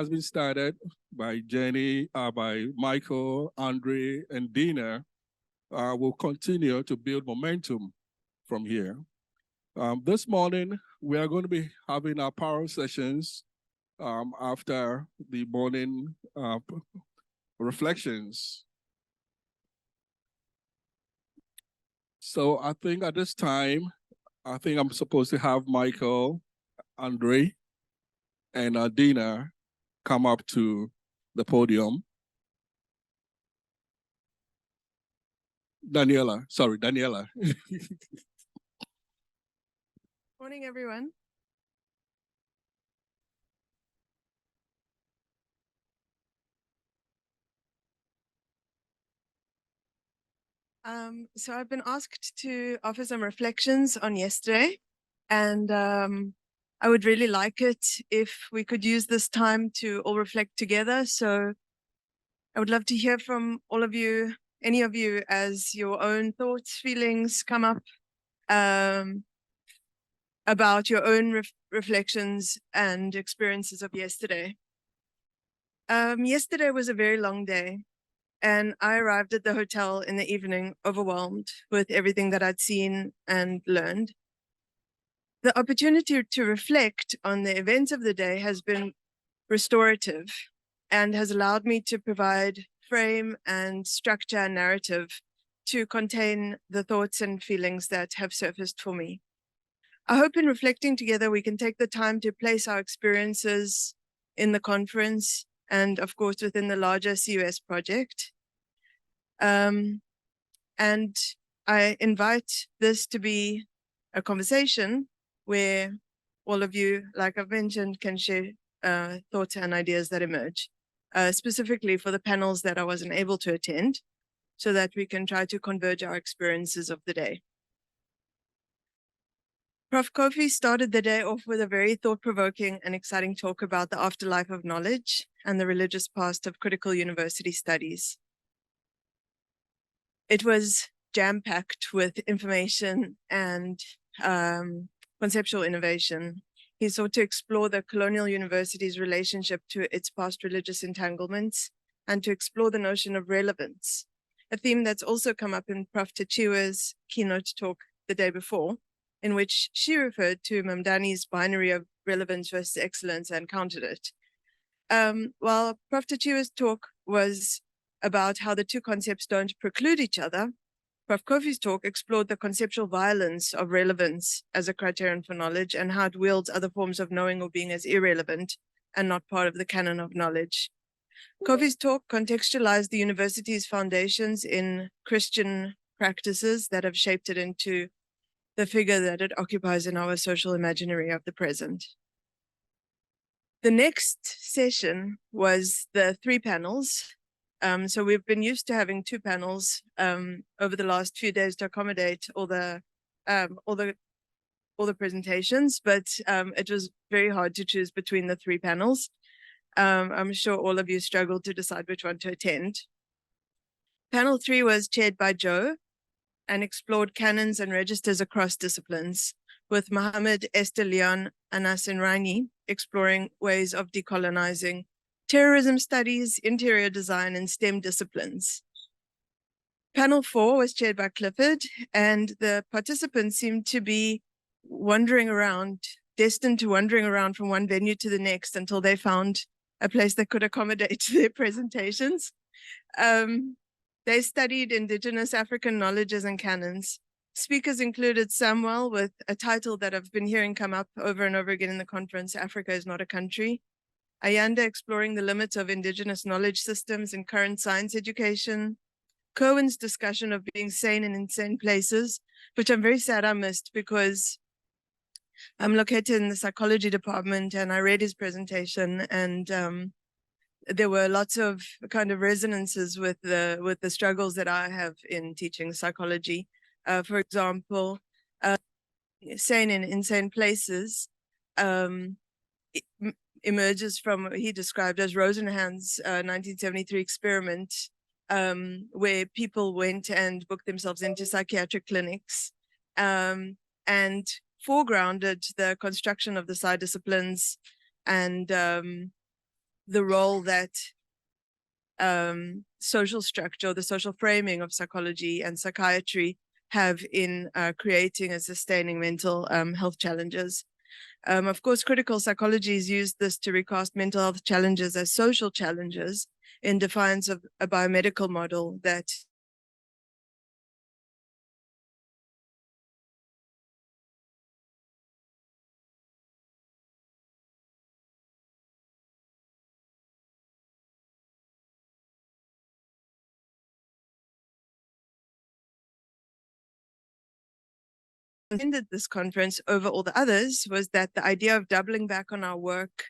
has been started by Jenny, by Michael, Andre, and Dina will continue to build momentum from here. This morning, we are going to be having our power sessions after the morning reflections. So I think at this time, I think I'm supposed to have Michael, Andre, and Dina come up to the podium. Daniela. Morning, everyone. So I've been asked to offer some reflections on yesterday, and I would really like it if we could use this time to all reflect together. So I would love to hear from all of you, any of you, as your own thoughts, feelings come up about your own reflections and experiences of yesterday. Yesterday was a very long day. And I arrived at the hotel in the evening, overwhelmed with everything that I'd seen and learned. The opportunity to reflect on the events of the day has been restorative and has allowed me to provide frame and structure and narrative to contain the thoughts and feelings that have surfaced for me. I hope in reflecting together, we can take the time to place our experiences in the conference and, of course, within the larger CUS project. And I invite this to be a conversation where all of you, like I've mentioned, can share thoughts and ideas that emerge, specifically for the panels that I wasn't able to attend, so that we can try to converge our experiences of the day. Prof. Kofi started the day off with a very thought-provoking and exciting talk about the afterlife of knowledge and the religious past of critical university studies. It was jam-packed with information and conceptual innovation. He sought to explore the colonial university's relationship to its past religious entanglements and to explore the notion of relevance, a theme that's also come up in Prof. Tachiwa's keynote talk the day before, in which she referred to Mamdani's binary of relevance versus excellence and countered it. While Prof. Tachiwa's talk was about how the two concepts don't preclude each other, Prof. Kofi's talk explored the conceptual violence of relevance as a criterion for knowledge and how it wields other forms of knowing or being as irrelevant and not part of the canon of knowledge. Kofi's talk contextualized the university's foundations in Christian practices that have shaped it into the figure that it occupies in our social imaginary of the present. The next session was the 3 panels. So we've been used to having 2 panels over the last few days to accommodate all the presentations, but it was very hard to choose between the 3 panels. I'm sure all of you struggled to decide which one to attend. Panel 3 was chaired by Joe and explored canons and registers across disciplines, with Mohammed Esther Leon Anasin Raini exploring ways of decolonizing terrorism studies, interior design, and STEM disciplines. Panel 4 was chaired by Clifford, and the participants seemed to be destined to wandering around from one venue to the next until they found a place that could accommodate their presentations. They studied Indigenous African knowledges and canons. Speakers included Samuel with a title that I've been hearing come up over and over again in the conference, Africa is not a country. Ayanda exploring the limits of Indigenous knowledge systems in current science education. Cohen's discussion of being sane in insane places, which I'm very sad I missed because I'm located in the psychology department and I read his presentation, and there were lots of kind of resonances with the struggles that I have in teaching psychology. For example, sane in insane places emerges from what he described as Rosenhan's 1973 experiment, where people went and booked themselves into psychiatric clinics and foregrounded the construction of the psi disciplines and the role that social structure, the social framing of psychology and psychiatry have in creating and sustaining mental health challenges. Of course, critical psychology has used this to recast mental health challenges as social challenges in defiance of a biomedical model that attended this conference over all the others was that the idea of doubling back on our work,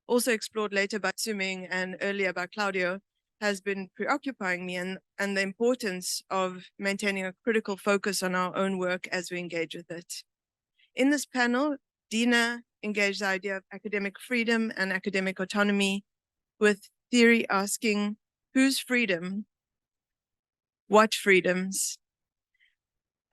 also explored later by Suming and earlier by Claudio, has been preoccupying me, and the importance of maintaining a critical focus on our own work as we engage with it. In this panel, Dina engaged the idea of academic freedom and academic autonomy, with theory asking whose freedom, what freedoms,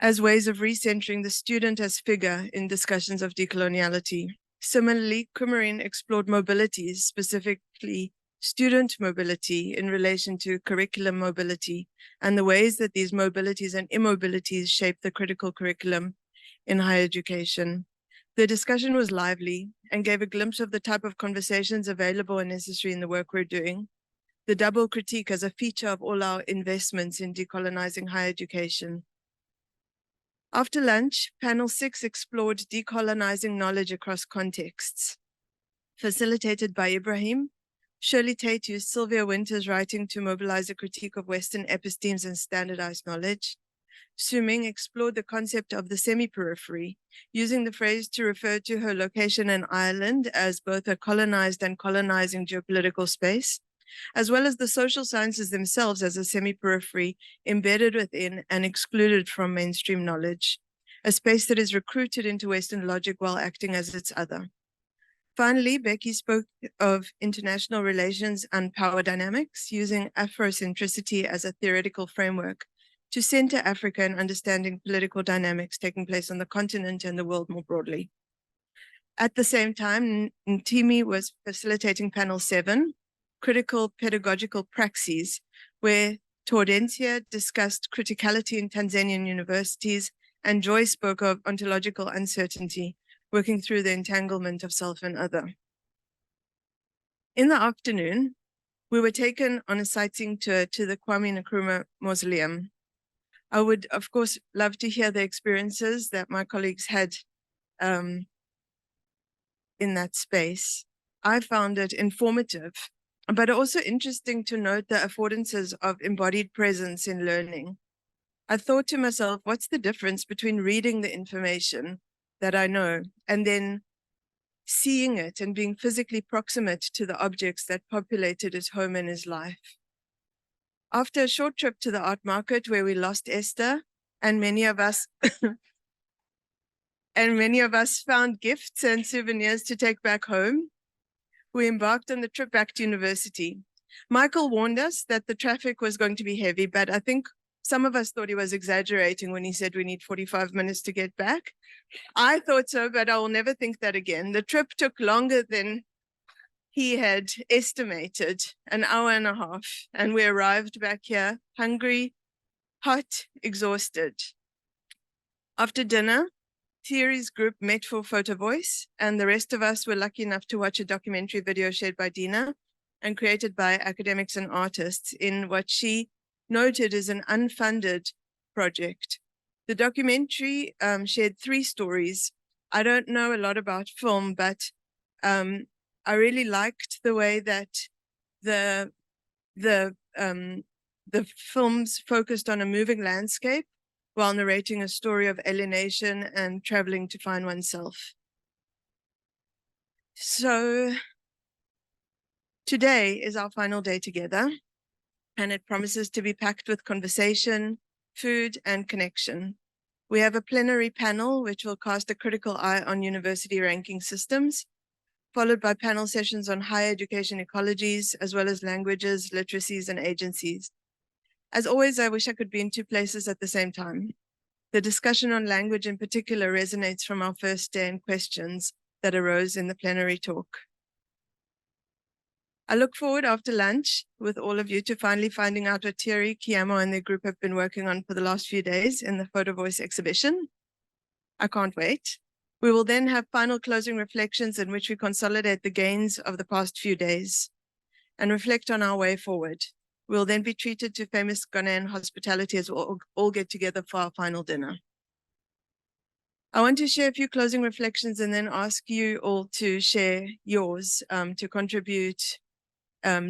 as ways of recentering the student as figure in discussions of decoloniality. Similarly, Kumarin explored mobilities, specifically student mobility in relation to curriculum mobility, and the ways that these mobilities and immobilities shape the critical curriculum in higher education. The discussion was lively and gave a glimpse of the type of conversations available and necessary in the work we're doing. The double critique as a feature of all our investments in decolonizing higher education. After lunch, panel 6 explored decolonizing knowledge across contexts. Facilitated by Ibrahim, Shirley Tate used Sylvia Winter's writing to mobilize a critique of Western epistemes and standardized knowledge. Suming explored the concept of the semi-periphery, using the phrase to refer to her location in Ireland as both a colonized and colonizing geopolitical space, as well as the social sciences themselves as a semi-periphery embedded within and excluded from mainstream knowledge, a space that is recruited into Western logic while acting as its other. Finally, Becky spoke of international relations and power dynamics, using Afrocentricity as a theoretical framework to center Africa in understanding political dynamics taking place on the continent and the world more broadly. At the same time, Ntimi was facilitating panel 7, Critical Pedagogical Praxis, where Tordencia discussed criticality in Tanzanian universities, and Joy spoke of ontological uncertainty, working through the entanglement of self and other. In the afternoon, we were taken on a sightseeing tour to the Kwame Nkrumah Mausoleum. I would, of course, love to hear the experiences that my colleagues had in that space. I found it informative, but also interesting to note the affordances of embodied presence in learning. I thought to myself, what's the difference between reading the information that I know and then seeing it and being physically proximate to the objects that populated his home and his life? After a short trip to the art market where we lost Esther, and many of us found gifts and souvenirs to take back home, we embarked on the trip back to university. Michael warned us that the traffic was going to be heavy, but I think some of us thought he was exaggerating when he said we need 45 minutes to get back. I thought so, but I will never think that again. The trip took longer than he had estimated, an hour and a half, and we arrived back here hungry, hot, exhausted. After dinner, Thierry's group met for photo voice, and the rest of us were lucky enough to watch a documentary video shared by Dina and created by academics and artists in what she noted as an unfunded project. The documentary shared 3 stories. I don't know a lot about film, but I really liked the way that the films focused on a moving landscape while narrating a story of alienation and traveling to find oneself. So today is our final day together, and it promises to be packed with conversation, food, and connection. We have a plenary panel which will cast a critical eye on university ranking systems, followed by panel sessions on higher education ecologies, as well as languages, literacies, and agencies. As always, I wish I could be in 2 places at the same time. The discussion on language in particular resonates from our first day and questions that arose in the plenary talk. I look forward after lunch with all of you to finally finding out what Thierry, Kiamo, and their group have been working on for the last few days in the Photo Voice exhibition. I can't wait. We will then have final closing reflections in which we consolidate the gains of the past few days and reflect on our way forward. We'll then be treated to famous Ghanaian hospitality as we'll all get together for our final dinner. I want to share a few closing reflections and then ask you all to share yours, to contribute,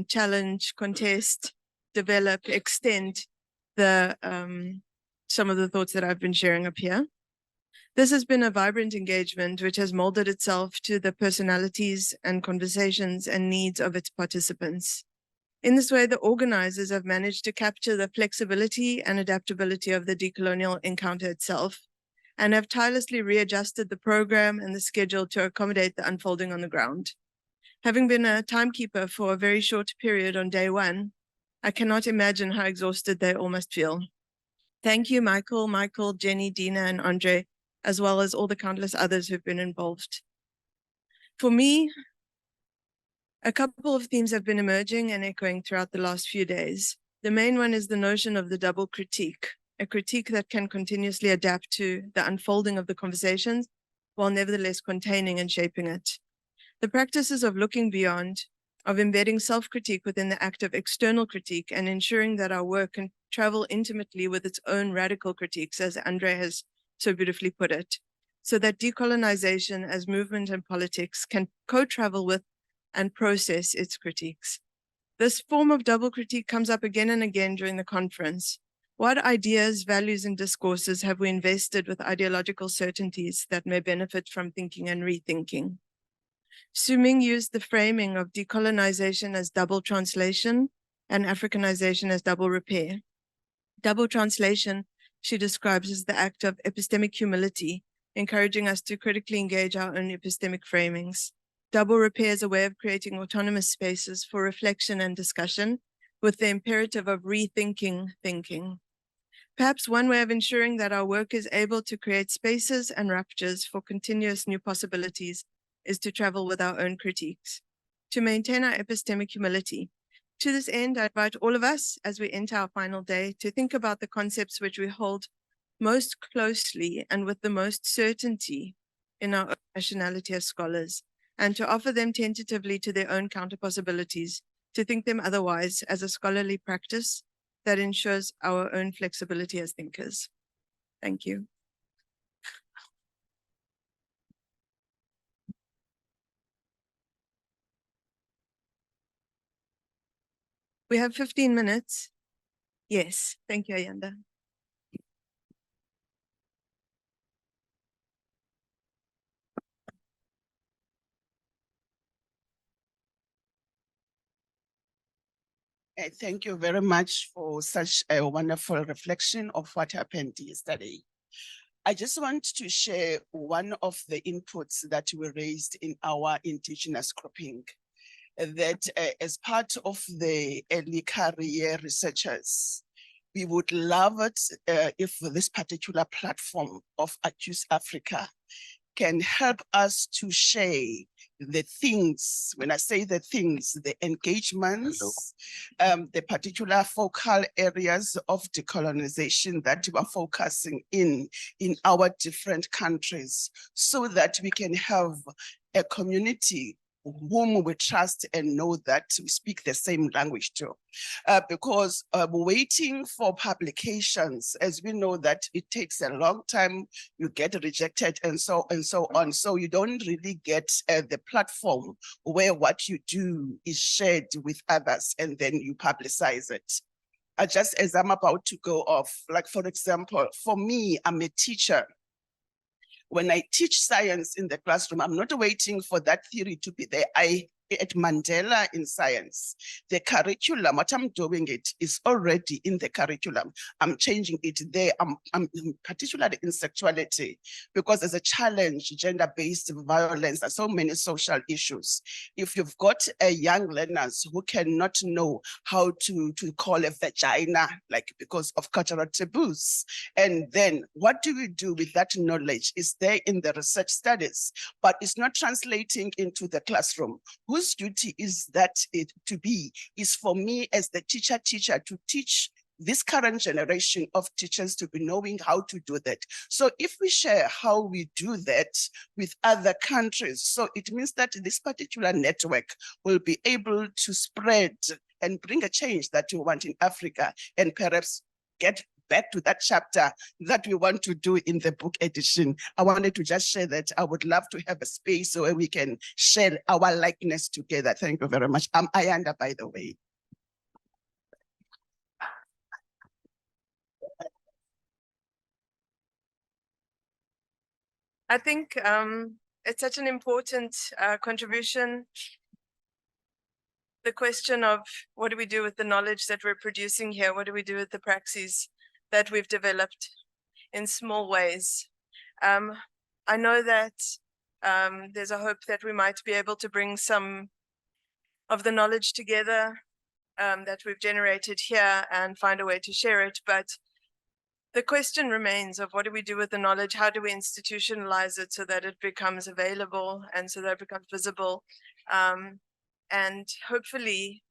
challenge, contest, develop, extend the some of the thoughts that I've been sharing up here. This has been a vibrant engagement which has molded itself to the personalities and conversations and needs of its participants. In this way, the organizers have managed to capture the flexibility and adaptability of the decolonial encounter itself and have tirelessly readjusted the program and the schedule to accommodate the unfolding on the ground. Having been a timekeeper for a very short period on day one, I cannot imagine how exhausted they all must feel. Thank you, Michael, Jenny, Dina, and Andre, as well as all the countless others who've been involved. For me, a couple of themes have been emerging and echoing throughout the last few days. The main one is the notion of the double critique, a critique that can continuously adapt to the unfolding of the conversations while nevertheless containing and shaping it. The practices of looking beyond, of embedding self-critique within the act of external critique and ensuring that our work can travel intimately with its own radical critiques, as Andre has so beautifully put it, so that decolonization as movement and politics can co-travel with and process its critiques. This form of double critique comes up again and again during the conference. What ideas, values, and discourses have we invested with ideological certainties that may benefit from thinking and rethinking? Su Ming used the framing of decolonization as double translation and Africanization as double repair. Double translation she describes as the act of epistemic humility, encouraging us to critically engage our own epistemic framings. Double repair is a way of creating autonomous spaces for reflection and discussion with the imperative of rethinking thinking. Perhaps one way of ensuring that our work is able to create spaces and ruptures for continuous new possibilities is to travel with our own critiques, to maintain our epistemic humility. To this end, I invite all of us as we enter our final day to think about the concepts which we hold most closely and with the most certainty in our own nationality as scholars, and to offer them tentatively to their own counter possibilities, to think them otherwise as a scholarly practice that ensures our own flexibility as thinkers. Thank you. We have 15 minutes. Yes, thank you, Ayanda. Thank you very much for such a wonderful reflection of what happened yesterday. I just want to share one of the inputs that we raised in our indigenous grouping, that as part of the early career researchers, we would love it if this particular platform of ACUSAfrica can help us to share the things, when I say the things, the engagements, the particular focal areas of decolonization that we are focusing in our different countries, so that we can have a community whom we trust and know that we speak the same language to. Because waiting for publications, as we know that it takes a long time, you get rejected and so on. So you don't really get the platform where what you do is shared with others and then you publicize it. Just as I'm about to go off, like for example, for me, I'm a teacher. When I teach science in the classroom, I'm not waiting for that theory to be there. At Mandela in science, the curriculum, what I'm doing it is already in the curriculum. I'm changing it there. I'm particularly in sexuality, because there's a challenge, gender-based violence, and so many social issues. If you've got young learners who cannot know how to call a vagina, like because of cultural taboos, and then what do we do with that knowledge? Is there in the research studies, but it's not translating into the classroom. Who's whose duty is that to be, is for me as the teacher to teach this current generation of teachers to be knowing how to do that. So if we share how we do that with other countries, so it means that this particular network will be able to spread and bring a change that we want in Africa, and perhaps get back to that chapter that we want to do in the book edition. I wanted to just share that. I would love to have a space where we can share our likeness together. Thank you very much. I'm Ayanda, by the way. I think it's such an important contribution. The question of what do we do with the knowledge that we're producing here? What do we do with the praxis that we've developed in small ways? I know that there's a hope that we might be able to bring some of the knowledge together that we've generated here and find a way to share it. But the question remains of what do we do with the knowledge? How do we institutionalize it so that it becomes available and so that it becomes visible? And hopefully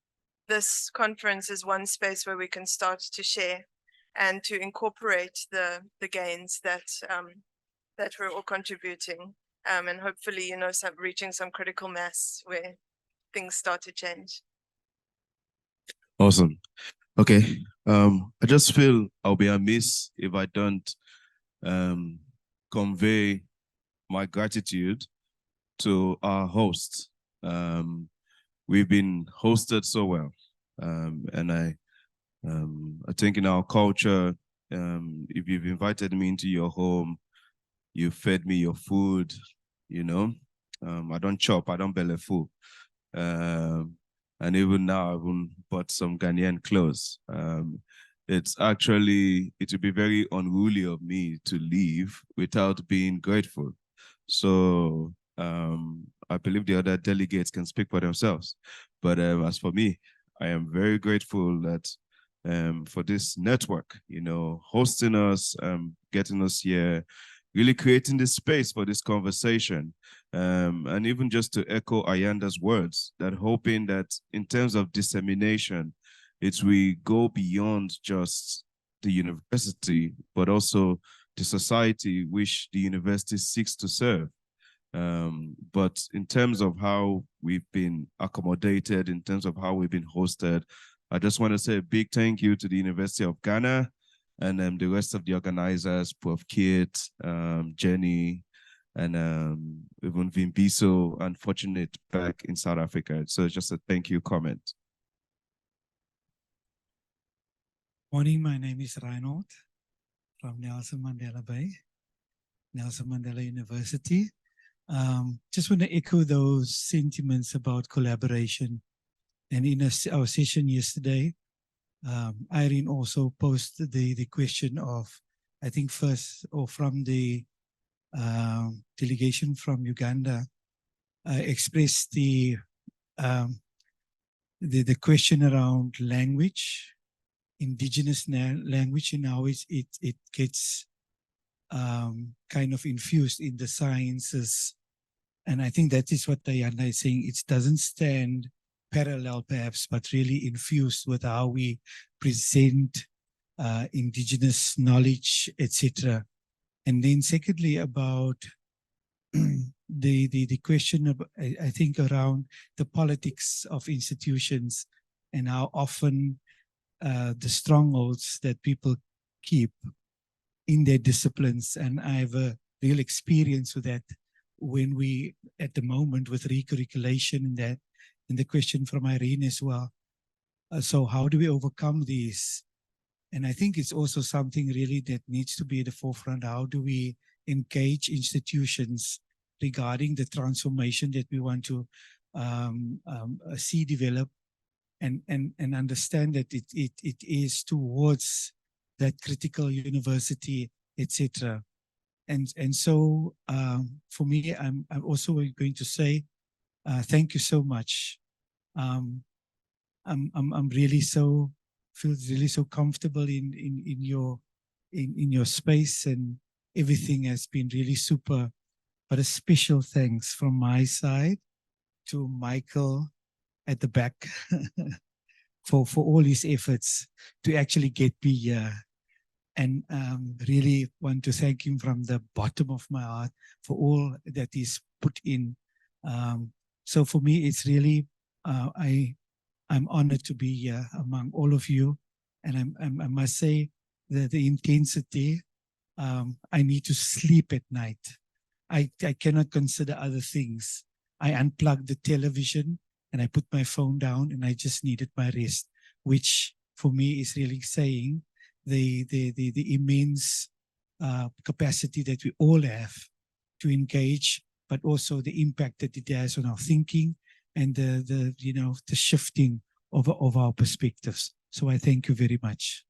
this conference is one space where we can start to share and to incorporate the gains that that we're all contributing. And hopefully, you know, reaching some critical mass where things start to change. Awesome. Okay. I just feel I'll be amiss if I don't convey my gratitude to our hosts. We've been hosted so well. And I think in our culture, if you've invited me into your home, you fed me your food, you know. I don't chop, I don't belly full. And even now, I've even bought some Ghanaian clothes. It would be very unruly of me to leave without being grateful. So I believe the other delegates can speak for themselves. But as for me, I am very grateful that for this network, you know, hosting us, getting us here, really creating this space for this conversation. And even just to echo Ayanda's words, that hoping that in terms of dissemination, we go beyond just the university, but also the society which the university seeks to serve. But in terms of how we've been accommodated, in terms of how we've been hosted, I just want to say a big thank you to the University of Ghana and the rest of the organizers, Prof. Kit, Jenny, and even Vimbiso, unfortunate back in South Africa. So just a thank you comment. Morning, my name is Reinhold from Nelson Mandela Bay, Nelson Mandela University. Just want to echo those sentiments about collaboration. And in our session yesterday, Irene also posted the question of, I think first, or from the delegation from Uganda, expressed the question around language, indigenous language, and how it gets kind of infused in the sciences. And I think that is what Ayanda is saying. It doesn't stand parallel perhaps, but really infused with how we present indigenous knowledge, etc. And then secondly, about the question of, I think, around the politics of institutions and how often the strongholds that people keep in their disciplines. And I have a real experience with that when we, at the moment, with recurriculation and that, and the question from Irene as well. So how do we overcome these? And I think it's also something really that needs to be at the forefront. How do we engage institutions regarding the transformation that we want to see develop, and understand that it is towards that critical university, etc. And so for me, I'm also going to say thank you so much. I'm really feel really so comfortable in your space, and everything has been really super. But a special thanks from my side to Michael at the back for all his efforts to actually get me here. And really want to thank him from the bottom of my heart for all that he's put in. So for me, it's really, I'm honored to be here among all of you. And I must say that the intensity, I need to sleep at night. I cannot consider other things. I unplugged the television and I put my phone down and I just needed my rest, which for me is really saying the immense capacity that we all have to engage, but also the impact that it has on our thinking and the shifting of our perspectives. So I thank you very much.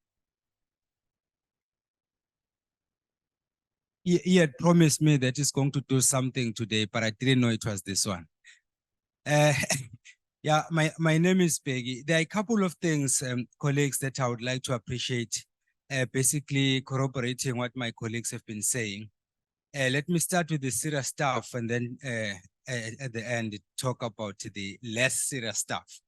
He had promised me that he's going to do something today, but I didn't know it was this one. Yeah, my name is Peggy. There are a couple of things, colleagues, that I would like to appreciate, basically corroborating what my colleagues have been saying. Let me start with the serious stuff and then at the end talk about the less serious stuff.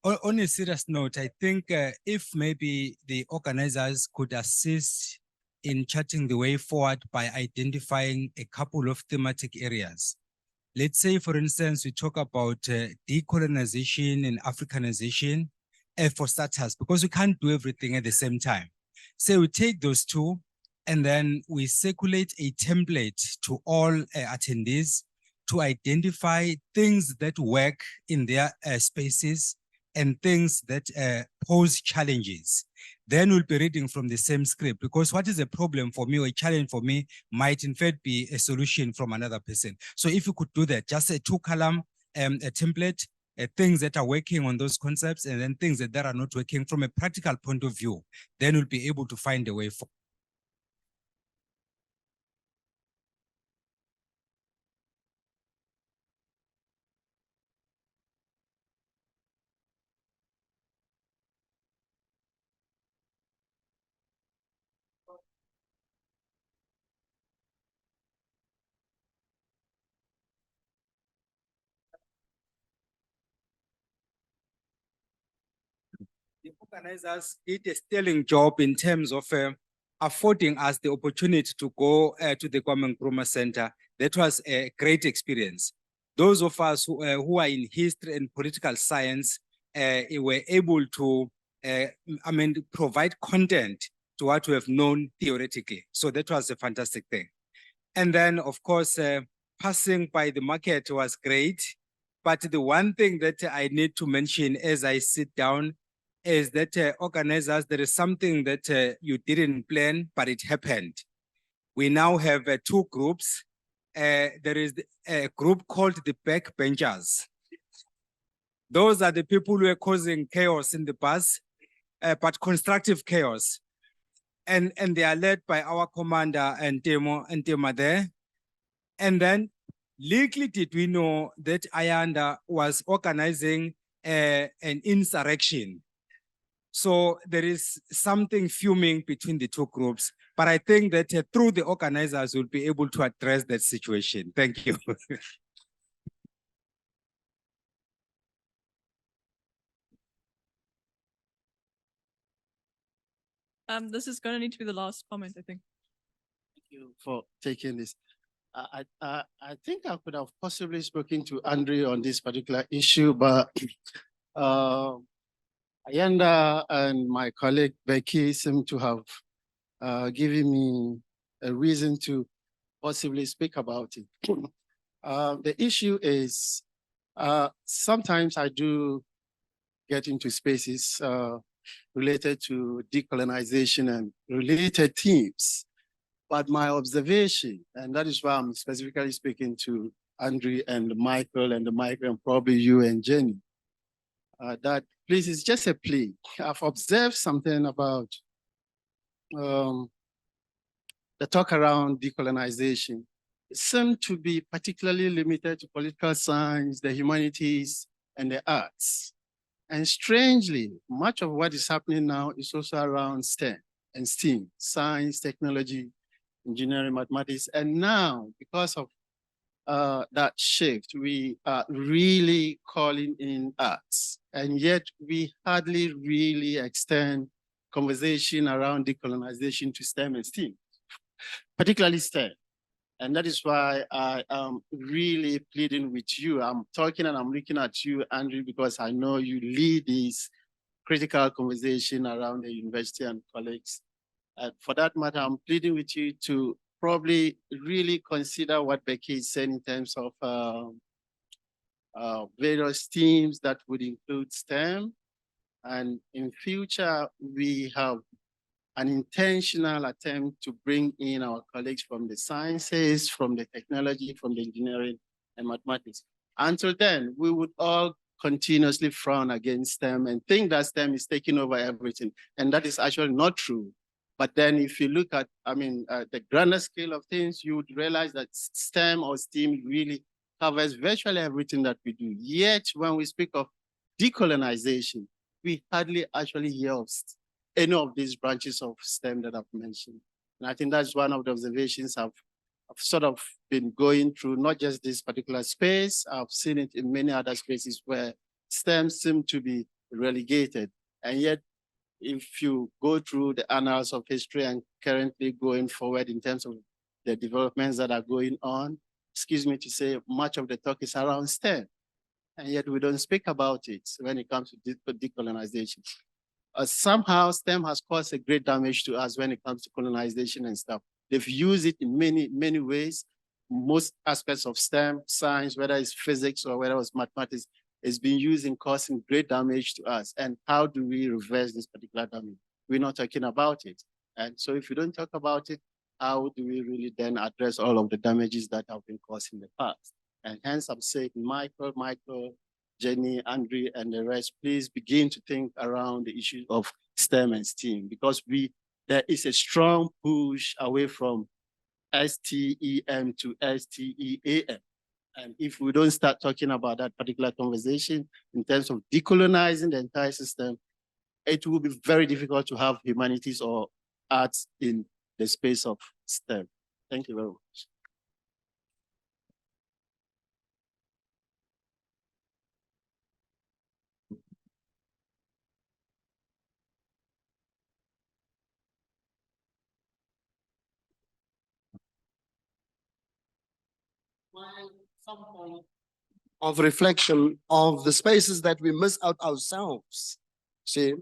On a serious note, I think if maybe the organizers could assist in charting the way forward by identifying a couple of thematic areas. Let's say, for instance, we talk about decolonization and Africanization for starters, because we can't do everything at the same time. So we take those two and then we circulate a template to all attendees to identify things that work in their spaces and things that pose challenges. Then we'll be reading from the same script, because what is a problem for me or a challenge for me might in fact be a solution from another person. So if you could do that, just a 2-column a template, things that are working on those concepts, and then things that are not working from a practical point of view, then we'll be able to find a way forward. The organizers did a sterling job in terms of affording us the opportunity to go to the Kwame Nkrumah Center. That was a great experience. Those of us who are in history and political science were able to, provide content to what we have known theoretically. So that was a fantastic thing. And then, of course, passing by the market was great. But the one thing that I need to mention as I sit down is that organizers, there is something that you didn't plan, but it happened. We now have 2 groups. There is a group called the backbenchers. Those are the people who are causing chaos in the bus, but constructive chaos. And they are led by our commander and Tema there. And then little did we know that Ayanda was organizing an insurrection. So there is something fuming between the 2 groups, but I think that through the organizers we'll be able to address that situation. Thank you. This is going to need to be the last comment, I think. Thank you for taking this. I think I could have possibly spoken to Andre on this particular issue, but Ayanda and my colleague Becky seem to have given me a reason to possibly speak about it. The issue is sometimes I do get into spaces related to decolonization and related themes. But my observation, and that is why I'm specifically speaking to Andre and Michael and probably you and Jenny, that please, it's just a plea. I've observed something about the talk around decolonization. It seemed to be particularly limited to political science, the humanities, and the arts. And strangely, much of what is happening now is also around STEM and STEAM, science, technology, engineering, mathematics. And now, because of that shift. We are really calling in arts, and yet we hardly really extend conversation around decolonization to STEM and STEAM, particularly STEM. And that is why I am really pleading with you. I'm talking and I'm looking at you, Andrew, because I know you lead this critical conversation around the university and colleagues. For that matter, I'm pleading with you to probably really consider what Becky is saying in terms of various teams that would include STEM. And in future, we have an intentional attempt to bring in our colleagues from the sciences, from the technology, from the engineering and mathematics. Until then, we would all continuously frown against STEM and think that STEM is taking over everything. And that is actually not true. But then if you look at, the grander scale of things, you would realize that STEM or STEAM really covers virtually everything that we do. Yet when we speak of decolonization, we hardly actually hear of any of these branches of STEM that I've mentioned. And I think that's one of the observations I've sort of been going through, not just this particular space. I've seen it in many other spaces where STEM seem to be relegated. And yet, if you go through the annals of history and currently going forward in terms of the developments that are going on, excuse me to say, much of the talk is around STEM. And yet we don't speak about it when it comes to decolonization. Somehow STEM has caused a great damage to us when it comes to colonization and stuff. They've used it in many, many ways. Most aspects of STEM, science, whether it's physics or whether it's mathematics, is being used in causing great damage to us. And how do we reverse this particular damage? We're not talking about it. And so if we don't talk about it, how do we really then address all of the damages that have been caused in the past? And hence I'm saying, Michael, Jenny, Andre, and the rest, please begin to think around the issue of STEM and STEAM, because there is a strong push away from STEM to STEAM. And if we don't start talking about that particular conversation in terms of decolonizing the entire system, it will be very difficult to have humanities or arts in the space of STEM. Thank you very much. Some point of reflection of the spaces that we miss out ourselves, see,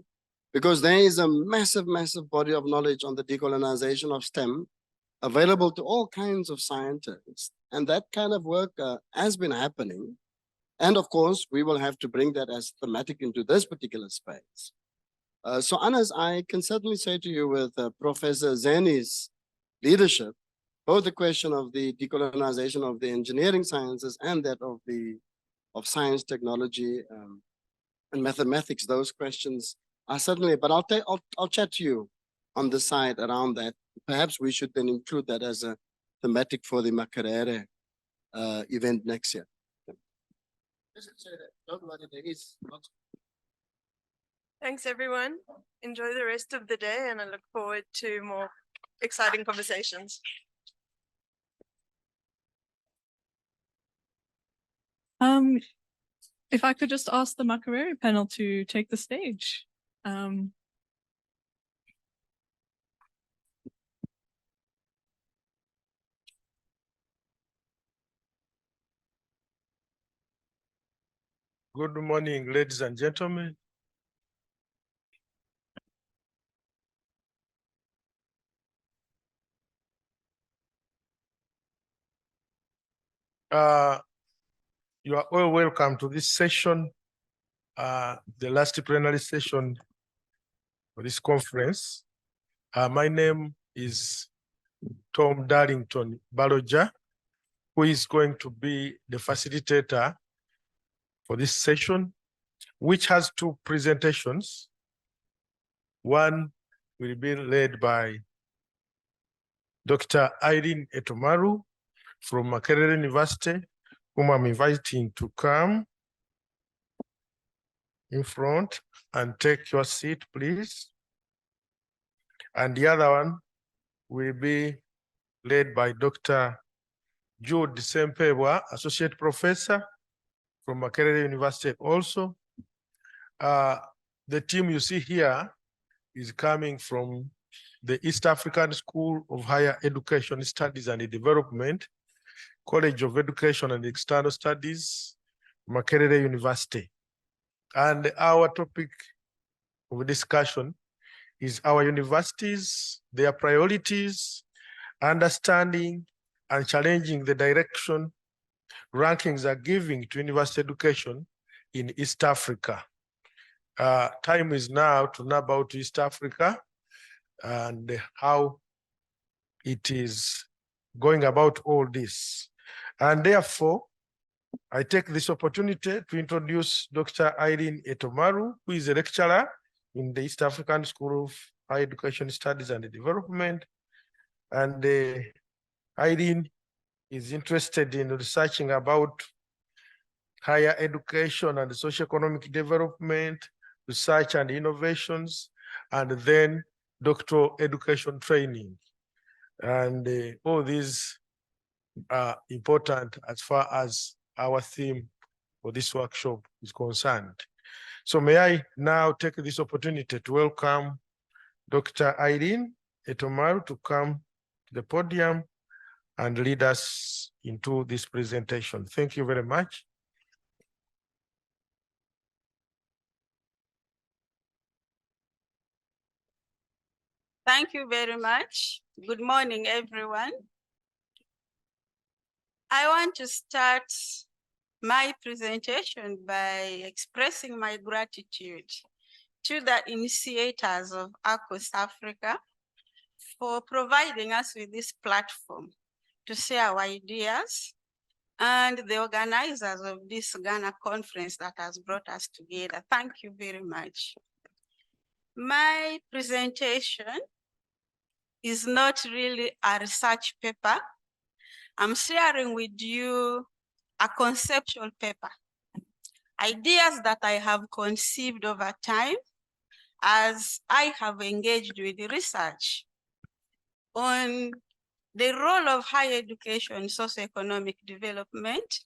because there is a massive, massive body of knowledge on the decolonization of STEM available to all kinds of scientists. And that kind of work has been happening. And of course, we will have to bring that as thematic into this particular space. So Anas, I can certainly say to you with Professor Zeni's leadership, both the question of the decolonization of the engineering sciences and that of science, technology, and mathematics, those questions are certainly, but I'll chat to you on the side around that. Perhaps we should then include that as a thematic for the Makerere event next year. Don't worry, there is lots. Thanks, everyone. Enjoy the rest of the day, and I look forward to more exciting conversations. If I could just ask the Makerere panel to take the stage. Good morning, ladies and gentlemen. You are all welcome to this session, the last plenary session for this conference. My name is Tom Darlington Baloja, who is going to be the facilitator for this session, which has two presentations. One will be led by Dr. Irene Etomaru from Makerere University, whom I'm inviting to come in front and take your seat, please. And the other one will be led by Dr. Jude Sempebwa, Associate Professor from Makerere University also. The team you see here is coming from the East African School of Higher Education Studies and Development, College of Education and External Studies, Makerere University. And our topic of discussion is our universities, their priorities, understanding and challenging the direction rankings are giving to university education in East Africa. Time is now to know about East Africa and how it is going about all this. And therefore, I take this opportunity to introduce Dr. Irene Etomaru, who is a lecturer in the East African School of Higher Education Studies and Development. And Irene is interested in researching about higher education and socio-economic development, research and innovations, and then doctoral education training. And all these are important as far as our theme for this workshop is concerned. So may I now take this opportunity to welcome Dr. Irene Etomaru to come to the podium and lead us into this presentation. Thank you very much. Thank you very much. Good morning, everyone. I want to start my presentation by expressing my gratitude to the initiators of ACUSAfrica for providing us with this platform to share our ideas, and the organizers of this Ghana conference that has brought us together. Thank you very much. My presentation is not really a research paper. I'm sharing with you a conceptual paper, ideas that I have conceived over time as I have engaged with research on the role of higher education, socioeconomic development,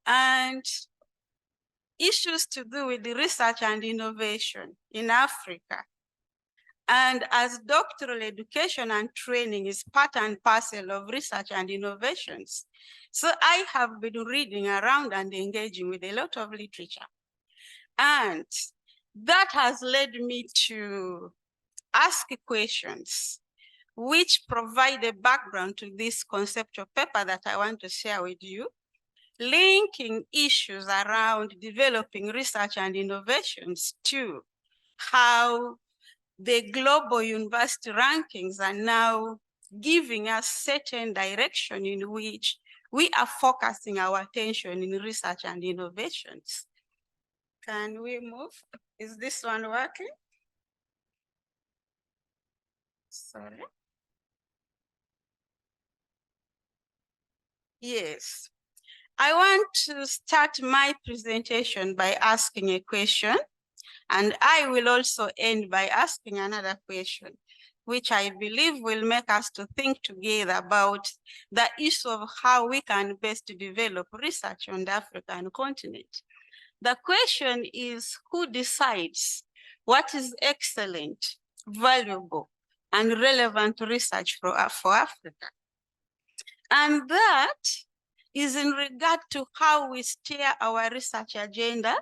and issues to do with the research and innovation in Africa. And as doctoral education and training is part and parcel of research and innovations, so I have been reading around and engaging with a lot of literature. And that has led me to ask questions which provide a background to this conceptual paper that I want to share with you, linking issues around developing research and innovations to how the global university rankings are now giving us certain direction in which we are focusing our attention in research and innovations. Can we move? Is this one working? Sorry. Yes. I want to start my presentation by asking a question, and I will also end by asking another question, which I believe will make us to think together about the issue of how we can best develop research on the African continent. The question is, who decides what is excellent, valuable, and relevant research for Africa? And that is in regard to how we steer our research agenda,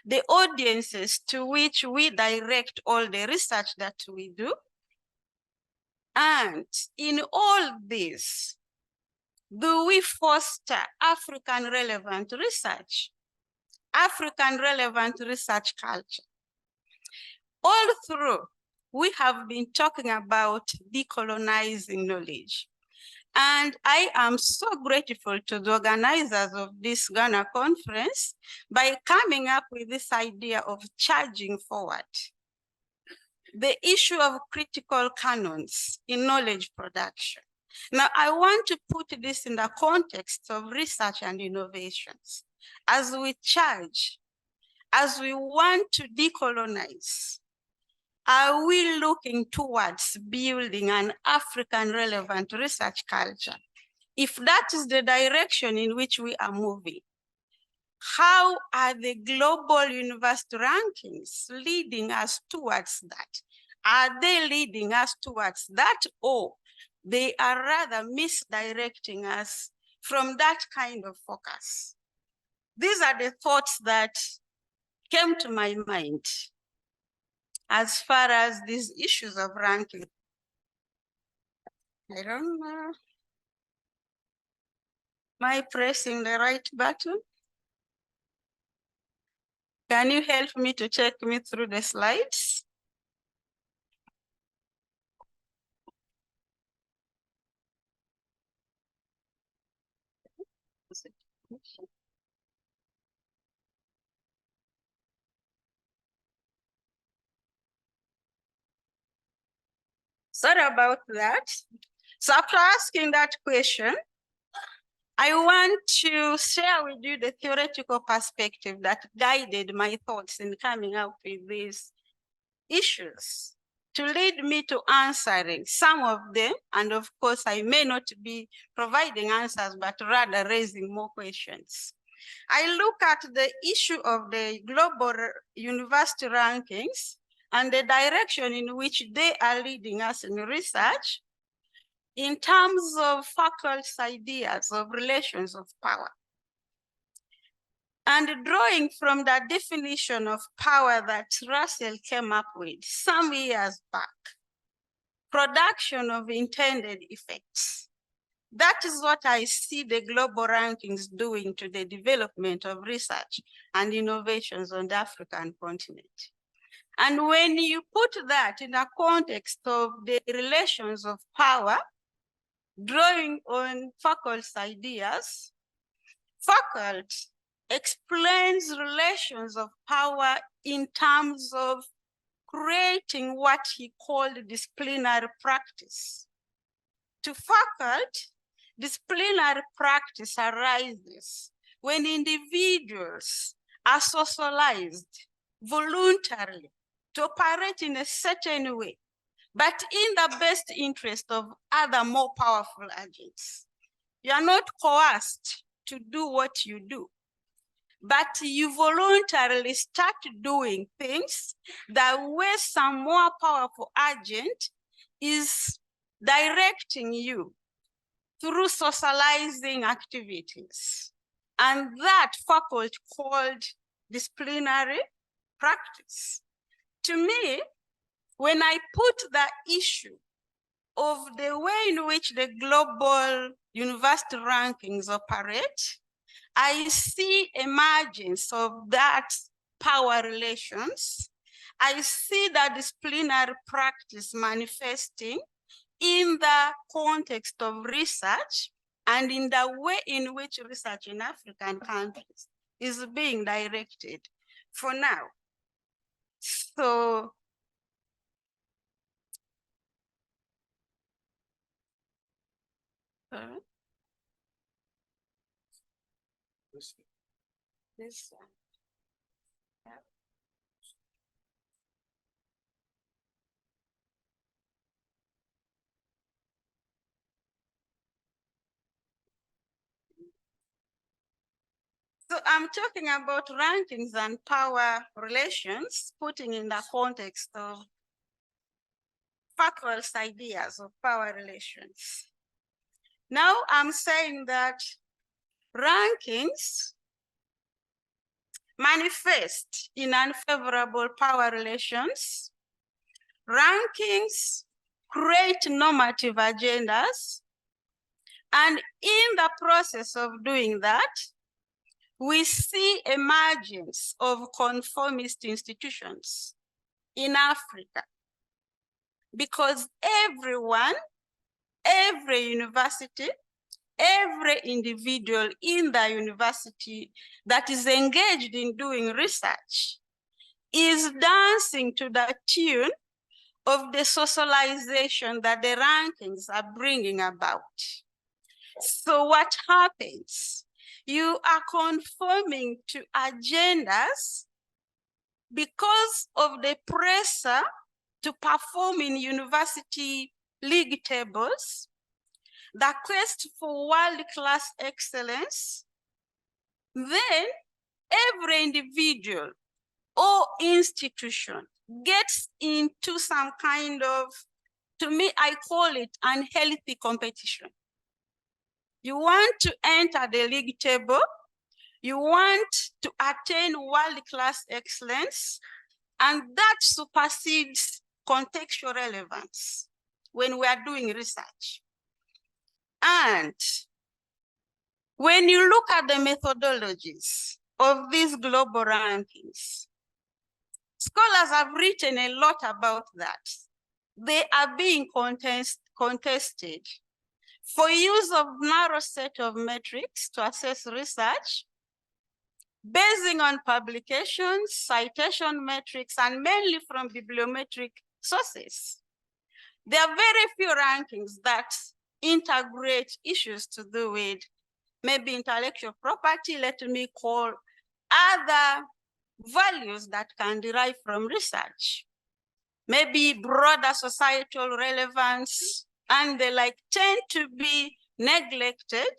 the audiences to which we direct all the research that we do. And in all this, do we foster African relevant research, African relevant research culture? All through, we have been talking about decolonizing knowledge. And I am so grateful to the organizers of this Ghana conference by coming up with this idea of charging forward the issue of critical canons in knowledge production. Now, I want to put this in the context of research and innovations. As we charge, as we want to decolonize, are we looking towards building an African relevant research culture? if that is the direction in which we are moving, how are the global university rankings leading us towards that? Are they leading us towards that, or they are rather misdirecting us from that kind of focus? These are the thoughts that came to my mind as far as these issues of ranking. I don't know. Am I pressing the right button? Can you help me to check me through the slides? Sorry about that. So after asking that question, I want to share with you the theoretical perspective that guided my thoughts in coming up with these issues to lead me to answering some of them. And of course, I may not be providing answers, but rather raising more questions. I look at the issue of the global university rankings and the direction in which they are leading us in research in terms of faculty's ideas of relations of power. And drawing from that definition of power that Russell came up with some years back, production of intended effects. That is what I see the global rankings doing to the development of research and innovations on the African continent. And when you put that in a context of the relations of power, drawing on Foucault's ideas, Foucault explains relations of power in terms of creating what he called disciplinary practice. To Foucault, disciplinary practice arises when individuals are socialized voluntarily to operate in a certain way, but in the best interest of other more powerful agents. You are not coerced to do what you do, but you voluntarily start doing things that where some more powerful agent is directing you through socializing activities. And that Foucault called disciplinary practice. To me, when I put the issue of the way in which the global university rankings operate, I see emergence of that power relations. I see that disciplinary practice manifesting in the context of research and in the way in which research in African countries is being directed for now. So, this one. Yeah. So I'm talking about rankings and power relations, putting in the context of Foucault's ideas of power relations. Now I'm saying that rankings manifest in unfavorable power relations. Rankings create normative agendas. And in the process of doing that, we see emergence of conformist institutions in Africa. Because everyone, every university, every individual in the university that is engaged in doing research is dancing to the tune of the socialization that the rankings are bringing about. So what happens? You are conforming to agendas because of the pressure to perform in university league tables, the quest for world-class excellence, then every individual or institution gets into some kind of, to me, I call it unhealthy competition. You want to enter the league table, you want to attain world-class excellence, and that supersedes contextual relevance when we are doing research. And when you look at the methodologies of these global rankings, scholars have written a lot about that. They are being contested for use of narrow set of metrics to assess research, basing on publications, citation metrics, and mainly from bibliometric sources. There are very few rankings that integrate issues to do with maybe intellectual property, let me call other values that can derive from research. Maybe broader societal relevance, and they like tend to be neglected.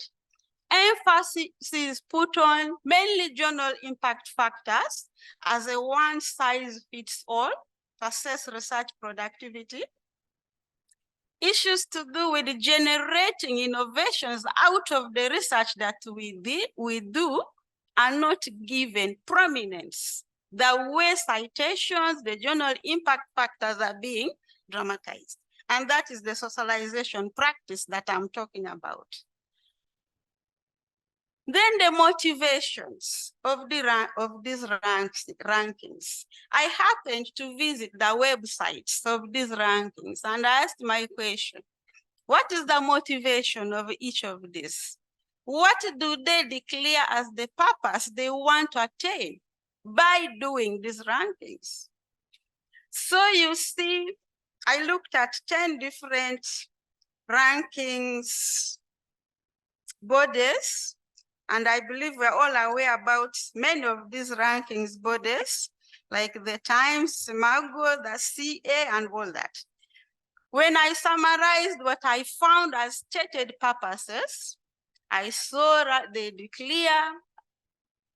Emphasis is put on mainly journal impact factors as a one-size-fits-all to assess research productivity. Issues to do with generating innovations out of the research that we do are not given prominence. The way citations, the journal impact factors are being dramatized. And that is the socialization practice that I'm talking about. Then the motivations of these rankings. I happened to visit the websites of these rankings and I asked my question, what is the motivation of each of these? What do they declare as the purpose they want to attain by doing these rankings? So you see, I looked at 10 different rankings bodies, and I believe we're all aware about many of these rankings bodies, like the Times, Mago, the CA, and all that. When I summarized what I found as stated purposes, I saw that they declare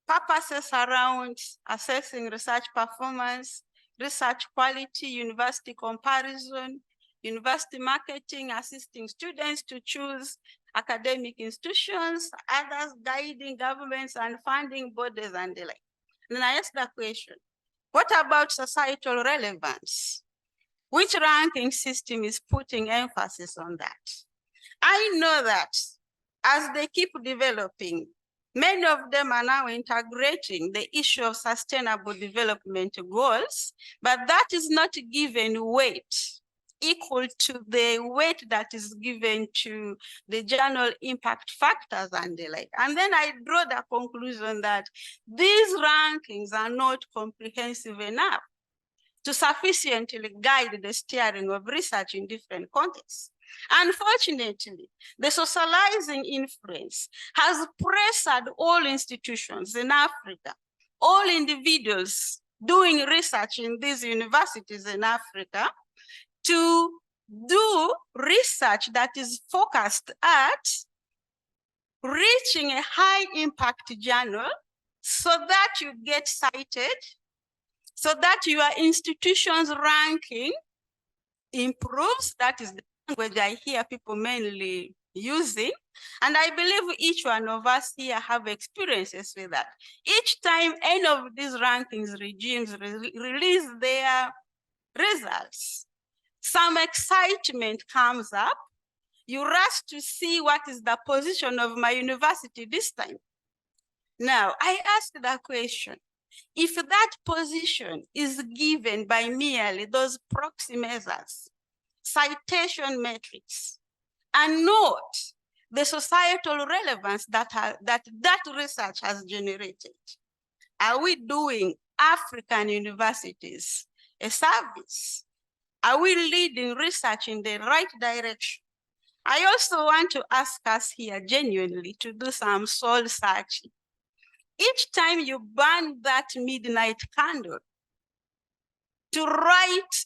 purposes around assessing research performance, research quality, university comparison, university marketing, assisting students to choose academic institutions, others guiding governments and funding bodies and the like. And then I asked the question, what about societal relevance? Which ranking system is putting emphasis on that? I know that as they keep developing, many of them are now integrating the issue of sustainable development goals, but that is not given weight equal to the weight that is given to the general impact factors and the like. And then I draw the conclusion that these rankings are not comprehensive enough to sufficiently guide the steering of research in different contexts. Unfortunately, the socializing influence has pressured all institutions in Africa, all individuals doing research in these universities in Africa, to do research that is focused at reaching a high impact journal so that you get cited, so that your institution's ranking improves. That is the language I hear people mainly using. And I believe each one of us here have experiences with that. Each time any of these rankings regimes release their results, some excitement comes up. You rush to see what is the position of my university this time. Now, I ask the question, if that position is given by merely those proxy measures, citation metrics, and not the societal relevance that research has generated, are we doing African universities a service? Are we leading research in the right direction? I also want to ask us here genuinely to do some soul searching. Each time you burn that midnight candle to write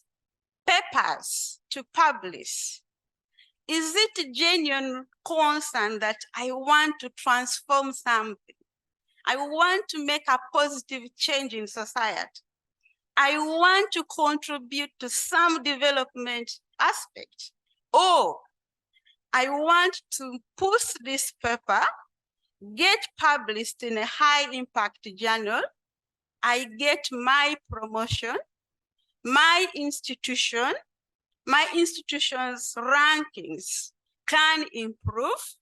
papers to publish, Is it genuine concern that I want to transform something? I want to make a positive change in society. I want to contribute to some development aspect. Or I want to push this paper, get published in a high impact journal. I get my promotion, my institution's rankings can improve.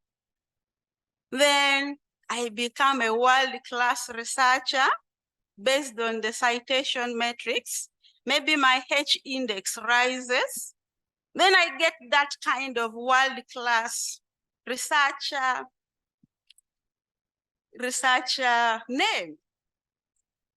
Then I become a world-class researcher based on the citation metrics. Maybe my H index rises. Then I get that kind of world-class researcher name.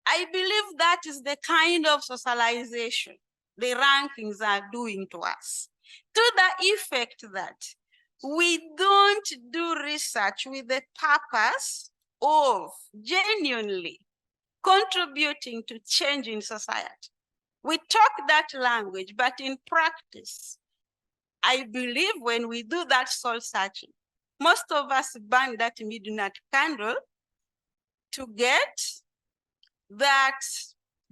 I believe that is the kind of socialization the rankings are doing to us, to the effect that we don't do research with the purpose of genuinely contributing to change in society. We talk that language, but in practice, I believe when we do that soul searching, most of us burn that midnight candle to get that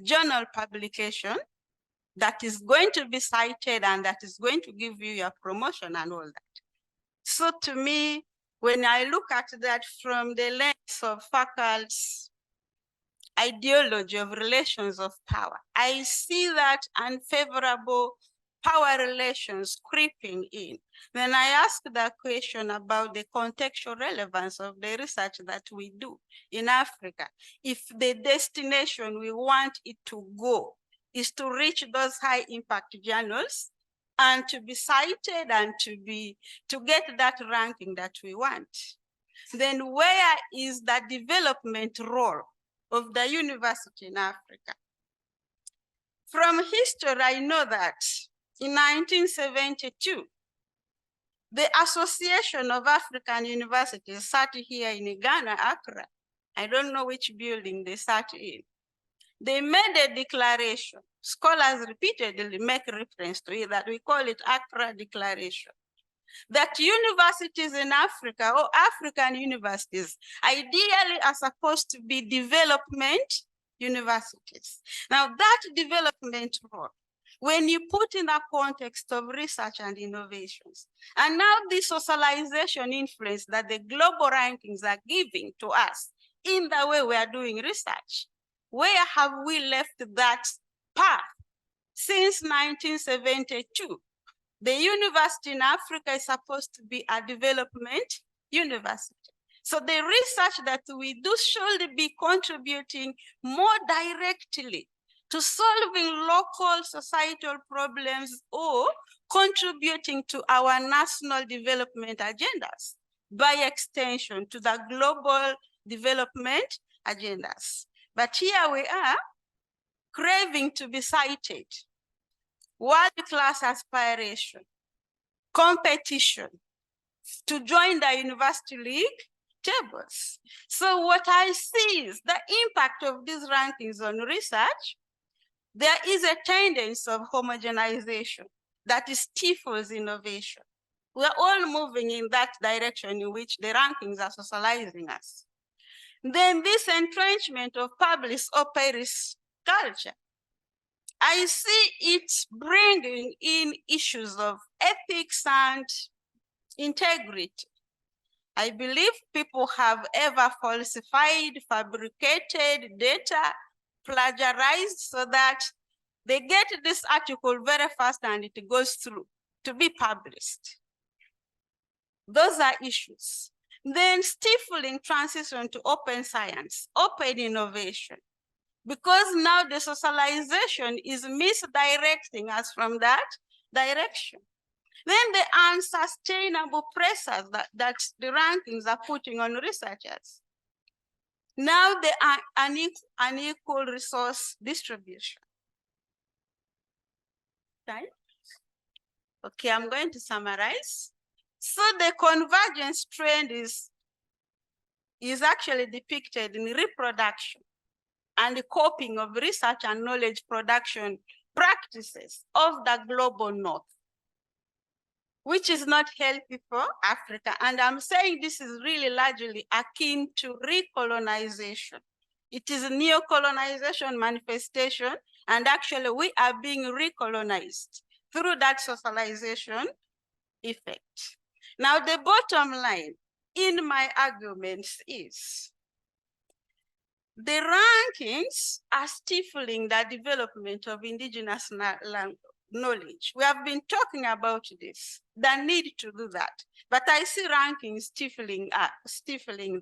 journal publication that is going to be cited and that is going to give you your promotion and all that. So to me, when I look at that from the lens of faculty's ideology of relations of power, I see that unfavorable power relations creeping in. Then I ask the question about the contextual relevance of the research that we do in Africa. If the destination we want it to go is to reach those high impact journals and to be cited and to get that ranking that we want, then where is the development role of the university in Africa? From history, I know that in 1972, the Association of African Universities sat here in Ghana, Accra. I don't know which building they sat in. They made a declaration. Scholars repeatedly make reference to it, that we call it Accra Declaration, that universities in Africa, or African universities, ideally are supposed to be development universities. Now that development role, when you put in the context of research and innovations, and now the socialization influence that the global rankings are giving to us in the way we are doing research, where have we left that path? Since 1972, the university in Africa is supposed to be a development university. So the research that we do should be contributing more directly to solving local societal problems or contributing to our national development agendas, by extension to the global development agendas. But here we are, craving to be cited, world-class aspiration, competition, to join the university league tables. So what I see is the impact of these rankings on research. There is a tendency of homogenization that stifles innovation. We're all moving in that direction in which the rankings are socializing us. Then this entrenchment of publish or perish culture, I see it bringing in issues of ethics and integrity. I believe people have ever falsified, fabricated data, plagiarized, so that they get this article very fast and it goes through to be published. Those are issues. Then stifling transition to open science, open innovation, because now the socialization is misdirecting us from that direction. Then the unsustainable pressures that the rankings are putting on researchers. Now the unequal resource distribution. Right? Okay, I'm going to summarize. So the convergence trend is actually depicted in reproduction and the coping of research and knowledge production practices of the global north. which is not healthy for Africa. And I'm saying this is really largely akin to recolonization. It is a neo-colonization manifestation, and actually we are being recolonized through that socialization effect. Now, the bottom line in my arguments is the rankings are stifling the development of indigenous knowledge. We have been talking about this, the need to do that. But I see rankings stifling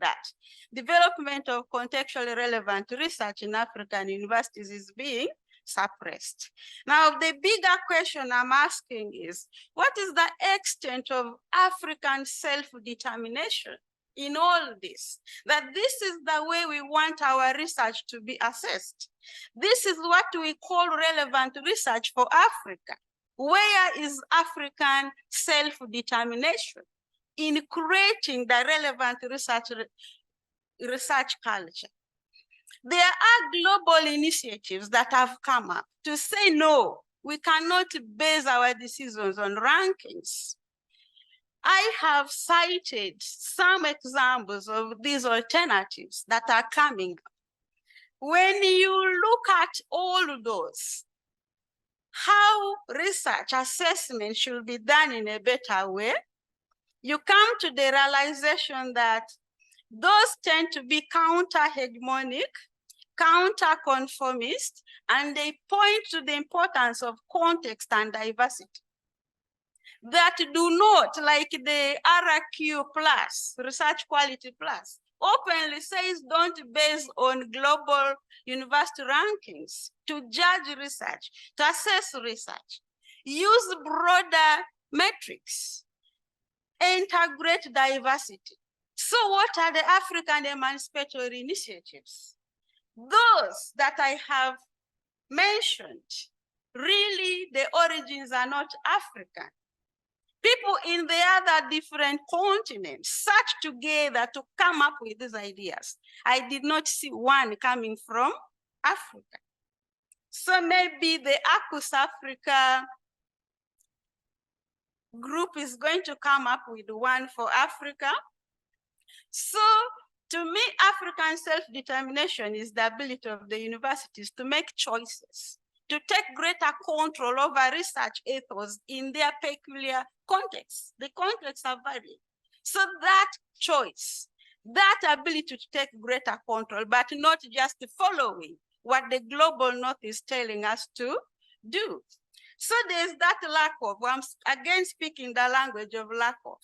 that. Development of contextually relevant research in African universities is being suppressed. Now, the bigger question I'm asking is, what is the extent of African self-determination in all this? That this is the way we want our research to be assessed. This is what we call relevant research for Africa. Where is African self-determination in creating the relevant research culture? There are global initiatives that have come up to say, no, we cannot base our decisions on rankings. I have cited some examples of these alternatives that are coming up. When you look at all those, how research assessment should be done in a better way, you come to the realization that those tend to be counter-hegemonic, counter-conformist, and they point to the importance of context and diversity. That do not, like the RQ plus, Research Quality Plus, openly says don't base on global university rankings to judge research, to assess research. Use broader metrics, integrate diversity. So what are the African emancipatory initiatives? Those that I have mentioned, really the origins are not African. People in the other different continents searched together to come up with these ideas. I did not see one coming from Africa. So maybe the ACUSAfrica group is going to come up with one for Africa. So to me, African self-determination is the ability of the universities to make choices, to take greater control over research ethos in their peculiar contexts. The contexts are varied. So that choice, that ability to take greater control, but not just following what the global north is telling us to do. So there's that lack of, I'm again speaking the language of lack of.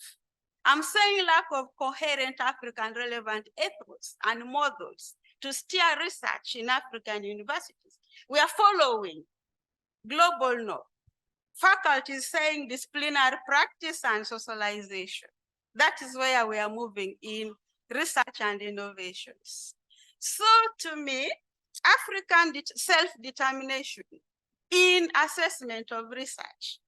I'm saying lack of coherent African relevant ethos and models to steer research in African universities. We are following global north. Faculty is saying disciplinary practice and socialization. That is where we are moving in research and innovations. So to me, African self-determination in assessment of research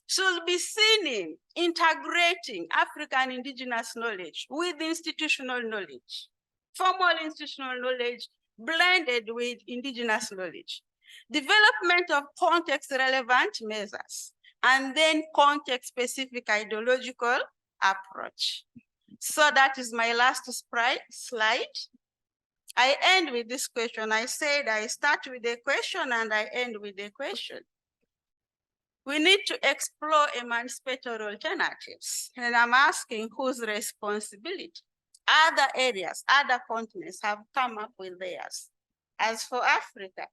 should be seen in integrating African indigenous knowledge with institutional knowledge, formal institutional knowledge blended with indigenous knowledge, development of context-relevant measures, and then context-specific ideological approach. So that is my last slide. I end with this question. I said I start with a question and I end with a question. We need to explore emancipatory alternatives. And I'm asking whose responsibility? Other areas, other continents have come up with theirs. As for Africa,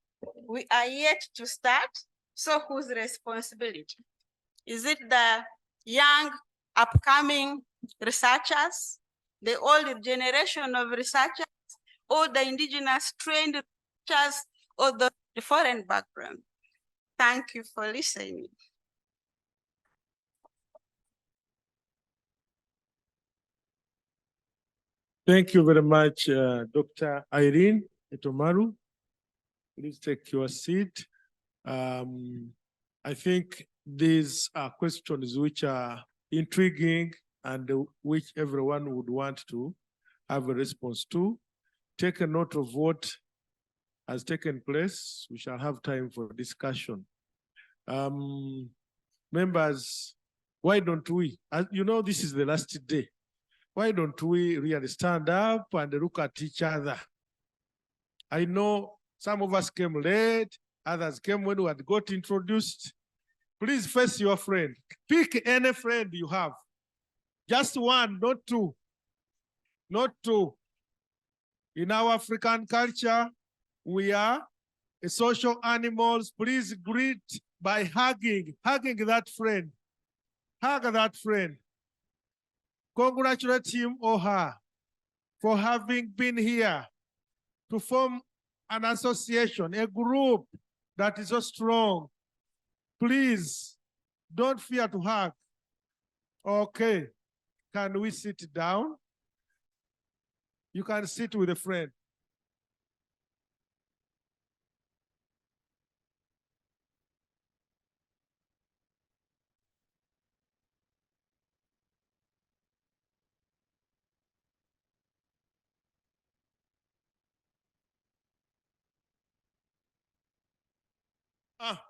we are yet to start. So whose responsibility? Is it the young, upcoming researchers, the older generation of researchers, or the indigenous trained researchers, or the foreign background? Thank you for listening. Thank you very much, Dr. Irene Etomaru. Please take your seat. I think these are questions which are intriguing and which everyone would want to have a response to. Take a note of what has taken place. We shall have time for discussion. Members why don't we, as you know, this is the last day. Why don't we really stand up and look at each other? I know some of us came late, others came when we had got introduced. Please face your friend. Pick any friend you have. Just one, not two. Not two. In our African culture, we are social animals. Please greet by hugging that friend. Hug that friend. Congratulate him or her for having been here to form an association, a group that is so strong. Please don't fear to hug. Okay, can we sit down? You can sit with a friend.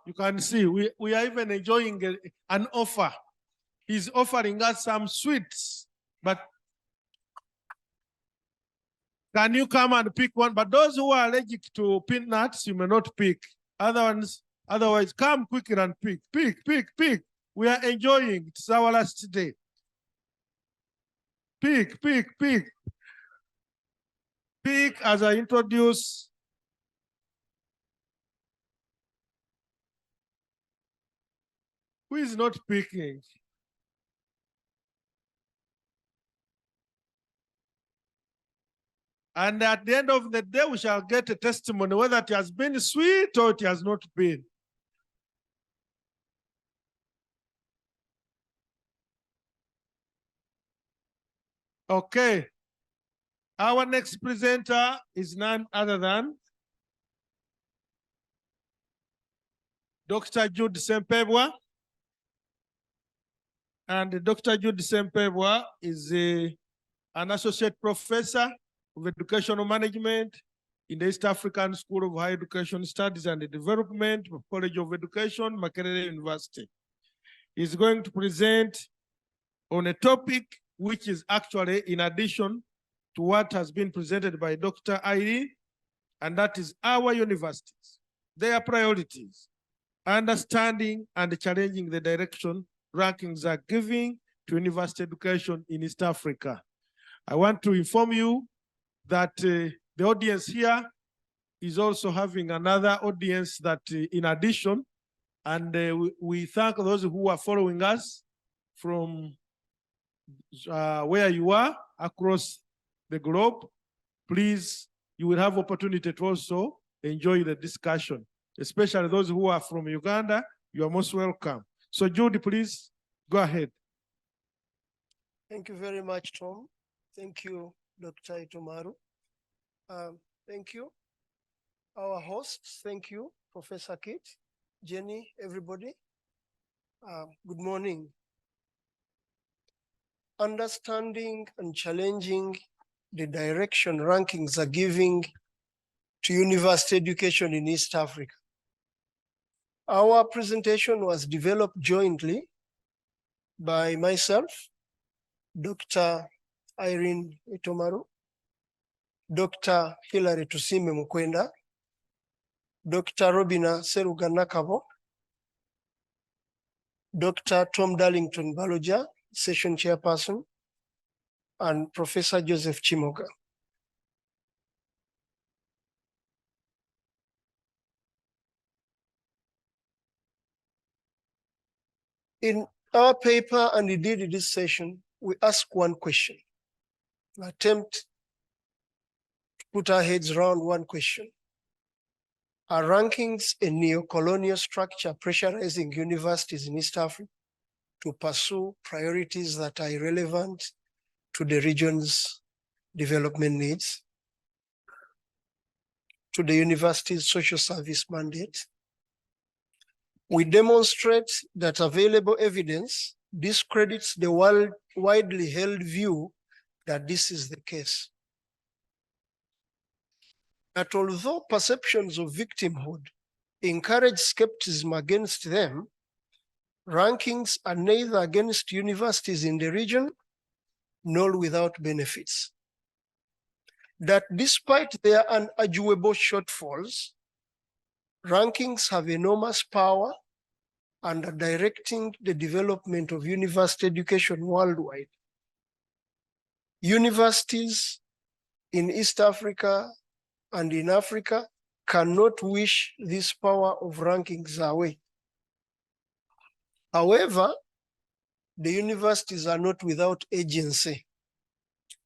You can see we are even enjoying an offer. He's offering us some sweets, but can you come and pick one? But those who are allergic to peanuts, you may not pick. Otherwise, come quickly and pick. Pick. We are enjoying. It's our last day. Pick. Pick as I introduce. Who is not picking? And at the end of the day, we shall get a testimony whether it has been sweet or it has not been. Okay. Our next presenter is none other than Dr. Jude Sempebwa. And Dr. Jude Sempebwa is an associate professor of educational management in the East African School of Higher Education Studies and Development, College of Education, Makerere University. He's going to present on a topic which is actually in addition to what has been presented by Dr. Irene, and that is our universities, their priorities, understanding and challenging the direction rankings are giving to university education in East Africa. I want to inform you that the audience here is also having another audience that in addition, and we thank those who are following us from where you are across the globe. Please, you will have opportunity to also enjoy the discussion, especially those who are from Uganda. You are most welcome. So Judy, please go ahead. Thank you very much, Tom. Thank you, Dr. Itomaru. Thank you. Our hosts, thank you, Professor Kit, Jenny, everybody. Good morning. Understanding and challenging the direction rankings are giving to university education in East Africa. Our presentation was developed jointly by myself, Dr. Irene Itomaru, Dr. Hilary Tusime Mukwenda, Dr. Robina Seruganakabo, Dr. Tom Darlington Baloja, session chairperson, and Professor Joseph Chimoga. In our paper, and indeed in this session, we ask one question. We attempt to put our heads around one question. Are rankings a neo-colonial structure pressurizing universities in East Africa to pursue priorities that are irrelevant to the region's development needs, to the university's social service mandate? We demonstrate that available evidence discredits the widely held view that this is the case. That although perceptions of victimhood encourage skepticism against them, Rankings are neither against universities in the region nor without benefits. That despite their unarguable shortfalls, rankings have enormous power and are directing the development of university education worldwide. Universities in East Africa and in Africa cannot wish this power of rankings away. However, the universities are not without agency.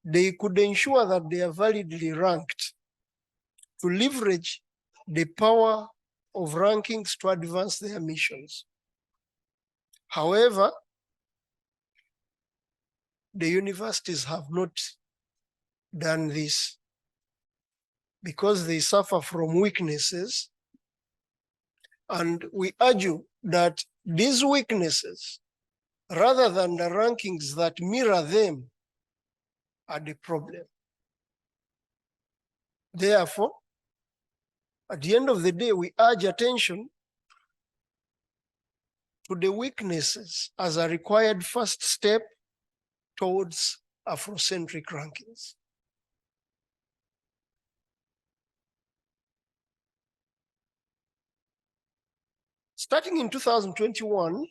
They could ensure that they are validly ranked to leverage the power of rankings to advance their missions. However, the universities have not done this because they suffer from weaknesses, and we argue that these weaknesses, rather than the rankings that mirror them, are the problem. Therefore, at the end of the day, we urge attention to the weaknesses as a required first step towards Afrocentric rankings. Starting in 2021,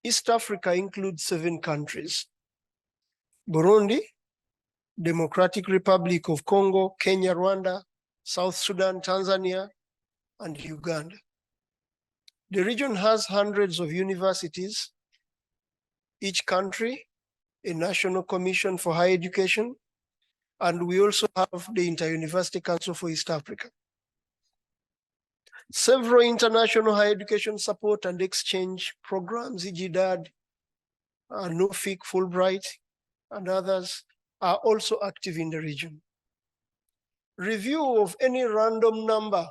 East Africa includes 7 countries: Burundi, Democratic Republic of Congo, Kenya, Rwanda, South Sudan, Tanzania, and Uganda. The region has hundreds of universities, each country a National Commission for Higher Education, and we also have the Inter-University Council for East Africa. Several international higher education support and exchange programs, e.g. DAD, NOFIC, Fulbright, and others are also active in the region. Review of any random number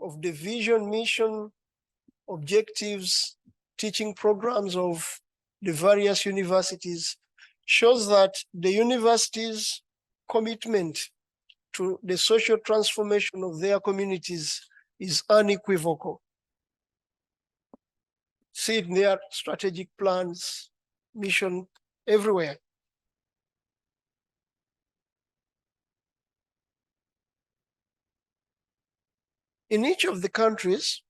of the vision, mission, objectives, teaching programs of the various universities shows that the universities' commitment to the social transformation of their communities is unequivocal. See it in their strategic plans, mission, everywhere. In each of the countries,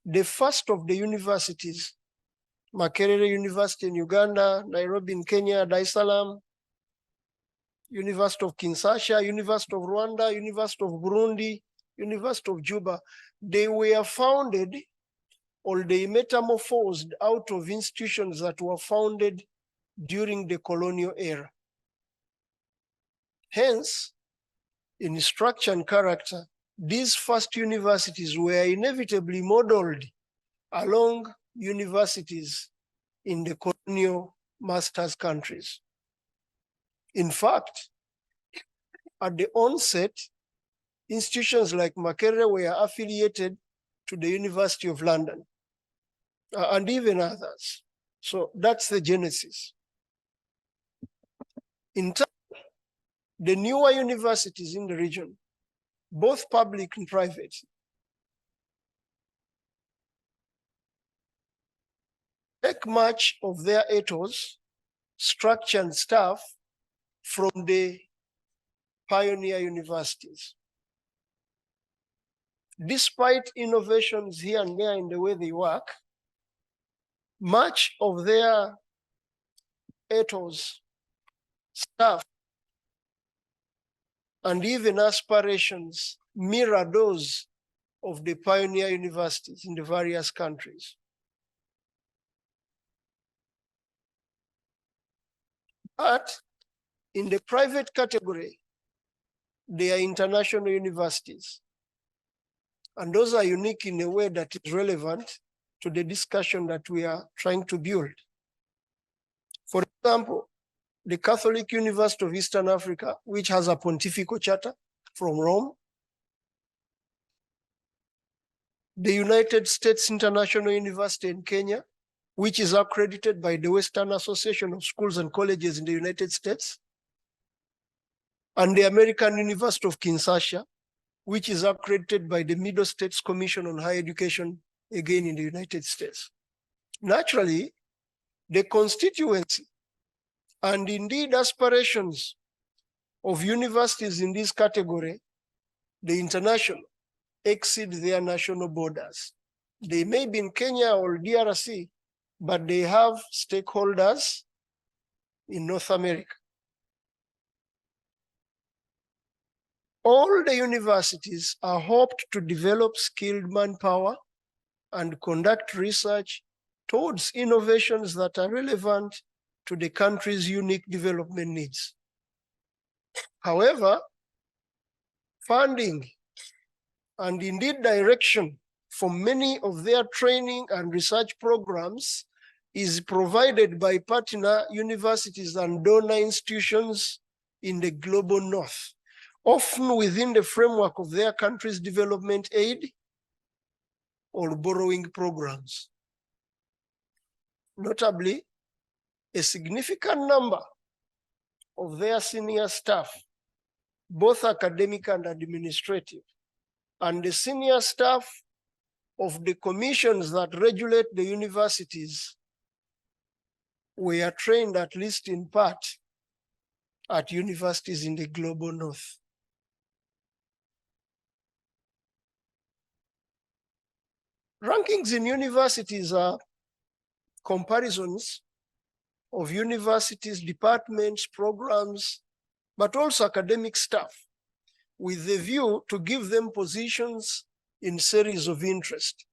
the first of the universities, Makerere University in Uganda, Nairobi in Kenya, Dar es Salaam, University of Kinshasa, University of Rwanda, University of Burundi, University of Juba, they were founded or they metamorphosed out of institutions that were founded during the colonial era. Hence, in structure and character, these first universities were inevitably modeled along universities in the colonial masters countries. In fact, at the onset, institutions like Makerere were affiliated to the University of London and even others. So that's the genesis. In turn, the newer universities in the region, both public and private, take much of their ethos, structure, and staff from the pioneer universities. Despite innovations here and there in the way they work, much of their ethos, staff, and even aspirations mirror those of the pioneer universities in the various countries. But in the private category, they are international universities. And those are unique in a way that is relevant to the discussion that we are trying to build. For example, the Catholic University of Eastern Africa, which has a pontifical charter from Rome, the United States International University in Kenya, which is accredited by the Western Association of Schools and Colleges in the United States, and the American University of Kinshasa, which is accredited by the Middle States Commission on Higher Education, again in the United States. Naturally, the constituency and indeed aspirations of universities in this category, the international, exceed their national borders. They may be in Kenya or DRC, but they have stakeholders in North America. All the universities are hoped to develop skilled manpower and conduct research towards innovations that are relevant to the country's unique development needs. However, funding and indeed direction for many of their training and research programs is provided by partner universities and donor institutions in the global north, often within the framework of their country's development aid or borrowing programs. Notably, a significant number of their senior staff, both academic and administrative, and the senior staff of the commissions that regulate the universities were trained, at least in part, at universities in the global north. Rankings in universities are comparisons of universities, departments, programs, but also academic staff, with the view to give them positions in series of interest: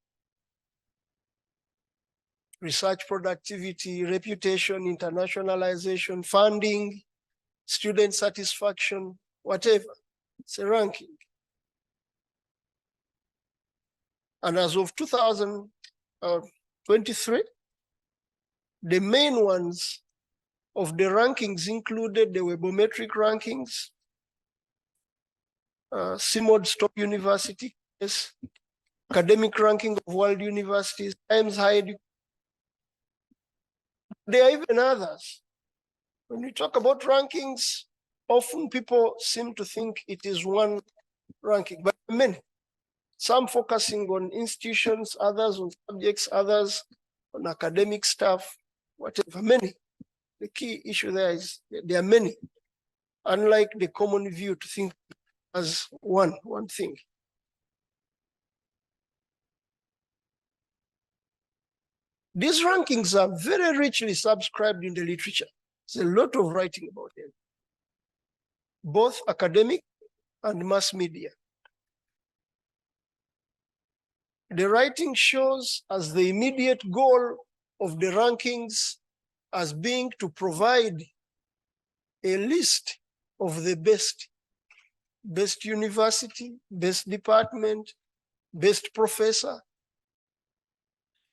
research productivity, reputation, internationalization, funding, student satisfaction, whatever. It's a ranking. And as of 2023, the main ones of the rankings included the Webometric rankings, CIMOD's top university, academic ranking of world universities, Times High. There are even others. When we talk about rankings, often people seem to think it is one ranking, but many. Some focusing on institutions, others on subjects, others on academic staff, whatever, many. The key issue there is there are many, unlike the common view to think as one thing. These rankings are very richly subscribed in the literature. There's a lot of writing about them, both academic and mass media. The writing shows as the immediate goal of the rankings as being to provide a list of the best university, best department, best professor.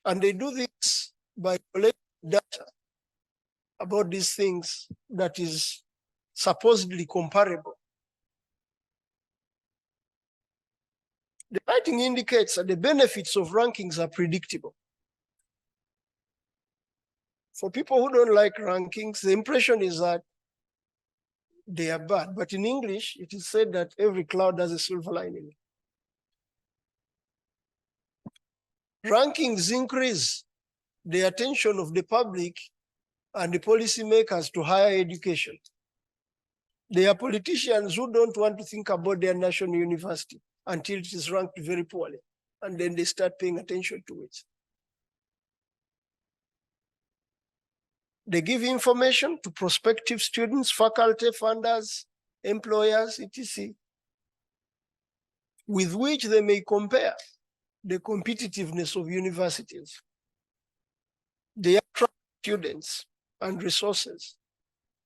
And they do this by collecting data about these things that is supposedly comparable. The writing indicates that the benefits of rankings are predictable. For people who don't like rankings, the impression is that they are bad. But in English, it is said that every cloud has a silver lining. Rankings increase the attention of the public and the policymakers to higher education. There are politicians who don't want to think about their national university until it is ranked very poorly, and then they start paying attention to it. They give information to prospective students, faculty, funders, employers, etc., with which they may compare the competitiveness of universities. They attract students and resources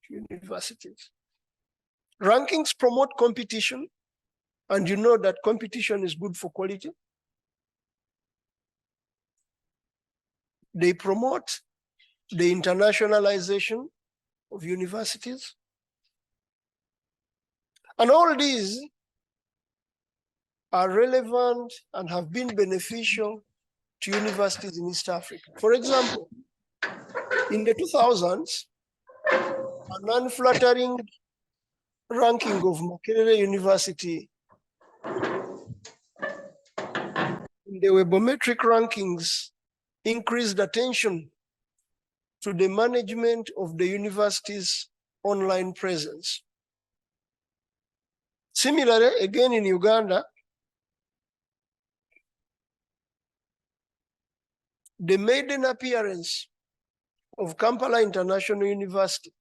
to universities. Rankings promote competition, and you know that competition is good for quality. They promote the internationalization of universities. And all these are relevant and have been beneficial to universities in East Africa. For example, in the 2000s, an unflattering ranking of Makerere University in the Webometric rankings increased attention to the management of the university's online presence. Similarly, again in Uganda, the maiden appearance of Kampala International University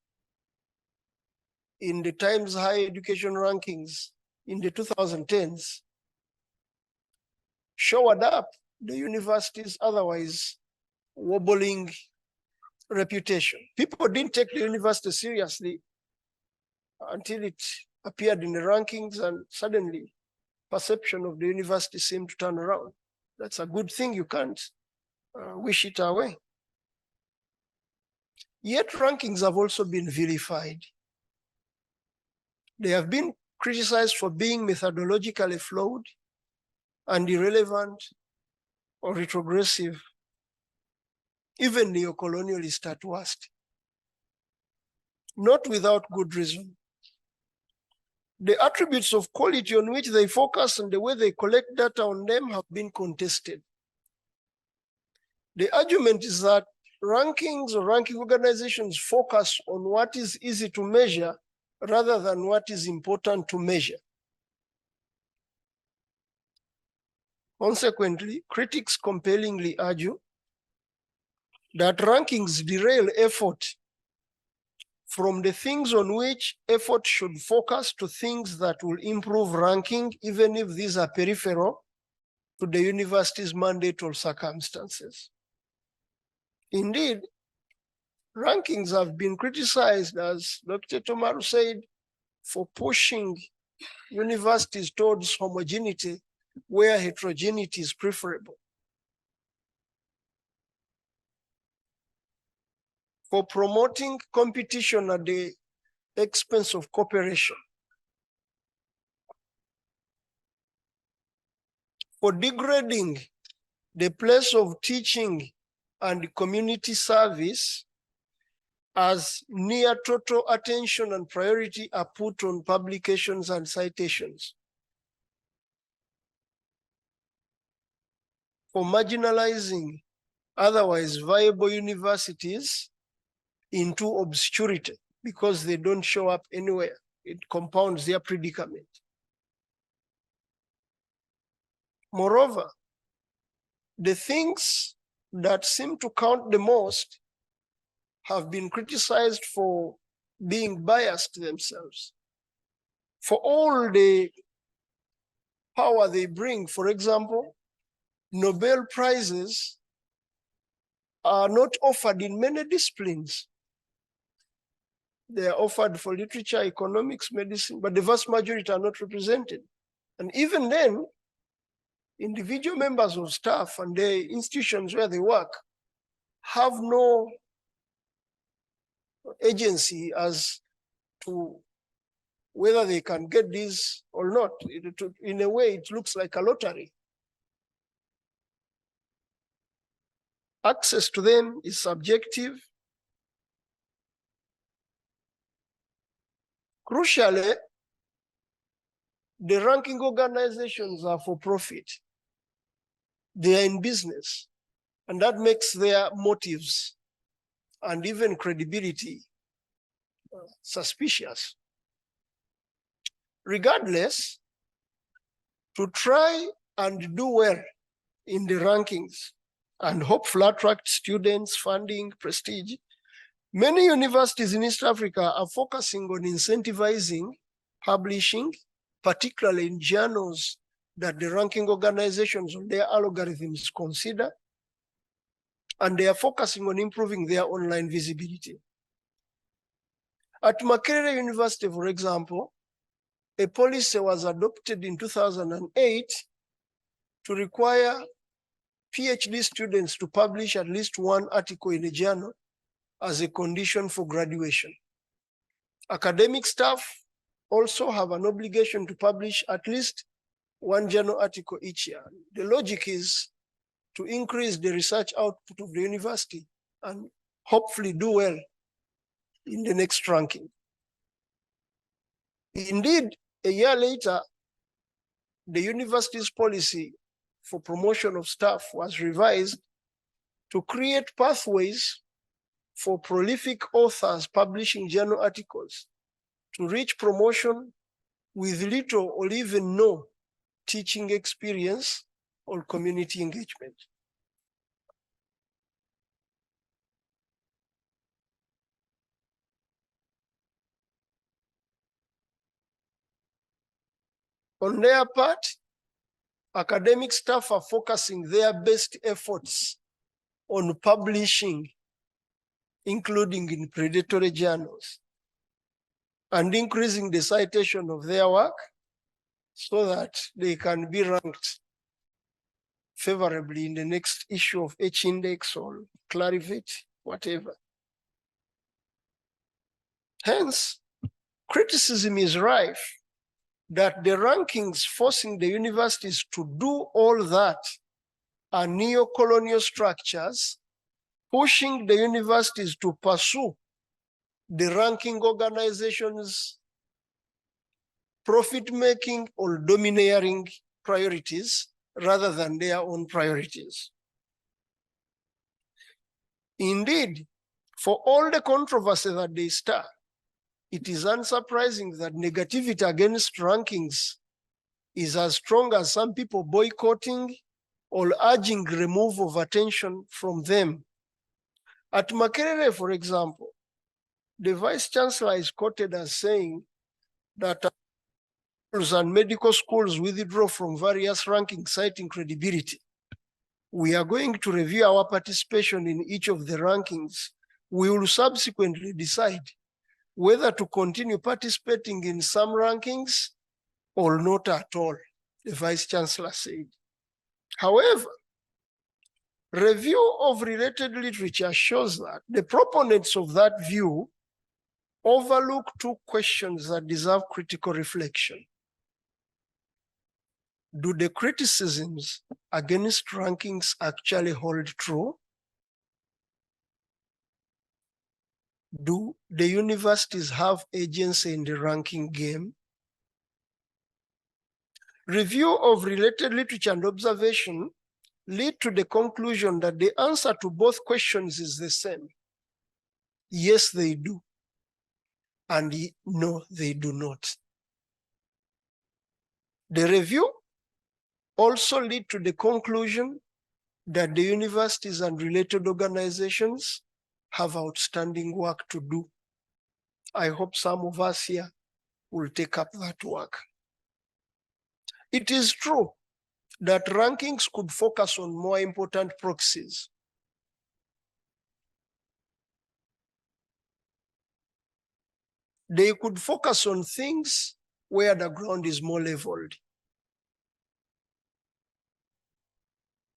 in the Times Higher Education Rankings in the 2010s shored up the university's otherwise wobbling reputation. People didn't take the university seriously until it appeared in the rankings, and suddenly perception of the university seemed to turn around. That's a good thing. You can't wish it away. Yet rankings have also been vilified. They have been criticized for being methodologically flawed and irrelevant or retrogressive, even neo-colonialist at worst. Not without good reason. The attributes of quality on which they focus and the way they collect data on them have been contested. The argument is that rankings or ranking organizations focus on what is easy to measure rather than what is important to measure. Consequently, critics compellingly argue that rankings derail effort from the things on which effort should focus to things that will improve ranking, even if these are peripheral to the university's mandate or circumstances. Indeed, rankings have been criticized, as Dr. Tomaru said, for pushing universities towards homogeneity where heterogeneity is preferable, for promoting competition at the expense of cooperation, for degrading the place of teaching and community service as near total attention and priority are put on publications and citations, for marginalizing otherwise viable universities into obscurity because they don't show up anywhere. It compounds their predicament. Moreover, the things that seem to count the most have been criticized for being biased themselves. For all the power they bring, for example, Nobel Prizes are not offered in many disciplines. They are offered for literature, economics, medicine, but the vast majority are not represented. And even then, individual members of staff and the institutions where they work have no agency as to whether they can get this or not. In a way, it looks like a lottery. Access to them is subjective. Crucially, the ranking organizations are for profit. They are in business, and that makes their motives and even credibility suspicious. Regardless, to try and do well in the rankings and hopefully attract students, funding, prestige, many universities in East Africa are focusing on incentivizing publishing, particularly in journals that the ranking organizations or their algorithms consider, and they are focusing on improving their online visibility. At Makerere University, for example, a policy was adopted in 2008 to require PhD students to publish at least one article in a journal as a condition for graduation. Academic staff also have an obligation to publish at least one journal article each year. The logic is to increase the research output of the university and hopefully do well in the next ranking. Indeed, a year later, the university's policy for promotion of staff was revised to create pathways for prolific authors publishing journal articles to reach promotion with little or even no teaching experience or community engagement. On their part, academic staff are focusing their best efforts on publishing, including in predatory journals, and increasing the citation of their work so that they can be ranked favorably in the next issue of H-Index or Clarivate, whatever. Hence, criticism is rife that the rankings forcing the universities to do all that are neo-colonial structures, pushing the universities to pursue the ranking organizations' profit-making or domineering priorities rather than their own priorities. Indeed, for all the controversy that they stir, it is unsurprising that negativity against rankings is as strong as some people boycotting or urging removal of attention from them. At Makerere, for example, the Vice Chancellor is quoted as saying that schools and medical schools withdraw from various rankings, citing credibility. We are going to review our participation in each of the rankings. We will subsequently decide whether to continue participating in some rankings or not at all, the Vice Chancellor said. However, review of related literature shows that the proponents of that view overlook two questions that deserve critical reflection. Do the criticisms against rankings actually hold true? Do the universities have agency in the ranking game? Review of related literature and observation lead to the conclusion that the answer to both questions is the same. Yes, they do. And no, they do not. The review also lead to the conclusion that the universities and related organizations have outstanding work to do. I hope some of us here will take up that work. It is true that rankings could focus on more important proxies. They could focus on things where the ground is more leveled.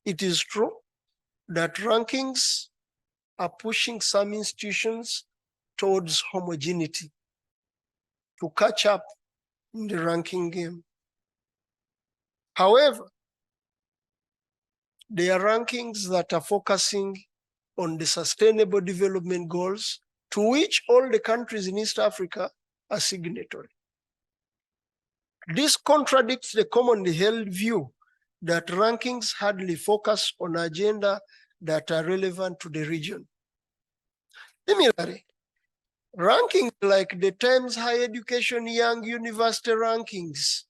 It is true that rankings are pushing some institutions towards homogeneity to catch up in the ranking game. However, there are rankings that are focusing on the sustainable development goals to which all the countries in East Africa are signatory. This contradicts the commonly held view that rankings hardly focus on agenda that are relevant to the region. Similarly, rankings like the Times Higher Education Young University rankings,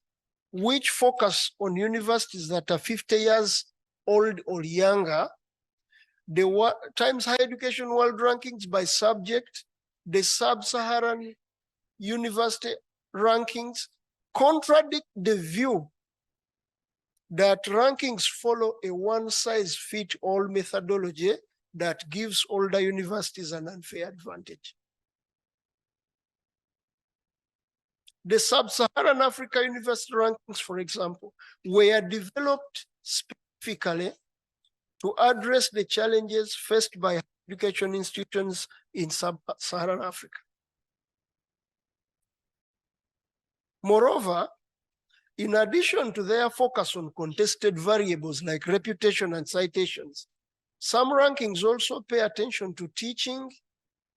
which focus on universities that are 50 years old or younger, the Times Higher Education World Rankings by subject, the Sub-Saharan University rankings, contradict the view that rankings follow a one-size-fits-all methodology that gives older universities an unfair advantage. The Sub-Saharan Africa University rankings, for example, were developed specifically to address the challenges faced by education institutions in Sub-Saharan Africa. Moreover, in addition to their focus on contested variables like reputation and citations, some rankings also pay attention to teaching,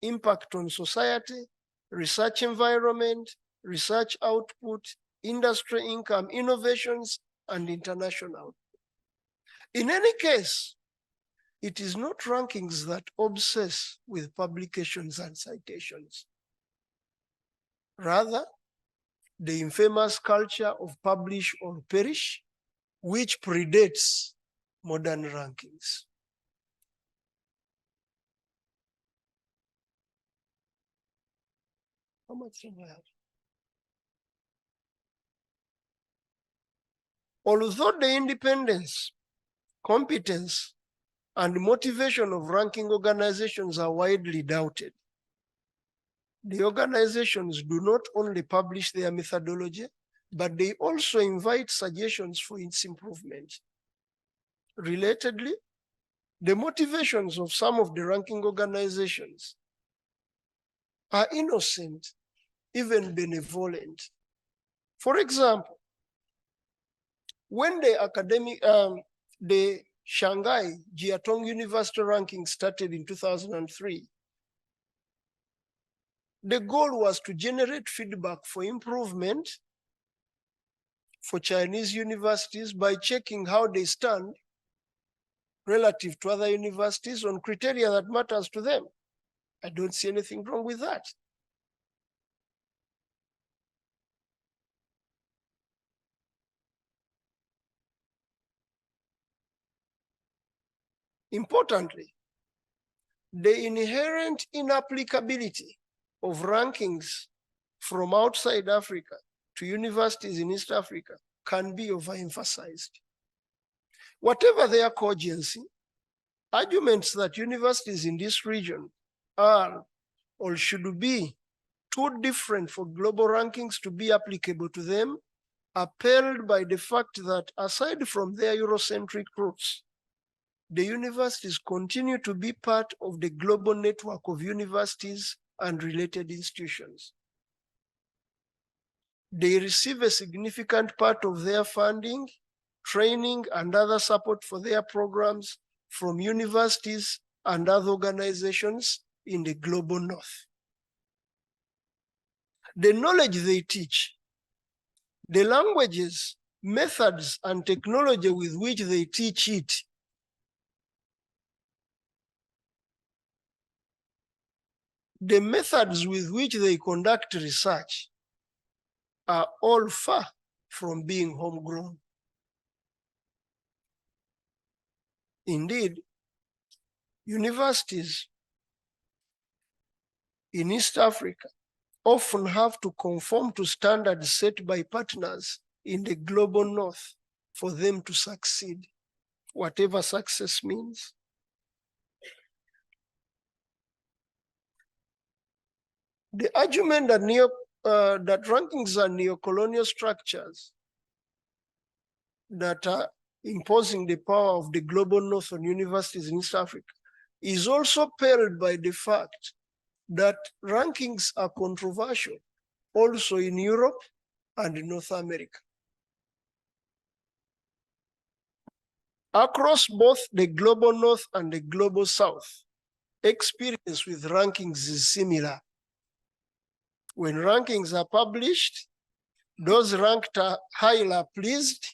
impact on society, research environment, research output, industry income, innovations, and international. In any case, it is not rankings that obsess with publications and citations. Rather, the infamous culture of publish or perish, which predates modern rankings. How much do I have? Although the independence, competence, and motivation of ranking organizations are widely doubted, the organizations do not only publish their methodology, but they also invite suggestions for its improvement. Relatedly, the motivations of some of the ranking organizations are innocent, even benevolent. For example, when the Shanghai Jiatong University ranking started in 2003, the goal was to generate feedback for improvement for Chinese universities by checking how they stand relative to other universities on criteria that matters to them. I don't see anything wrong with that. Importantly, the inherent inapplicability of rankings from outside Africa to universities in East Africa can be overemphasized. Whatever their cogency, arguments that universities in this region are or should be too different for global rankings to be applicable to them are paled by the fact that aside from their Eurocentric roots, the universities continue to be part of the global network of universities and related institutions. They receive a significant part of their funding, training, and other support for their programs from universities and other organizations in the global north. The knowledge they teach, the languages, methods, and technology with which they teach it the methods with which they conduct research are all far from being homegrown. Indeed, universities in East Africa often have to conform to standards set by partners in the global north for them to succeed, whatever success means. The argument that, that rankings are neocolonial structures that are imposing the power of the global north on universities in East Africa is also paled by the fact that rankings are controversial also in Europe and in North America. Across both the global north and the global south, experience with rankings is similar. When rankings are published, those ranked high are pleased,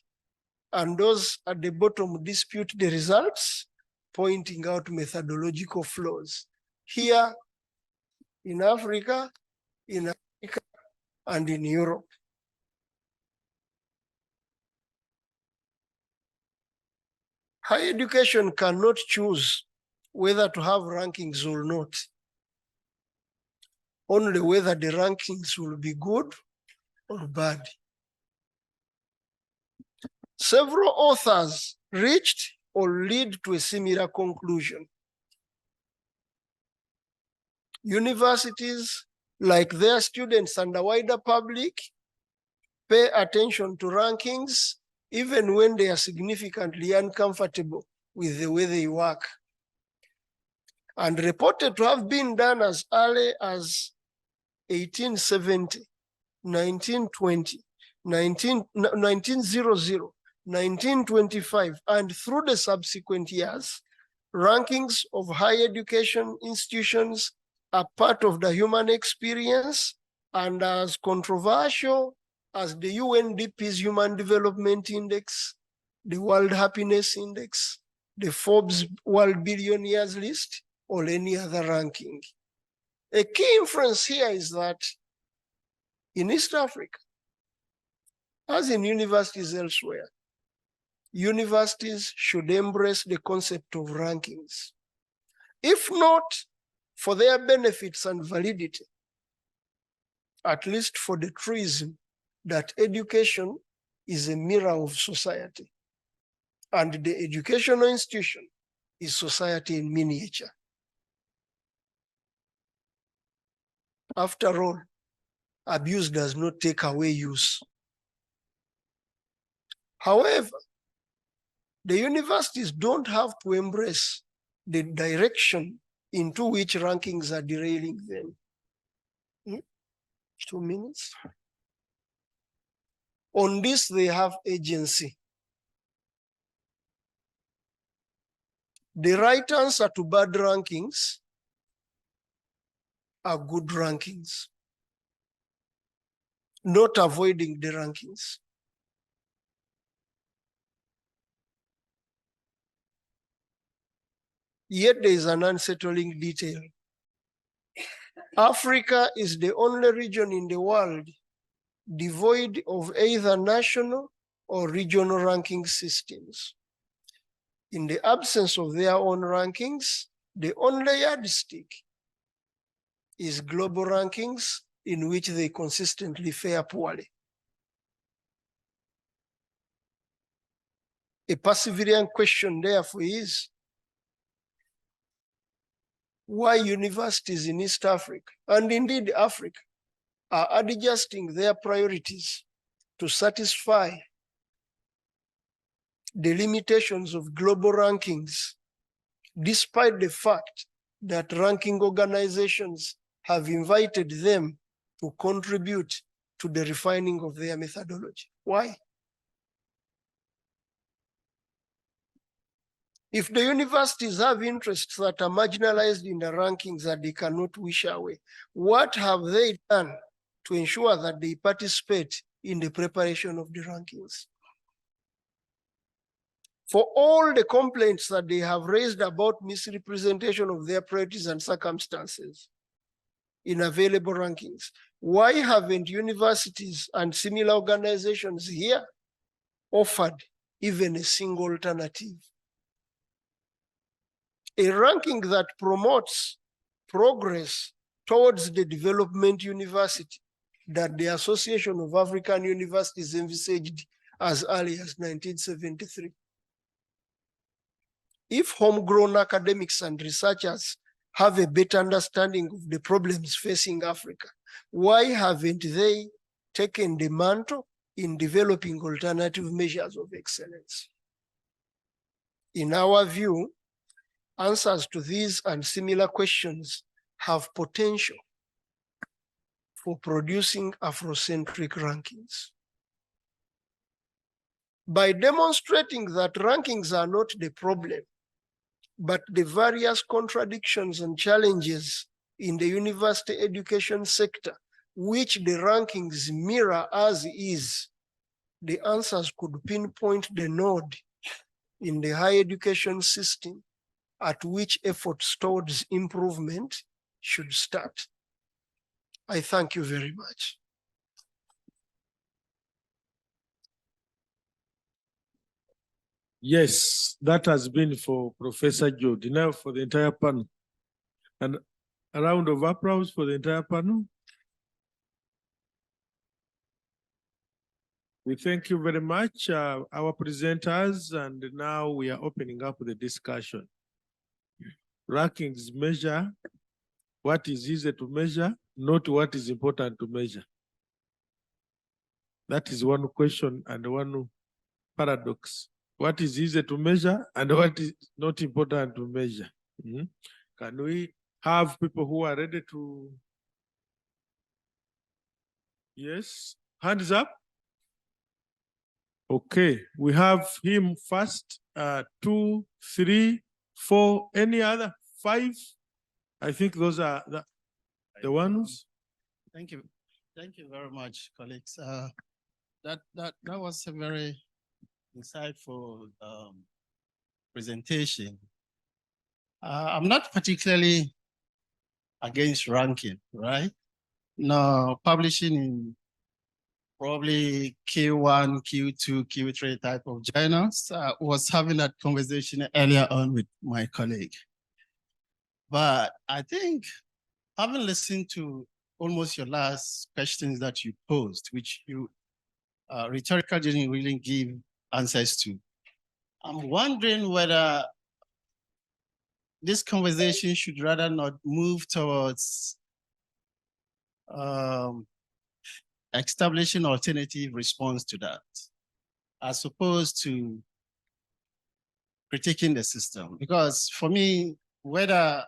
and those at the bottom dispute the results, pointing out methodological flaws. Here in Africa, and in Europe. Higher education cannot choose whether to have rankings or not, only whether the rankings will be good or bad. Several authors reached or lead to a similar conclusion. Universities, like their students and the wider public, pay attention to rankings even when they are significantly uncomfortable with the way they work. And reported to have been done as early as 1870, 1920, 1900, 1925, and through the subsequent years, rankings of higher education institutions are part of the human experience and as controversial as the UNDP's Human Development Index, the World Happiness Index, the Forbes World Billionaires list, or any other ranking. A key inference here is that in East Africa, as in universities elsewhere, universities should embrace the concept of rankings. If not for their benefits and validity, at least for the truism that education is a mirror of society, and the educational institution is society in miniature. After all, abuse does not take away use. However, the universities don't have to embrace the direction into which rankings are derailing them. 2 minutes. On this, they have agency. The right answer to bad rankings are good rankings, not avoiding the rankings. Yet there is an unsettling detail. Africa is the only region in the world devoid of either national or regional ranking systems. In the absence of their own rankings, the only yardstick is global rankings in which they consistently fare poorly. A perseverant question, therefore, is why universities in East Africa, and indeed Africa, are adjusting their priorities to satisfy the limitations of global rankings, despite the fact that ranking organizations have invited them to contribute to the refining of their methodology. Why? If the universities have interests that are marginalized in the rankings that they cannot wish away, what have they done to ensure that they participate in the preparation of the rankings? For all the complaints that they have raised about misrepresentation of their priorities and circumstances in available rankings, why haven't universities and similar organizations here offered even a single alternative? A ranking that promotes progress towards the development university that the Association of African Universities envisaged as early as 1973. If homegrown academics and researchers have a better understanding of the problems facing Africa, why haven't they taken the mantle in developing alternative measures of excellence? In our view, answers to these and similar questions have potential for producing Afrocentric rankings. By demonstrating that rankings are not the problem, but the various contradictions and challenges in the university education sector, which the rankings mirror as is, the answers could pinpoint the node in the higher education system at which efforts towards improvement should start. I thank you very much. Yes, that has been for Professor Jude. Now for the entire panel. And a round of applause for the entire panel. We thank you very much, our presenters, and now we are opening up the discussion. Rankings measure what is easy to measure, not what is important to measure. That is one question and one paradox. What is easy to measure and what is not important to measure? Can we have people who are ready to? Yes, hands up. Okay, we have him first, 2, 3, 4, any other? 5? I think those are the ones. Thank you. Thank you very much, colleagues. That was a very insightful presentation. I'm not particularly against ranking, right? No, publishing in probably Q1, Q2, Q3 type of journals. Was having that conversation earlier on with my colleague. But I think having listened to almost your last questions that you posed, which you rhetorical didn't really give answers to, I'm wondering whether this conversation should rather not move towards establishing alternative response to that, as opposed to critiquing the system. Because for me, whether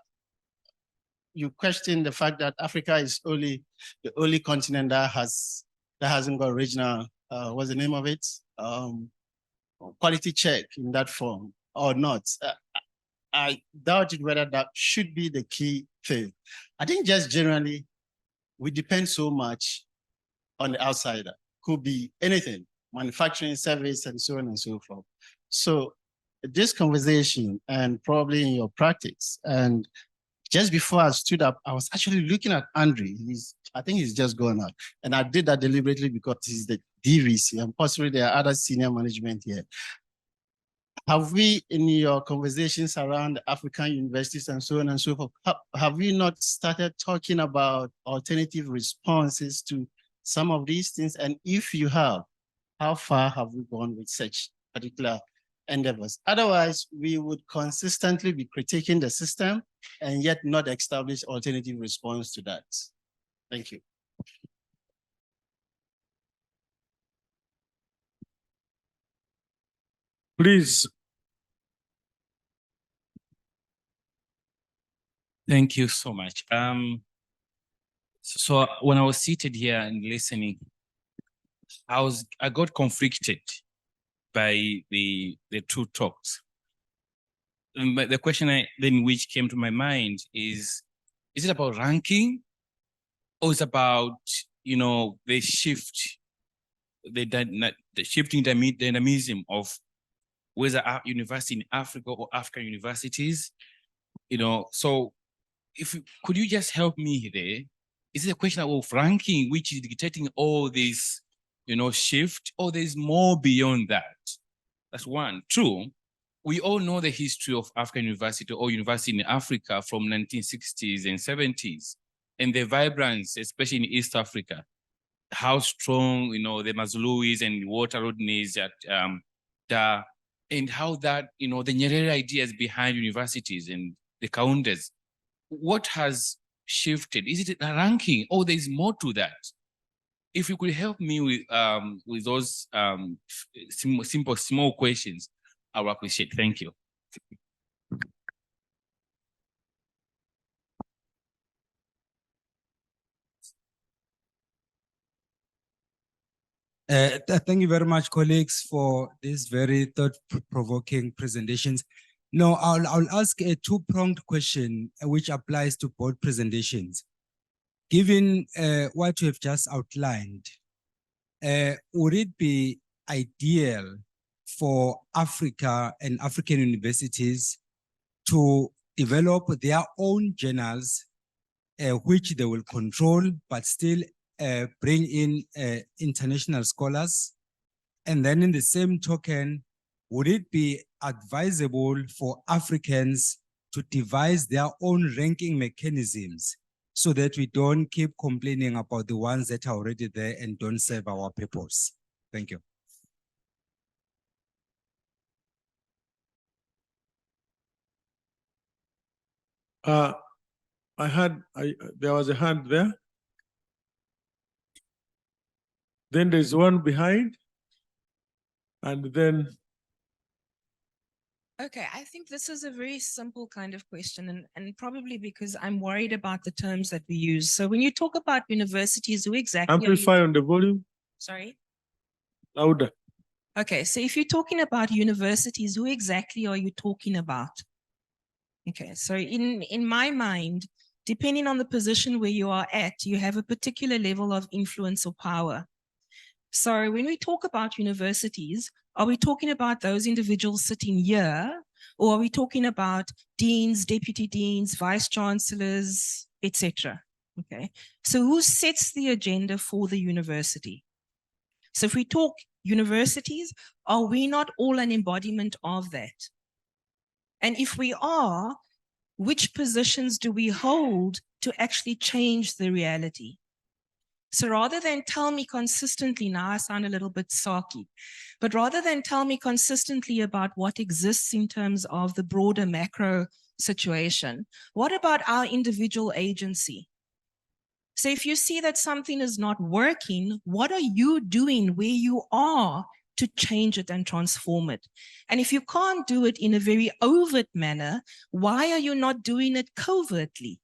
you question the fact that Africa is the only continent that hasn't got regional, what's the name of it? Quality check in that form or not. I doubted whether that should be the key thing. I think just generally, we depend so much on the outsider. Could be anything, manufacturing, service, and so on and so forth. So this conversation, and probably in your practice, and just before I stood up, I was actually looking at Andre. I think he's just gone out. And I did that deliberately because he's the DVC, and possibly there are other senior management here. Have we, in your conversations around African universities and so on and so forth, have we not started talking about alternative responses to some of these things? And if you have, how far have we gone with such particular endeavors? Otherwise, we would consistently be critiquing the system and yet not establish alternative response to that. Thank you. Please. Thank you so much. So when I was seated here and listening, I got conflicted by the two talks. But the question then which came to my mind is it about ranking, or is it about, the shift, the shifting dynamism of whether university in Africa or African universities, so could you just help me there? Is it a question of ranking which is dictating all this, shift, or there's more beyond that? That's one. Two, we all know the history of African university or university in Africa from 1960s and 70s, and the vibrance, especially in East Africa, how strong, the Mazluis and Walter Rodneys and how that, the Nyerere ideas behind universities and the Kaundas. What has shifted? Is it a ranking, or there's more to that? If you could help me with those simple, small questions, I would appreciate. Thank you. Thank you very much, colleagues, for these very thought-provoking presentations. No, I'll ask a two-pronged question which applies to both presentations. Given what you have just outlined, would it be ideal for Africa and African universities to develop their own journals, which they will control, but still bring in international scholars? And then in the same token, would it be advisable for Africans to devise their own ranking mechanisms so that we don't keep complaining about the ones that are already there and don't serve our purpose? Thank you. There was a hand there. Then there's one behind, and then. Okay, I think this is a very simple kind of question, and probably because I'm worried about the terms that we use. So when you talk about universities, who exactly Amplify on the volume. Sorry? Louder. Okay, so if you're talking about universities, who exactly are you talking about? Okay, so in my mind, depending on the position where you are at, you have a particular level of influence or power. So when we talk about universities, are we talking about those individuals sitting here, Or are we talking about deans, deputy deans, vice chancellors, etc.? Okay, so who sets the agenda for the university? So if we talk universities, are we not all an embodiment of that? And if we are, which positions do we hold to actually change the reality? So rather than tell me consistently, now I sound a little bit sarky, but rather than tell me consistently about what exists in terms of the broader macro situation, what about our individual agency? So if you see that something is not working, what are you doing where you are to change it and transform it? And if you can't do it in a very overt manner, why are you not doing it covertly?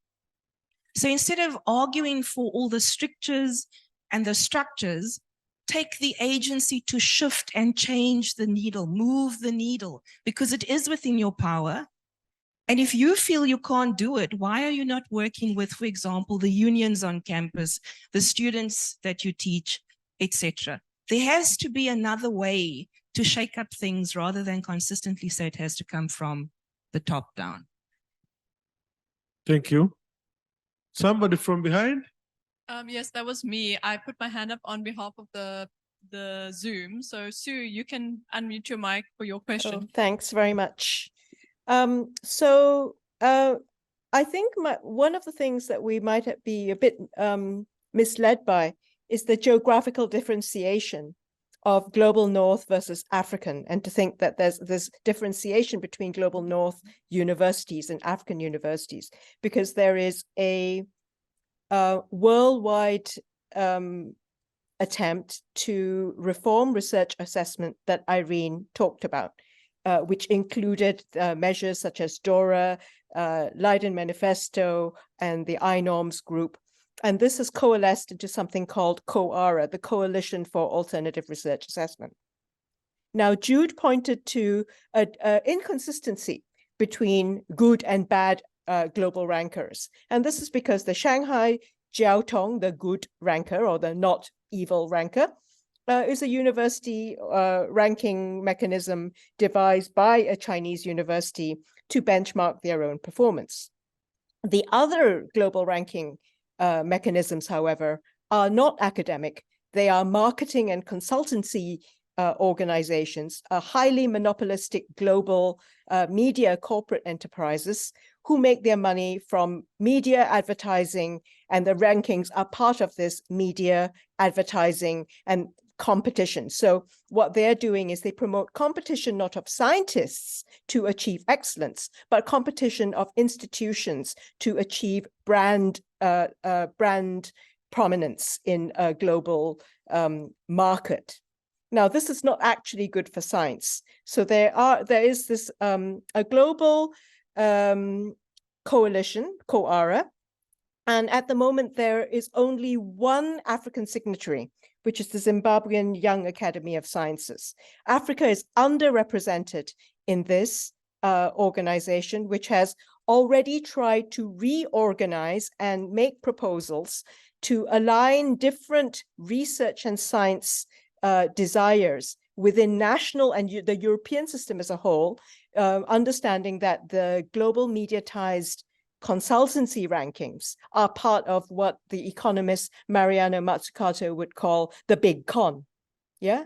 So instead of arguing for all the strictures and the structures, take the agency to shift and change the needle, move the needle, because it is within your power. And if you feel you can't do it, why are you not working with, for example, the unions on campus, the students that you teach, etc.? There has to be another way to shake up things rather than consistently say it has to come from the top down. Thank you. Somebody from behind? Yes, that was me. I put my hand up on behalf of the Zoom. So Sue, you can unmute your mic for your question. Oh, thanks very much. I think one of the things that we might be a bit misled by is the geographical differentiation of global North versus African, and to think that there's differentiation between global North universities and African universities, because there is a worldwide attempt to reform research assessment that Irene talked about, which included measures such as DORA, Leiden Manifesto, and the INORMS group. And this has coalesced into something called COARA, the Coalition for Alternative Research Assessment. Now, Jude pointed to an inconsistency between good and bad global rankers. And this is because the Shanghai Jiaotong, the good ranker or the not evil ranker, is a university ranking mechanism devised by a Chinese university to benchmark their own performance. The other global ranking mechanisms, however, are not academic. They are marketing and consultancy organizations, highly monopolistic global media corporate enterprises who make their money from media advertising, and the rankings are part of this media advertising and competition. So what they're doing is they promote competition not of scientists to achieve excellence, but competition of institutions to achieve brand prominence in a global market. Now, this is not actually good for science. So there is this a global coalition, COARA, and at the moment there is only one African signatory, which is the Zimbabwean Young Academy of Sciences. Africa is underrepresented in this organization, which has already tried to reorganize and make proposals to align different research and science desires within national and the European system as a whole, understanding that the global mediatized consultancy rankings are part of what the economist Mariano Mazzucato would call the big con. Yeah,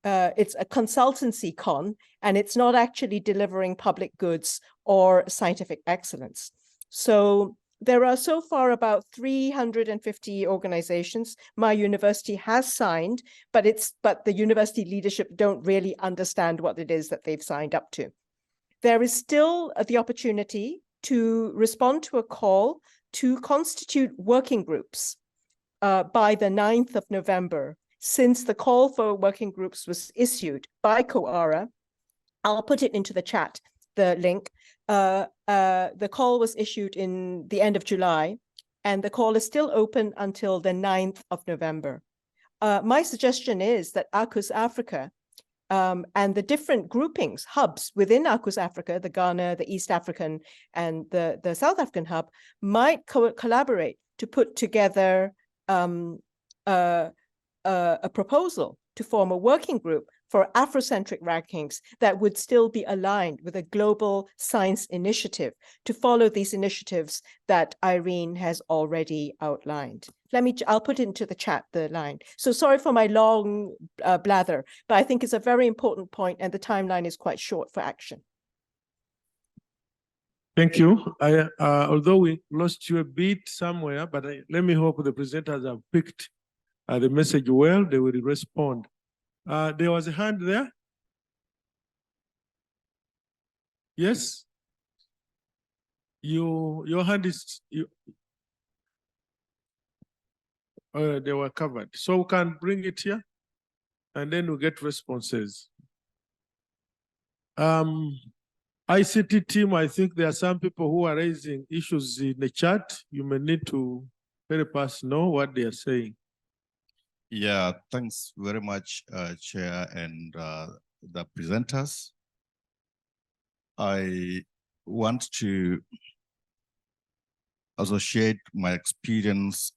it's a consultancy con, and it's not actually delivering public goods or scientific excellence. So there are so far about 350 organizations my university has signed, but the university leadership don't really understand what it is that they've signed up to. There is still the opportunity to respond to a call to constitute working groups by the 9th of November. Since the call for working groups was issued by COARA, I'll put it into the chat, the link. The call was issued in the end of July, and the call is still open until the 9th of November. My suggestion is that ACUSAfrica and the different groupings, hubs within ACUSAfrica, the Ghana, the East African, and the South African hub, might collaborate to put together a proposal to form a working group for Afrocentric rankings that would still be aligned with a global science initiative to follow these initiatives that Irene has already outlined. I'll put into the chat the line. So sorry for my long blather, but I think it's a very important point and the timeline is quite short for action. Thank you. Although we lost you a bit somewhere, but let me hope the presenters have picked the message well, they will respond. There was a hand there. Yes? Your hand is, they were covered. So we can bring it here and then we get responses. ICT team, I think there are some people who are raising issues in the chat. You may need to help us know what they are saying. Yeah, thanks very much, Chair and the presenters. I want to associate my experience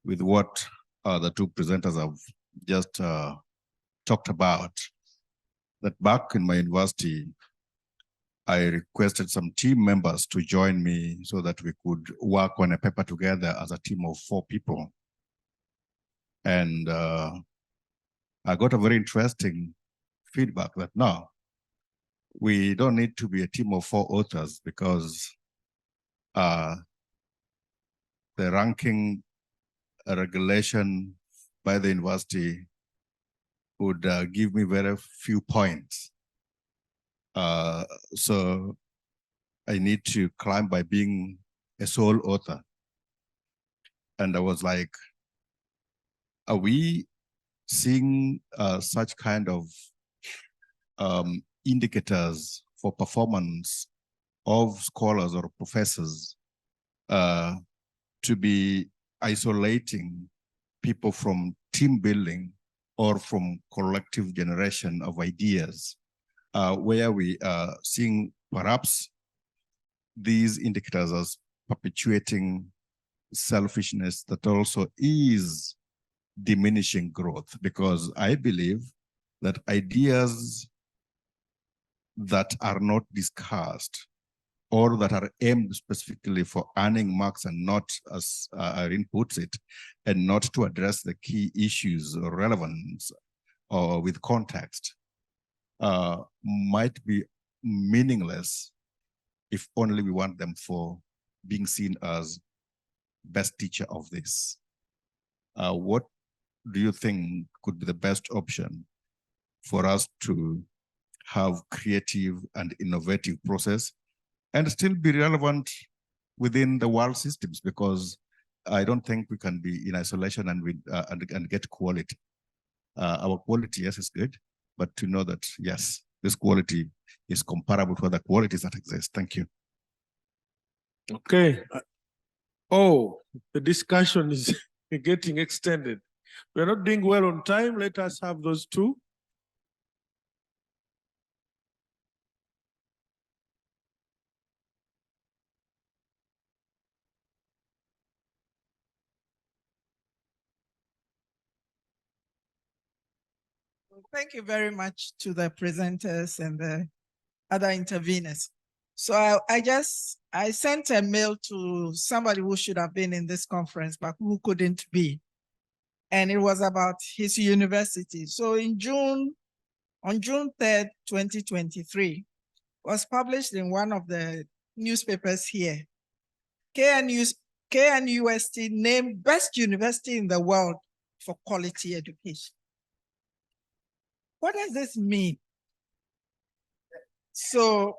with what the two presenters have just talked about. That back in my university, I requested some team members to join me so that we could work on a paper together as a team of 4 people. And I got a very interesting feedback that no, we don't need to be a team of 4 authors because the ranking regulation by the university would give me very few points. So I need to climb by being a sole author. And I was like, are we seeing such kind of indicators for performance of scholars or professors to be isolating people from team building or from collective generation of ideas, where we are seeing perhaps these indicators as perpetuating selfishness that also is diminishing growth, because I believe that ideas that are not discussed or that are aimed specifically for earning marks and not, as Irene puts it, and not to address the key issues or relevance or with context, might be meaningless if only we want them for being seen as best teacher of this. What do you think could be the best option for us to have creative and innovative process and still be relevant within the world systems? Because I don't think we can be in isolation and get quality. Our quality, yes, is good, but to know that, yes, this quality is comparable to other qualities that exist. Thank you. Okay. Oh, the discussion is getting extended. We're not doing well on time. Let us have those two. Thank you very much to the presenters and the other interveners. So I sent a mail to somebody who should have been in this conference, but who couldn't be. And it was about his university. So on June 3rd, 2023, was published in one of the newspapers here. KNUST named best university in the world for quality education. What does this mean? So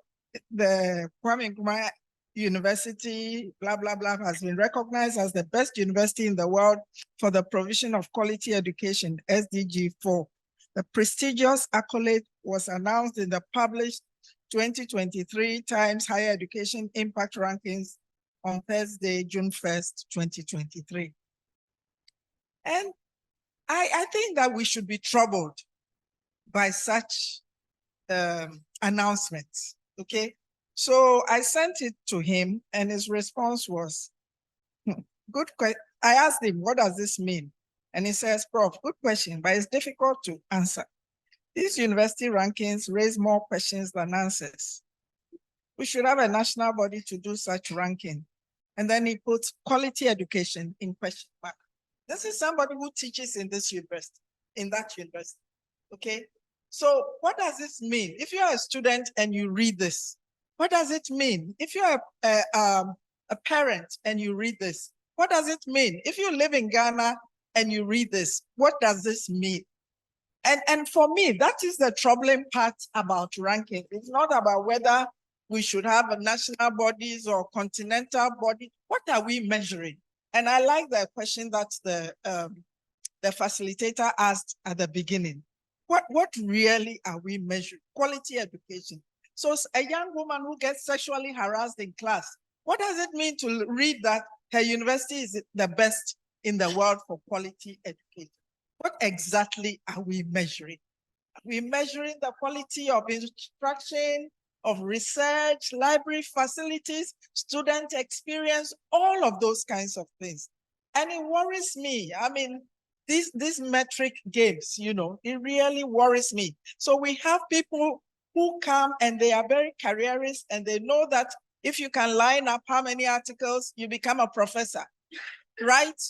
the Kwame Nkrumah University, blah, blah, blah, has been recognized as the best university in the world for the provision of quality education, SDG 4. The prestigious accolade was announced in the published 2023 Times Higher Education Impact Rankings on Thursday, June 1st, 2023. And I think that we should be troubled by such announcements, okay? So I sent it to him and his response was, good question. I asked him, what does this mean? And he says, Prof, good question, but it's difficult to answer. These university rankings raise more questions than answers. We should have a national body to do such ranking. And then he puts quality education in question mark. This is somebody who teaches in this university, in that university, okay? So what does this mean? If you're a student and you read this, what does it mean? If you're a parent and you read this, what does it mean? If you live in Ghana and you read this, what does this mean? And for me, that is the troubling part about ranking. It's not about whether we should have a national bodies or continental body. What are we measuring? And I like the question that the facilitator asked at the beginning. What really are we measuring? Quality education. So a young woman who gets sexually harassed in class, what does it mean to read that her university is the best in the world for quality education? What exactly are we measuring? Are we measuring the quality of instruction, of research, library facilities, student experience, all of those kinds of things? And it worries me. I mean, these metric games, you know, it really worries me. So we have people who come and they are very careerist and they know that if you can line up how many articles, you become a professor, right?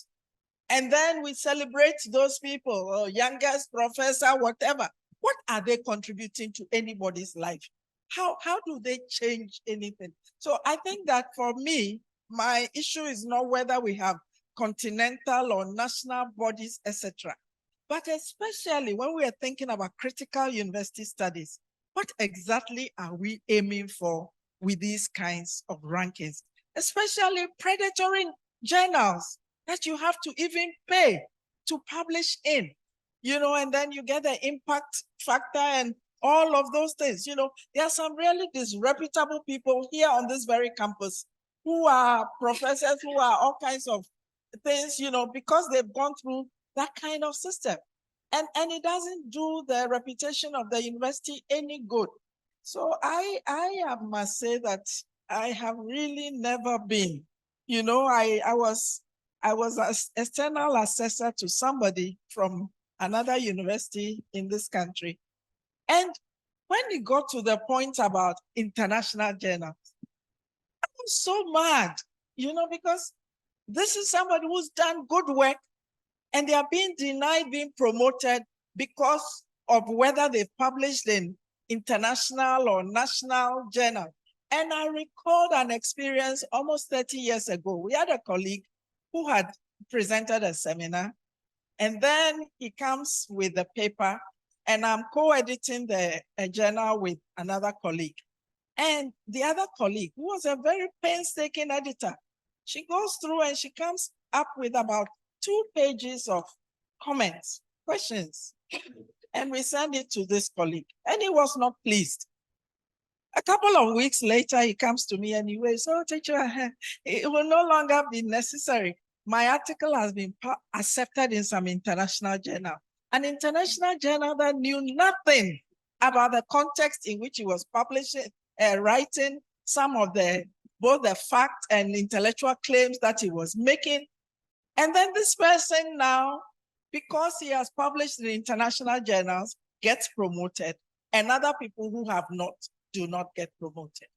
And then we celebrate those people, or youngest professor, whatever. What are they contributing to anybody's life? How do they change anything? So I think that for me, my issue is not whether we have continental or national bodies, etc. But especially when we are thinking about critical university studies, what exactly are we aiming for with these kinds of rankings? Especially predatory journals that you have to even pay to publish in, you know, and then you get the impact factor and all of those things. You know, there are some really disreputable people here on this very campus who are professors, who are all kinds of things, you know, because they've gone through that kind of system. And it doesn't do the reputation of the university any good. So I must say that I have really never been, you know, I was an external assessor to somebody from another university in this country. And when it got to the point about international journals, I was so mad, you know, because this is somebody who's done good work and they are being denied being promoted because of whether they've published in international or national journal. And I recalled an experience almost 30 years ago. We had a colleague who had presented a seminar, and then he comes with the paper, and I'm co-editing a journal with another colleague. And the other colleague, who was a very painstaking editor, she goes through and she comes up with about 2 pages of comments, questions, and we send it to this colleague, and he was not pleased. A couple of weeks later, he comes to me and he says, "Oh, teacher, it will no longer be necessary. My article has been accepted in some international journal." An international journal that knew nothing about the context in which he was publishing, writing some of both the fact and intellectual claims that he was making. And then this person now, because he has published in international journals, gets promoted, and other people who have not do not get promoted.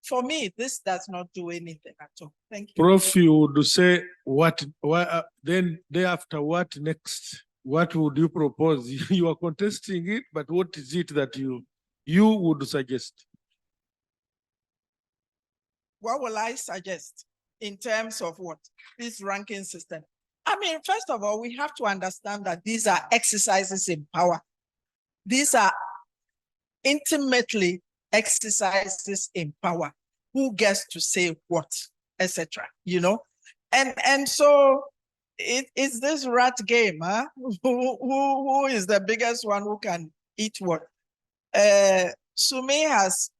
For me, this does not do anything at all. Thank you. Prof, you would say then thereafter, what next? What would you propose? You are contesting it, but what is it that you would suggest? What will I suggest in terms of what? This ranking system. I mean, first of all, we have to understand that these are exercises in power. These are intimately exercises in power. Who gets to say what, etc. You know? And so it's this rat game, huh? Who is the biggest one who can eat what? Sumi has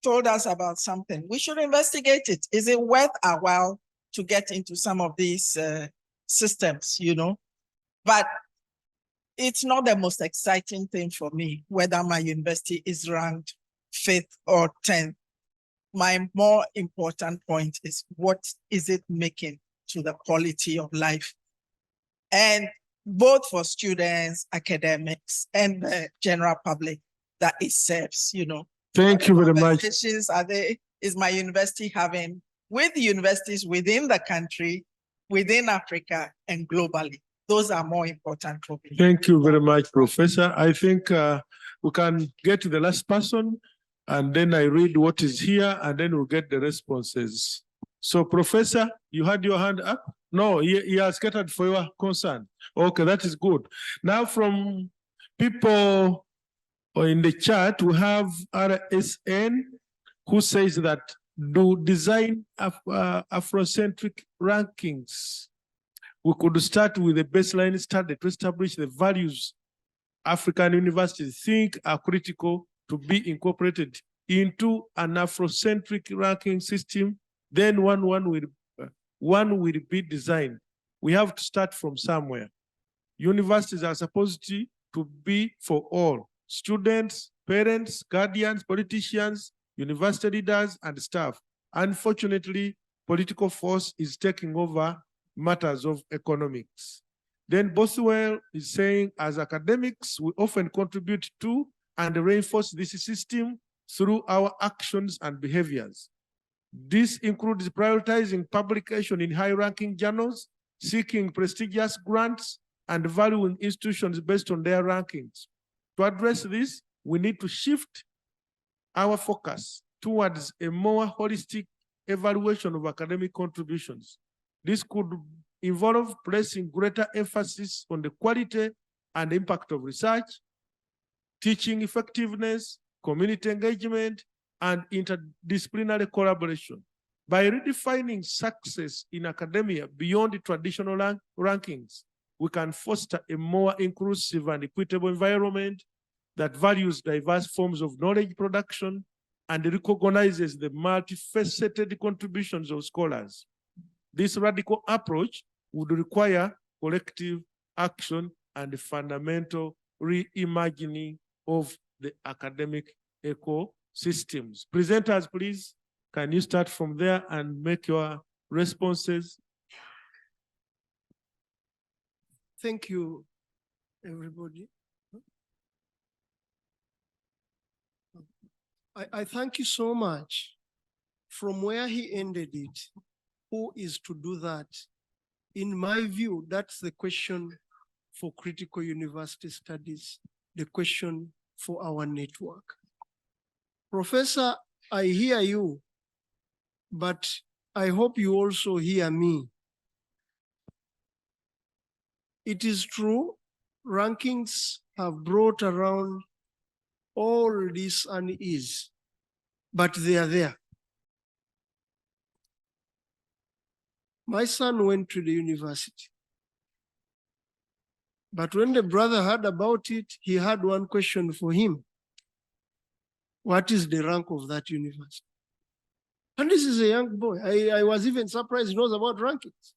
told us about something. We should investigate it. Is it worth our while to get into some of these systems, you know? But it's not the most exciting thing for me, whether my university is ranked 5th or 10th. My more important point is, what is it making to the quality of life? And both for students, academics, and the general public that it serves, you know. Thank you very much. Conversations is my university having with universities within the country, within Africa, and globally? Those are more important for me. Thank you very much, Professor. I think we can get to the last person, and then I read what is here, and then we'll get the responses. So, Professor, you had your hand up? No, he has scattered for your concern. Okay, that is good. Now, from people in the chat, we have RSN, who says that do design Afrocentric rankings. We could start with a baseline study to establish the values African universities think are critical to be incorporated into an Afrocentric ranking system. Then one will be designed. We have to start from somewhere. Universities are supposed to be for all: students, parents, guardians, politicians, university leaders, and staff. Unfortunately, political force is taking over matters of economics. Then Boswell is saying, as academics, we often contribute to and reinforce this system through our actions and behaviors. This includes prioritizing publication in high-ranking journals, seeking prestigious grants, and valuing institutions based on their rankings. To address this, we need to shift our focus towards a more holistic evaluation of academic contributions. This could involve placing greater emphasis on the quality and impact of research, teaching effectiveness, community engagement, and interdisciplinary collaboration. By redefining success in academia beyond the traditional rankings, we can foster a more inclusive and equitable environment that values diverse forms of knowledge production and recognizes the multifaceted contributions of scholars. This radical approach would require collective action and fundamental reimagining of the academic ecosystems. Presenters, please, can you start from there and make your responses? Thank you, everybody. I thank you so much. From where he ended it, who is to do that? In my view, that's the question for critical university studies, the question for our network. Professor, I hear you, but I hope you also hear me. It is true, rankings have brought around all this unease, but they are there. My son went to the university, but when the brother heard about it, he had one question for him. What is the rank of that university? And this is a young boy. I was even surprised he knows about rankings.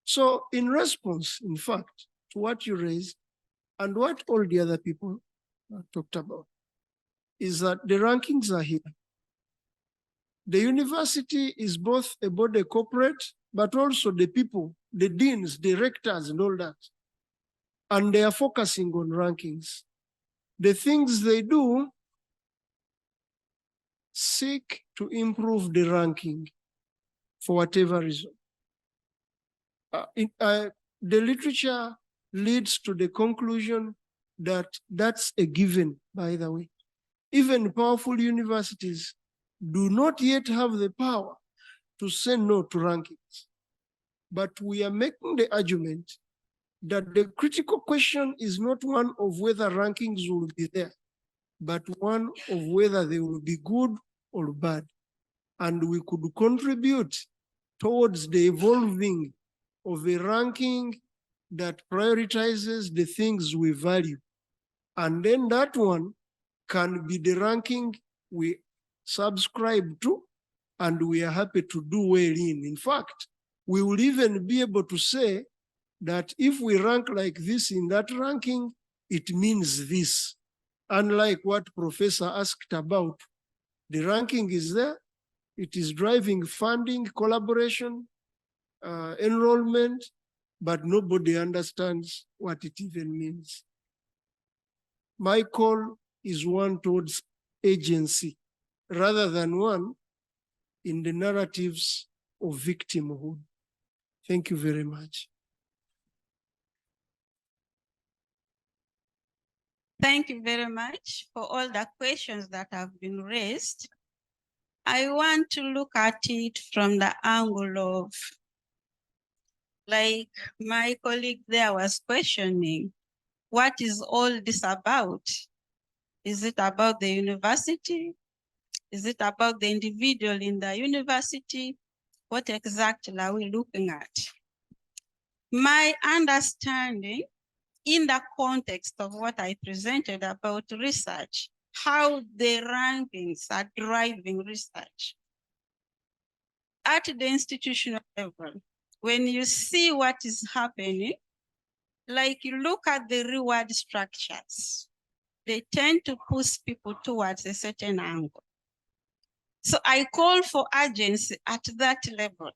So in response, in fact, to what you raised and what all the other people talked about, is that the rankings are here. The university is both a body corporate, but also the people, the deans, the rectors, and all that. And they are focusing on rankings. The things they do seek to improve the ranking for whatever reason. The literature leads to the conclusion that that's a given, by the way. Even powerful universities do not yet have the power to say no to rankings. But we are making the argument that the critical question is not one of whether rankings will be there, but one of whether they will be good or bad. And we could contribute towards the evolving of a ranking that prioritizes the things we value. And then that one can be the ranking we subscribe to, and we are happy to do well in. In fact, we will even be able to say that if we rank like this in that ranking, it means this. Unlike what Professor asked about, the ranking is there, it is driving funding, collaboration, enrollment, but nobody understands what it even means. My call is one towards agency rather than one in the narratives of victimhood. Thank you very much. Thank you very much for all the questions that have been raised. I want to look at it from the angle of, like my colleague there was questioning, what is all this about? Is it about the university? Is it about the individual in the university? What exactly are we looking at? My understanding in the context of what I presented about research, how the rankings are driving research. At the institutional level, when you see what is happening, like you look at the reward structures, they tend to push people towards a certain angle. So I call for urgency at that level.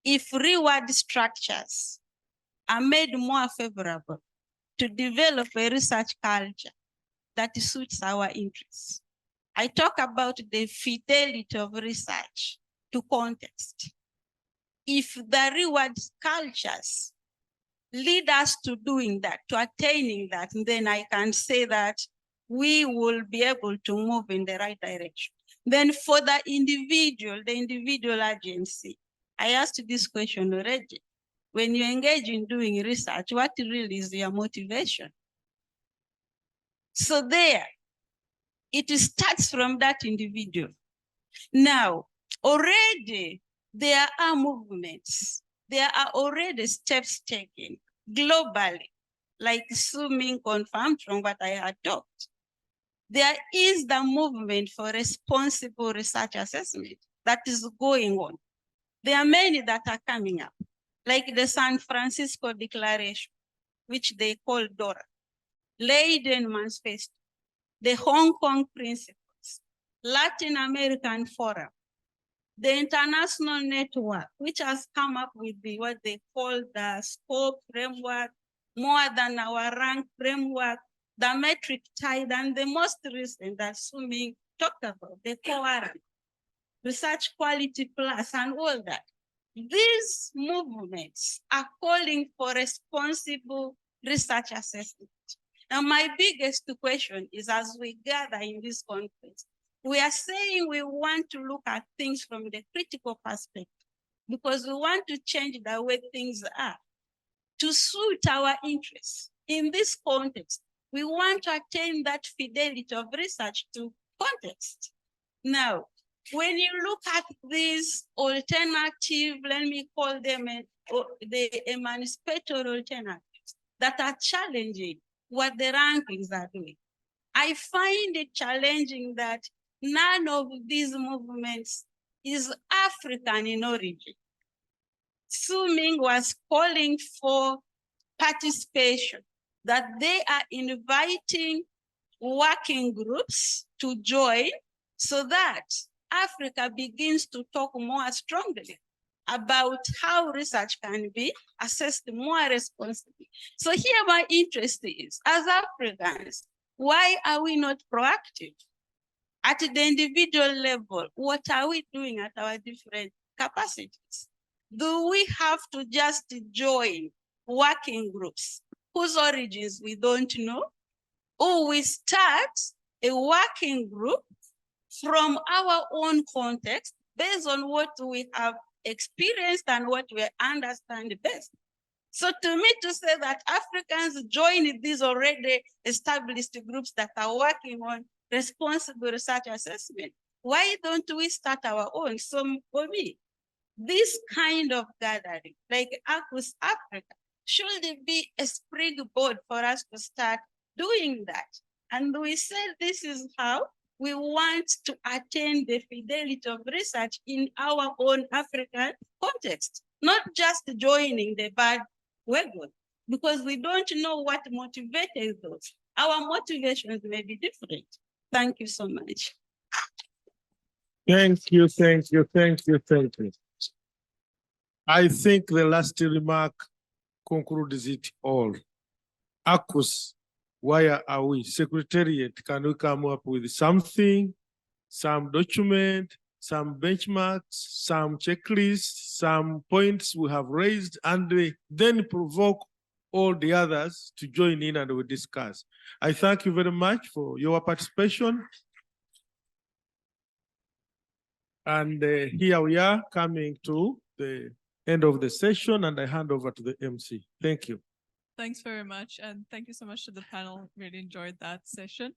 If reward structures are made more favorable to develop a research culture that suits our interests. I talk about the fidelity of research to context. If the reward cultures lead us to doing that, to attaining that, then I can say that we will be able to move in the right direction. Then for the individual agency, I asked this question already. When you engage in doing research, what really is your motivation? So there, it starts from that individual. Now, already there are movements. There are already steps taken globally, like Su Ming confirmed from what I had talked. There is the movement for responsible research assessment that is going on. There are many that are coming up, like the San Francisco Declaration, which they call DORA, Leiden Manifesto, the Hong Kong Principles, Latin American Forum, the International Network, which has come up with what they call the scope framework, more than our rank framework, the metric tide, and the most recent that Su Ming talked about, the coherent, research quality plus, and all that. These movements are calling for responsible research assessment. Now, my biggest question is, as we gather in this conference, we are saying we want to look at things from the critical perspective because we want to change the way things are to suit our interests. In this context, we want to attain that fidelity of research to context. Now, when you look at these alternative, let me call them the emancipatory alternatives that are challenging what the rankings are doing, I find it challenging that none of these movements is African in origin. Su Ming was calling for participation, that they are inviting working groups to join so that Africa begins to talk more strongly about how research can be assessed more responsibly. So here my interest is, as Africans, why are we not proactive? At the individual level, what are we doing at our different capacities? Do we have to just join working groups whose origins we don't know? Or we start a working group from our own context based on what we have experienced and what we understand best? So to me, to say that Africans join these already established groups that are working on responsible research assessment, why don't we start our own? So for me, this kind of gathering, like ACUSAfrica, should it be a springboard for us to start doing that? And we said this is how we want to attain the fidelity of research in our own African context, not just joining the bad wagon, because we don't know what motivated those. Our motivations may be different. Thank you so much. Thank you, thank you, thank you, thank you. I think the last remark concludes it all. ACUS, where are we? Secretariat, can we come up with something, some document, some benchmarks, some checklists, some points we have raised, and then provoke all the others to join in and we discuss. I thank you very much for your participation. And here we are coming to the end of the session, and I hand over to the MC. Thank you. Thanks very much. And thank you so much to the panel. Really enjoyed that session.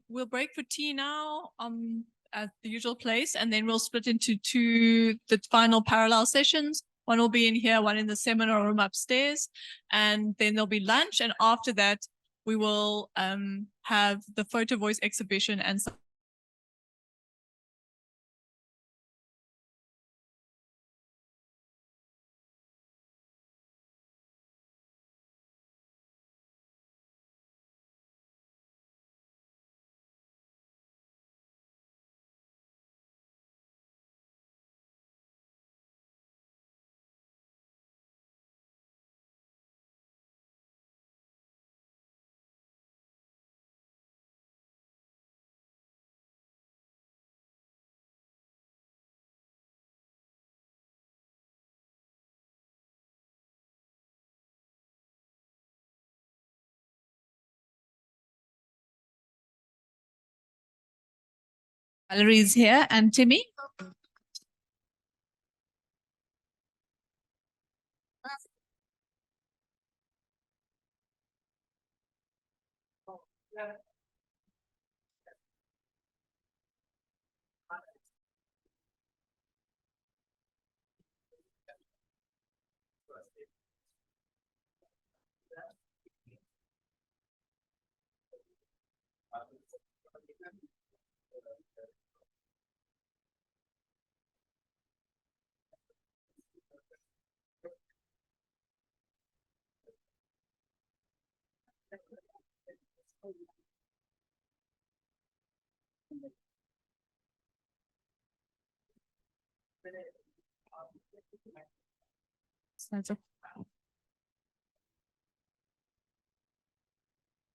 We'll break for tea now at the usual place, and then we'll split into the final parallel sessions. One will be in here, one in the seminar room upstairs, and then there'll be lunch. And after that, we will have the photo voice exhibition and some Valerie is here, and Timmy.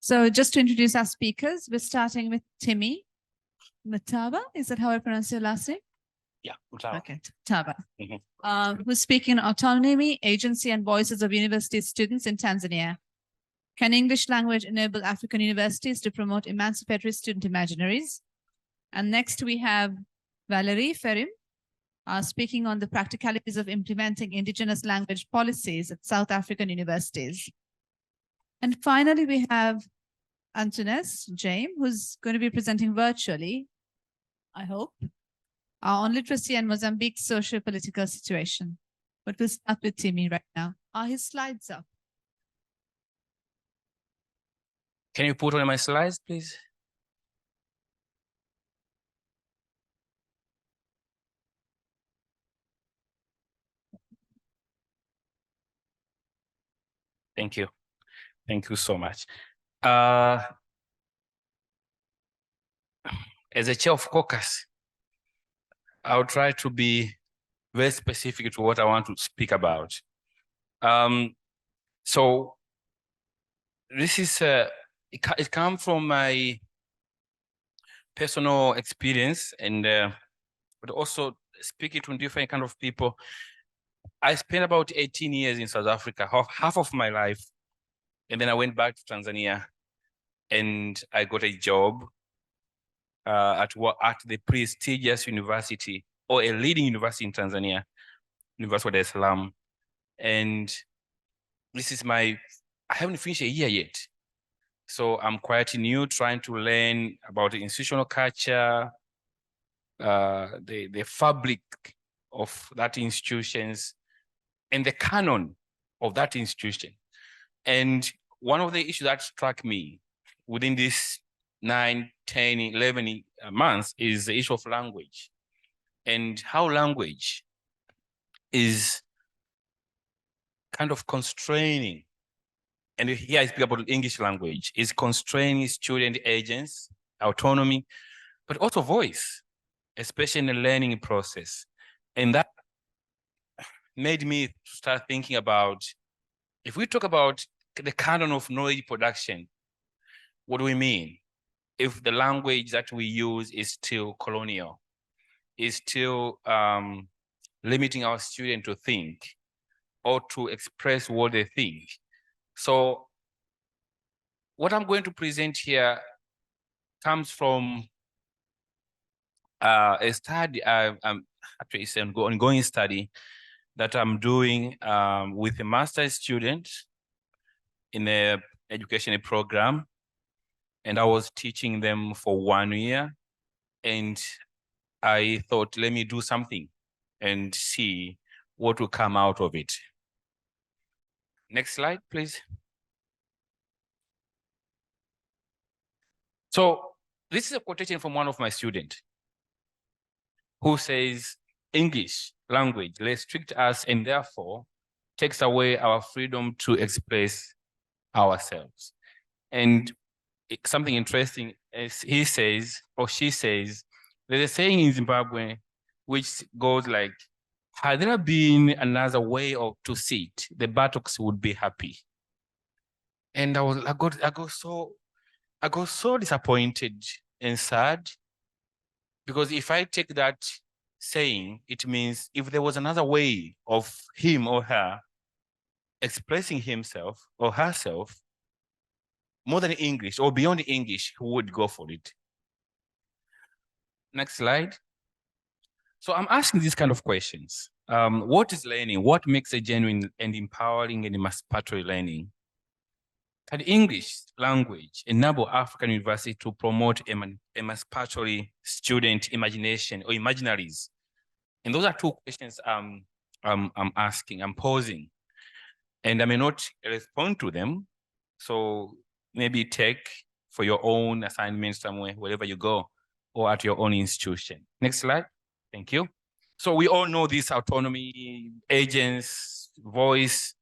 So just to introduce our speakers, we're starting with Timmy Mataba. Is that how I pronounce your last name? Yeah, Mataba. Okay, Taba. Who's speaking on autonomy, agency, and voices of university students in Tanzania. Can English language enable African universities to promote emancipatory student imaginaries? And next we have Valerie Ferim, speaking on the practicalities of implementing indigenous language policies at South African universities. And finally, we have Antones James, who's going to be presenting virtually, I hope, on literacy and Mozambique's socio-political situation. But we'll start with Timmy right now. Are his slides up? Can you put on my slides, please? Thank you. Thank you so much. As a chair of caucus, I'll try to be very specific to what I want to speak about. So this is, it comes from my personal experience and but also speaking to different kind of people. I spent about 18 years in South Africa, half of my life. And then I went back to Tanzania and I got a job at the prestigious university, or a leading university in Tanzania, University of Dar es Salaam. And this is I haven't finished a year yet. So I'm quite new, trying to learn about the institutional culture, the fabric of that institutions, and the canon of that institution. And one of the issues that struck me within this 9, 10, 11 months is the issue of language, and how language is kind of constraining. And here I speak about English language, is constraining student agents, autonomy, but also voice, especially in the learning process. And that made me start thinking about if we talk about the canon of knowledge production, what do we mean? If the language that we use is still colonial, is still limiting our students to think or to express what they think. So what I'm going to present here comes from a study, actually it's an ongoing study that I'm doing with a master's student in an educational program. And I was teaching them for 1 year. And I thought, let me do something and see what will come out of it. Next slide, please. So this is a quotation from one of my students who says, English language restricts us and therefore takes away our freedom to express ourselves. And something interesting is he says, or she says, there's a saying in Zimbabwe which goes like, had there been another way to sit, the buttocks would be happy. And I got so disappointed and sad, because if I take that saying, it means if there was another way of him or her expressing himself or herself, more than English or beyond English, who would go for it? Next slide. So I'm asking these kind of questions. What is learning? What makes a genuine and empowering and emancipatory learning? Can English language enable African University to promote emancipatory student imagination or imaginaries? And those are two questions I'm asking, I'm posing. And I may not respond to them. So maybe take for your own assignment somewhere, wherever you go, or at your own institution. Next slide. Thank you. So we all know this autonomy, agents, voice.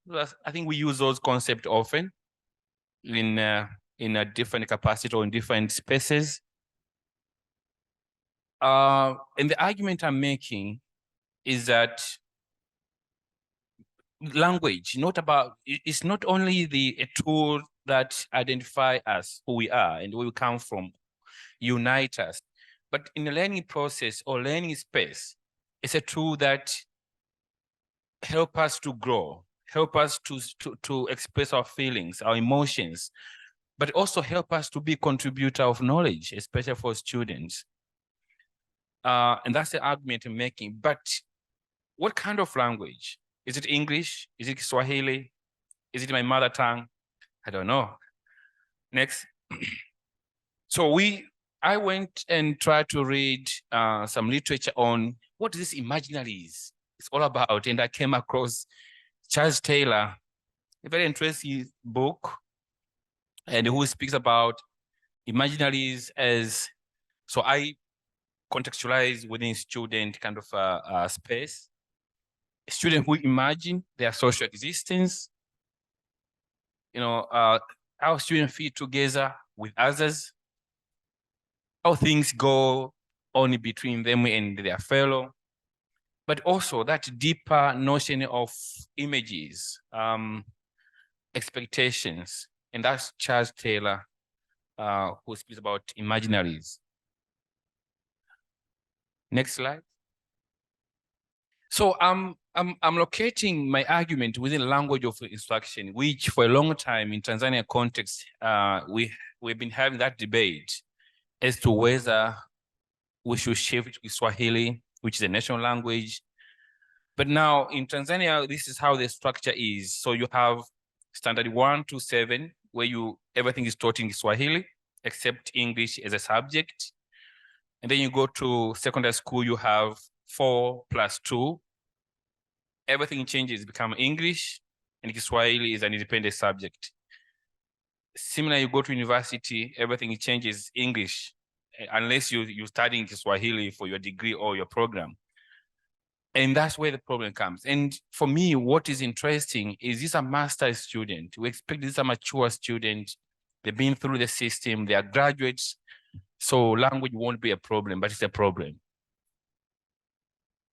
I think we use those concepts often in a different capacity or in different spaces. And the argument I'm making is that language, it's not only a tool that identify us, who we are and where we come from, unite us, but in the learning process or learning space, it's a tool that help us to grow, help us to express our feelings, our emotions, but also help us to be contributor of knowledge, especially for students. And that's the argument I'm making. But what kind of language? Is it English? Is it Swahili? Is it my mother tongue? I don't know. Next. So I went and tried to read some literature on what this imaginaries is all about. And I came across Charles Taylor, a very interesting book, and who speaks about imaginaries as, so I contextualize within student kind of space. A student who imagine their social existence, how students fit together with others, how things go only between them and their fellow, but also that deeper notion of images, expectations, and that's Charles Taylor, who speaks about imaginaries. Next slide. So I'm locating my argument within language of instruction, which for a long time in Tanzania context, we've been having that debate as to whether we should shift to Swahili, which is a national language. But now in Tanzania, this is how the structure is. So you have standard 1 to 7, where everything is taught in Swahili, except English as a subject. And then you go to secondary school, you have 4 plus 2. Everything changes, become English, and Kiswahili is an independent subject. Similarly, you go to university, everything changes English, unless you're studying Kiswahili for your degree or your program. And that's where the problem comes. And for me, what is interesting is this a master's student. We expect this a mature student. They've been through the system, they are graduates. So language won't be a problem, but it's a problem.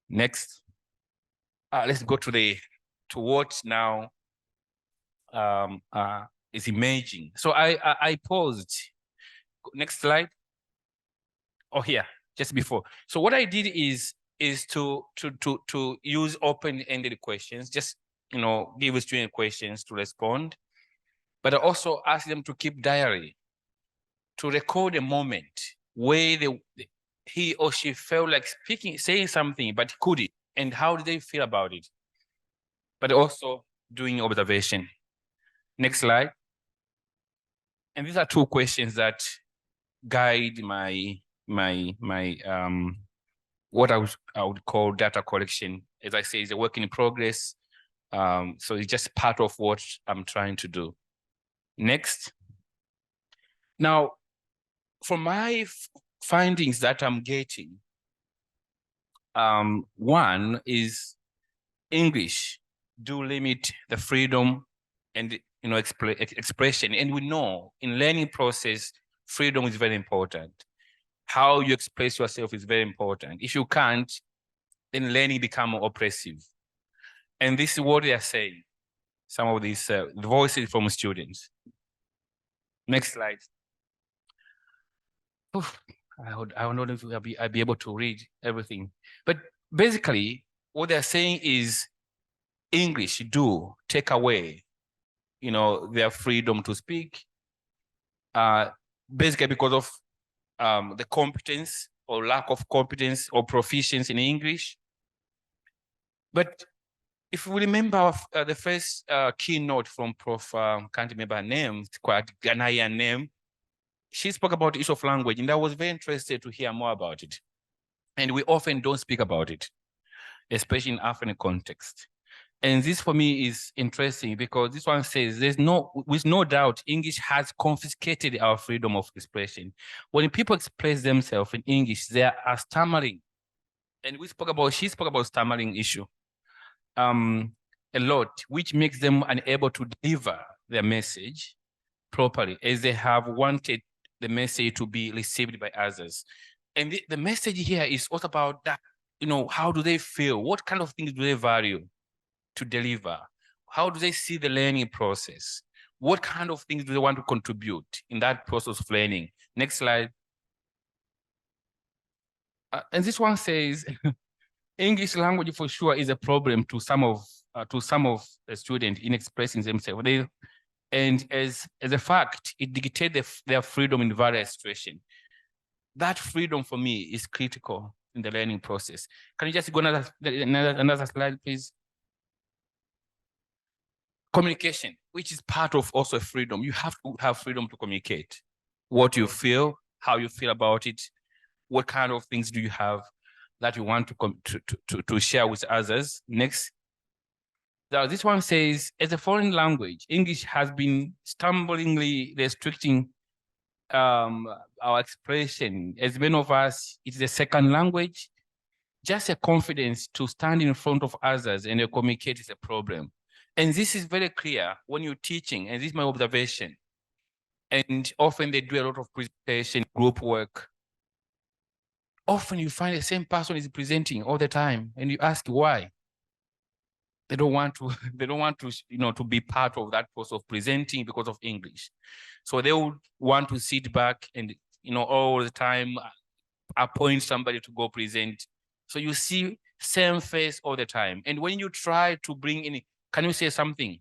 Next. Let's go to what now is emerging. So I paused. Next slide. Oh, here, just before. So what I did is to use open-ended questions, just give a student questions to respond, but I also ask them to keep diary, to record a moment where he or she felt like saying something, but couldn't, and how did they feel about it? But also doing observation. Next slide. And these are two questions that guide my what I would call data collection. As I say, it's a work in progress. So it's just part of what I'm trying to do. Next. Now, from my findings that I'm getting, one is English do limit the freedom and expression. And we know in learning process, freedom is very important. How you express yourself is very important. If you can't, then learning becomes oppressive. And this is what they are saying, some of these voices from students. Next slide. Oof, I don't know if I'll be able to read everything. But basically, what they're saying is English do take away, their freedom to speak, basically because of the competence or lack of competence or proficiency in English. But if we remember the first keynote from Prof. Can't remember her name, it's quite Ghanaian name. She spoke about the issue of language, and I was very interested to hear more about it. And we often don't speak about it, especially in African context. And this for me is interesting because this one says with no doubt, English has confiscated our freedom of expression. When people express themselves in English, they are stammering. And she spoke about stammering issue a lot, which makes them unable to deliver their message properly as they have wanted the message to be received by others. And the message here is also about that, how do they feel? What kind of things do they value to deliver? How do they see the learning process? What kind of things do they want to contribute in that process of learning? Next slide. And this one says, English language for sure is a problem to some of the students in expressing themselves. And as a fact, it dictates their freedom in various situations. That freedom for me is critical in the learning process. Can you just go another slide, please? Communication, which is part of also freedom. You have to have freedom to communicate what you feel, how you feel about it, what kind of things do you have that you want to share with others. Next. Now, this one says, as a foreign language, English has been stumblingly restricting our expression. As many of us, it's a second language. Just a confidence to stand in front of others and communicate is a problem. And this is very clear when you're teaching, and this is my observation. And often they do a lot of presentation, group work. Often you find the same person is presenting all the time, and you ask why. They don't want to, to be part of that process of presenting because of English. So they would want to sit back and, all the time appoint somebody to go present. So you see same face all the time. And when you try to bring in, can you say something?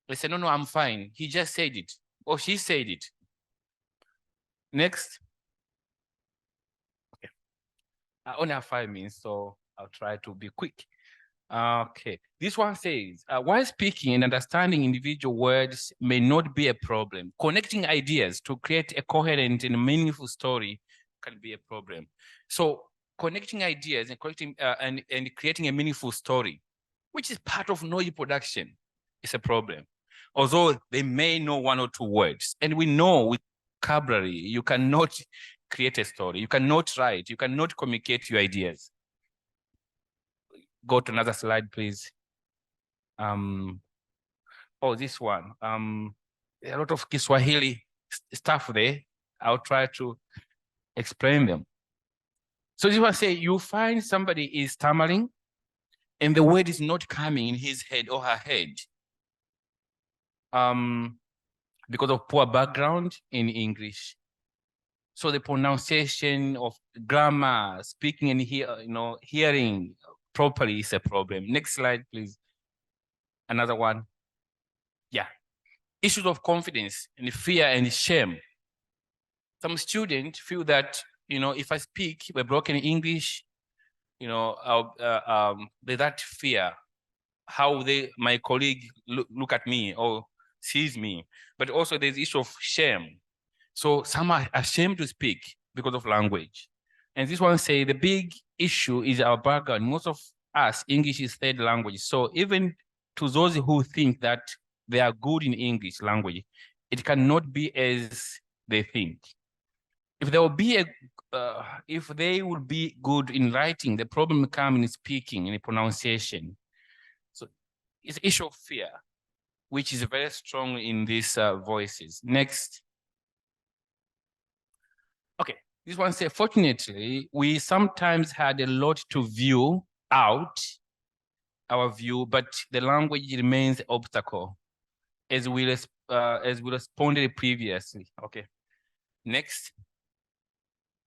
They say, no, I'm fine. He just said it, or she said it. Next. Okay. I only have 5 minutes, so I'll try to be quick. Okay, this one says, while speaking and understanding individual words may not be a problem, connecting ideas to create a coherent and meaningful story can be a problem. So connecting ideas and creating a meaningful story, which is part of knowledge production, is a problem. Although they may know 1 or 2 words, and we know with vocabulary, you cannot create a story, you cannot write, you cannot communicate your ideas. Go to another slide, please. This one. There are a lot of Kiswahili stuff there. I'll try to explain them. So this one say, you find somebody is stammering and the word is not coming in his head or her head. because of poor background in English. So the pronunciation of grammar, speaking and hearing properly is a problem. Next slide, please. Another one. Yeah. Issues of confidence and fear and shame. Some students feel that, if I speak with broken English, there's that fear, how my colleague look at me or sees me. But also there's issue of shame. So some are ashamed to speak because of language. And this one say the big issue is our background. Most of us, English is third language. So even to those who think that they are good in English language, it cannot be as they think. If there will be if they would be good in writing, the problem comes in speaking, in pronunciation. So it's an issue of fear, which is very strong in these voices. Next. Okay, this one says, fortunately, we sometimes had a lot to view out our view, but the language remains an obstacle, as we responded previously. Okay, next.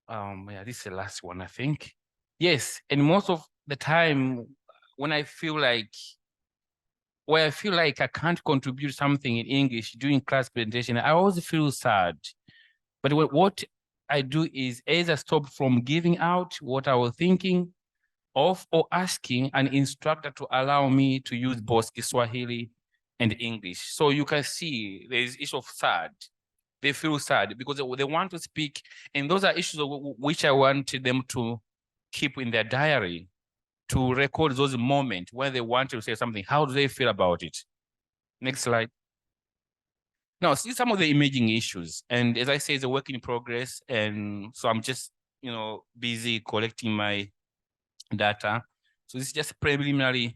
Yeah, this is the last one, I think. Yes, and most of the time when I feel like I can't contribute something in English during class presentation, I always feel sad. But what I do is either stop from giving out what I was thinking of or asking an instructor to allow me to use both Kiswahili and English. So you can see there's issue of sad. They feel sad because they want to speak, and those are issues which I wanted them to keep in their diary, to record those moments when they want to say something. How do they feel about it? Next slide. Now, see some of the emerging issues, and as I say, it's a work in progress, and so I'm just busy collecting my data. So this is just preliminary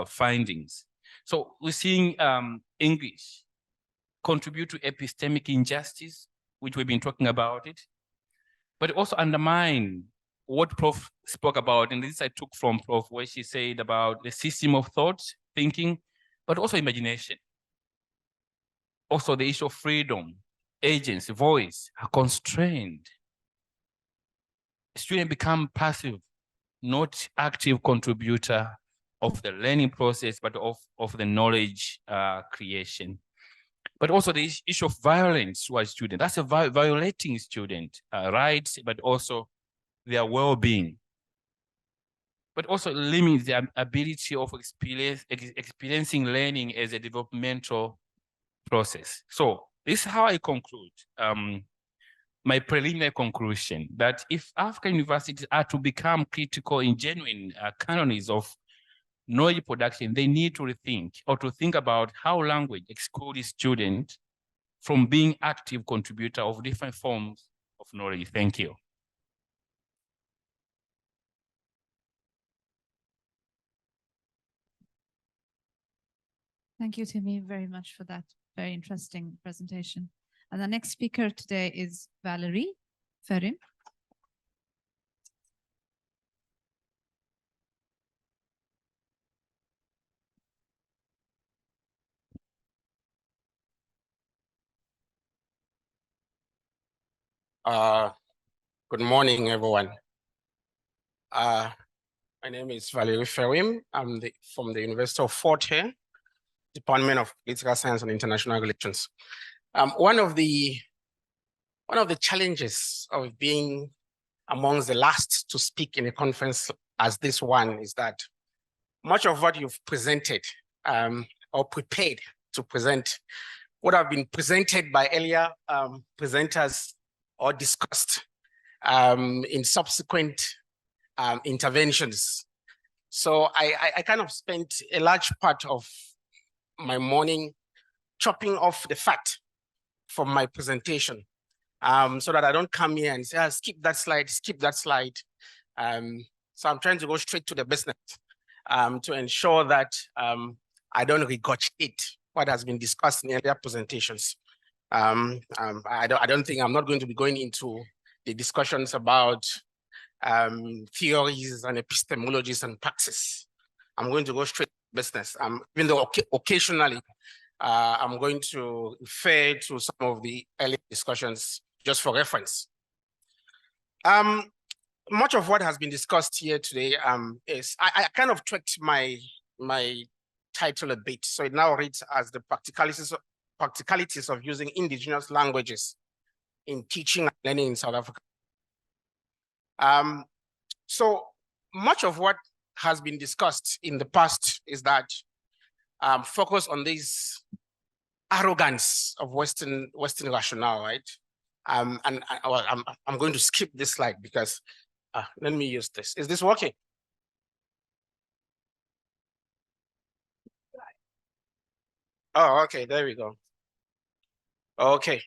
findings. So we're seeing English contribute to epistemic injustice, which we've been talking about it, but also undermine what Prof spoke about, and this I took from Prof, where she said about the system of thought, thinking, but also imagination. Also the issue of freedom, agency, voice are constrained. Students become passive, not active contributor of the learning process, but of the knowledge creation. But also the issue of violence towards students. That's a violating student rights, but also their well-being. But also limits their ability of experiencing learning as a developmental process. So this is how I conclude my preliminary conclusion, that if African universities are to become critical in genuine canons of knowledge production, they need to rethink or to think about how language excludes students from being active contributor of different forms of knowledge. Thank you. Thank you, Timmy, very much for that very interesting presentation. And the next speaker today is Valerie Ferim. Good morning, everyone. My name is Valerie Ferim. I'm from the University of Fort Hare, Department of Political Science and International Relations. One of the challenges of being amongst the last to speak in a conference as this one is that much of what you've presented or prepared to present would have been presented by earlier presenters or discussed in subsequent interventions. So I kind of spent a large part of my morning chopping off the fat from my presentation so that I don't come here and say, skip that slide, skip that slide. So I'm trying to go straight to the business to ensure that I don't regurgitate what has been discussed in earlier presentations. I don't think I'm not going to be going into the discussions about theories and epistemologies and praxis. I'm going to go straight to business. Even though occasionally I'm going to refer to some of the earlier discussions just for reference. Much of what has been discussed here today is, I kind of tweaked my title a bit. So it now reads as the practicalities of using indigenous languages in teaching and learning in South Africa. So much of what has been discussed in the past is that focus on this arrogance of Western rationale, right? I'm going to skip this slide because let me use this. Is this working? Oh, okay, there we go. Okay,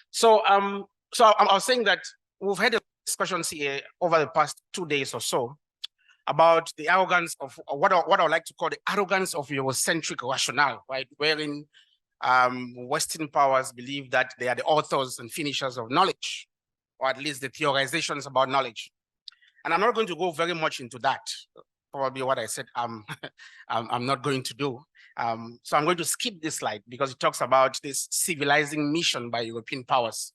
so I was saying that we've had discussions here over the past 2 days or so about the arrogance of what I would like to call the arrogance of Eurocentric rationale, right? Wherein Western powers believe that they are the authors and finishers of knowledge, or at least the theorizations about knowledge. And I'm not going to go very much into that. Probably what I said I'm not going to do. So I'm going to skip this slide because it talks about this civilizing mission by European powers,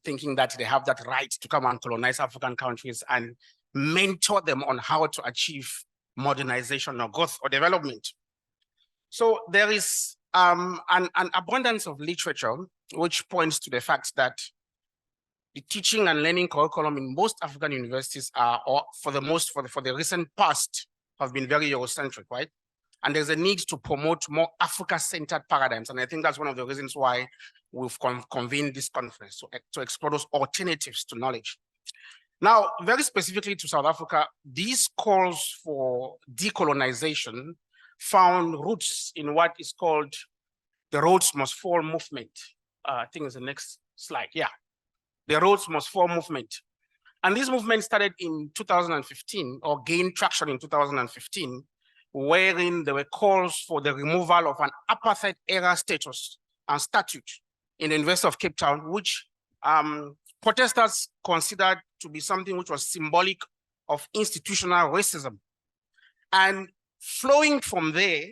thinking that they have that right to come and colonize African countries and mentor them on how to achieve modernization or growth or development. So there is an abundance of literature which points to the fact that the teaching and learning curriculum in most African universities are, or for the recent past, have been very Eurocentric, right? And there's a need to promote more Africa-centered paradigms. And I think that's one of the reasons why we've convened this conference, to explore those alternatives to knowledge. Now, very specifically to South Africa, these calls for decolonization found roots in what is called the Rhodes Must Fall movement. I think it's the next slide, yeah. The Rhodes Must Fall movement. And this movement started in 2015, or gained traction in 2015, wherein there were calls for the removal of an apartheid-era status and statute in the University of Cape Town, which protesters considered to be something which was symbolic of institutional racism. And flowing from there,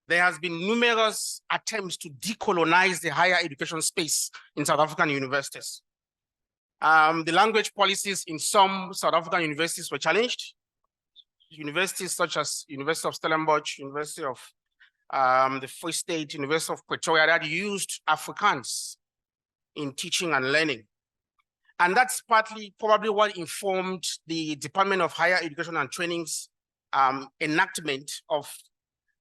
there has been numerous attempts to decolonize the higher education space in South African universities. The language policies in some South African universities were challenged. Universities such as University of Stellenbosch, University of the Free State, University of Pretoria, that used Afrikaans in teaching and learning. And that's partly probably what informed the Department of Higher Education and Training's enactment of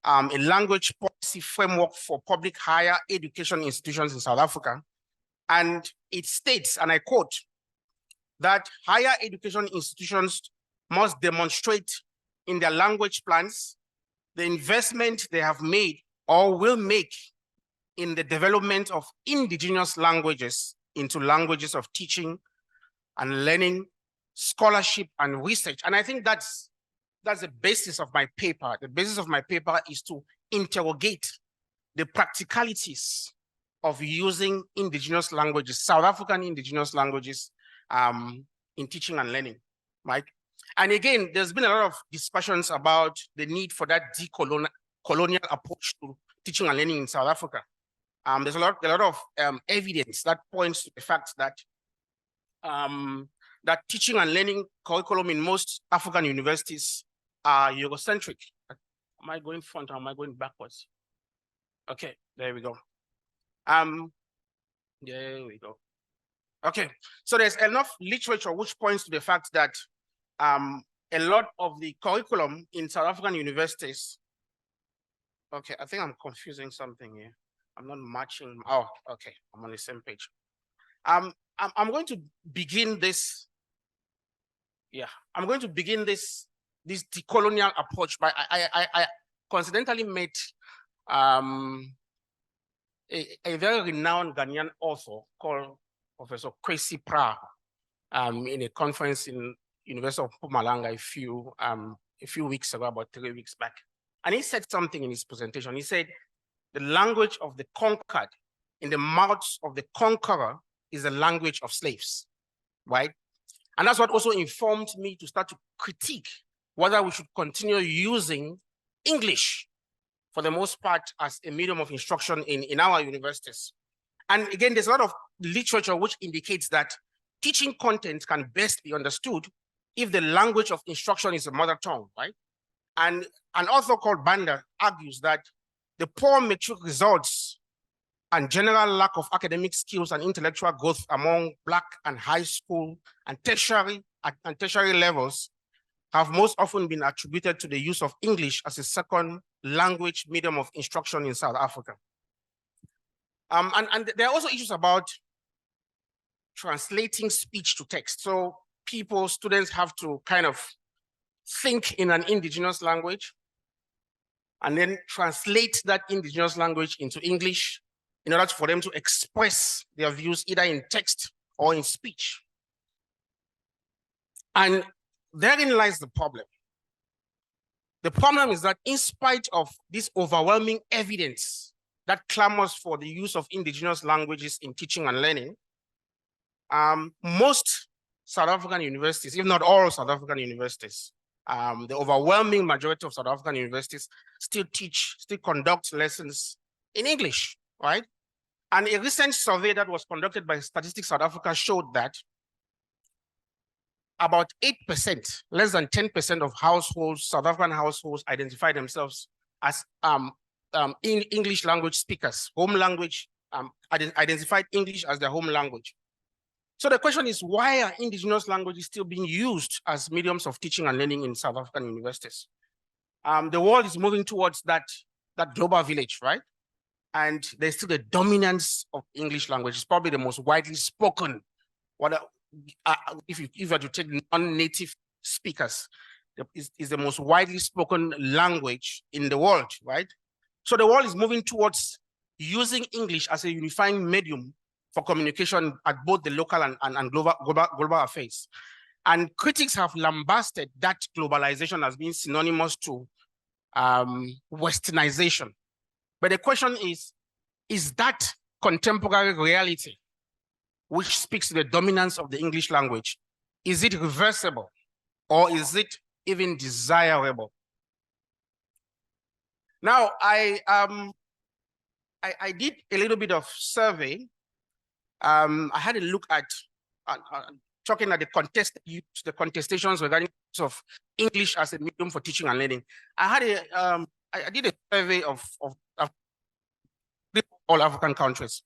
a language policy framework for public higher education institutions in South Africa. And it states, and I quote, that higher education institutions must demonstrate in their language plans the investment they have made or will make in the development of indigenous languages into languages of teaching and learning, scholarship and research. And I think that's the basis of my paper. The basis of my paper is to interrogate the practicalities of using indigenous languages, South African indigenous languages, in teaching and learning, right? And again, there's been a lot of discussions about the need for that decolonial approach to teaching and learning in South Africa. There's a lot of evidence that points to the fact that that teaching and learning curriculum in most African universities are Eurocentric. Am I going front or am I going backwards? Okay, there we go. There we go. Okay, so there's enough literature which points to the fact that a lot of the curriculum in South African universities. Okay, I think I'm confusing something here. I'm not matching. Oh, okay, I'm on the same page. I'm going to begin this. Yeah, I'm going to begin this decolonial approach by I coincidentally met a very renowned Ghanaian author called Professor Kwesi Pra in a conference in University of Mpumalanga a few weeks ago, about 3 weeks back. And he said something in his presentation. He said, the language of the conquered in the mouths of the conqueror is the language of slaves, right? And that's what also informed me to start to critique whether we should continue using English for the most part, as a medium of instruction in our universities. And again, there's a lot of literature which indicates that teaching content can best be understood if the language of instruction is a mother tongue, right? And an author called Banda argues that the poor matric results and general lack of academic skills and intellectual growth among Black and high school and tertiary levels have most often been attributed to the use of English as a second language medium of instruction in South Africa. And there are also issues about translating speech to text. So students have to kind of think in an indigenous language and then translate that indigenous language into English in order for them to express their views either in text or in speech. And therein lies the problem. The problem is that in spite of this overwhelming evidence that clamors for the use of indigenous languages in teaching and learning, most South African universities, if not all South African universities, the overwhelming majority of South African universities still conduct lessons in English, right? And a recent survey that was conducted by Statistics South Africa showed that about 8%, less than 10% of households, South African households, identify themselves as English language speakers, home language, identified English as their home language. So the question is, why are indigenous languages still being used as mediums of teaching and learning in South African universities? The world is moving towards that global village, right? And there's still the dominance of English language. It's probably the most widely spoken. If you were to take non-native speakers, is the most widely spoken language in the world, right? So the world is moving towards using English as a unifying medium for communication at both the local and global affairs. And critics have lambasted that globalization as being synonymous to westernization. But the question is that contemporary reality, which speaks to the dominance of the English language, is it reversible or is it even desirable? Now, I did a little bit of survey. I had a look at talking at the contestations regarding use of English as a medium for teaching and learning. I did a survey of all African countries,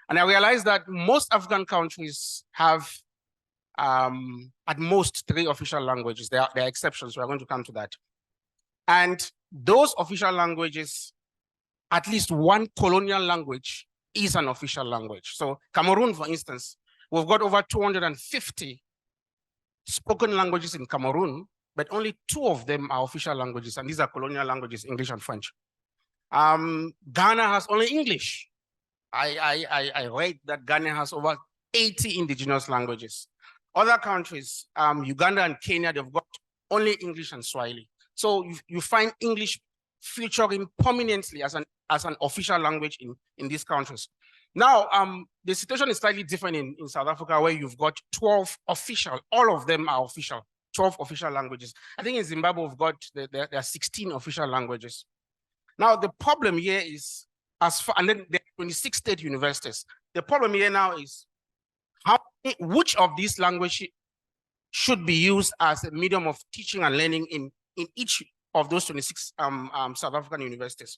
and I realized that most African countries have at most 3 official languages. There are exceptions, so we're going to come to that. And those official languages, at least one colonial language is an official language. So Cameroon, for instance, we've got over 250 spoken languages in Cameroon, but only 2 of them are official languages, and these are colonial languages, English and French. Ghana has only English. I read that Ghana has over 80 indigenous languages. Other countries, Uganda and Kenya, they've got only English and Swahili. So you find English featuring prominently as an official language in these countries. Now, the situation is slightly different in South Africa, where you've got 12 official, all of them are official, 12 official languages. I think in Zimbabwe, we've got, there are 16 official languages. Now, the problem here is, and then there are 26 state universities. The problem here now is, which of these languages should be used as a medium of teaching and learning in each of those 26 South African universities?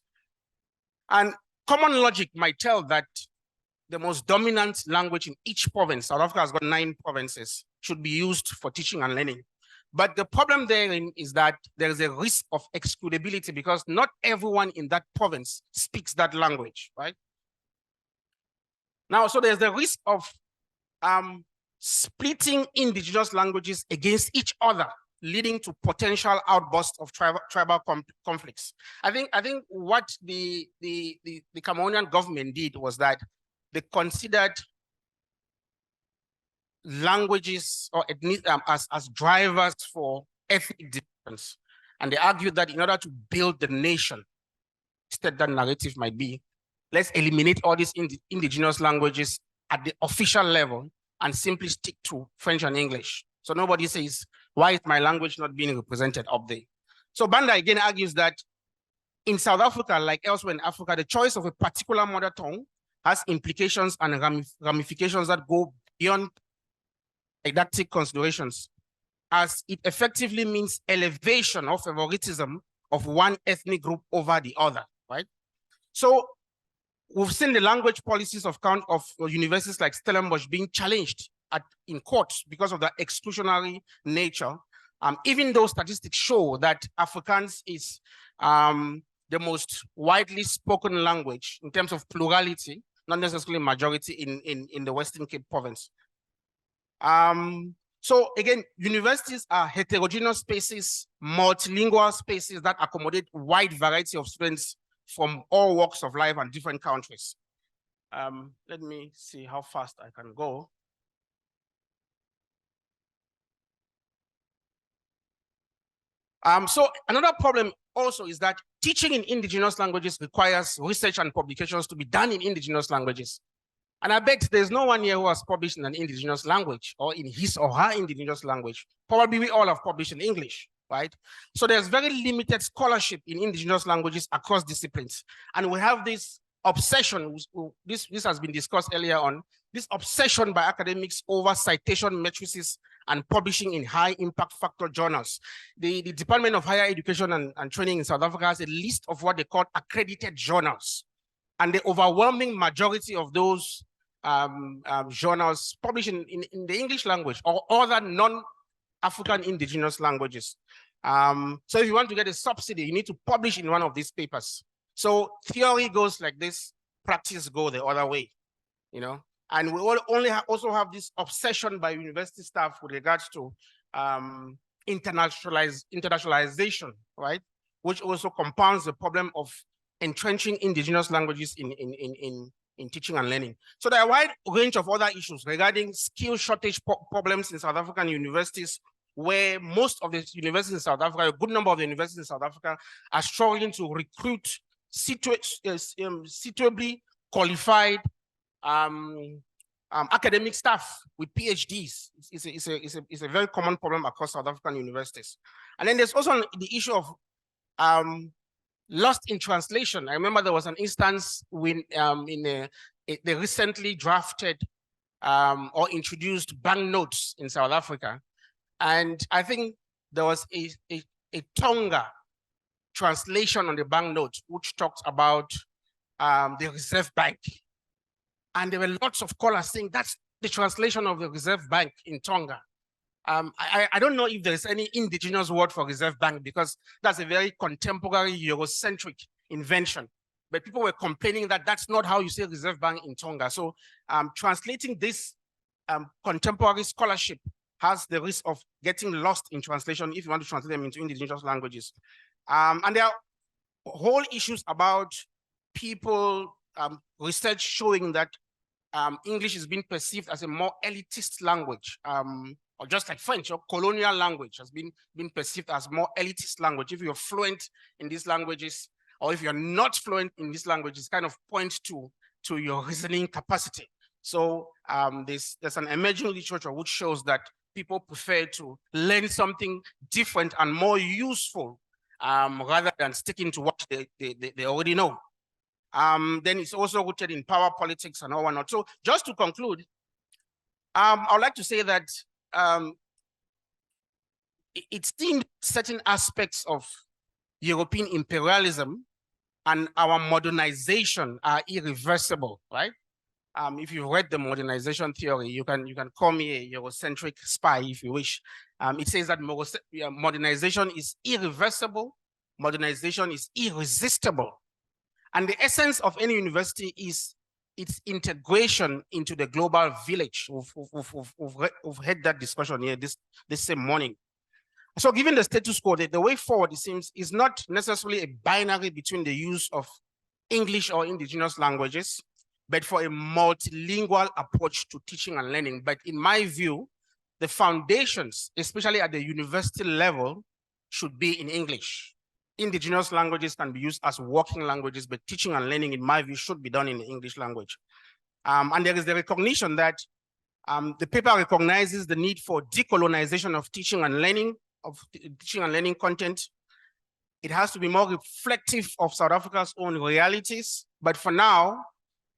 And common logic might tell that the most dominant language in each province, South Africa has got 9 provinces, should be used for teaching and learning. But the problem therein is that there is a risk of excludability because not everyone in that province speaks that language, right? Now, so there's the risk of splitting indigenous languages against each other, leading to potential outbursts of tribal conflicts. I think what the Cameroonian government did was that they considered languages or as drivers for ethnic difference. And they argued that in order to build the nation, instead that narrative might be, let's eliminate all these indigenous languages at the official level and simply stick to French and English. So nobody says, why is my language not being represented up there? So Banda again argues that in South Africa, like elsewhere in Africa, the choice of a particular mother tongue has implications and ramifications that go beyond didactic considerations, as it effectively means elevation or favoritism of one ethnic group over the other, right? So we've seen the language policies of universities like Stellenbosch being challenged in courts because of the exclusionary nature, even though statistics show that Afrikaans is the most widely spoken language in terms of plurality, not necessarily majority in the Western Cape province. So again, universities are heterogeneous spaces, multilingual spaces that accommodate wide variety of students from all walks of life and different countries. Let me see how fast I can go. So another problem also is that teaching in indigenous languages requires research and publications to be done in indigenous languages. And I bet there's no one here who has published in an indigenous language or in his or her indigenous language. Probably we all have published in English, right? So there's very limited scholarship in indigenous languages across disciplines. And we have this obsession, this has been discussed earlier on, this obsession by academics over citation matrices and publishing in high impact factor journals. The Department of Higher Education and Training in South Africa has a list of what they call accredited journals. And the overwhelming majority of those journals published in the English language or other non-African indigenous languages. So if you want to get a subsidy, you need to publish in one of these papers. So theory goes like this, practice go the other way, you know? And we also have this obsession by university staff with regards to internationalization, right? Which also compounds the problem of entrenching indigenous languages in teaching and learning. So there are a wide range of other issues regarding skill shortage problems in South African universities, where most of the universities in South Africa, a good number of the universities in South Africa are struggling to recruit suitably qualified academic staff with PhDs. It's a very common problem across South African universities. And then there's also the issue of lost in translation. I remember there was an instance when they recently drafted or introduced banknotes in South Africa. And I think there was a Tonga translation on the banknote, which talked about the Reserve Bank. And there were lots of callers saying that's the translation of the Reserve Bank in Tonga. I don't know if there's any indigenous word for Reserve Bank because that's a very contemporary Eurocentric invention. But people were complaining that that's not how you say Reserve Bank in Tonga. So translating this contemporary scholarship has the risk of getting lost in translation if you want to translate them into indigenous languages. And there are whole issues about people, research showing that English is being perceived as a more elitist language, or just like French or colonial language has been perceived as more elitist language. If you're fluent in these languages, or if you're not fluent in these languages, kind of points to your reasoning capacity. So there's an emerging literature which shows that people prefer to learn something different and more useful rather than sticking to what they already know. Then it's also rooted in power politics and all whatnot. So just to conclude, I would like to say that it seems certain aspects of European imperialism and our modernization are irreversible, right? If you've read the modernization theory, you can call me a Eurocentric spy if you wish. It says that modernization is irreversible, modernization is irresistible. And the essence of any university is its integration into the global village. We've had that discussion here this same morning. So given the status quo, the way forward, it seems, is not necessarily a binary between the use of English or indigenous languages, but for a multilingual approach to teaching and learning. But in my view, the foundations, especially at the university level, should be in English. Indigenous languages can be used as working languages, but teaching and learning, in my view, should be done in the English language. And there is the recognition that the paper recognizes the need for decolonization of teaching and learning content. It has to be more reflective of South Africa's own realities. But for now,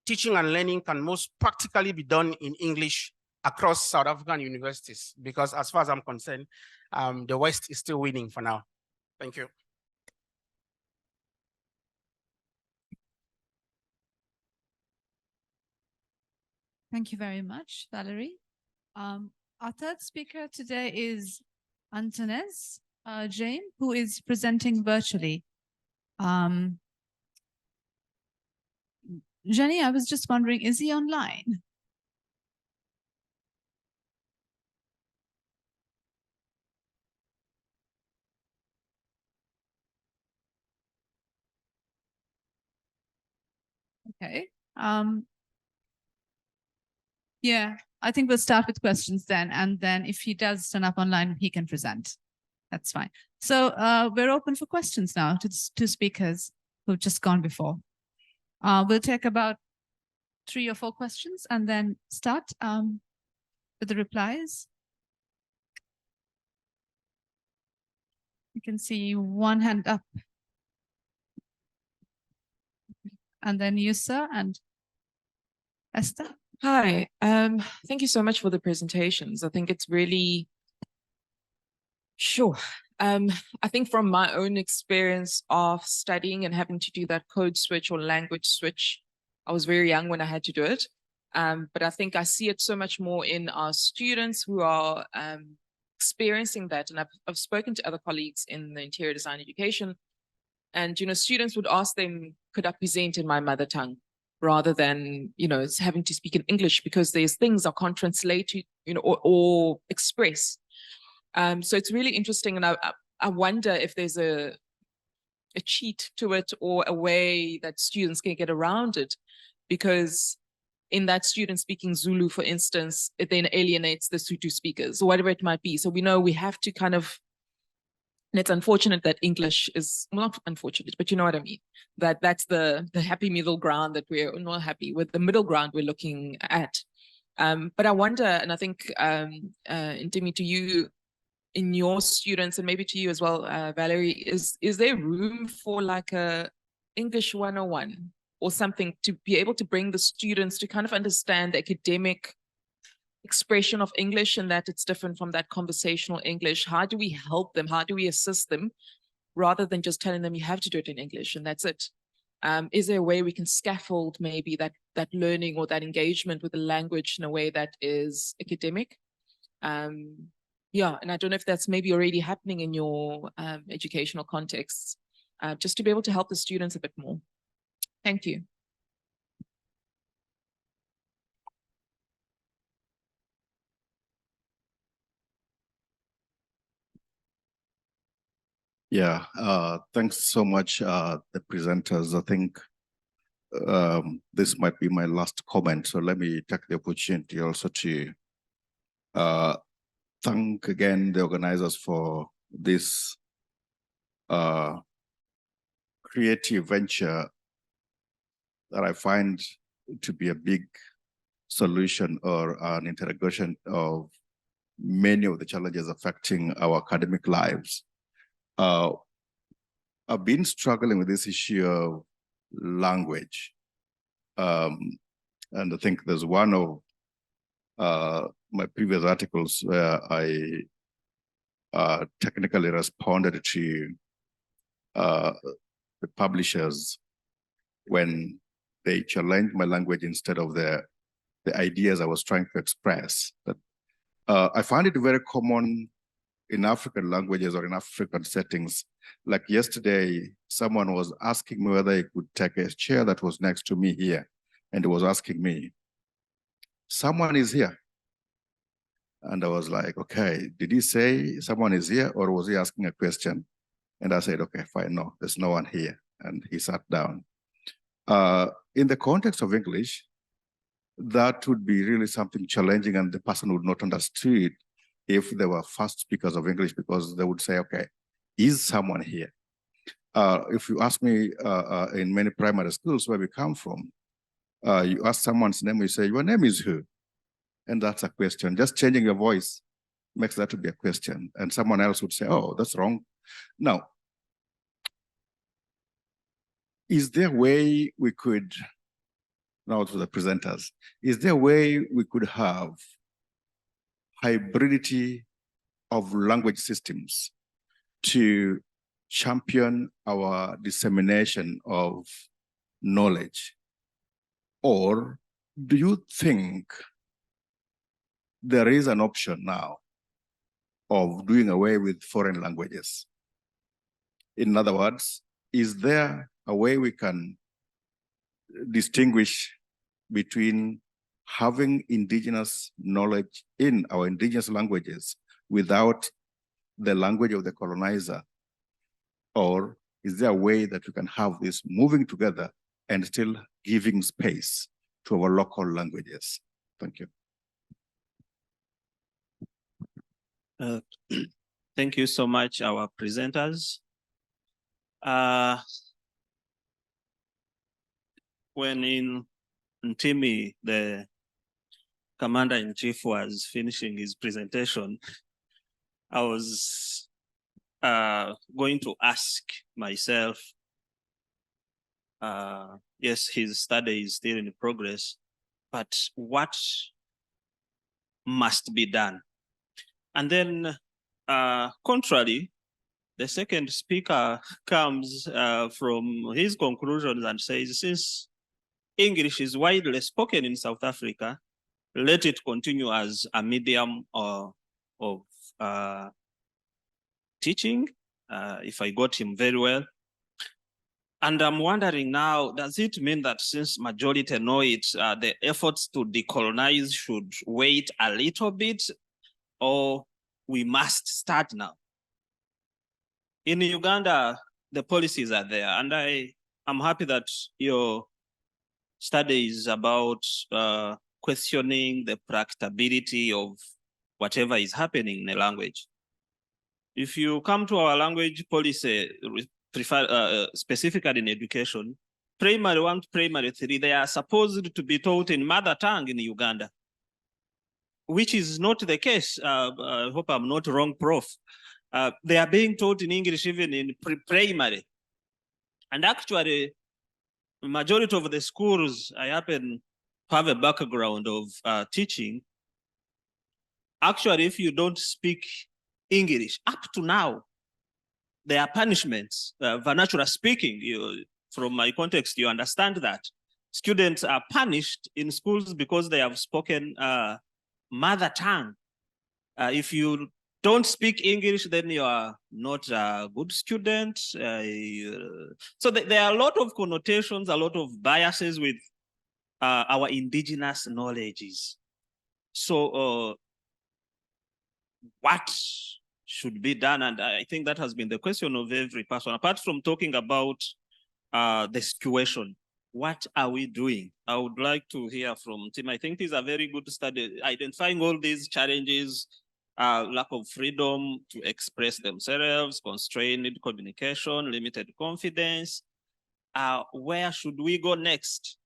teaching and learning can most practically be done in English across South African universities, because as far as I'm concerned, the West is still winning for now. Thank you. Thank you very much, Valerie. Our third speaker today is Antoinette Jane, who is presenting virtually. Jenny, I was just wondering, is he online? Okay. Yeah, I think we'll start with questions then, and then if he does turn up online, he can present. That's fine. So we're open for questions now to the two speakers who've just gone before. We'll take about 3 or 4 questions and then start with the replies. You can see one hand up. And then Yusa and Esther. Hi, thank you so much for the presentations. I think it's really, sure. I think from my own experience of studying and having to do that code switch or language switch, I was very young when I had to do it. But I think I see it so much more in our students who are experiencing that. And I've spoken to other colleagues in the interior design education, and, you know, students would ask them, could I present in my mother tongue? Rather than, you know, having to speak in English because there's things I can't translate, you know, or express. So it's really interesting, and I wonder if there's a cheat to it or a way that students can get around it, because in that student speaking Zulu, for instance, it then alienates the Sotho speakers or whatever it might be. So we know we have to kind of, and it's unfortunate that English is, well, not unfortunate, but you know what I mean, that's the happy middle ground that we're not happy with, the middle ground we're looking at. But I wonder, and I think, Ntimi, to you, in your students, and maybe to you as well, Valerie, is there room for like a English 101 or something to be able to bring the students to kind of understand the academic expression of English, and that it's different from that conversational English? How do we help them? How do we assist them, rather than just telling them you have to do it in English and that's it? Is there a way we can scaffold maybe that learning or that engagement with the language in a way that is academic? Yeah, and I don't know if that's maybe already happening in your educational contexts, just to be able to help the students a bit more. Thank you. Yeah, thanks so much, the presenters. I think this might be my last comment, so let me take the opportunity also to thank again the organizers for this creative venture that I find to be a big solution or an interrogation of many of the challenges affecting our academic lives. I've been struggling with this issue of language. And I think there's one of my previous articles where I technically responded to the publishers when they challenged my language instead of the ideas I was trying to express. But I find it very common in African languages or in African settings. Like yesterday, someone was asking me whether I could take a chair that was next to me here. And he was asking me, someone is here. And I was like, okay, did he say someone is here, or was he asking a question? And I said, okay, fine, no, there's no one here. And he sat down. In the context of English, that would be really something challenging, and the person would not understand if they were fast speakers of English, because they would say, okay, is someone here? If you ask me in many primary schools where we come from, you ask someone's name, you say, your name is who? And that's a question. Just changing your voice makes that to be a question. And someone else would say, oh, that's wrong. Now, is there a way we could, now to the presenters, is there a way we could have hybridity of language systems to champion our dissemination of knowledge? Or do you think there is an option now of doing away with foreign languages? In other words, is there a way we can distinguish between having indigenous knowledge in our indigenous languages without the language of the colonizer? Or is there a way that we can have this moving together and still giving space to our local languages? Thank you. Thank you so much, our presenters. When in Ntimi, the commander-in-chief, was finishing his presentation, I was going to ask myself, yes, his study is still in progress, but what must be done? And then, contrary, the second speaker comes from his conclusions and says, since English is widely spoken in South Africa, let it continue as a medium of teaching, if I got him very well. And I'm wondering now, does it mean that since majority know it, the efforts to decolonize should wait a little bit, or we must start now? In Uganda, the policies are there, and I'm happy that your study is about questioning the practicability of whatever is happening in a language. If you come to our language policy, specifically in education, primary 1 to primary 3, they are supposed to be taught in mother tongue in Uganda, which is not the case. I hope I'm not wrong, Prof. They are being taught in English even in primary. And actually, the majority of the schools, I happen to have a background of teaching. Actually, if you don't speak English, up to now, there are punishments. Vernacular speaking, from my context, you understand that. Students are punished in schools because they have spoken mother tongue. If you don't speak English, then you are not a good student. So there are a lot of connotations, a lot of biases with our indigenous knowledges. So what should be done? And I think that has been the question of every person. Apart from talking about the situation, what are we doing? I would like to hear from Tim. I think this is a very good study, identifying all these challenges, lack of freedom to express themselves, constrained communication, limited confidence. Where should we go next?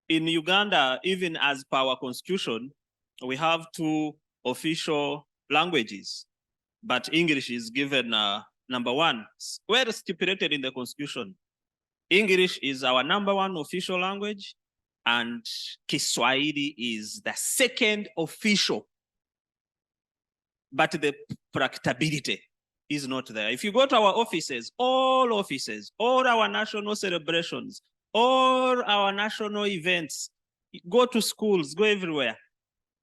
In Uganda, even as per our constitution, we have 2 official languages, but English is given number 1. Well stipulated in the constitution. English is our number 1 official language, and Kiswahili is the 2nd official. But the practicability is not there. If you go to our offices, all our national celebrations, all our national events, go to schools, go everywhere,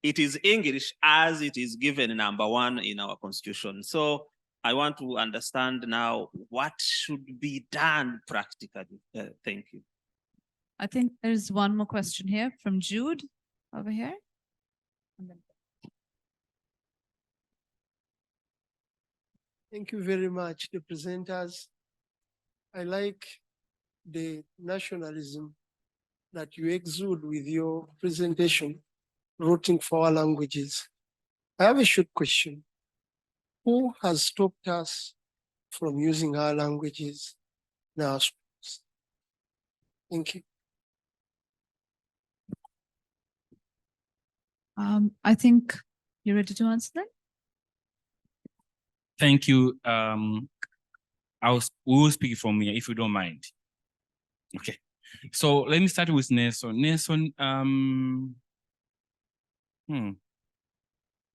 it is English as it is given number 1 in our constitution. So I want to understand now what should be done practically. Thank you. I think there's one more question here from Jude over here. Thank you very much, the presenters. I like the nationalism that you exude with your presentation, rooting for our languages. I have a short question. Who has stopped us from using our languages in our schools? Thank you. I think you're ready to answer that. Thank you. We will speak from here, if you don't mind. Okay. So let me start with Nelson. Nelson,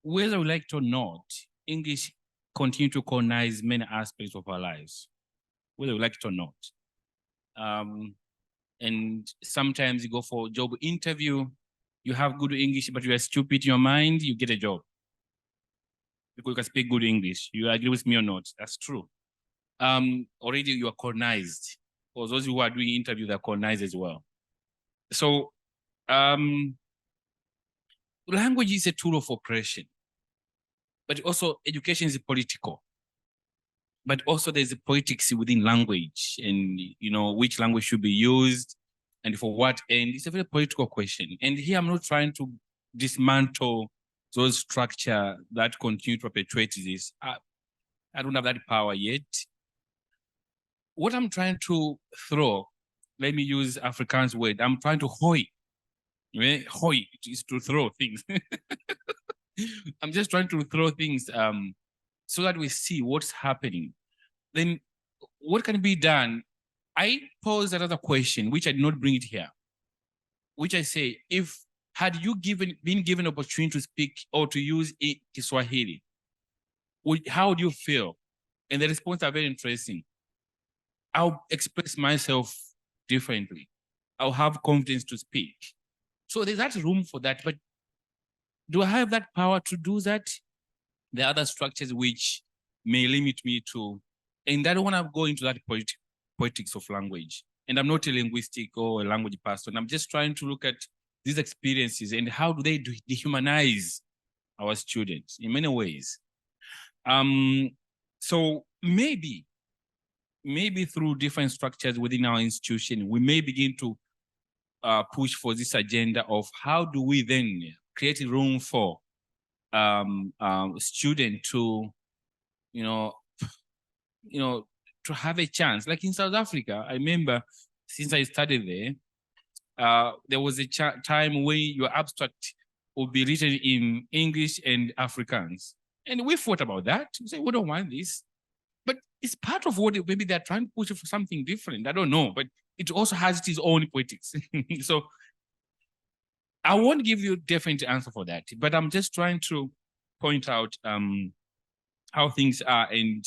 whether we like it or not, English continue to colonize many aspects of our lives, whether we like it or not. And sometimes you go for a job interview, you have good English, but you are stupid in your mind, you get a job. Because you can speak good English. You agree with me or not? That's true. Already you are colonized. For those who are doing interviews, they're colonized as well. So language is a tool of oppression, but also education is political. But also there's a politics within language, and which language should be used and for what end. It's a very political question. And here I'm not trying to dismantle those structures that continue to perpetuate this. I don't have that power yet. What I'm trying to throw, let me use Afrikaans word, I'm trying to hoy. Hoy is to throw things. I'm just trying to throw things so that we see what's happening. Then what can be done? I pose another question, which I did not bring it here, which I say, had you been given opportunity to speak or to use Kiswahili, how would you feel? And the response are very interesting. I'll express myself differently. I'll have confidence to speak. So there's that room for that, but do I have that power to do that? There are other structures which may limit me to, and I don't want to go into that politics of language. And I'm not a linguistic or a language person. I'm just trying to look at these experiences and how do they dehumanize our students in many ways. So maybe through different structures within our institution, we may begin to push for this agenda of how do we then create room for students to, to have a chance. Like in South Africa, I remember since I studied there, there was a time when your abstract would be written in English and Afrikaans. And we thought about that. We said, we don't want this. But it's part of what maybe they're trying to push for something different. I don't know, but it also has its own politics. So I won't give you a definite answer for that, but I'm just trying to point out how things are and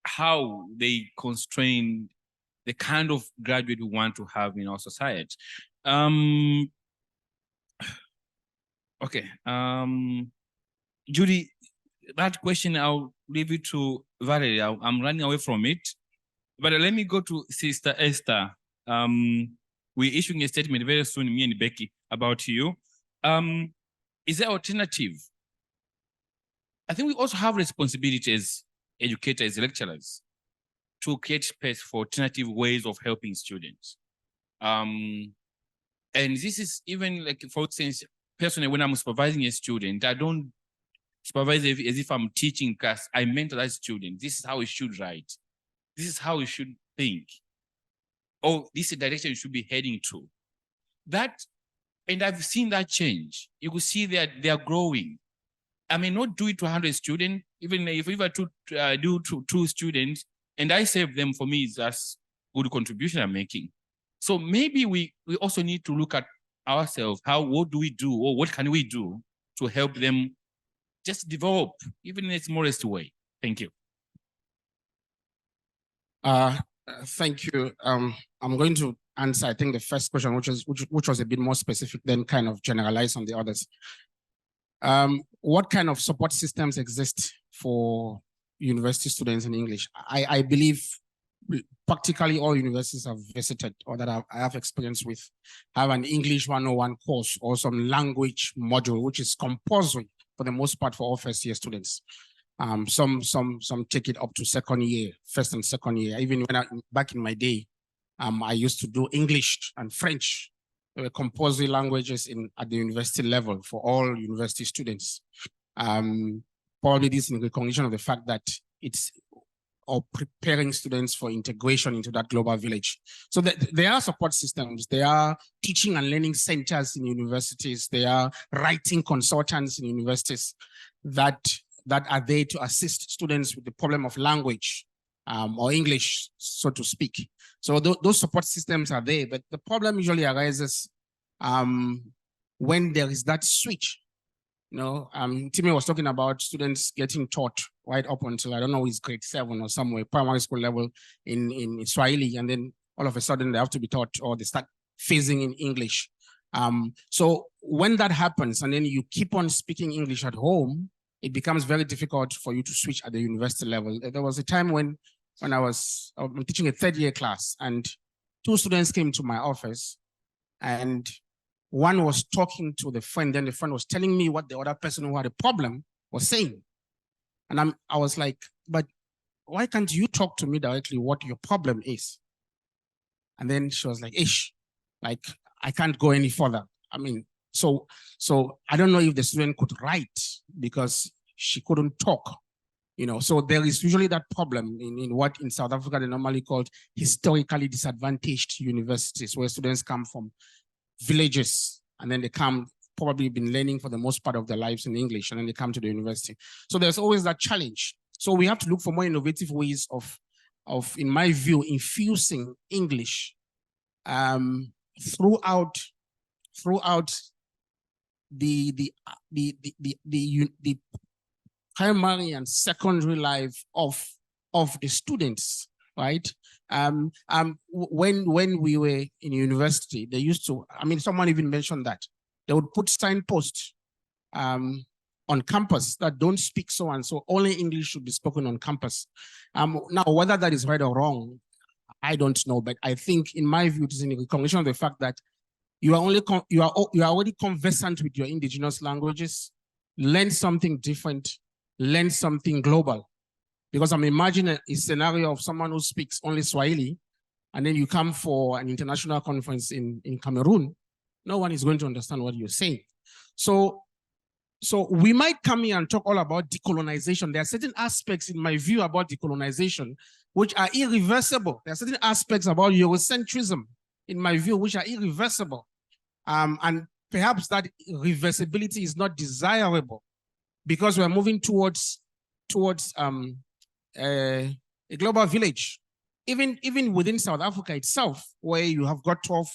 how they constrain the kind of graduate we want to have in our society. Okay, Judy, that question, I'll leave it to Valerie. I'm running away from it. But let me go to Sister Esther. We're issuing a statement very soon, me and Becky, about you. Is there alternative? I think we also have responsibility as educators, lecturers, to create space for alternative ways of helping students. And this is even like, for instance, personally, when I'm supervising a student, I don't supervise as if I'm teaching class. I mentor that student. This is how you should write. This is how you should think. Oh, this is the direction you should be heading to. That, and I've seen that change. You will see that they are growing. I may not do it to 100 students, even if I do to 2 students, and I save them, for me, that's good contribution I'm making. So maybe we also need to look at ourselves, what do we do, or what can we do to help them just develop, even in a smallest way. Thank you. Thank you. I'm going to answer, I think, the first question, which was a bit more specific, then kind of generalize on the others. What kind of support systems exist for university students in English? I believe practically all universities I've visited or that I have experience with have an English 101 course or some language module, which is compulsory for the most part for all first-year students. Some take it up to second year, first and second year. Even when back in my day, I used to do English and French, compulsory languages at the university level for all university students. Probably this in recognition of the fact that it's preparing students for integration into that global village. So there are support systems, there are teaching and learning centers in universities, there are writing consultants in universities that are there to assist students with the problem of language or English, so to speak. So those support systems are there, but the problem usually arises when there is that switch. You know, Timmy was talking about students getting taught right up until, I don't know, it's grade 7 or somewhere, primary school level in Swahili, and then all of a sudden they have to be taught, or they start phasing in English. So when that happens, and then you keep on speaking English at home, it becomes very difficult for you to switch at the university level. There was a time when I was teaching a 3rd year class, and 2 students came to my office, and one was talking to the friend, then the friend was telling me what the other person who had a problem was saying. And I was like, but why can't you talk to me directly what your problem is? And then she was like, ish, like, I can't go any further. I mean, so I don't know if the student could write because she couldn't talk, you know. So there is usually that problem in what in South Africa they normally called historically disadvantaged universities, where students come from villages, and then they come, probably been learning for the most part of their lives in English, and then they come to the university. So there's always that challenge. So we have to look for more innovative ways of in my view, infusing English throughout the primary and secondary life of the students, right? When we were in university, they used to, I mean, someone even mentioned that they would put signposts on campus that don't speak so and so, only English should be spoken on campus. Now, whether that is right or wrong, I don't know, but I think, in my view, it is in recognition of the fact that you are already conversant with your indigenous languages. Learn something different, learn something global. Because I'm imagining a scenario of someone who speaks only Swahili, and then you come for an international conference in Cameroon, no one is going to understand what you're saying. So we might come here and talk all about decolonization. There are certain aspects, in my view, about decolonization which are irreversible. There are certain aspects about Eurocentrism, in my view, which are irreversible. And perhaps that reversibility is not desirable because we're moving towards a global village. Even within South Africa itself, where you have got 12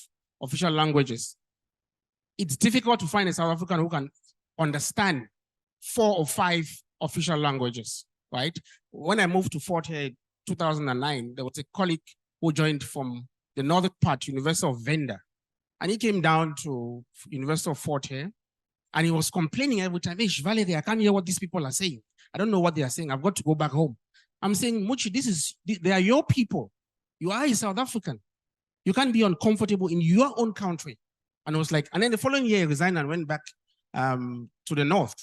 official languages, it's difficult to find a South African who can understand 4 or 5 official languages, right? When I moved to Fort Hare in 2009, there was a colleague who joined from the northern part, University of Venda, and he came down to University of Fort Hare, and he was complaining every time, hey, Valerie, I can't hear what these people are saying. I don't know what they are saying. I've got to go back home. I'm saying, Muchi, they are your people. You are a South African. You can't be uncomfortable in your own country. And I was like, and then the following year, he resigned and went back to the north.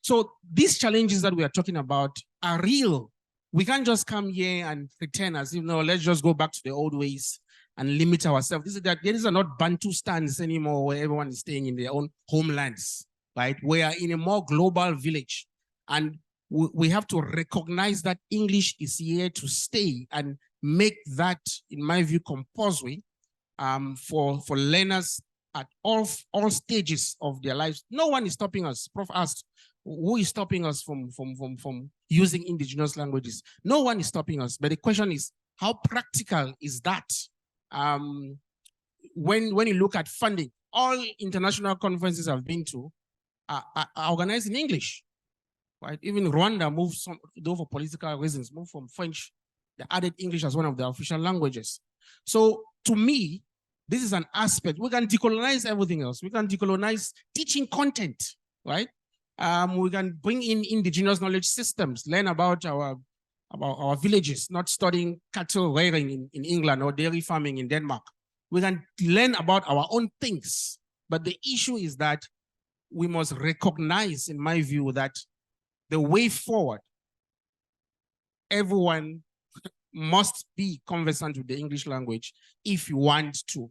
So these challenges that we are talking about are real. We can't just come here and pretend as if, no, let's just go back to the old ways and limit ourselves. These are not Bantu stands anymore where everyone is staying in their own homelands, right? We are in a more global village. And we have to recognize that English is here to stay and make that, in my view, compulsory for learners at all stages of their lives. No one is stopping us. Prof asked, who is stopping us from using indigenous languages? No one is stopping us. But the question is, how practical is that? When you look at funding, all international conferences I've been to are organized in English, right? Even Rwanda moved, though for political reasons, moved from French. They added English as one of their official languages. So to me, this is an aspect. We can decolonize everything else. We can decolonize teaching content, right? We can bring in indigenous knowledge systems, learn about our villages, not studying cattle rearing in England or dairy farming in Denmark. We can learn about our own things. But the issue is that we must recognize, in my view, that the way forward, everyone must be conversant with the English language if you want to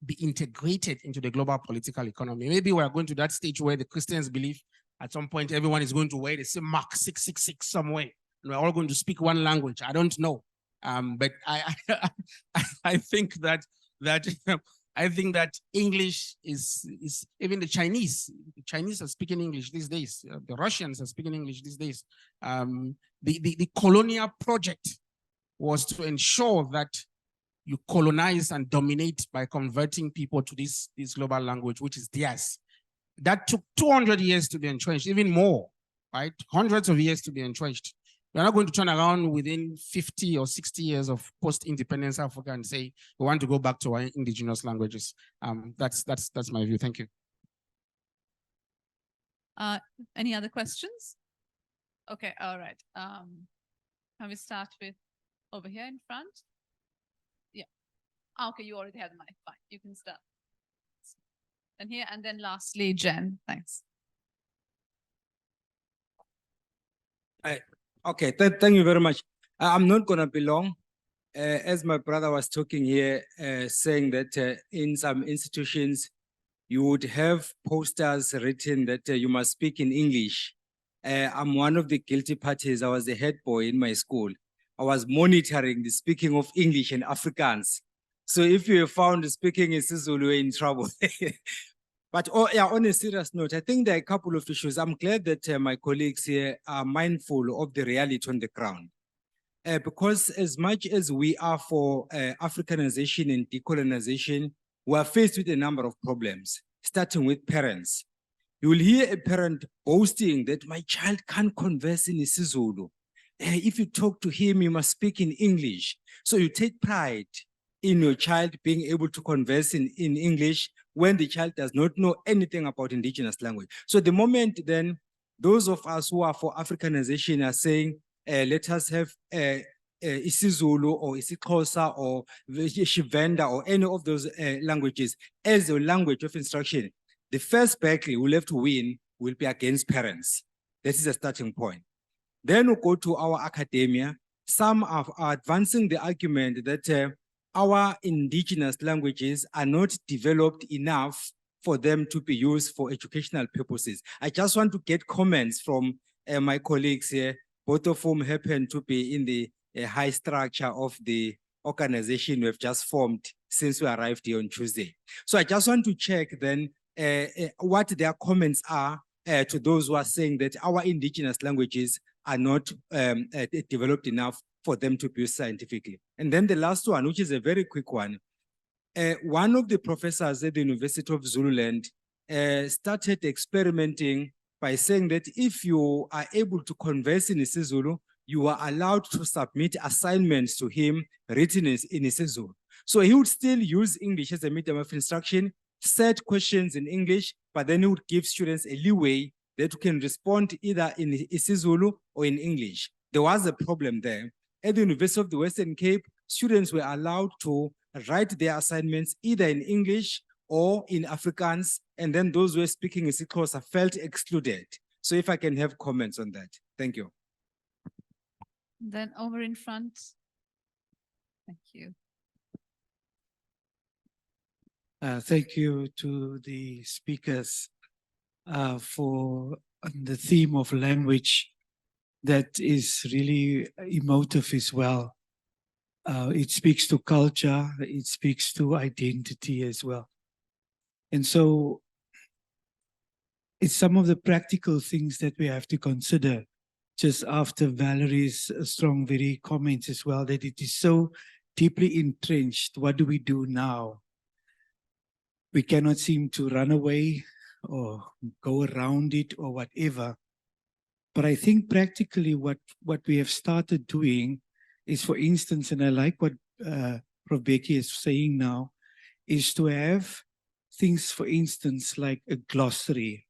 be integrated into the global political economy. Maybe we're going to that stage where the Christians believe at some point everyone is going to wear the same mark 666 somewhere, and we're all going to speak one language. I don't know. But I think that I think that English is even the Chinese are speaking English these days. The Russians are speaking English these days. The colonial project was to ensure that you colonize and dominate by converting people to this global language, which is theirs. That took 200 years to be entrenched, even more, right? Hundreds of years to be entrenched. We're not going to turn around within 50 or 60 years of post-independence Africa and say, we want to go back to our indigenous languages. That's my view. Thank you. Any other questions? Okay, all right. Can we start with over here in front? Yeah. Okay, you already have the mic. Fine, you can start. And here, and then lastly, Jen. Thanks. Okay, thank you very much. I'm not going to be long. As my brother was talking here, saying that in some institutions, you would have posters written that you must speak in English. I'm one of the guilty parties. I was the head boy in my school. I was monitoring the speaking of English and Afrikaans. So if you found speaking in Sizulu, you're in trouble. But on a serious note, I think there are a couple of issues. I'm glad that my colleagues here are mindful of the reality on the ground. Because as much as we are for Africanization and decolonization, we are faced with a number of problems, starting with parents. You will hear a parent boasting that my child can't converse in isiZulu. If you talk to him, you must speak in English. So you take pride in your child being able to converse in English when the child does not know anything about indigenous language. So the moment then, those of us who are for Africanization are saying, let us have isiZulu or isiXhosa or Shivenda or any of those languages as a language of instruction, the first battle we'll have to win will be against parents. This is a starting point. Then we'll go to our academia. Some are advancing the argument that our indigenous languages are not developed enough for them to be used for educational purposes. I just want to get comments from my colleagues here, both of whom happen to be in the high structure of the organization we've just formed since we arrived here on Tuesday. So I just want to check then what their comments are to those who are saying that our indigenous languages are not developed enough for them to be used scientifically. And then the last one, which is a very quick one. One of the professors at the University of Zululand started experimenting by saying that if you are able to converse in isiZulu, you are allowed to submit assignments to him written in isiZulu. So he would still use English as a medium of instruction, set questions in English, but then he would give students a leeway that can respond either in isiZulu or in English. There was a problem there. At the University of the Western Cape, students were allowed to write their assignments either in English or in Afrikaans, and then those who were speaking isiXhosa felt excluded. So if I can have comments on that. Thank you. Then over in front. Thank you. Thank you to the speakers for the theme of language that is really emotive as well. It speaks to culture, it speaks to identity as well. And so it's some of the practical things that we have to consider just after Valerie's strong, very comments as well, that it is so deeply entrenched. What do we do now? We cannot seem to run away or go around it or whatever. But I think practically what we have started doing is, for instance, and I like what Prof. Becky is saying now, is to have things, for instance, like a glossary.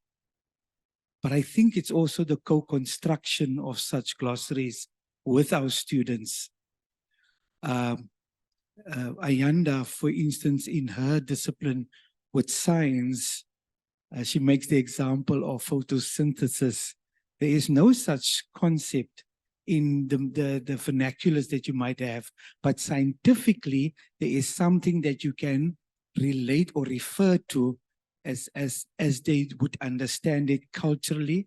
But I think it's also the co-construction of such glossaries with our students. Ayanda, for instance, in her discipline with science, she makes the example of photosynthesis. There is no such concept in the vernaculars that you might have, but scientifically, there is something that you can relate or refer to as they would understand it culturally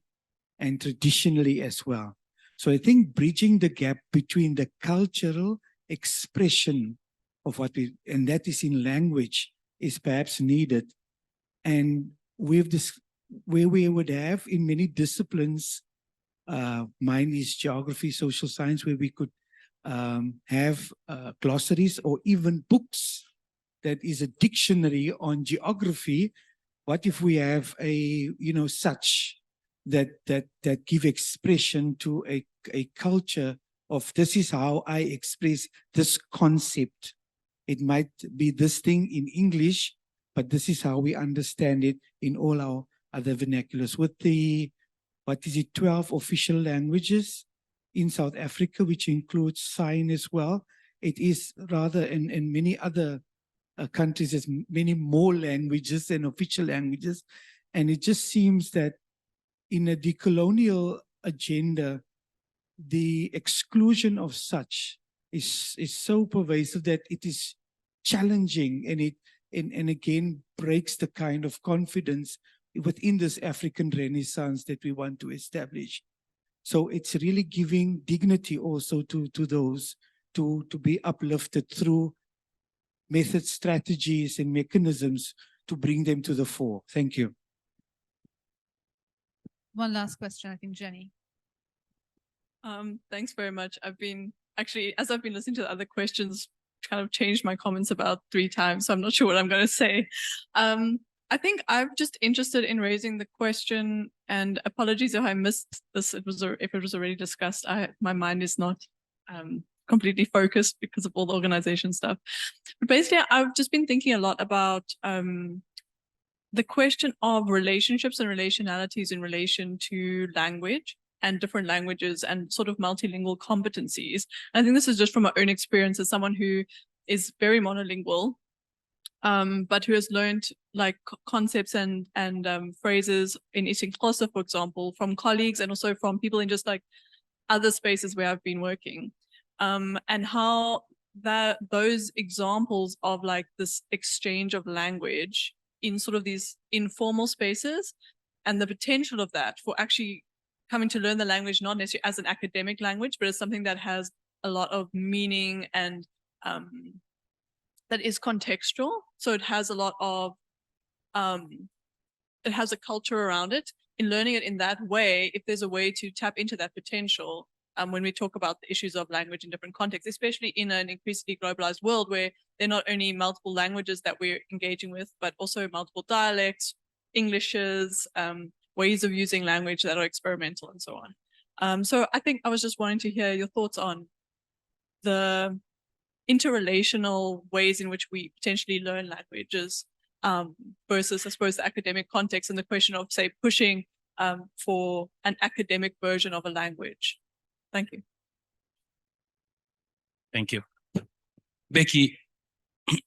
and traditionally as well. So I think bridging the gap between the cultural expression of what we, and that is in language, is perhaps needed. And with this, where we would have in many disciplines, mine is geography, social science, where we could have glossaries or even books that is a dictionary on geography. What if we have a, such that give expression to a culture of this is how I express this concept. It might be this thing in English, but this is how we understand it in all our other vernaculars. With the, 12 official languages in South Africa, which includes sign as well, it is rather in many other countries, there's many more languages than official languages. And it just seems that in a decolonial agenda, the exclusion of such is so pervasive that it is challenging, and it again breaks the kind of confidence within this African Renaissance that we want to establish. So it's really giving dignity also to those to be uplifted through methods, strategies, and mechanisms to bring them to the fore. Thank you. One last question, I think, Jenny. Thanks very much. I've been actually, as I've been listening to the other questions, kind of changed my comments about 3 times, so I'm not sure what I'm going to say. I think I'm just interested in raising the question, and apologies if I missed this. If it was already discussed. My mind is not completely focused because of all the organization stuff. But basically, I've just been thinking a lot about the question of relationships and relationalities in relation to language and different languages and sort of multilingual competencies. I think this is just from my own experience as someone who is very monolingual, but who has learned like concepts and phrases in isiXhosa, for example, from colleagues and also from people in just like other spaces where I've been working, and how those examples of like this exchange of language in sort of these informal spaces and the potential of that for actually coming to learn the language, not necessarily as an academic language, but as something that has a lot of meaning and that is contextual. So it has a lot of, it has a culture around it. In learning it in that way, if there's a way to tap into that potential, when we talk about the issues of language in different contexts, especially in an increasingly globalized world where there are not only multiple languages that we're engaging with, but also multiple dialects, Englishes, ways of using language that are experimental and so on. So I think I was just wanting to hear your thoughts on the interrelational ways in which we potentially learn languages versus, I suppose, the academic context and the question of, say, pushing for an academic version of a language. Thank you. Thank you. Becky,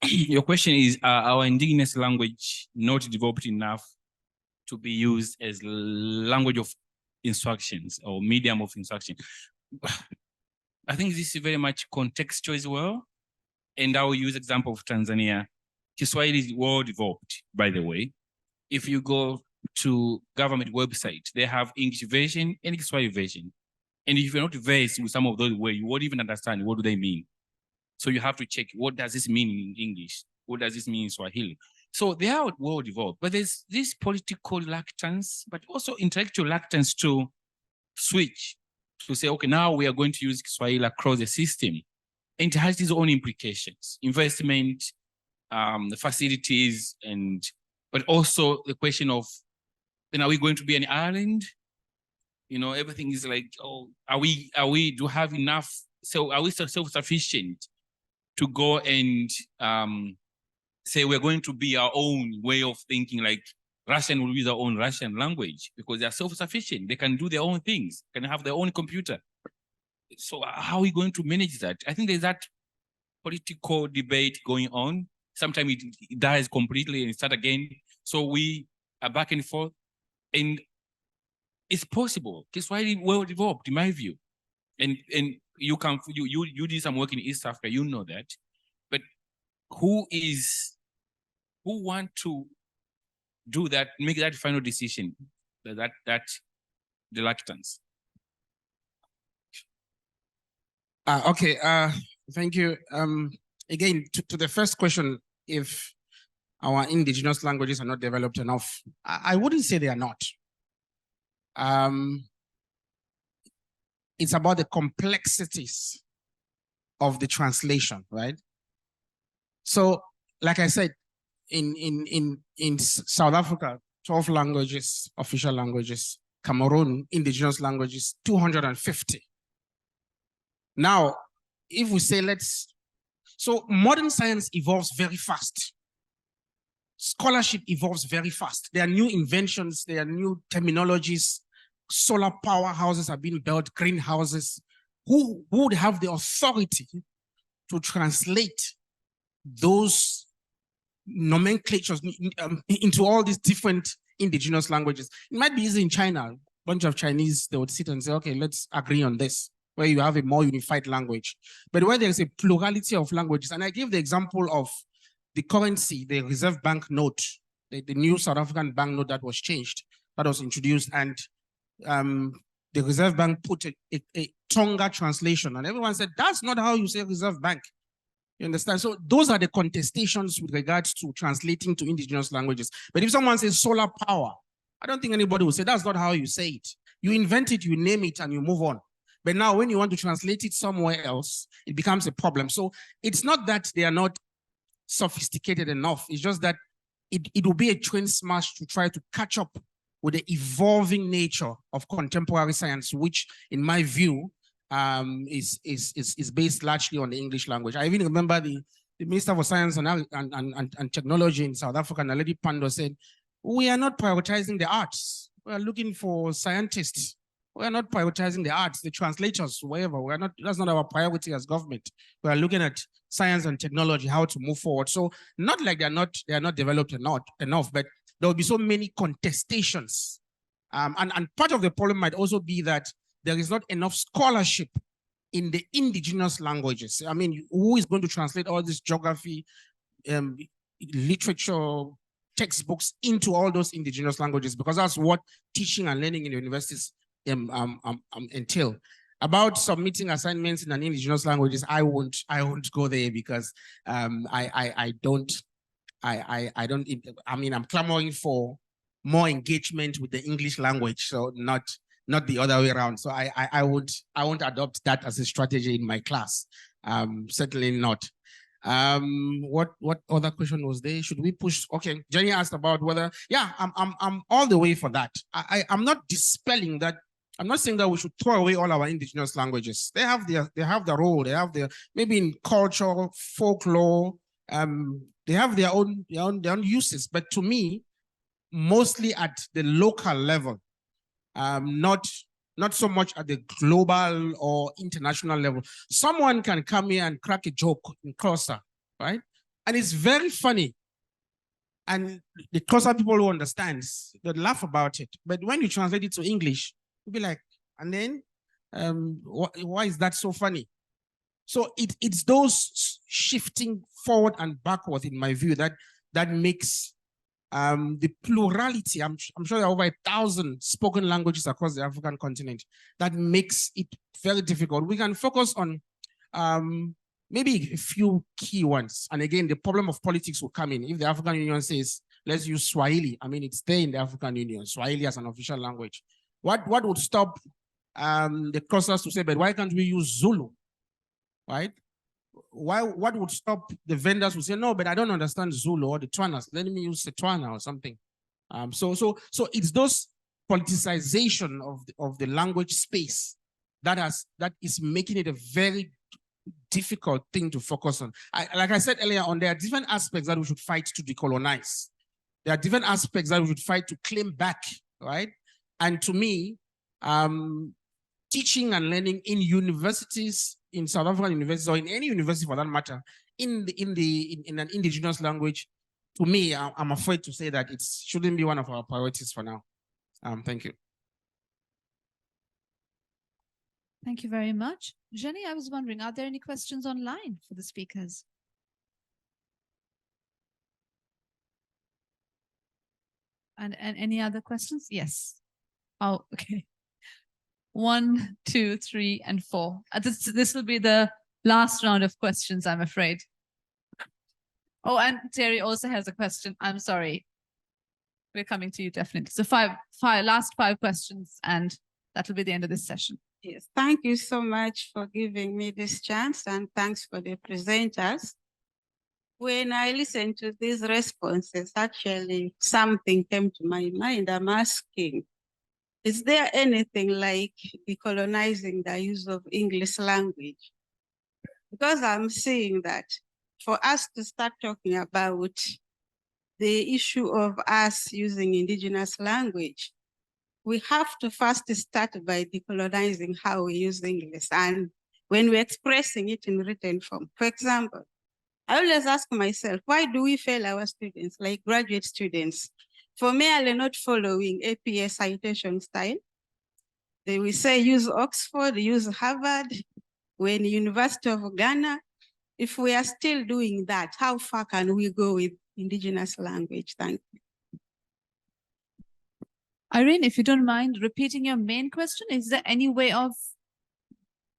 your question is, our indigenous language not developed enough to be used as language of instructions or medium of instruction? I think this is very much contextual as well. And I will use example of Tanzania. Kiswahili is well developed, by the way. If you go to government website, they have English version and Kiswahili version. And if you're not versed with some of those words, you won't even understand what do they mean. So you have to check, what does this mean in English? What does this mean in Swahili? So they are well developed, but there's this political reluctance, but also intellectual reluctance to switch, to say, okay, now we are going to use Swahili across the system. And it has its own implications, investment, the facilities, but also the question of, then are we going to be an island? You know, everything is like, oh, do have enough? So are we self-sufficient to go and say we're going to be our own way of thinking, like Russian will use their own Russian language because they're self-sufficient. They can do their own things, can have their own computer. So how are we going to manage that? I think there's that political debate going on. Sometimes it dies completely and it starts again. So we are back and forth. And it's possible. Kiswahili well developed, in my view. And you did some work in East Africa, you know that. But who want to do that, make that final decision, that reluctance? Okay, thank you. Again, to the first question, if our indigenous languages are not developed enough. I wouldn't say they are not. It's about the complexities of the translation, right? So, like I said, in South Africa, 12 languages, official languages, Cameroon, indigenous languages, 250. Now, if we say so modern science evolves very fast. Scholarship evolves very fast. There are new inventions, there are new terminologies, solar powerhouses are being built, greenhouses. Who would have the authority to translate those nomenclatures into all these different indigenous languages? It might be easy in China. A bunch of Chinese, they would sit and say, okay, let's agree on this, where you have a more unified language. But where there's a plurality of languages, and I gave the example of the currency, the Reserve Bank note, the new South African bank note that was changed, that was introduced, and the Reserve Bank put a Tonga translation, and everyone said, that's not how you say Reserve Bank. You understand? So those are the contestations with regards to translating to indigenous languages. But if someone says solar power, I don't think anybody will say, that's not how you say it. You invent it, you name it, and you move on. But now when you want to translate it somewhere else, it becomes a problem. So it's not that they are not sophisticated enough. It's just that it will be a train smash to try to catch up with the evolving nature of contemporary science, which in my view is based largely on the English language. I even remember the Minister for Science and Technology in South Africa, Naledi Pandor, said, we are not prioritizing the arts. We are looking for scientists. We are not prioritizing the arts, the translators, whatever. We are not. That's not our priority as government. We are looking at science and technology, how to move forward. So not like they are not developed enough, but there will be so many contestations. And part of the problem might also be that there is not enough scholarship in the indigenous languages. I mean, who is going to translate all this geography, literature, textbooks into all those indigenous languages? Because that's what teaching and learning in universities entail. About submitting assignments in an indigenous languages, I won't go there because I mean, I'm clamoring for more engagement with the English language, so not the other way around. So I won't adopt that as a strategy in my class. Certainly not. What other question was there? Should we push? Okay, Jenny asked about whether, yeah, I'm all the way for that. I'm not dispelling that. I'm not saying that we should throw away all our indigenous languages. They have their role. They have their, maybe in culture, folklore. They have their own uses. But to me, mostly at the local level, not so much at the global or international level. Someone can come here and crack a joke in Xhosa, right? And it's very funny. And the Xhosa people who understand, they laugh about it. But when you translate it to English, you'll be like, and then why is that so funny? So it's those shifting forward and backward, in my view, that makes the plurality. I'm sure there are over 1,000 spoken languages across the African continent. That makes it very difficult. We can focus on maybe a few key ones. And again, the problem of politics will come in. If the African Union says, let's use Swahili, I mean, it's there in the African Union, Swahili as an official language. What would stop the Xhosas to say, but why can't we use Zulu, right? What would stop the vendors who say, no, but I don't understand Zulu or the Tswanas, let me use the Tswana or something. So it's those politicization of the language space that is making it a very difficult thing to focus on. Like I said earlier on, there are different aspects that we should fight to decolonize. There are different aspects that we should fight to claim back, right? And to me, teaching and learning in universities, in South African universities, or in any university for that matter, in an indigenous language, to me, I'm afraid to say that it shouldn't be one of our priorities for now. Thank you. Thank you very much. Jenny, I was wondering, are there any questions online for the speakers? And any other questions? Yes. Oh, okay. 1, 2, 3, and 4. This will be the last round of questions, I'm afraid. Oh, and Terry also has a question. I'm sorry. We're coming to you definitely. So last five questions, and that will be the end of this session. Yes, thank you so much for giving me this chance, and thanks for the presenters. When I listened to these responses, actually something came to my mind. I'm asking, is there anything like decolonizing the use of English language? Because I'm seeing that for us to start talking about the issue of us using indigenous language, we have to first start by decolonizing how we use English and when we're expressing it in written form. For example, I always ask myself, why do we fail our students, like graduate students, for merely not following APA citation style? They will say use Oxford, use Harvard, when University of Ghana. If we are still doing that, how far can we go with indigenous language? Thank you. Irene, if you don't mind repeating your main question, is there any way of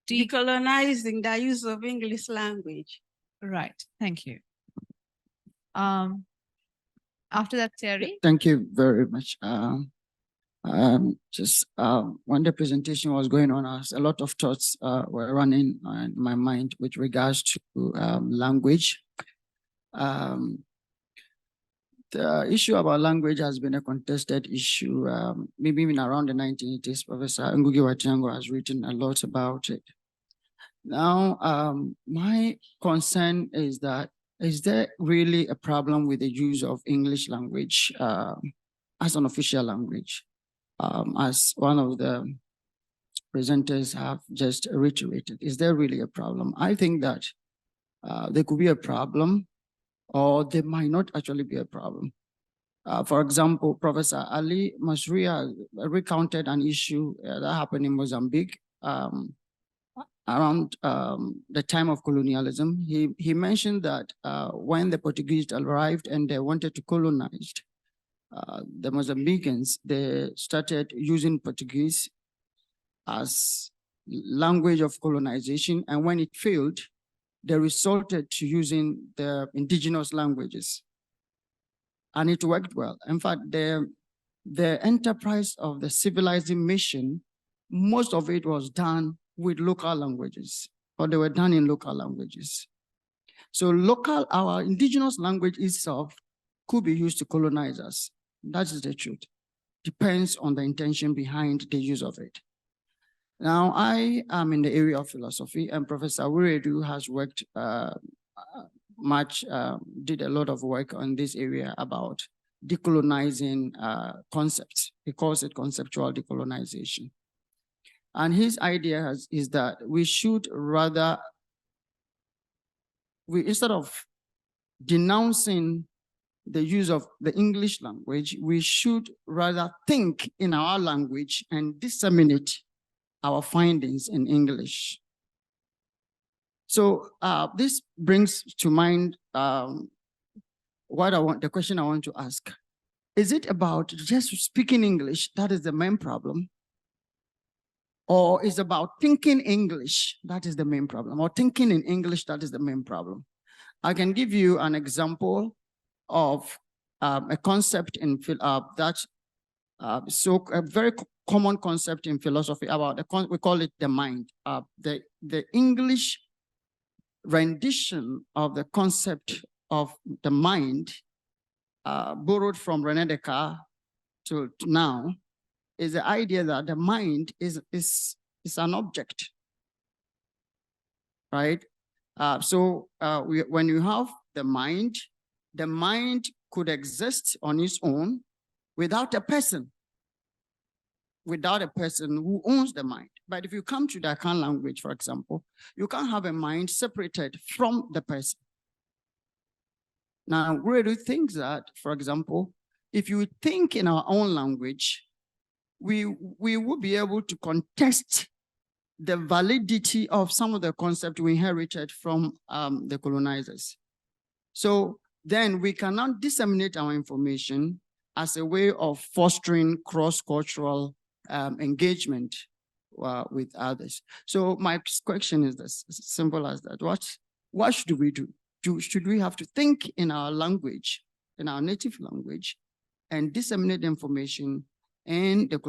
decolonizing the use of English language? Right, thank you. After that, Terry. Thank you very much. Just when the presentation was going on, a lot of thoughts were running in my mind with regards to language. The issue about language has been a contested issue, maybe even around the 1980s. Professor Ngugi wa Thiong'o has written a lot about it. Now, my concern is that, is there really a problem with the use of English language as an official language? As one of the presenters have just reiterated, is there really a problem? I think that there could be a problem, or there might not actually be a problem. For example, Professor Ali Masria recounted an issue that happened in Mozambique around the time of colonialism. He mentioned that when the Portuguese arrived and they wanted to colonize the Mozambicans, they started using Portuguese as language of colonization. And when it failed, they resorted to using the indigenous languages. And it worked well. In fact, the enterprise of the civilizing mission, most of it was done with local languages, or they were done in local languages. So our indigenous language itself could be used to colonize us. That is the truth. Depends on the intention behind the use of it. Now, I am in the area of philosophy, and Professor Wiredu has worked did a lot of work on this area about decolonizing concepts. He calls it conceptual decolonization. And his idea is that we should rather, instead of denouncing the use of the English language, we should rather think in our language and disseminate our findings in English. So this brings to mind the question I want to ask. Is it about just speaking English that is the main problem? Or is it about thinking English that is the main problem? Or thinking in English that is the main problem? I can give you an example of a concept in a very common concept in philosophy about we call it the mind. The English rendition of the concept of the mind, borrowed from René Descartes to now, is the idea that the mind is an object, right? When you have the mind could exist on its own without a person who owns the mind. But if you come to the Akan language, for example, you can't have a mind separated from the person. Now, Wiredu thinks that, for example, if you think in our own language, we will be able to contest the validity of some of the concepts we inherited from the colonizers. So then we cannot disseminate our information as a way of fostering cross-cultural engagement with others. So my question is this, as simple as that. What should we do should we have to think in our language, in our native language, and disseminate information in the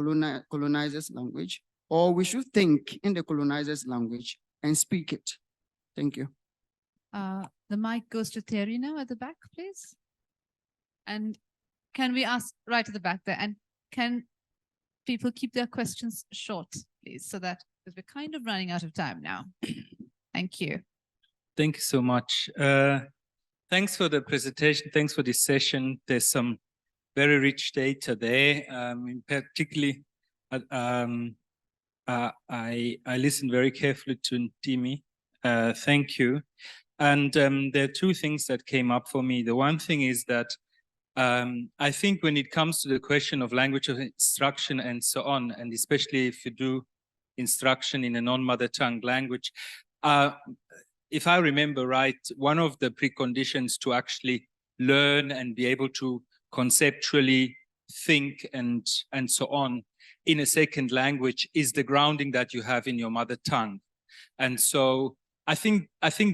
colonizer's language, or we should think in the colonizer's language and speak it? Thank you. The mic goes to Thierry now at the back, please. And can we ask right at the back there, and can people keep their questions short, please, so that, because we're kind of running out of time now. Thank you. Thank you so much. Thanks for the presentation. Thanks for this session. There's some very rich data there. Particularly, I listened very carefully to Ntimi. Thank you. And there are two things that came up for me. The one thing is that I think when it comes to the question of language of instruction and so on, and especially if you do instruction in a non-mother tongue language, if I remember right, one of the preconditions to actually learn and be able to conceptually think and so on in a second language is the grounding that you have in your mother tongue. And so I think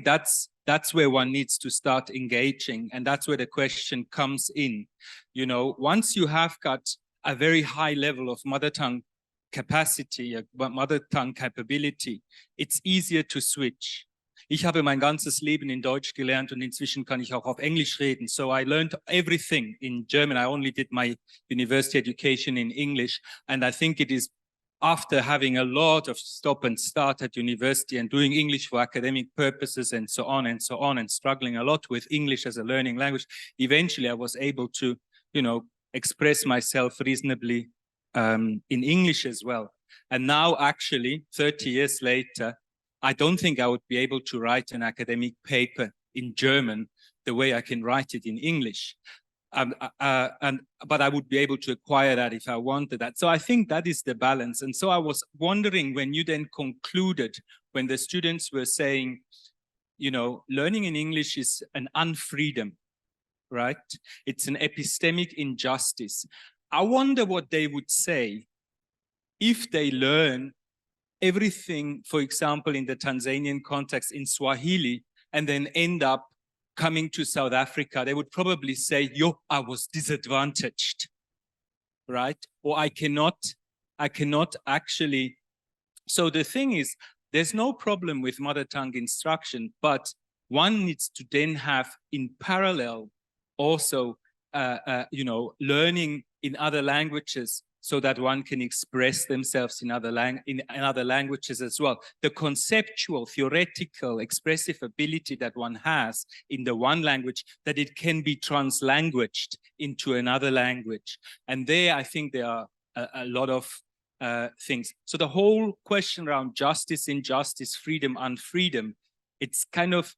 that's where one needs to start engaging, and that's where the question comes in. You know, once you have got a very high level of mother tongue capacity, mother tongue capability, it's easier to switch. Ich habe mein ganzes Leben in Deutsch gelernt und inzwischen kann ich auch auf Englisch reden. So I learned everything in German. I only did my university education in English. And I think it is after having a lot of stop and start at university and doing English for academic purposes and so on, and struggling a lot with English as a learning language, eventually I was able to, you know, express myself reasonably in English as well. And now actually, 30 years later, I don't think I would be able to write an academic paper in German the way I can write it in English. But I would be able to acquire that if I wanted that. So I think that is the balance. And so I was wondering, when you then concluded, when the students were saying, you know, learning in English is an unfreedom, right? It's an epistemic injustice. I wonder what they would say if they learn everything, for example, in the Tanzanian context in Swahili, and then end up coming to South Africa. They would probably say, yo, I was disadvantaged, right? Or I cannot actually. So the thing is, there's no problem with mother tongue instruction, but one needs to then have in parallel also, you know, learning in other languages, so that one can express themselves in other languages as well. The conceptual, theoretical, expressive ability that one has in the one language, that it can be translanguaged into another language. And there, I think there are a lot of things. So the whole question around justice, injustice, freedom, unfreedom, it's kind of,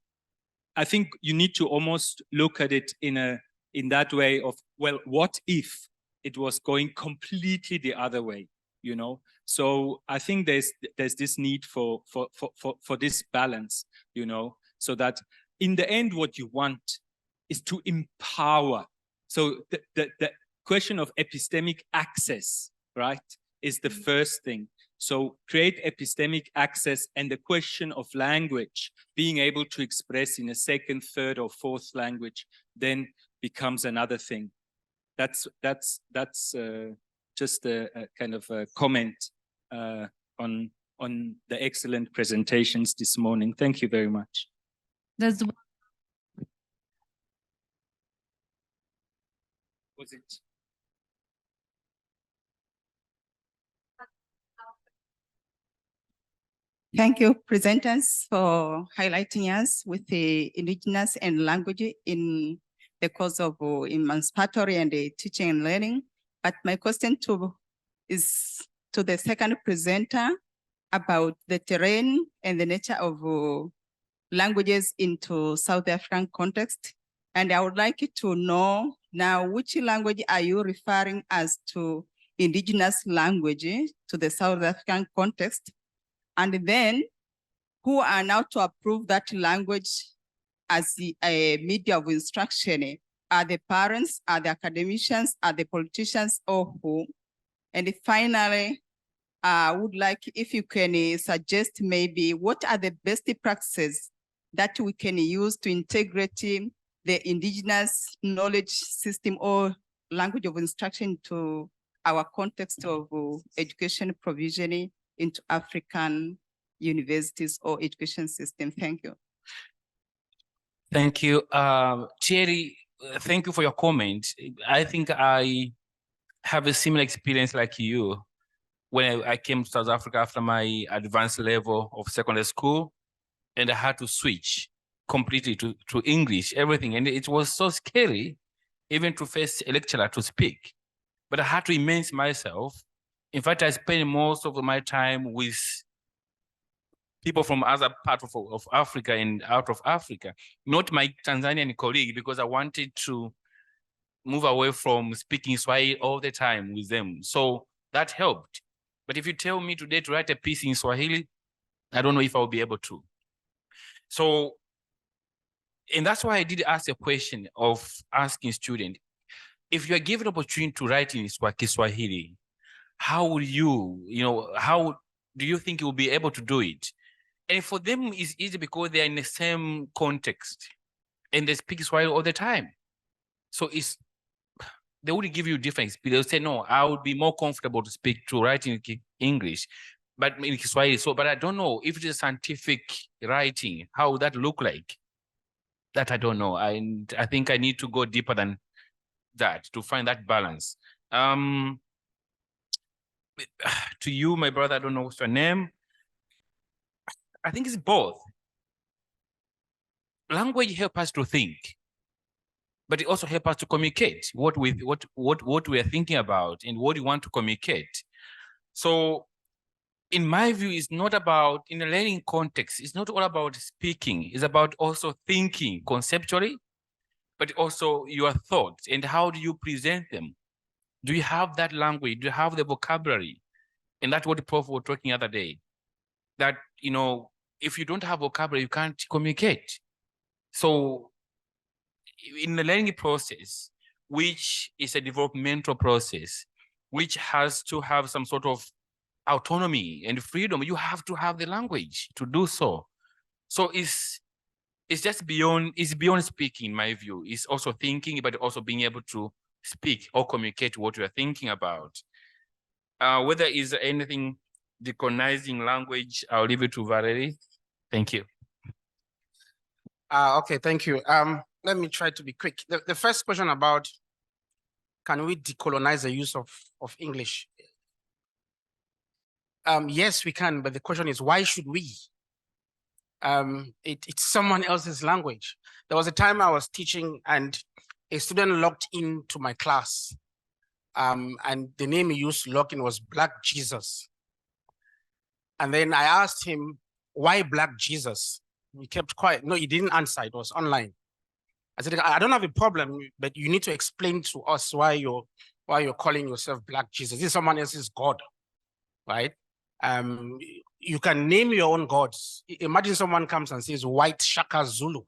I think you need to almost look at it in that way of, well, what if it was going completely the other way, you know? So I think there's this need for this balance, you know, so that in the end, what you want is to empower. So the question of epistemic access, right, is the first thing. So create epistemic access, and the question of language, being able to express in a second, third, or fourth language, then becomes another thing. That's just a kind of a comment on the excellent presentations this morning. Thank you very much. There's one. Was it? Thank you, presenters, for highlighting us with the indigenous and language in the course of emancipatory and teaching and learning. But my question is to the second presenter about the terrain and the nature of languages into South African context. And I would like to know now, which language are you referring as to indigenous language to the South African context? And then who are now to approve that language as a media of instruction? Are the parents, are the academicians, are the politicians, or who? And finally, I would like if you can suggest maybe what are the best practices that we can use to integrate the indigenous knowledge system or language of instruction to our context of education provisioning into African universities or education system? Thank you. Thank you. Thierry, thank you for your comment. I think I have a similar experience like you when I came to South Africa after my advanced level of secondary school, and I had to switch completely to English, everything. And it was so scary even to face a lecturer to speak. But I had to immerse myself. In fact, I spent most of my time with people from other parts of Africa and out of Africa, not my Tanzanian colleague, because I wanted to move away from speaking Swahili all the time with them. So that helped. But if you tell me today to write a piece in Swahili, I don't know if I'll be able to. So, and that's why I did ask a question of asking students, if you are given opportunity to write in Kiswahili, how will how do you think you will be able to do it? And for them, it's easy because they are in the same context and they speak Swahili all the time. So they would give you different experience. They'll say, no, I would be more comfortable to write in English, but in Kiswahili. So, but I don't know if it is scientific writing, how would that look like? That I don't know. And I think I need to go deeper than that to find that balance. To you, my brother, I don't know what's your name. I think it's both. Language helps us to think, but it also helps us to communicate what we are thinking about and what we want to communicate. So, in my view, it's not about, in a learning context, it's not all about speaking. It's about also thinking conceptually, but also your thoughts and how do you present them? Do you have that language? Do you have the vocabulary? And that's what the prof was talking the other day. That, if you don't have vocabulary, you can't communicate. So in the learning process, which is a developmental process, which has to have some sort of autonomy and freedom, you have to have the language to do so. So it's just beyond speaking, in my view. It's also thinking, but also being able to speak or communicate what you are thinking about. Whether is anything decolonizing language, I'll leave it to Valerie. Thank you. Okay, thank you. Let me try to be quick. The first question about, can we decolonize the use of English? Yes, we can, but the question is, why should we? It's someone else's language. There was a time I was teaching and a student logged into my class, and the name he used to log in was Black Jesus. And then I asked him, why Black Jesus? He kept quiet. No, he didn't answer. It was online. I said, I don't have a problem, but you need to explain to us why you're calling yourself Black Jesus. This is someone else's God, right? You can name your own gods. Imagine someone comes and says White Shaka Zulu.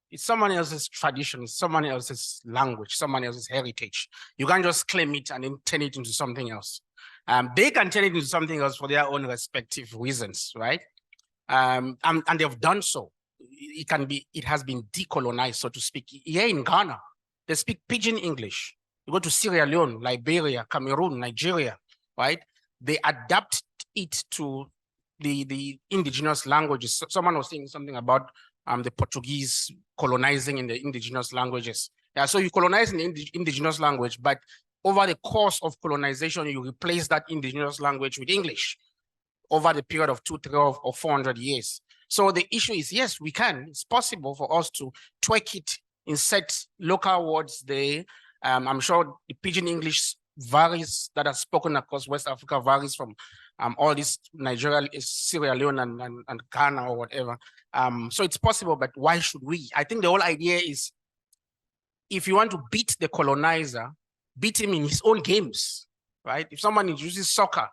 It's someone else's tradition, someone else's language, someone else's heritage. You can't just claim it and then turn it into something else. They can turn it into something else for their own respective reasons, right? And they've done so. It has been decolonized, so to speak. Here in Ghana, they speak Pidgin English. You go to Sierra Leone, Liberia, Cameroon, Nigeria, right? They adapt it to the indigenous languages. Someone was saying something about the Portuguese colonizing in the indigenous languages. Yeah, so you colonize in the indigenous language, but over the course of colonization, you replace that indigenous language with English over the period of 200, 300, or 400 years. So the issue is, yes, we can. It's possible for us to tweak it, insert local words there. I'm sure the Pidgin English varies, that are spoken across West Africa varies from all this Nigeria, Sierra Leone, and Ghana or whatever. So it's possible, but why should we? I think the whole idea is, if you want to beat the colonizer, beat him in his own games, right? If someone uses soccer,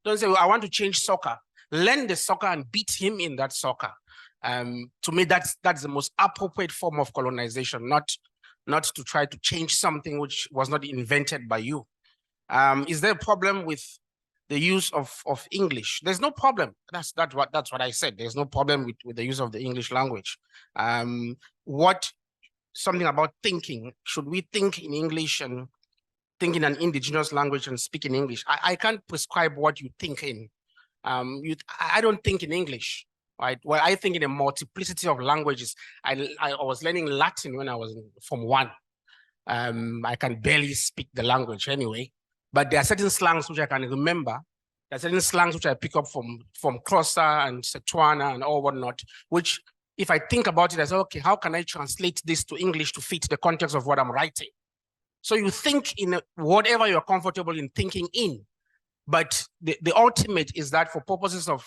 don't say, well, I want to change soccer. Learn the soccer and beat him in that soccer. To me, that's the most appropriate form of colonization, not to try to change something which was not invented by you. Is there a problem with the use of English. There's no problem. That's what I said. There's no problem with the use of the English language. Something about thinking. Should we think in English and think in an indigenous language and speak in English? I can't prescribe what you think in. I don't think in English, right? Well, I think in a multiplicity of languages. I was learning Latin when I was in Form 1. I can barely speak the language anyway, but there are certain slangs which I can remember. There are certain slangs which I pick up from Xhosa and Setswana and all whatnot, which if I think about it, I say, okay, how can I translate this to English to fit the context of what I'm writing? So you think in whatever you're comfortable in thinking in, but the ultimate is that for purposes of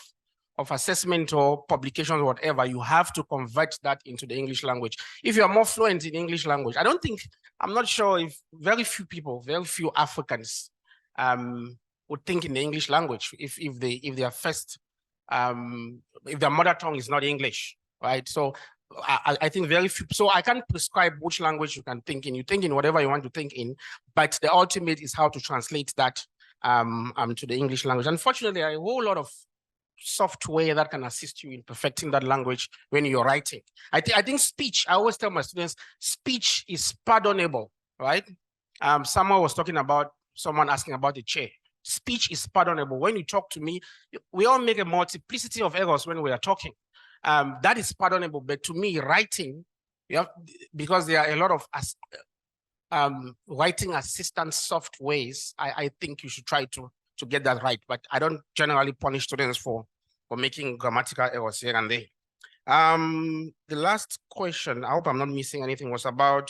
assessment or publication or whatever, you have to convert that into the English language. If you're more fluent in English language, I'm not sure if very few Africans would think in the English language if their mother tongue is not English, right? So I think very few. So I can't prescribe which language you can think in. You think in whatever you want to think in, but the ultimate is how to translate that to the English language. Unfortunately, there are a whole lot of software that can assist you in perfecting that language when you're writing. I think speech, I always tell my students, speech is pardonable, right? Someone was talking about someone asking about the chair. Speech is pardonable. When you talk to me, we all make a multiplicity of errors when we are talking. That is pardonable, but to me, writing, because there are a lot of writing assistance softwares, I think you should try to get that right. But I don't generally punish students for making grammatical errors here and there. The last question, I hope I'm not missing anything, was about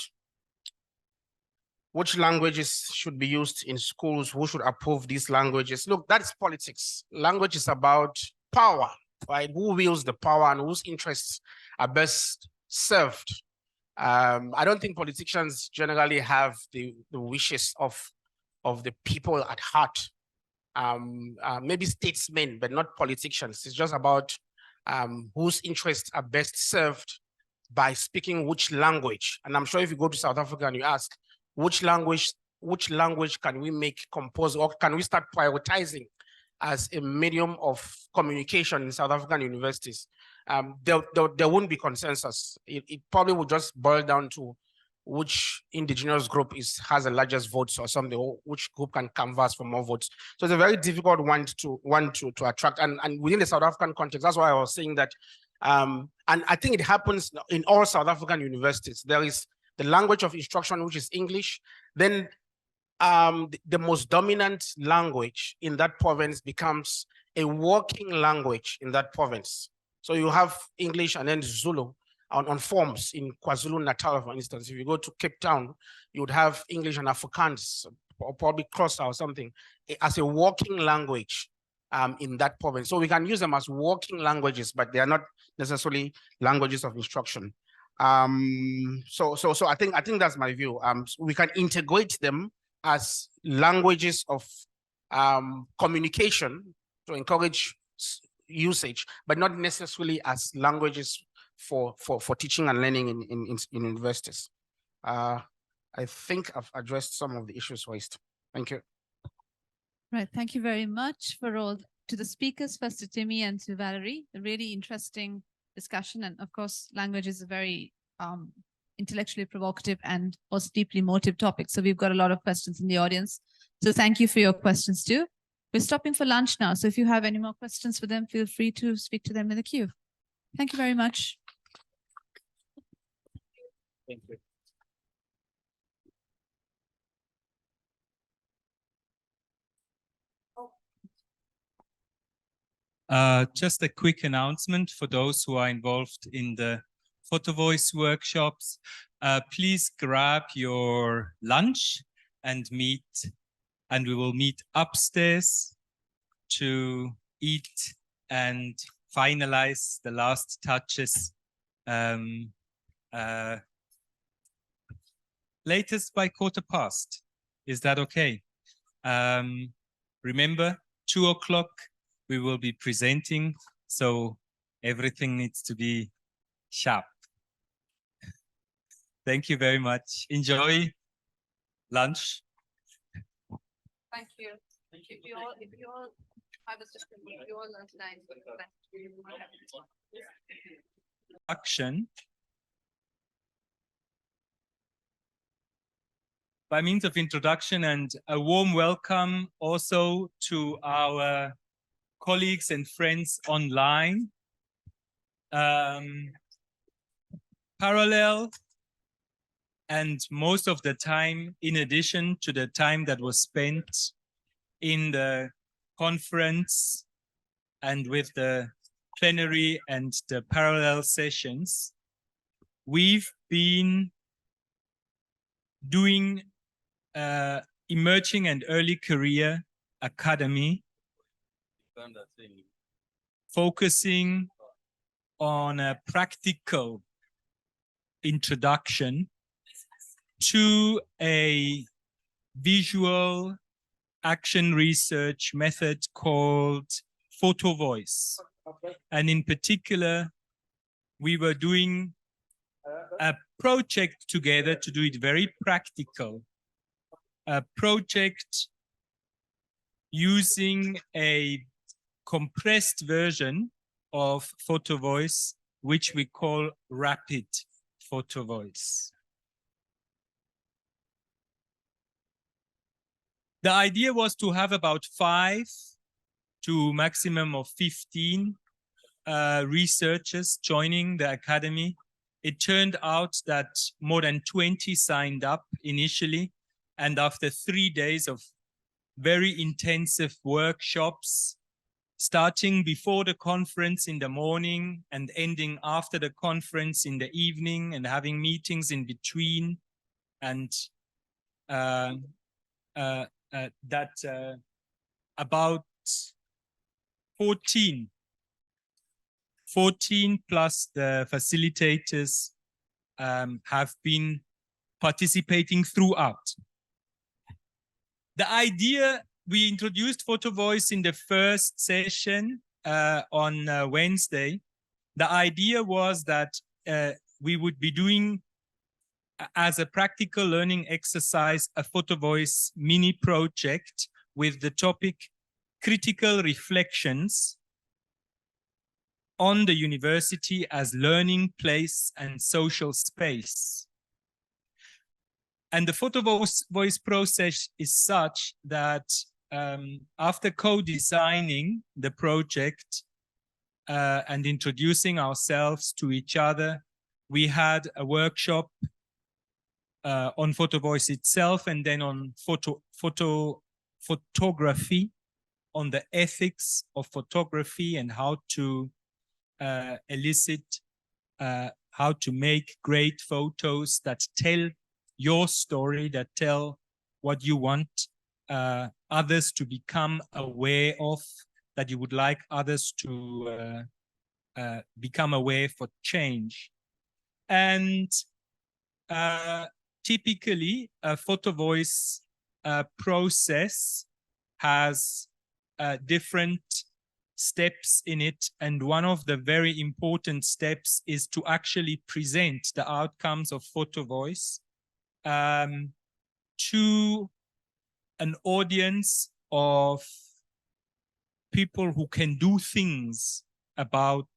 which languages should be used in schools, who should approve these languages. Look, that's politics. Language is about power, right? Who wields the power and whose interests are best served. I don't think politicians generally have the wishes of the people at heart. Maybe statesmen, but not politicians. It's just about whose interests are best served by speaking which language. And I'm sure if you go to South Africa and you ask which language can we make compose, or can we start prioritizing as a medium of communication in South African universities, there won't be consensus. It probably would just boil down to which indigenous group has the largest votes or something, or which group can canvass for more votes. So it's a very difficult one to attract. And within the South African context, that's why I was saying that, and I think it happens in all South African universities. There is the language of instruction, which is English. Then the most dominant language in that province becomes a working language in that province. So you have English and then Zulu on forms in KwaZulu-Natal, for instance. If you go to Cape Town, you would have English and Afrikaans, or probably Xhosa or something, as a working language in that province. So we can use them as working languages, but they are not necessarily languages of instruction. So I think that's my view. We can integrate them as languages of communication to encourage usage, but not necessarily as languages for teaching and learning in universities. I think I've addressed some of the issues raised. Thank you. Right, thank you very much to the speakers, first to Timmy and to Valerie. A really interesting discussion, and of course, language is a very intellectually provocative and also deeply emotive topic. So we've got a lot of questions in the audience. So thank you for your questions too. We're stopping for lunch now. So if you have any more questions for them, feel free to speak to them in the queue. Thank you very much. Thank you. Just a quick announcement for those who are involved in the photo voice workshops. Please grab your lunch and we will meet upstairs to eat and finalize the last touches. Latest by 1:15. Is that okay? Remember, 2 o'clock we will be presenting, so everything needs to be sharp. Thank you very much. Enjoy lunch. Thank you. Action. By means of introduction, and a warm welcome also to our colleagues and friends online. Parallel and most of the time, in addition to the time that was spent in the conference and with the plenary and the parallel sessions, we've been doing emerging and early career academy, focusing on a practical introduction to a visual action research method called photo voice. And in particular, we were doing a project together to do it very practical, a project using a compressed version of photo voice, which we call rapid photo voice. The idea was to have about 5 to maximum of 15 researchers joining the academy. It turned out that more than 20 signed up initially, and after 3 days of very intensive workshops, starting before the conference in the morning and ending after the conference in the evening, and having meetings in between, and about 14 plus the facilitators have been participating throughout. The idea, we introduced photo voice in the first session on Wednesday. The idea was that we would be doing, as a practical learning exercise, a photo voice mini project with the topic critical reflections on the university as learning place and social space. And the photo voice process is such that after co-designing the project and introducing ourselves to each other, we had a workshop on photo voice itself, and then on photography, on the ethics of photography and how to elicit, how to make great photos that tell your story, that tell what you want others to become aware of, that you would like others to become aware for change. And typically, a photo voice process has different steps in it. And one of the very important steps is to actually present the outcomes of photo voice to an audience of people who can do things about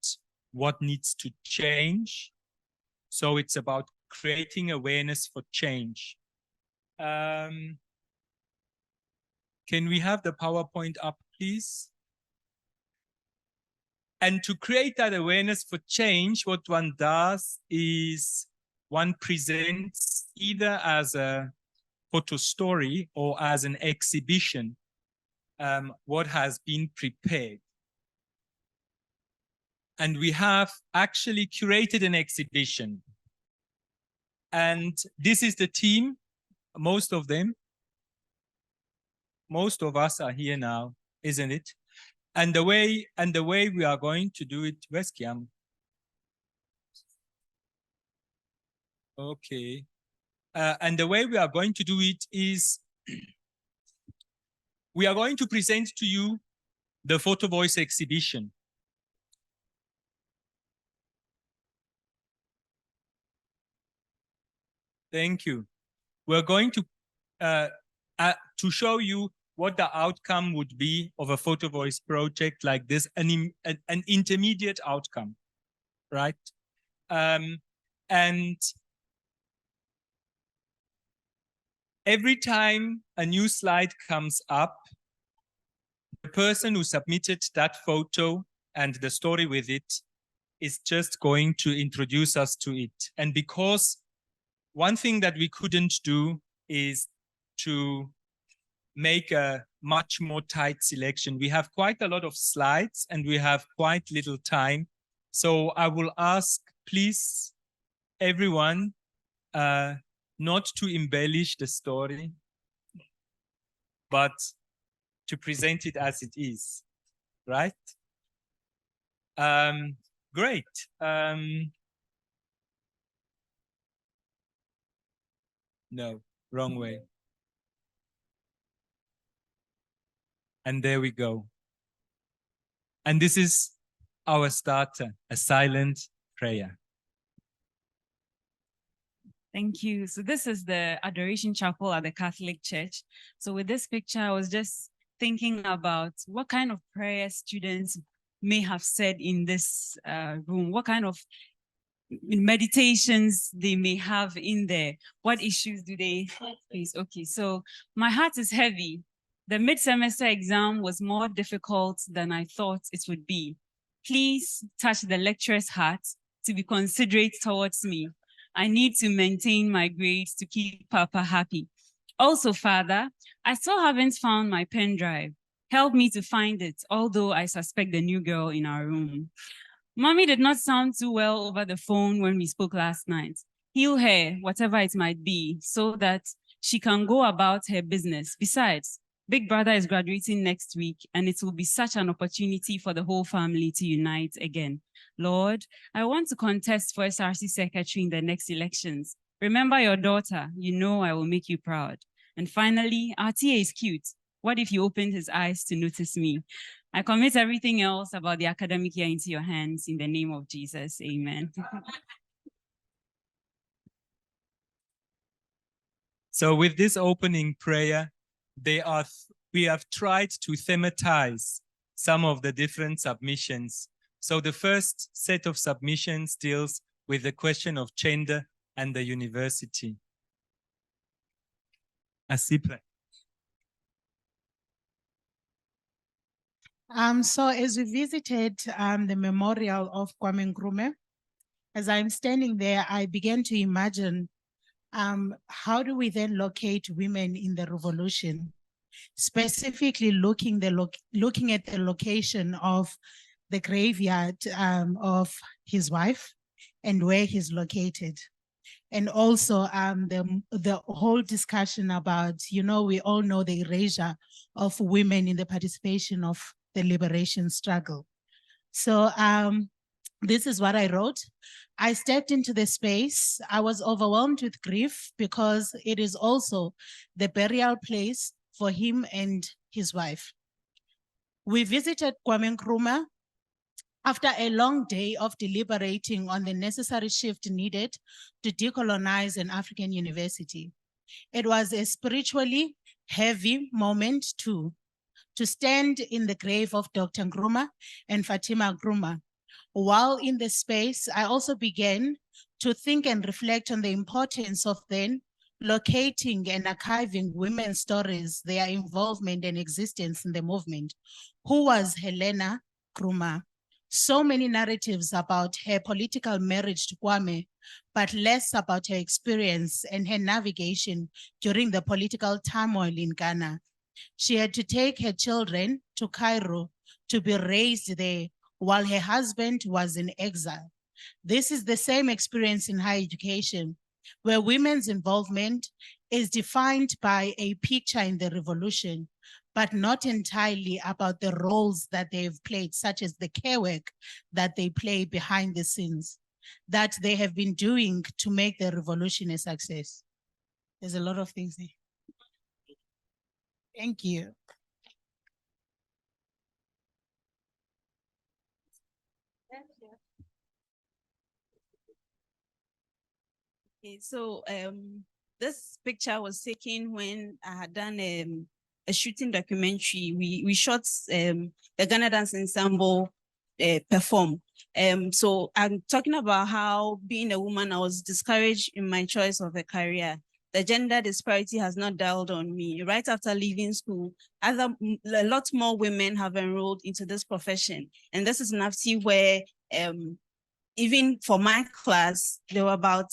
what needs to change. So it's about creating awareness for change. Can we have the PowerPoint up, please? And to create that awareness for change, what one does is one presents either as a photo story or as an exhibition what has been prepared. And we have actually curated an exhibition. And this is the team, most of them. Most of us are here now, isn't it? And the way we are going to do it, where's Kiam? Okay. And the way we are going to do it is we are going to present to you the photo voice exhibition. Thank you. We're going to show you what the outcome would be of a photo voice project like this, an intermediate outcome, right? And every time a new slide comes up, the person who submitted that photo and the story with it is just going to introduce us to it. And because one thing that we couldn't do is to make a much more tight selection. We have quite a lot of slides and we have quite little time. So I will ask, please, everyone, not to embellish the story, but to present it as it is, right? Great. No, wrong way. And there we go. And this is our starter, a silent prayer. Thank you. So this is the Adoration Chapel at the Catholic Church. So with this picture, I was just thinking about what kind of prayer students may have said in this room, what kind of meditations they may have in there, what issues do they face? Okay, so my heart is heavy. The mid-semester exam was more difficult than I thought it would be. Please touch the lecturer's heart to be considerate towards me. I need to maintain my grades to keep Papa happy. Also, Father, I still haven't found my pen drive. Help me to find it, although I suspect the new girl in our room. Mommy did not sound too well over the phone when we spoke last night. Heal her, whatever it might be, so that she can go about her business. Besides, Big Brother is graduating next week, and it will be such an opportunity for the whole family to unite again. Lord, I want to contest for SRC secretary in the next elections. Remember your daughter. You know I will make you proud. And finally, our TA is cute. What if you opened his eyes to notice me? I commit everything else about the academic year into your hands in the name of Jesus. Amen. So with this opening prayer, we have tried to thematize some of the different submissions. So the first set of submissions deals with the question of gender and the university. Asipra. So as we visited the memorial of Kwame Nkrumah, as I'm standing there, I began to imagine how do we then locate women in the revolution, specifically looking at the location of the graveyard of his wife and where he's located. And also the whole discussion about, we all know the erasure of women in the participation of the liberation struggle. So this is what I wrote. I stepped into the space. I was overwhelmed with grief because it is also the burial place for him and his wife. We visited Kwame Nkrumah after a long day of deliberating on the necessary shift needed to decolonize an African university. It was a spiritually heavy moment too, to stand in the grave of Dr. Nkrumah and Fatima Nkrumah. While in the space, I also began to think and reflect on the importance of then locating and archiving women's stories, their involvement and existence in the movement. Who was Helena Nkrumah? So many narratives about her political marriage to Kwame, but less about her experience and her navigation during the political turmoil in Ghana. She had to take her children to Cairo to be raised there while her husband was in exile. This is the same experience in higher education, where women's involvement is defined by a picture in the revolution, but not entirely about the roles that they've played, such as the care work that they play behind the scenes, that they have been doing to make the revolution a success. There's a lot of things there. Thank you. Okay, so this picture was taken when I had done a shooting documentary. We shot the Ghana Dance Ensemble perform. So I'm talking about how being a woman, I was discouraged in my choice of a career. The gender disparity has not dialed on me. Right after leaving school, a lot more women have enrolled into this profession. And this is an FT where even for my class, there were about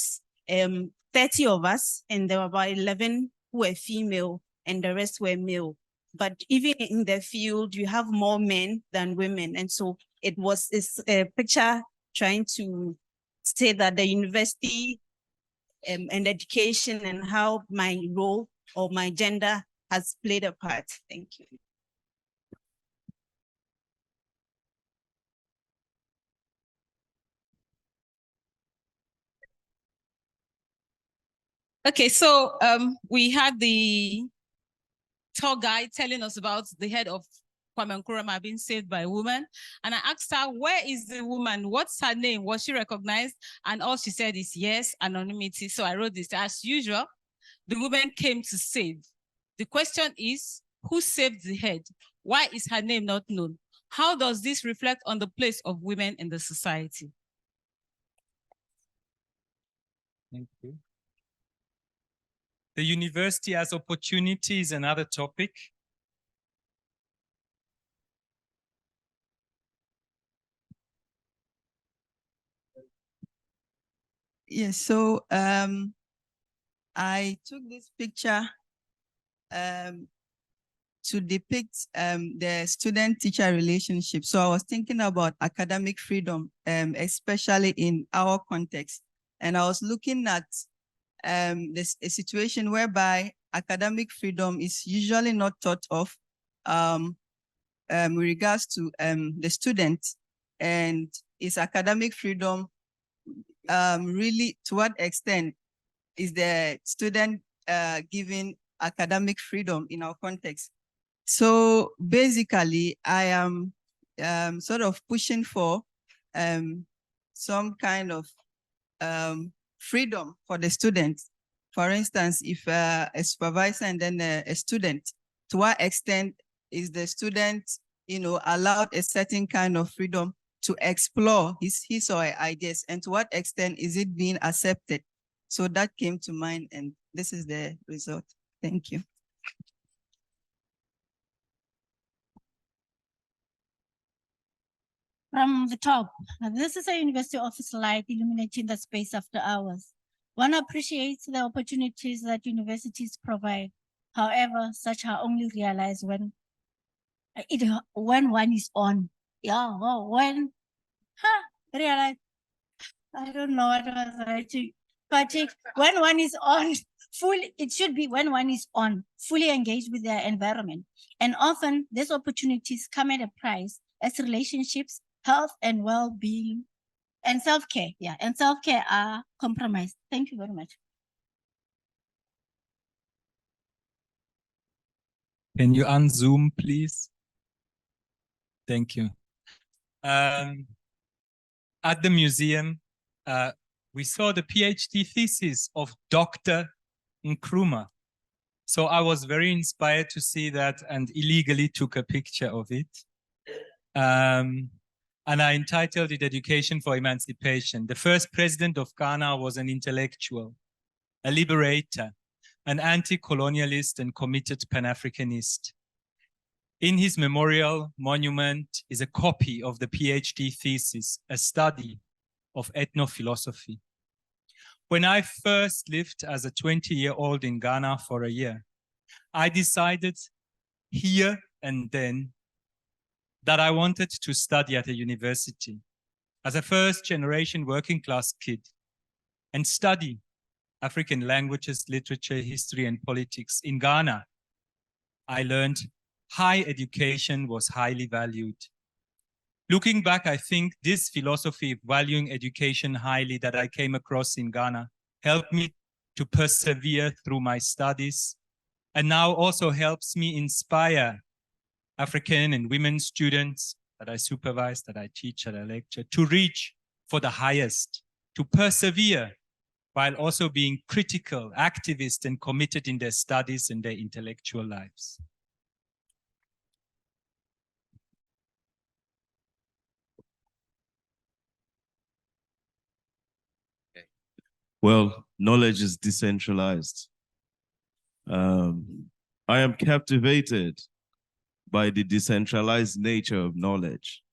30 of us, and there were about 11 who were female, and the rest were male. But even in the field, you have more men than women. And so it's a picture trying to say that the university and education and how my role or my gender has played a part. Thank you. Okay, so we had the tour guide telling us about the head of Kwame Nkrumah being saved by a woman. And I asked her, where is the woman? What's her name? Was she recognized? And all she said is yes, anonymity. So I wrote this. As usual, the woman came to save. The question is, who saved the head? Why is her name not known? How does this reflect on the place of women in the society? Thank you. The university as opportunity is another topic. Yes, so I took this picture to depict the student-teacher relationship. So I was thinking about academic freedom, especially in our context. And I was looking at a situation whereby academic freedom is usually not thought of with regards to the student, and is academic freedom really, to what extent is the student given academic freedom in our context? So basically, I am sort of pushing for some kind of freedom for the students. For instance, if a supervisor and then a student, to what extent is the student, allowed a certain kind of freedom to explore his or her ideas, and to what extent is it being accepted? So that came to mind, and this is the result. Thank you. From the top, this is a university office light illuminating the space after hours. One appreciates the opportunities that universities provide. However, such are only realized when one is on. Yeah, well, when realize, I don't know what I was writing, but when one is on, it should be when one is on, fully engaged with their environment. And often these opportunities come at a price, as relationships, health and well-being, and self-care, and self-care are compromised. Thank you very much. Can you unzoom, please? Thank you. At the museum, we saw the PhD thesis of Dr. Nkrumah. So I was very inspired to see that and illegally took a picture of it. And I entitled it Education for Emancipation. The first president of Ghana was an intellectual, a liberator, an anti-colonialist and committed Pan-Africanist. In his memorial monument is a copy of the PhD thesis, a study of ethnophilosophy. When I first lived as a 20-year-old in Ghana for a year, I decided here and then that I wanted to study at a university as a first-generation working-class kid and study African languages, literature, history, and politics. In Ghana, I learned high education was highly valued. Looking back, I think this philosophy of valuing education highly that I came across in Ghana helped me to persevere through my studies, and now also helps me inspire African and women students that I supervise, that I teach, that I lecture, to reach for the highest, to persevere while also being critical, activist, and committed in their studies and their intellectual lives. Well, knowledge is decentralized. I am captivated by the decentralized nature of knowledge.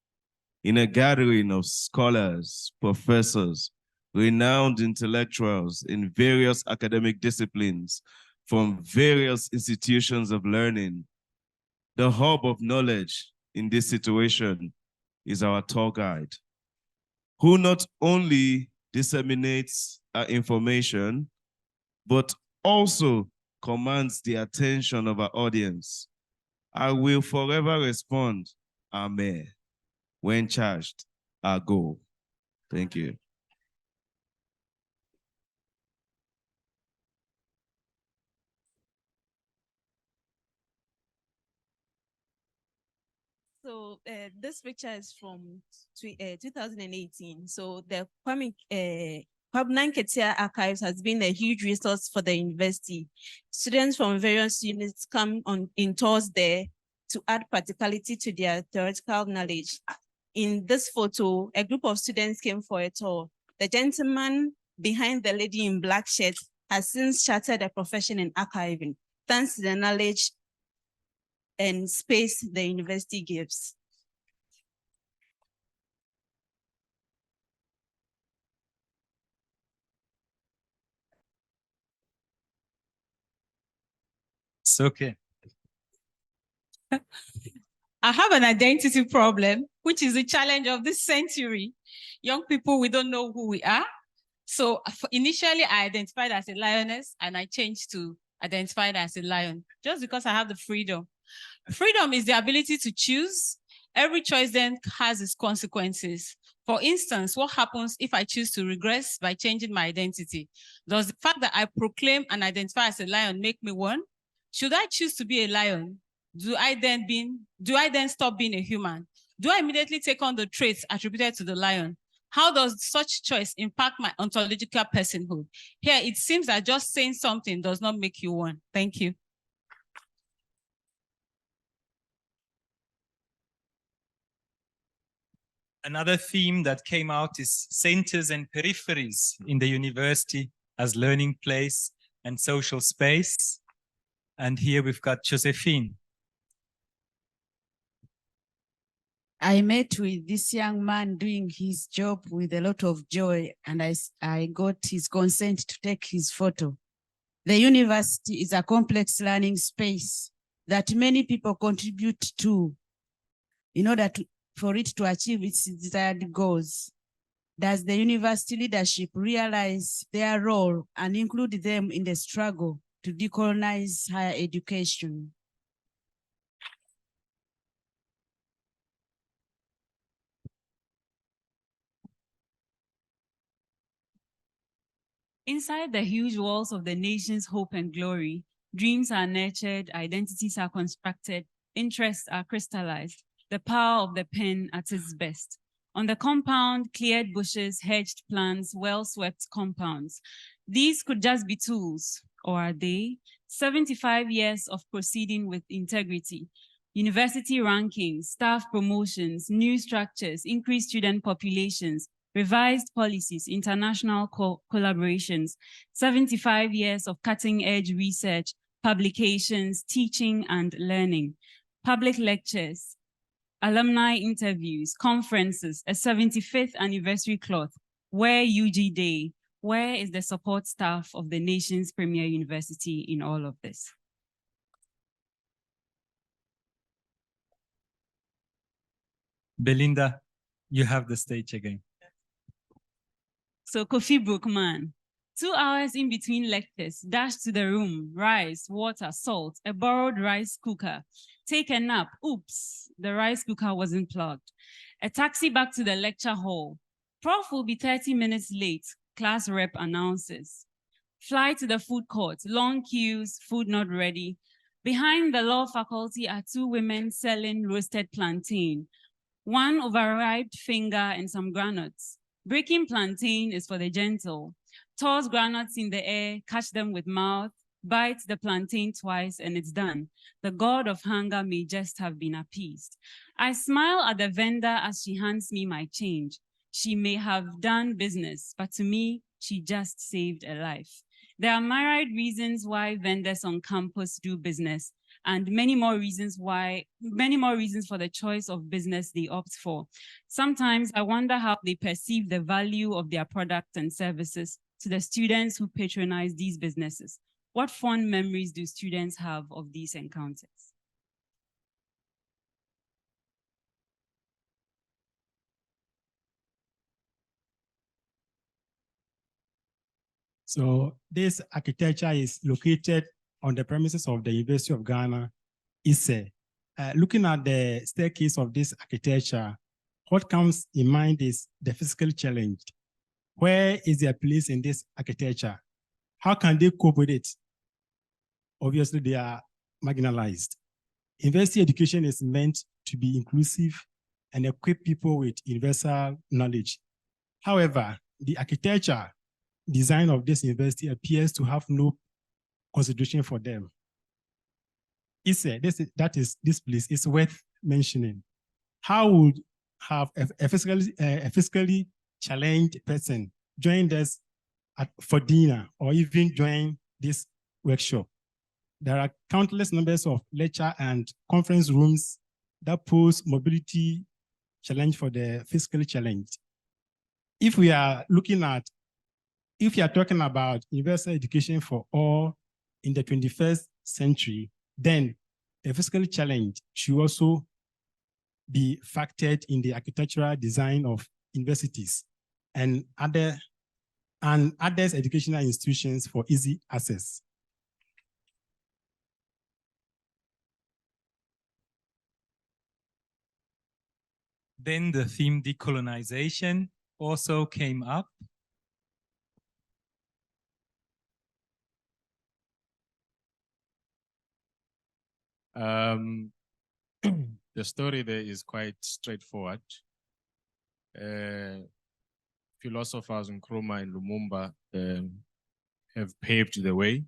In a gathering of scholars, professors, renowned intellectuals in various academic disciplines from various institutions of learning, the hub of knowledge in this situation is our tour guide, who not only disseminates our information, but also commands the attention of our audience. I will forever respond, Amen, when charged, I go. Thank you. So this picture is from 2018. So the Kwame Nkrumah Archives has been a huge resource for the university. Students from various units come on in tours there to add practicality to their theoretical knowledge. In this photo, a group of students came for a tour. The gentleman behind the lady in black shirt has since chartered a profession in archiving, thanks to the knowledge and space the university gives. It's okay. I have an identity problem, which is the challenge of this century. Young people, we don't know who we are. So initially I identified as a lioness and I changed to identified as a lion, just because I have the freedom. Freedom is the ability to choose. Every choice then has its consequences. For instance, what happens if I choose to regress by changing my identity? Does the fact that I proclaim and identify as a lion make me one? Should I choose to be a lion? Do I then stop being a human? Do I immediately take on the traits attributed to the lion? How does such choice impact my ontological personhood? Here, it seems that just saying something does not make you one. Thank you. Another theme that came out is centers and peripheries in the university as learning place and social space. And here we've got Josephine. I met with this young man doing his job with a lot of joy, and I got his consent to take his photo. The university is a complex learning space that many people contribute to in order for it to achieve its desired goals. Does the university leadership realize their role and include them in the struggle to decolonize higher education? Inside the huge walls of the nation's hope and glory, dreams are nurtured, identities are constructed, interests are crystallized, the power of the pen at its best. On the compound, cleared bushes, hedged plants, well-swept compounds. These could just be tools, or are they? 75 years of proceeding with integrity, university rankings, staff promotions, new structures, increased student populations, revised policies, international collaborations, 75 years of cutting-edge research, publications, teaching and learning, public lectures, alumni interviews, conferences, a 75th anniversary cloth. Where UG Day? Where is the support staff of the nation's premier university in all of this? Belinda, you have the stage again. So Kofi Brookman, 2 hours in between lectures, dash to the room, rice, water, salt, a borrowed rice cooker, take a nap, oops, the rice cooker wasn't plugged. A taxi back to the lecture hall. Prof will be 30 minutes late, class rep announces. Fly to the food court, long queues, food not ready. Behind the law faculty are 2 women selling roasted plantain, 1 overripe finger and some granuts. Breaking plantain is for the gentle. Toss granuts in the air, catch them with mouth, bite the plantain twice and it's done. The god of hunger may just have been appeased. I smile at the vendor as she hands me my change. She may have done business, but to me, she just saved a life. There are myriad reasons why vendors on campus do business, and many more reasons for the choice of business they opt for. Sometimes I wonder how they perceive the value of their products and services to the students who patronize these businesses. What fond memories do students have of these encounters? So this architecture is located on the premises of the University of Ghana, ISE. Looking at the staircase of this architecture, what comes in mind is the physical challenge. Where is their place in this architecture? How can they cope with it? Obviously, they are marginalized. University education is meant to be inclusive and equip people with universal knowledge. However, the architecture design of this university appears to have no consideration for them. This place is worth mentioning. How would have a physically challenged person join us for dinner or even join this workshop? There are countless numbers of lecture and conference rooms that pose mobility challenge for the physically challenged. If we are talking about universal education for all in the 21st century, then the physical challenge should also be factored in the architectural design of universities and other educational institutions for easy access. Then the theme decolonization also came up. The story there is quite straightforward. Philosophers Nkrumah and Lumumba have paved the way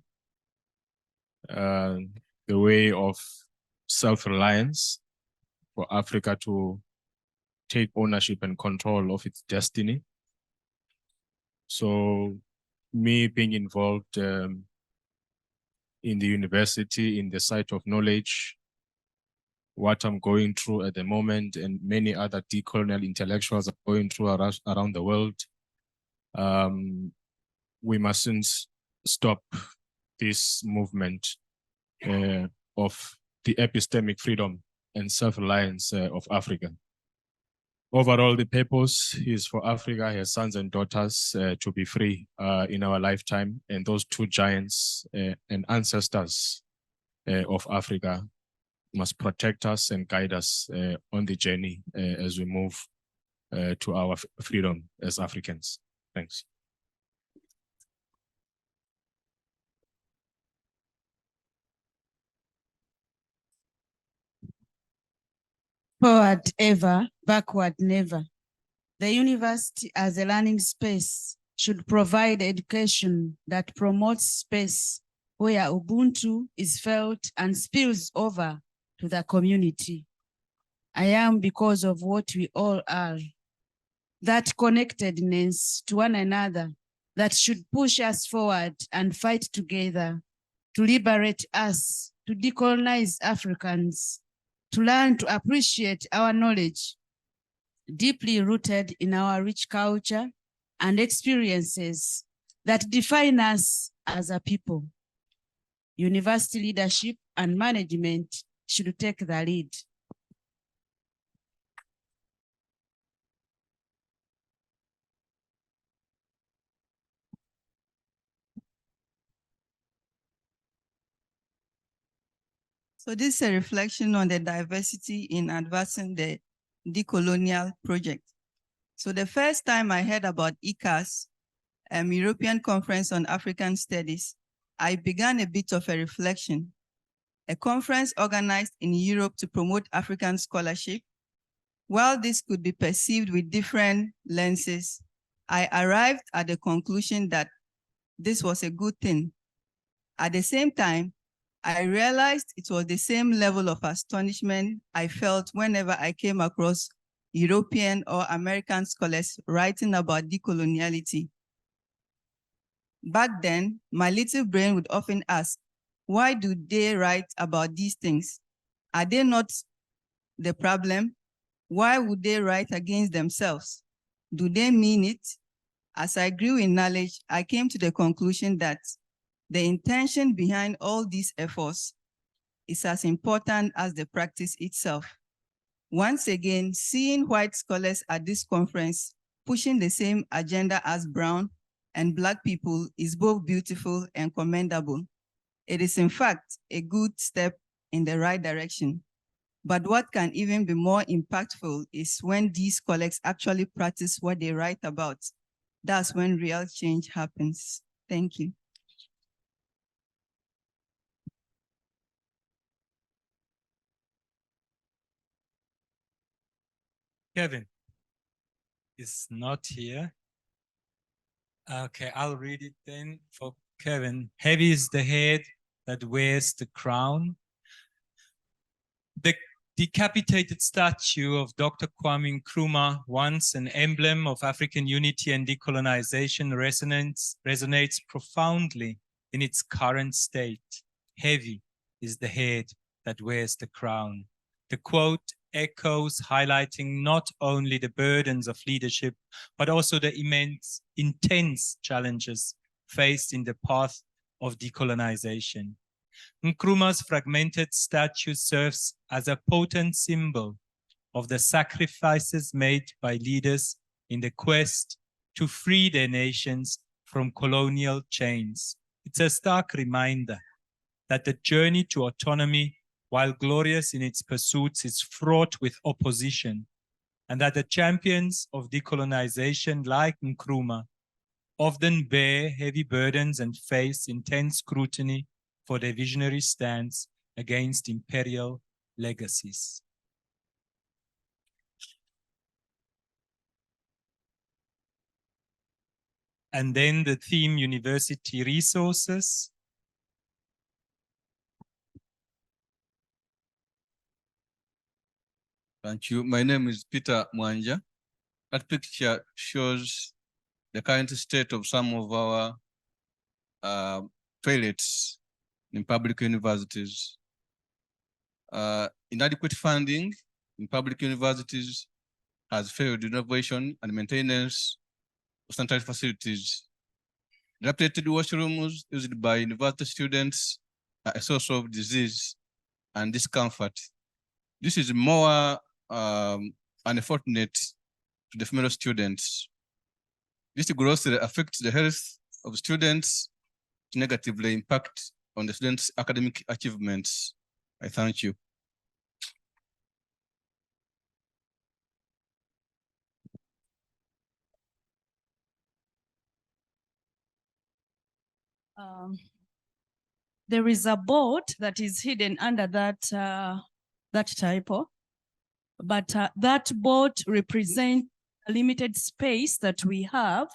of self-reliance for Africa to take ownership and control of its destiny. So me being involved in the university, in the site of knowledge, what I'm going through at the moment, and many other decolonial intellectuals are going through around the world, we mustn't stop this movement of the epistemic freedom and self-reliance of Africa. Overall, the purpose is for Africa, her sons and daughters, to be free in our lifetime, and those two giants and ancestors of Africa must protect us and guide us on the journey as we move to our freedom as Africans. Thanks. Forward ever, backward never. The university as a learning space should provide education that promotes space where Ubuntu is felt and spills over to the community. I am because of what we all are. That connectedness to one another that should push us forward and fight together to liberate us, to decolonize Africans, to learn to appreciate our knowledge, deeply rooted in our rich culture and experiences that define us as a people. University leadership and management should take the lead. So this is a reflection on the diversity in advancing the decolonial project. So the first time I heard about ECAS, European Conference on African Studies, I began a bit of a reflection. A conference organized in Europe to promote African scholarship. While this could be perceived with different lenses, I arrived at the conclusion that this was a good thing. At the same time, I realized it was the same level of astonishment I felt whenever I came across European or American scholars writing about decoloniality. Back then, my little brain would often ask, why do they write about these things? Are they not the problem? Why would they write against themselves? Do they mean it? As I grew in knowledge, I came to the conclusion that the intention behind all these efforts is as important as the practice itself. Once again, seeing white scholars at this conference pushing the same agenda as brown and Black people is both beautiful and commendable. It is in fact a good step in the right direction. But what can even be more impactful is when these colleagues actually practice what they write about. That's when real change happens. Thank you. Kevin is not here. Okay, I'll read it then for Kevin. Heavy is the head that wears the crown. The decapitated statue of Dr. Kwame Nkrumah, once an emblem of African unity and decolonization, resonates profoundly in its current state. Heavy is the head that wears the crown. The quote echoes, highlighting not only the burdens of leadership, but also the intense challenges faced in the path of decolonization. Nkrumah's fragmented statue serves as a potent symbol of the sacrifices made by leaders in the quest to free their nations from colonial chains. It's a stark reminder that the journey to autonomy, while glorious in its pursuits, is fraught with opposition, and that the champions of decolonization like Nkrumah often bear heavy burdens and face intense scrutiny for their visionary stance against imperial legacies. And then the theme, university resources. Thank you. My name is Peter Mwanja. That picture shows the current state of some of our toilets in public universities. Inadequate funding in public universities has failed innovation and maintenance of sanitary facilities. Dilapidated washrooms used by university students are a source of disease and discomfort. This is more unfortunate to the female students. This grossly affects the health of students, to negatively impact on the students' academic achievements. I thank you. There is a board that is hidden under that typo, but that board represents a limited space that we have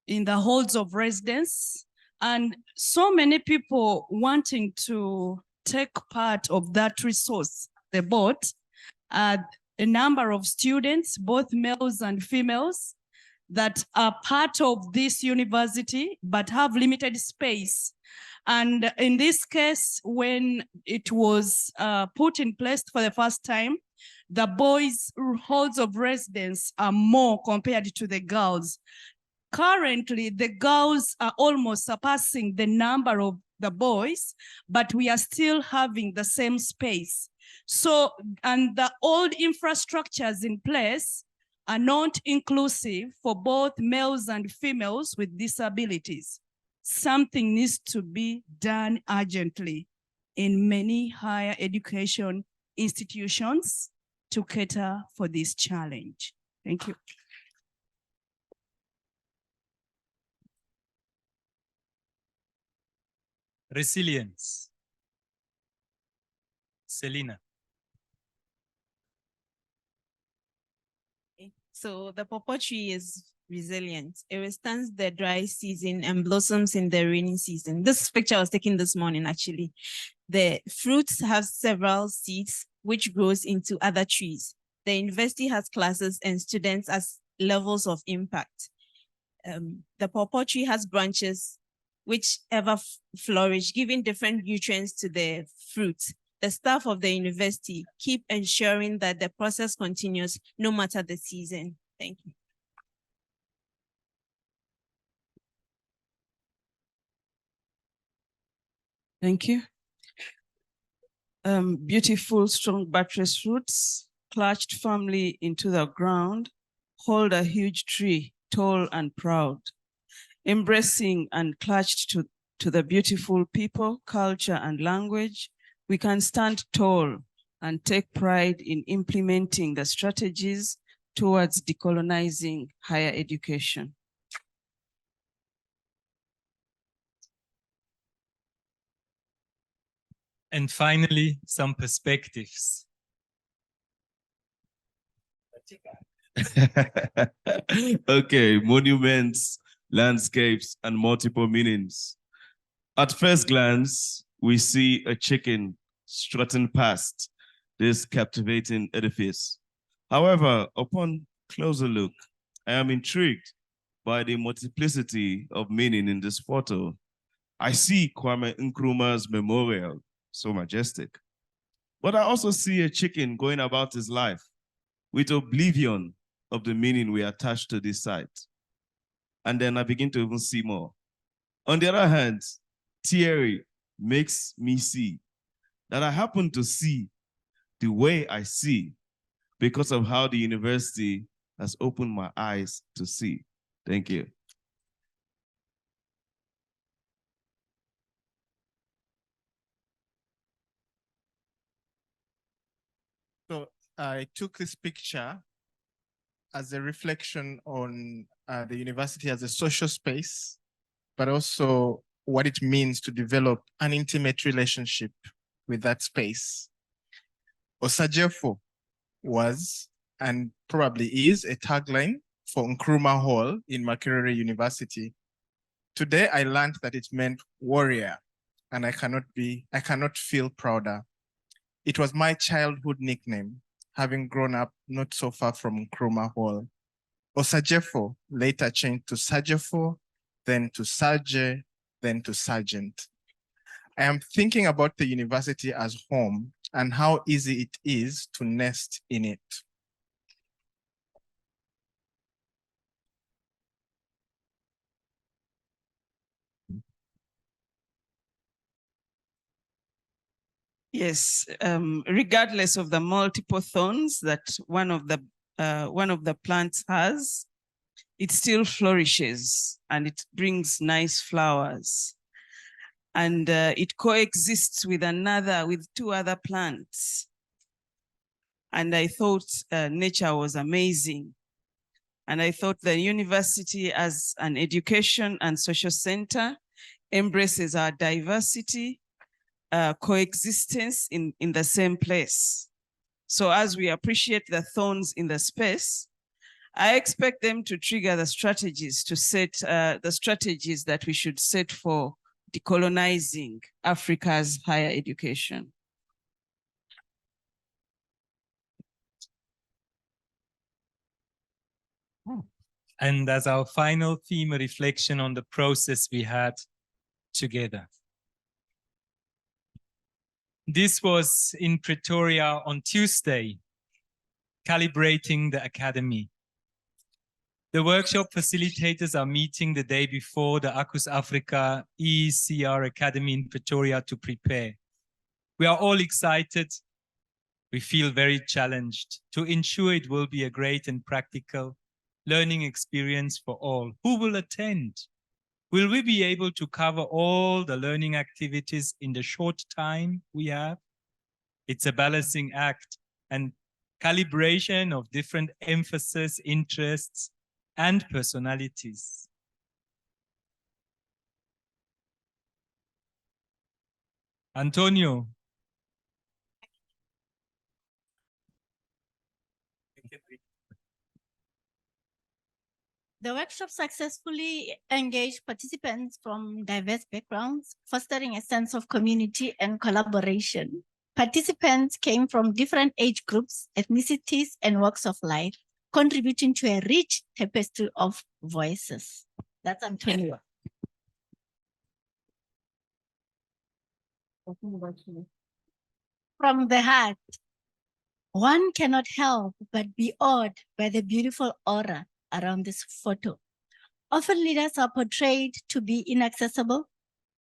in the halls of residence, and so many people wanting to take part of that resource, the board, a number of students, both males and females, that are part of this university but have limited space. And in this case, when it was put in place for the first time, the boys' halls of residence are more compared to the girls. Currently, the girls are almost surpassing the number of the boys, but we are still having the same space. So, and the old infrastructures in place are not inclusive for both males and females with disabilities. Something needs to be done urgently in many higher education institutions to cater for this challenge. Thank you. Resilience. Selina. So the pawpaw tree is resilient. It withstands the dry season and blossoms in the rainy season. This picture I was taken this morning, actually. The fruits have several seeds, which grows into other trees. The university has classes and students as levels of impact. The pawpaw tree has branches which ever flourish, giving different nutrients to the fruit. The staff of the university keep ensuring that the process continues no matter the season. Thank you. Thank you. Beautiful, strong buttress roots clutched firmly into the ground, hold a huge tree, tall and proud, embracing and clutched to the beautiful people, culture, and language. We can stand tall and take pride in implementing the strategies towards decolonizing higher education. And finally, some perspectives. Okay, monuments, landscapes, and multiple meanings. At first glance, we see a chicken strutting past this captivating edifice. However, upon closer look, I am intrigued by the multiplicity of meaning in this photo. I see Kwame Nkrumah's memorial, so majestic. But I also see a chicken going about his life with oblivion of the meaning we attach to this site. And then I begin to even see more. On the other hand, Thierry makes me see that I happen to see the way I see because of how the university has opened my eyes to see. Thank you. So I took this picture as a reflection on the university as a social space, but also what it means to develop an intimate relationship with that space. Osajefo was, and probably is, a tagline for Nkrumah Hall in Makerere University. Today, I learned that it meant warrior, and I cannot feel prouder. It was my childhood nickname, having grown up not so far from Nkrumah Hall. Osajefo later changed to Sajefo, then to Saje, then to Sergeant. I am thinking about the university as home and how easy it is to nest in it. Yes, regardless of the multiple thorns that one of the plants has, it still flourishes and it brings nice flowers. And it coexists with two other plants. And I thought nature was amazing. And I thought the university as an education and social center embraces our diversity, coexistence in the same place. So as we appreciate the thorns in the space, I expect them to trigger the strategies to set the strategies that we should set for decolonizing Africa's higher education. And as our final theme, a reflection on the process we had together. This was in Pretoria on Tuesday, calibrating the academy. The workshop facilitators are meeting the day before the ACUSAfrica ECR Academy in Pretoria to prepare. We are all excited. We feel very challenged to ensure it will be a great and practical learning experience for all. Who will attend? Will we be able to cover all the learning activities in the short time we have? It's a balancing act and calibration of different emphasis, interests, and personalities. Antonio. The workshop successfully engaged participants from diverse backgrounds, fostering a sense of community and collaboration. Participants came from different age groups, ethnicities, and walks of life, contributing to a rich tapestry of voices. That's Antonio. From the heart, one cannot help but be awed by the beautiful aura around this photo. Often leaders are portrayed to be inaccessible,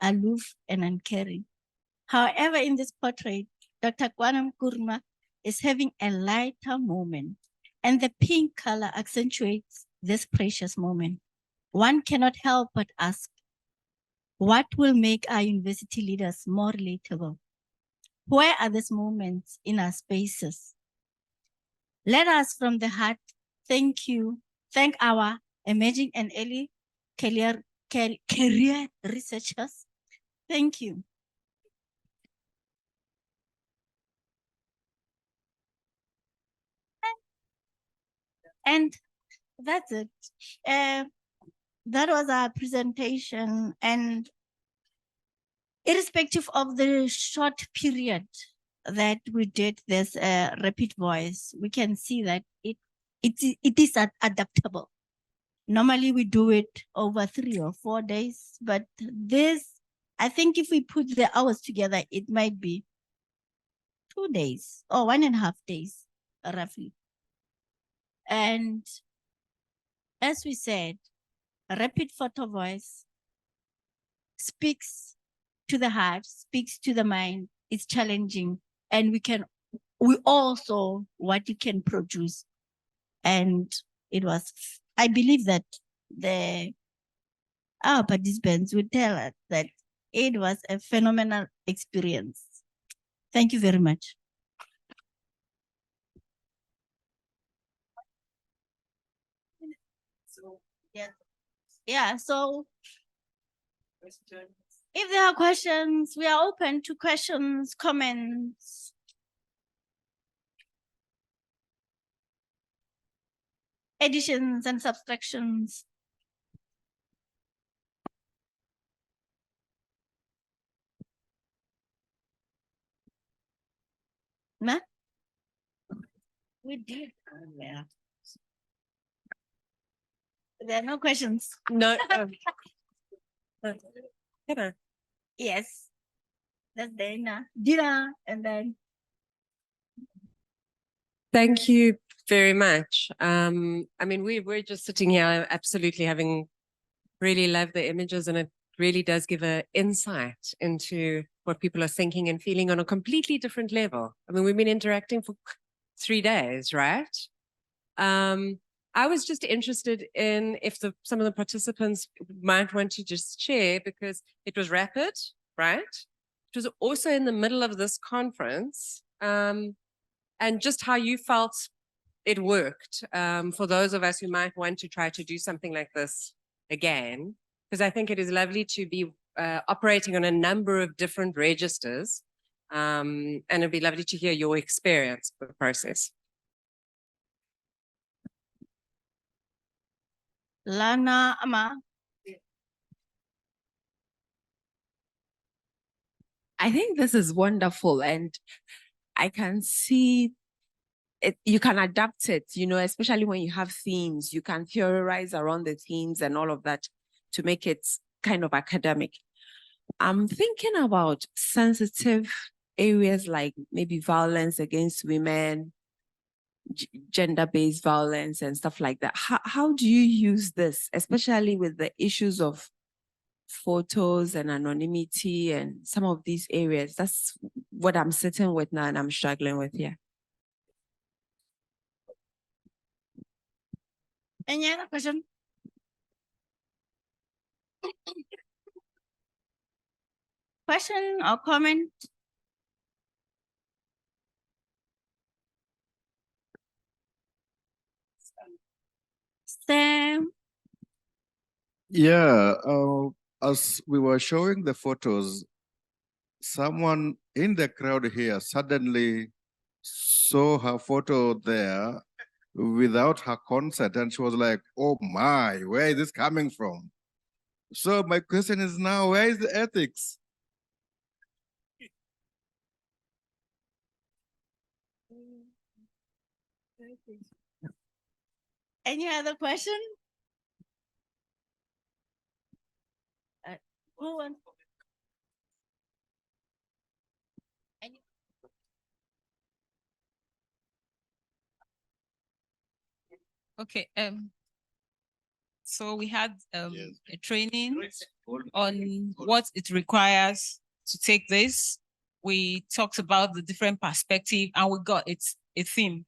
aloof, and uncaring. However, in this portrait, Dr. Kwame Nkrumah is having a lighter moment, and the pink color accentuates this precious moment. One cannot help but ask, what will make our university leaders more relatable? Where are these moments in our spaces? Let us from the heart thank our emerging and early career researchers. Thank you. And that's it. That was our presentation, and irrespective of the short period that we did this rapid voice, we can see that it is adaptable. Normally we do it over 3 or 4 days, but this, I think if we put the hours together, it might be 2 days or 1.5 days, roughly. And as we said, a rapid photo voice speaks to the heart, speaks to the mind. It's challenging, and we also what it can produce. And it was, I believe that our participants would tell us that it was a phenomenal experience. Thank you very much. So, yeah, so if there are questions, we are open to questions, comments. Additions and subtractions. No? We did. Yeah. There are no questions. No. Yes. That's Dina, and then. Thank you very much. I mean, we're just sitting here absolutely having really loved the images, and it really does give an insight into what people are thinking and feeling on a completely different level. I mean, we've been interacting for 3 days, right? I was just interested in if some of the participants might want to just share, because it was rapid, right? It was also in the middle of this conference, and just how you felt it worked for those of us who might want to try to do something like this again, because I think it is lovely to be operating on a number of different registers, and it'd be lovely to hear your experience with the process. Lana Ama. I think this is wonderful, and I can see it, you can adapt it, you know, especially when you have themes, you can theorize around the themes and all of that to make it kind of academic. I'm thinking about sensitive areas like maybe violence against women, gender-based violence and stuff like that. How do you use this, especially with the issues of photos and anonymity and some of these areas? That's what I'm sitting with now and I'm struggling with here. Any other question? Question or comment? Sam? Yeah, as we were showing the photos, someone in the crowd here suddenly saw her photo there without her consent, and she was like, oh my, where is this coming from? So my question is now, where is the ethics? Any other question? Who wants? Okay. So we had a training on what it requires to take this. We talked about the different perspective, and we got a theme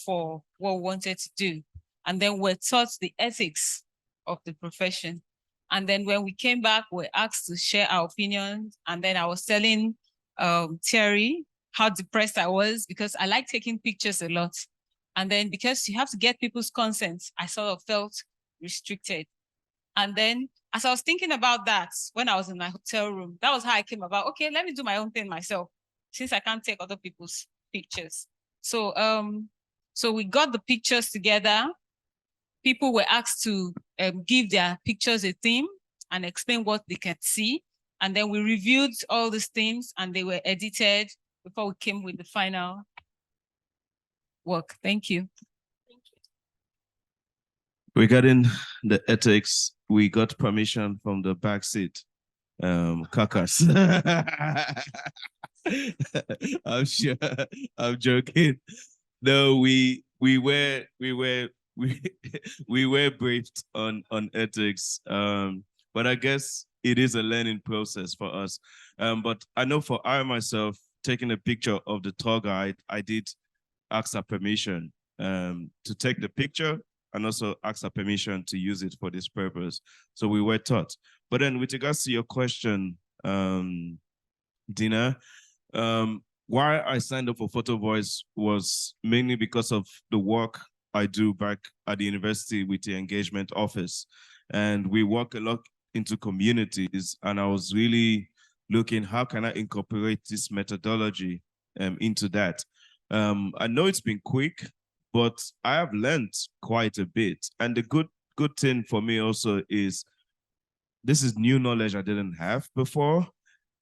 for what we wanted to do. And then we're taught the ethics of the profession. And then when we came back, we're asked to share our opinions. And then I was telling Thierry how depressed I was because I like taking pictures a lot. And then because you have to get people's consent, I sort of felt restricted. And then as I was thinking about that, when I was in my hotel room, that was how I came about, okay, let me do my own thing myself, since I can't take other people's pictures. So, so we got the pictures together. People were asked to give their pictures a theme and explain what they can see. And then we reviewed all these themes and they were edited before we came with the final work. Thank you. Regarding the ethics, we got permission from the back seat. Kakas. I'm sure. I'm joking. No, we were briefed on ethics. But I guess it is a learning process for us. But I know for I myself, taking a picture of the tour guide, I did ask her permission to take the picture and also ask her permission to use it for this purpose. So we were taught. But then with regards to your question, Dina, why I signed up for Photo Voice was mainly because of the work I do back at the university with the engagement office. And we work a lot into communities, and I was really looking, how can I incorporate this methodology into that? I know it's been quick, but I have learned quite a bit. And the good thing for me also is this is new knowledge I didn't have before.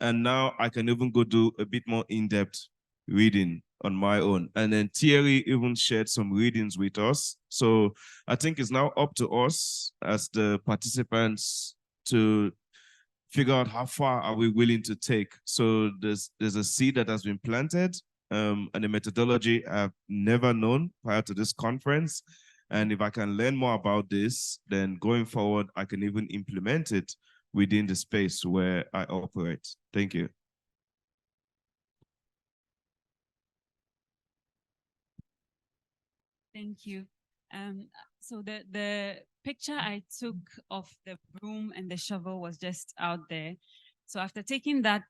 And now I can even go do a bit more in-depth reading on my own. And then Thierry even shared some readings with us. So I think it's now up to us as the participants to figure out how far are we willing to take. So there's a seed that has been planted, and the methodology I've never known prior to this conference. And if I can learn more about this, then going forward, I can even implement it within the space where I operate. Thank you. Thank you. So the picture I took of the broom and the shovel was just out there. So after taking that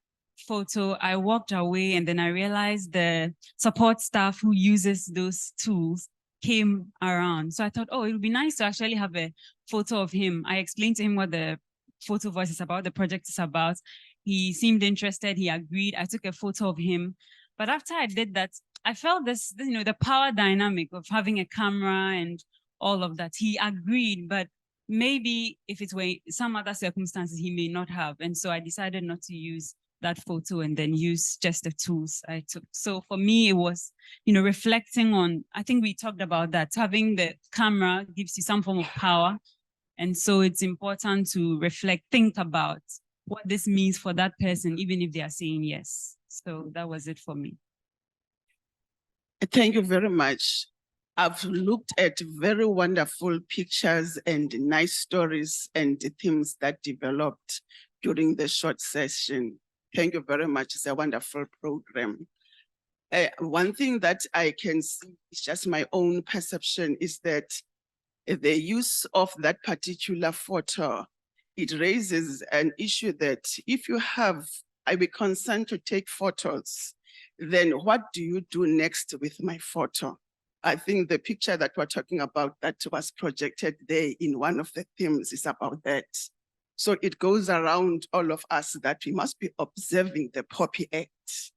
photo, I walked away and then I realized the support staff who uses those tools came around. So I thought, oh, it would be nice to actually have a photo of him. I explained to him what the Photo Voice is about, the project is about. He seemed interested, he agreed. I took a photo of him. But after I did that, I felt this, you know, the power dynamic of having a camera and all of that. He agreed, but maybe if it were some other circumstances, he may not have. And so I decided not to use that photo and then use just the tools I took. So for me, it was, you know, reflecting on, I think we talked about that, having the camera gives you some form of power. And so it's important to reflect, think about what this means for that person, even if they are saying yes. So that was it for me. Thank you very much. I've looked at very wonderful pictures and nice stories and themes that developed during the short session. Thank you very much. It's a wonderful program. One thing that I can see, it's just my own perception, is that the use of that particular photo, it raises an issue that if you have, I be concerned to take photos, then what do you do next with my photo? I think the picture that we're talking about that was projected there in one of the themes is about that. So it goes around all of us that we must be observing the POPI Act.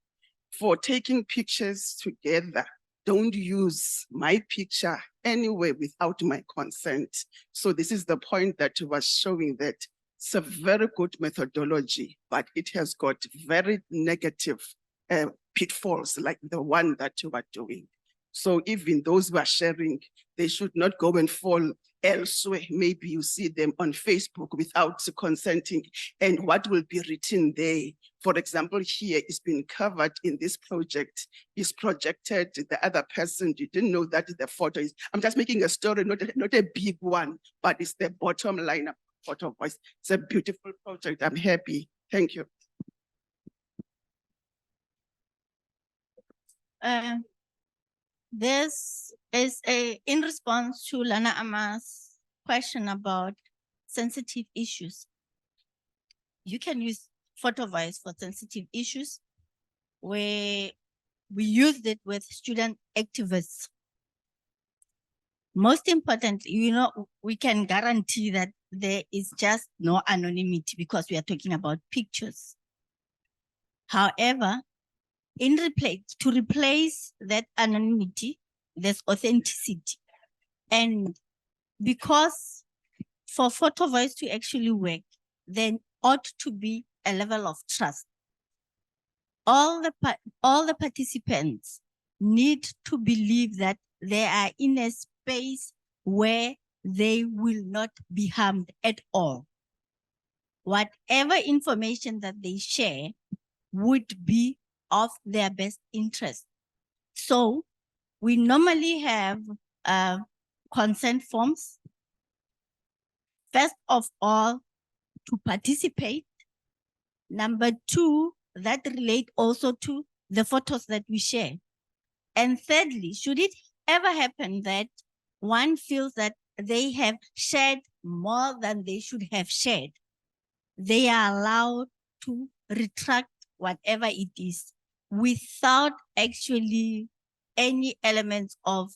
For taking pictures together, don't use my picture anyway without my consent. So this is the point that was showing that it's a very good methodology, but it has got very negative pitfalls like the one that you are doing. So even those who are sharing, they should not go and fall elsewhere. Maybe you see them on Facebook without consenting, and what will be written there, for example, here is being covered in this project, is projected, the other person, you didn't know that the photo is, I'm just making a story, not a big one, but it's the bottom line of Photo Voice. It's a beautiful project, I'm happy, thank you. This is in response to Lana Ama's question about sensitive issues. You can use Photo Voice for sensitive issues, where we used it with student activists. Most importantly, you know, we can guarantee that there is just no anonymity because we are talking about pictures. However, to replace that anonymity, there's authenticity. And because for Photo Voice to actually work, then ought to be a level of trust. All the participants need to believe that they are in a space where they will not be harmed at all. Whatever information that they share would be of their best interest. So we normally have consent forms. First of all, to participate. Number two, that relate also to the photos that we share. And thirdly, should it ever happen that one feels that they have shared more than they should have shared, they are allowed to retract whatever it is without actually any elements of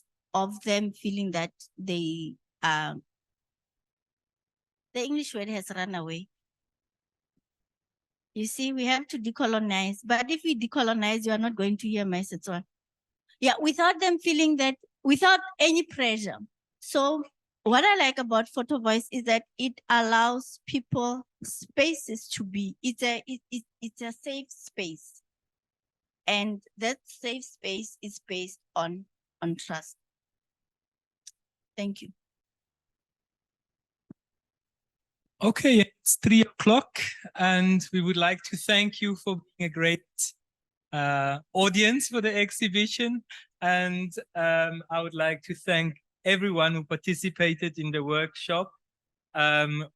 them feeling that they the English word has run away. You see, we have to decolonize, but if we decolonize, you are not going to hear my one. Yeah, without them feeling that, without any pressure. So what I like about Photo Voice is that it allows people spaces to be, it's a safe space. And that safe space is based on trust. Thank you. Okay, it's 3 o'clock, and we would like to thank you for being a great audience for the exhibition. And I would like to thank everyone who participated in the workshop,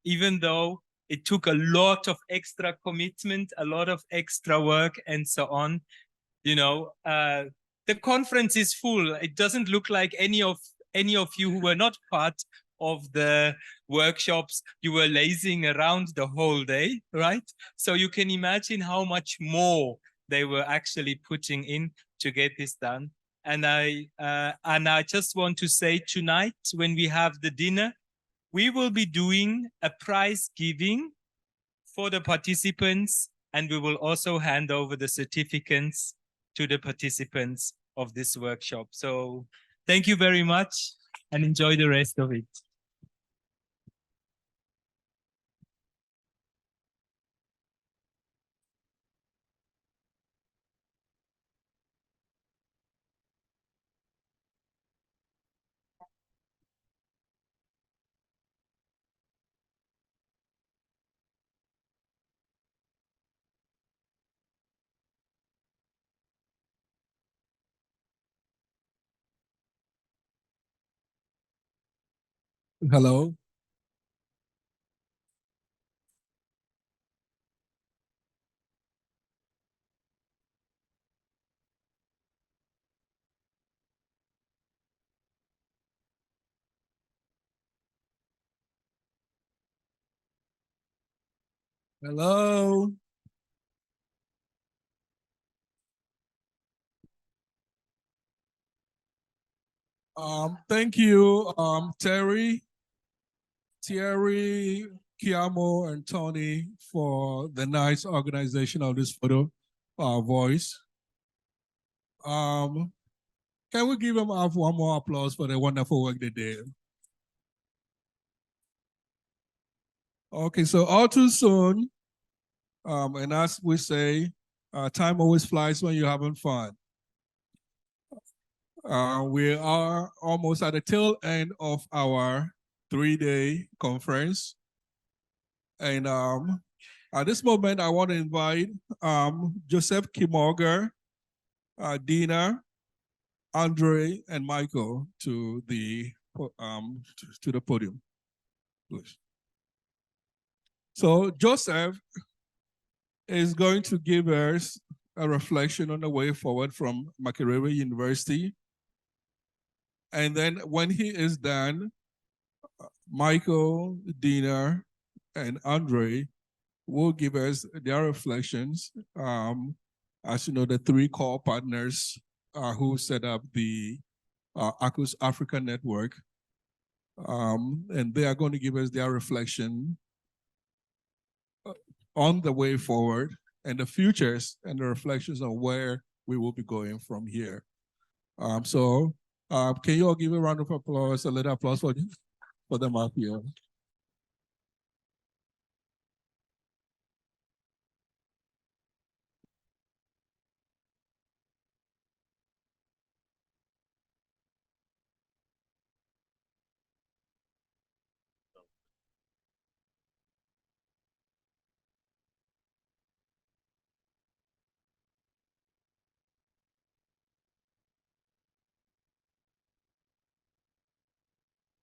even though it took a lot of extra commitment, a lot of extra work, and so on. You know, the conference is full. It doesn't look like any of you who were not part of the workshops, you were lazing around the whole day, right? So you can imagine how much more they were actually putting in to get this done. And I just want to say, tonight, when we have the dinner, we will be doing a prize giving for the participants, and we will also hand over the certificates to the participants of this workshop. So thank you very much and enjoy the rest of it. Hello. Hello. Thank you, Thierry, Kiamo, and Tony for the nice organization of this photo voice. Can we give them one more applause for the wonderful work they did? Okay, so all too soon, and as we say, time always flies when you're having fun. We are almost at the tail end of our 3-day conference. And at this moment, I want to invite Joseph Kimoga, Dina, Andre, and Michael to the podium, please. So Joseph is going to give us a reflection on the way forward from Makerere University. And then when he is done, Michael, Dina, and Andre will give us their reflections. As you know, the 3 core partners who set up the ACUSAfrica network. And they are going to give us their reflection on the way forward and the futures and the reflections on where we will be going from here. Can you all give a round of applause, a little applause for them up here?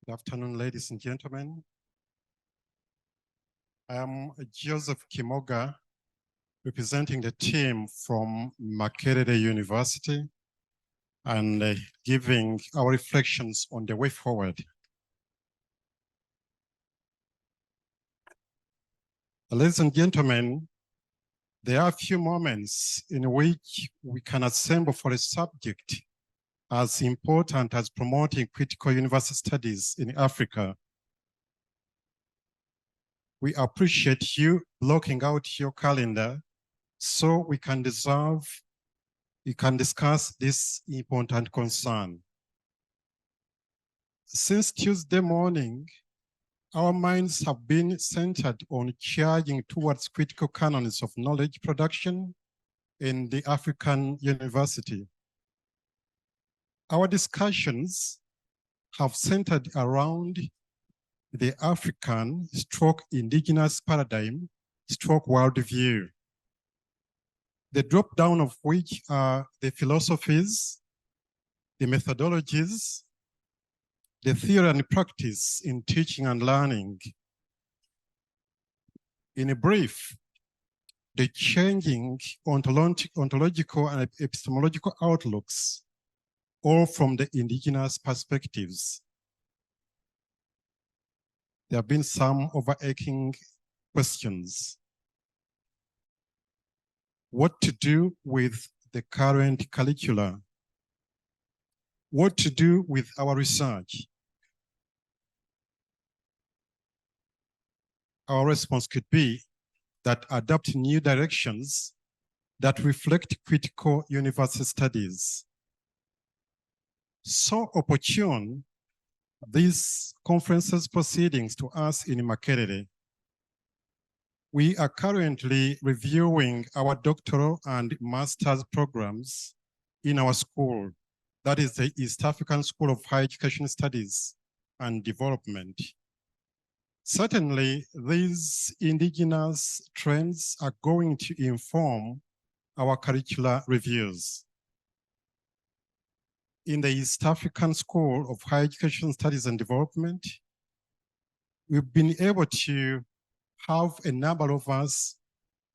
Good afternoon, ladies and gentlemen. I am Joseph Kimoga, representing the team from Makerere University and giving our reflections on the way forward. Ladies and gentlemen, there are a few moments in which we can assemble for a subject as important as promoting critical university studies in Africa. We appreciate you blocking out your calendar so we can discuss this important concern. Since Tuesday morning, our minds have been centered on charging towards critical canons of knowledge production in the African university. Our discussions have centered around the African / indigenous paradigm / worldview, the drop down of which are the philosophies, the methodologies, the theory and practice in teaching and learning. In a brief, the changing ontological and epistemological outlooks, all from the indigenous perspectives. There have been some overarching questions. What to do with the current curricula? What to do with our research? Our response could be that adopt new directions that reflect critical university studies. So opportune, these conferences proceedings to us in Makerere. We are currently reviewing our doctoral and master's programs in our school. That is the East African School of Higher Education Studies and Development. Certainly, these indigenous trends are going to inform our curricular reviews. In the East African School of Higher Education Studies and Development, we've been able to have a number of us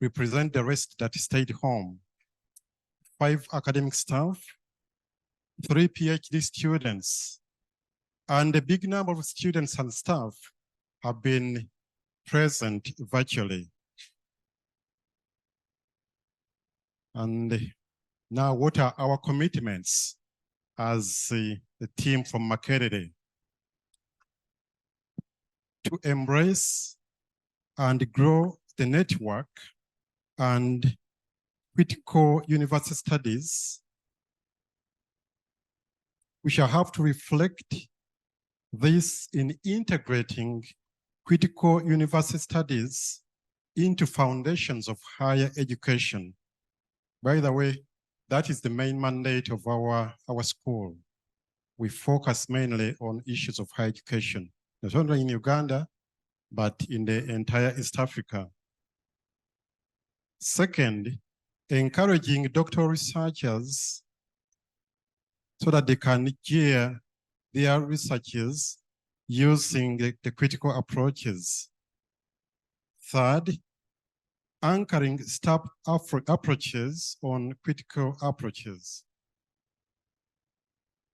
represent the rest that stayed home. 5 academic staff, 3 PhD students, and a big number of students and staff have been present virtually. And now what are our commitments as the team from Makerere? To embrace and grow the network and critical university studies, we shall have to reflect this in integrating critical university studies into foundations of higher education. By the way, that is the main mandate of our school. we focus mainly on issues of higher education, not only in Uganda, but in the entire East Africa. Second, encouraging doctoral researchers so that they can gear their researches using the critical approaches. Third, anchoring STAP approaches on critical approaches.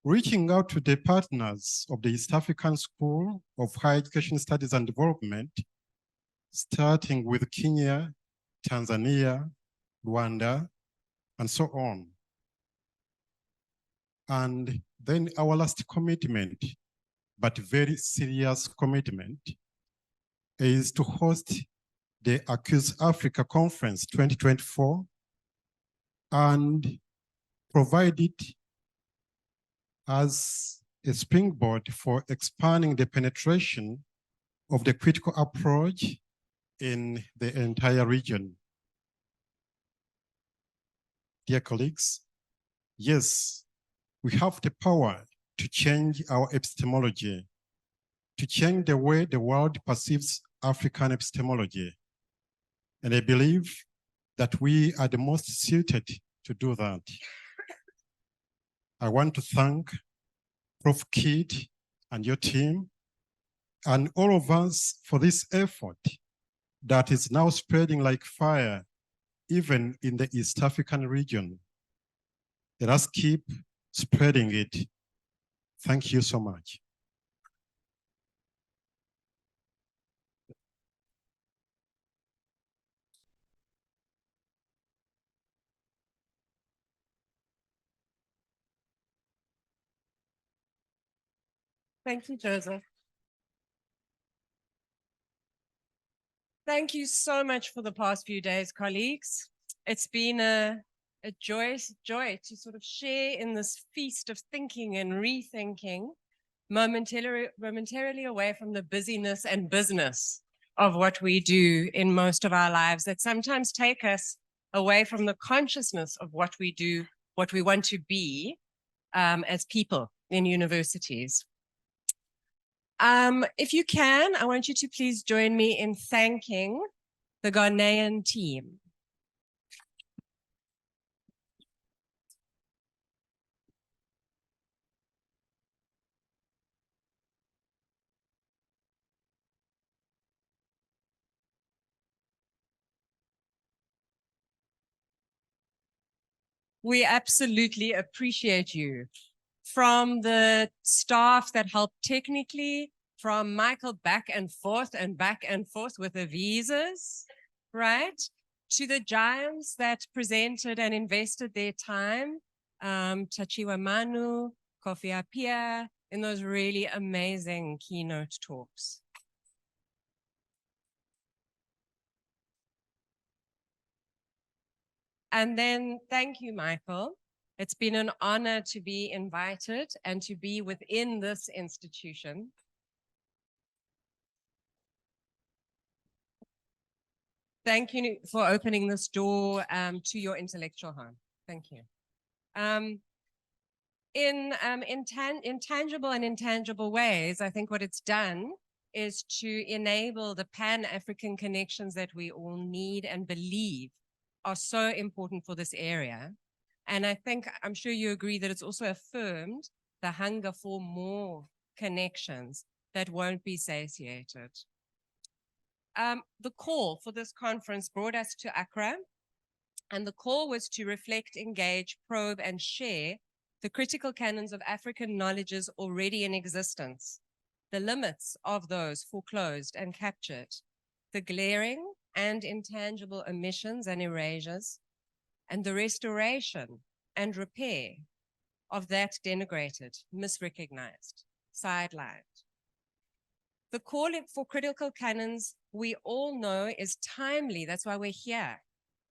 Reaching out to the partners of the East African School of Higher Education Studies and Development, starting with Kenya, Tanzania, Rwanda, and so on. And then our last commitment, but very serious commitment, is to host the ACUSAfrica Conference 2024 and provide it as a springboard for expanding the penetration of the critical approach in the entire region. Dear colleagues, yes, we have the power to change our epistemology, to change the way the world perceives African epistemology. And I believe that we are the most suited to do that. I want to thank Prof. Kidd and your team and all of us for this effort that is now spreading like fire, even in the East African region. Let us keep spreading it. Thank you so much. Thank you, Joseph. Thank you so much for the past few days, colleagues. It's been a joy to sort of share in this feast of thinking and rethinking, momentarily away from the busyness and business of what we do in most of our lives that sometimes take us away from the consciousness of what we do, what we want to be as people in universities. If you can, I want you to please join me in thanking the Ghanaian team. We absolutely appreciate you. From the staff that helped technically, from Michael back and forth with the visas, right? To the giants that presented and invested their time, Tachiwa Manu, Kofi Apia, in those really amazing keynote talks. And then thank you, Michael. It's been an honor to be invited and to be within this institution. Thank you for opening this door to your intellectual home. Thank you. In tangible and intangible ways, I think what it's done is to enable the Pan-African connections that we all need and believe are so important for this area. And I think, I'm sure you agree that it's also affirmed the hunger for more connections that won't be satiated. The call for this conference brought us to Accra, and the call was to reflect, engage, probe, and share the critical canons of African knowledges already in existence, the limits of those foreclosed and captured, the glaring and intangible omissions and erasures, and the restoration and repair of that denigrated, misrecognized, sidelined. The call for critical canons, we all know, is timely. That's why we're here,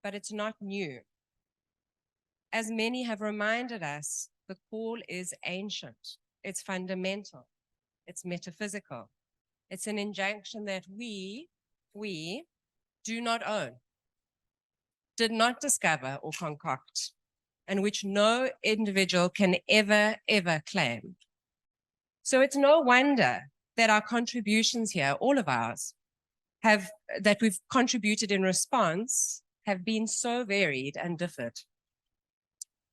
but it's not new. As many have reminded us, the call is ancient, it's fundamental, it's metaphysical. It's an injunction that we do not own, did not discover or concoct, and which no individual can ever claim. So it's no wonder that our contributions here, all of ours, that we've contributed in response have been so varied and differed.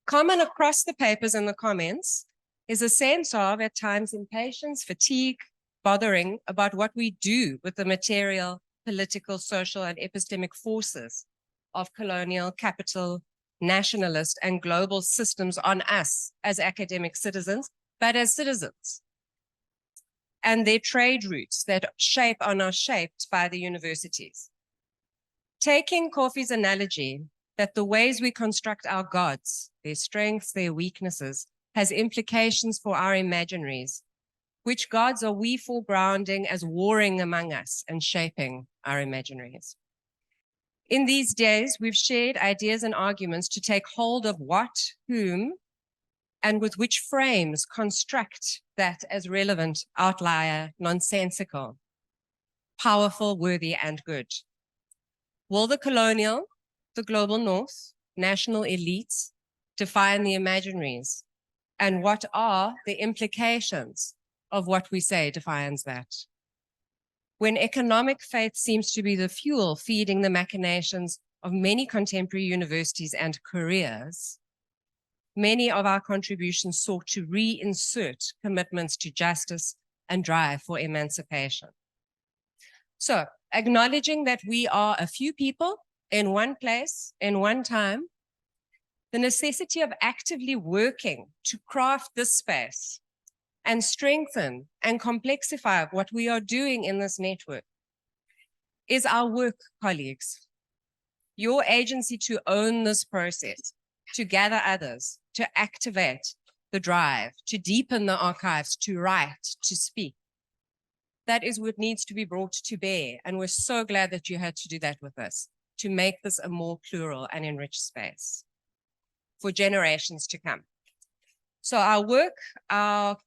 Common across the papers and the comments is a sense of, at times, impatience, fatigue, bothering about what we do with the material, political, social, and epistemic forces of colonial, capital, nationalist, and global systems on us as academic citizens, but as citizens. And their trade routes that are shaped by the universities. Taking Kofi's analogy that the ways we construct our gods, their strengths, their weaknesses, has implications for our imaginaries. Which gods are we foregrounding as warring among us and shaping our imaginaries? In these days, we've shared ideas and arguments to take hold of what, whom, and with which frames construct that as relevant, outlier, nonsensical, powerful, worthy, and good. Will the colonial, the global north, national elites define the imaginaries? And what are the implications of what we say defines that? When economic faith seems to be the fuel feeding the machinations of many contemporary universities and careers, many of our contributions sought to reinsert commitments to justice and drive for emancipation. So, acknowledging that we are a few people in one place, in one time, the necessity of actively working to craft this space and strengthen and complexify what we are doing in this network is our work, colleagues. Your agency to own this process, to gather others, to activate the drive, to deepen the archives, to write, to speak. That is what needs to be brought to bear. And we're so glad that you had to do that with us, to make this a more plural and enriched space for generations to come. So our work, our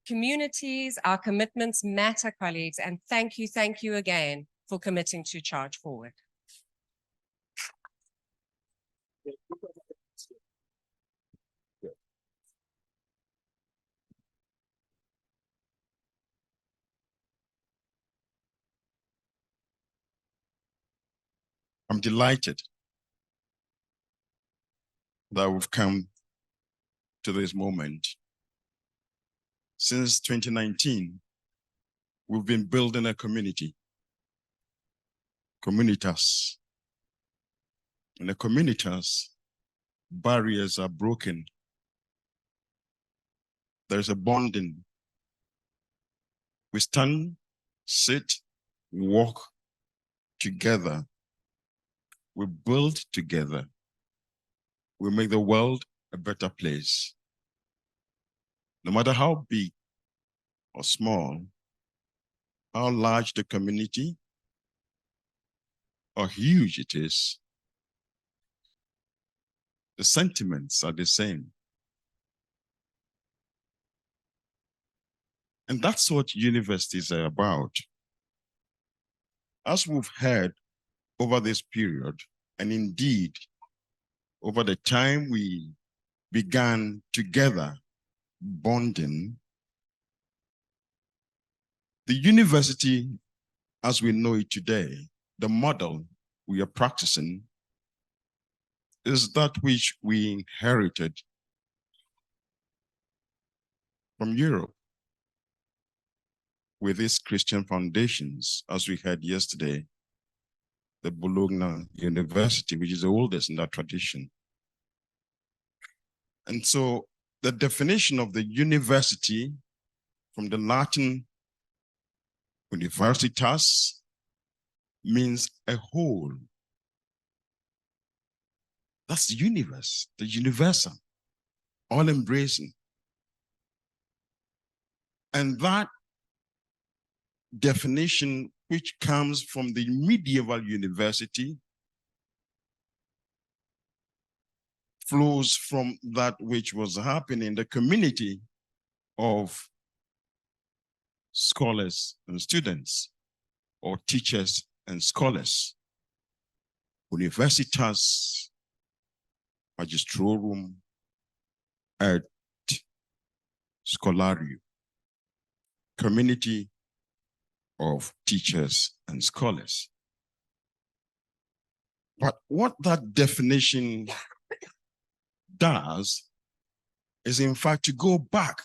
communities, our commitments matter, colleagues, and thank you again for committing to charge forward. I'm delighted that we've come to this moment. Since 2019, we've been building a community, communitas. In the communitas, barriers are broken. There's a bonding. We stand, sit, walk together. We build together. We make the world a better place. No matter how big or small, how large the community or huge it is, the sentiments are the same. And that's what universities are about. As we've heard over this period, and indeed, over the time we began together bonding, the university as we know it today, the model we are practicing is that which we inherited from Europe with its Christian foundations, as we heard yesterday, the Bologna University, which is the oldest in that tradition. And so the definition of the university from the Latin universitas means a whole. That's the universe, the universal, all-embracing. And that definition, which comes from the medieval university, flows from that which was happening in the community of scholars and students, or teachers and scholars. Universitas Magistrorum et Scholarium. community of teachers and scholars. But what that definition does is, in fact, to go back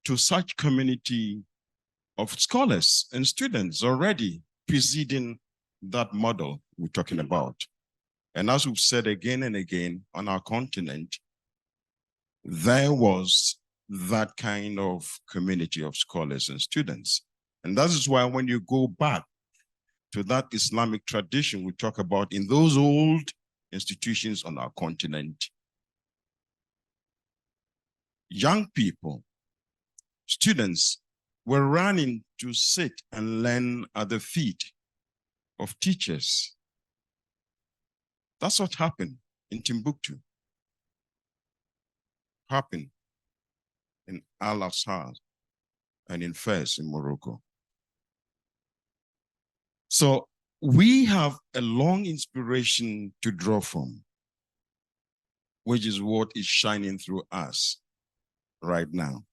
to such community of scholars and students already preceding that model we're talking about. And as we've said again and again, on our continent, there was that kind of community of scholars and students. And that is why when you go back to that Islamic tradition we talk about in those old institutions on our continent, young people, students were running to sit and learn at the feet of teachers. That's what happened in Timbuktu, happened in Al-Azhar and in Fez in Morocco. So we have a long inspiration to draw from, which is what is shining through us right now.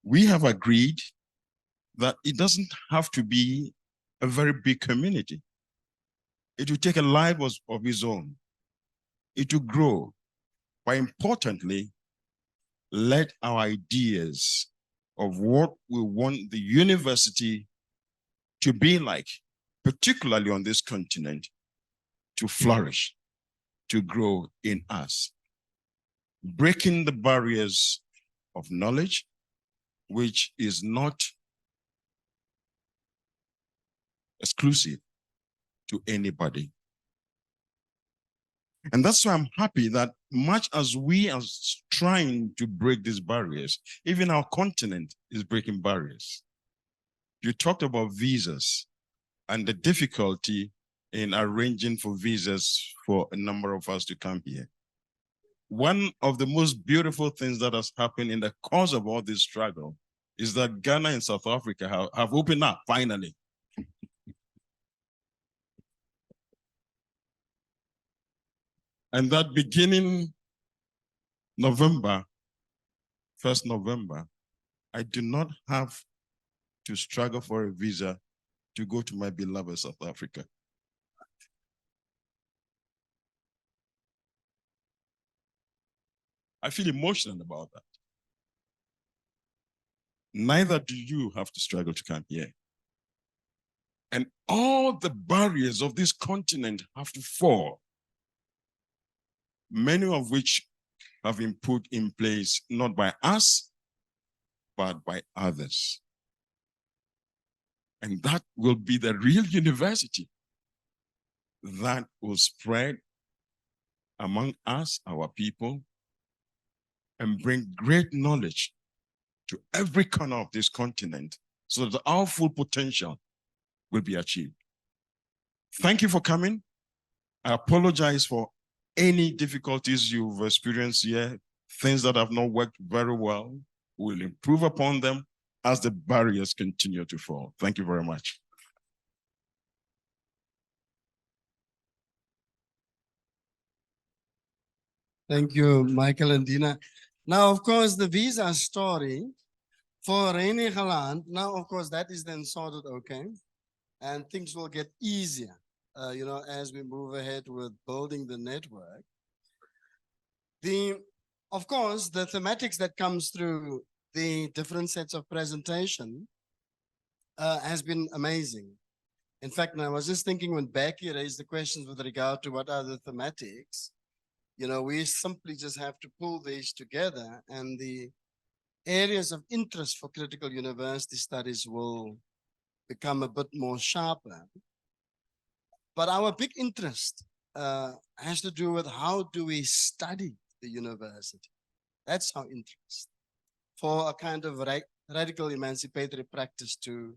We have agreed that it doesn't have to be a very big community. It will take a life of its own. It will grow. But importantly, let our ideas of what we want the university to be like, particularly on this continent, to flourish, to grow in us. Breaking the barriers of knowledge, which is not exclusive to anybody. And that's why I'm happy that much as we are trying to break these barriers, even our continent is breaking barriers. You talked about visas and the difficulty in arranging for visas for a number of us to come here. One of the most beautiful things that has happened in the course of all this struggle is that Ghana and South Africa have opened up finally. And that beginning November, 1st November, I do not have to struggle for a visa to go to my beloved South Africa. I feel emotional about that. Neither do you have to struggle to come here. And all the barriers of this continent have to fall, many of which have been put in place not by us, but by others. And that will be the real university that will spread among us, our people, and bring great knowledge to every corner of this continent so that our full potential will be achieved. Thank you for coming. I apologize for any difficulties you've experienced here, things that have not worked very well. We'll improve upon them as the barriers continue to fall. Thank you very much. Thank you, Michael and Dina. Now, of course, the visa story for René Galant, now, of course, that is then sorted, okay? And things will get easier, as we move ahead with building the network. Of course, the thematics that comes through the different sets of presentation has been amazing. In fact, I was just thinking when Becky raised the questions with regard to what are the thematics, we simply just have to pull these together and the areas of interest for critical university studies will become a bit more sharper. But our big interest has to do with how do we study the university. That's our interest for a kind of radical emancipatory practice to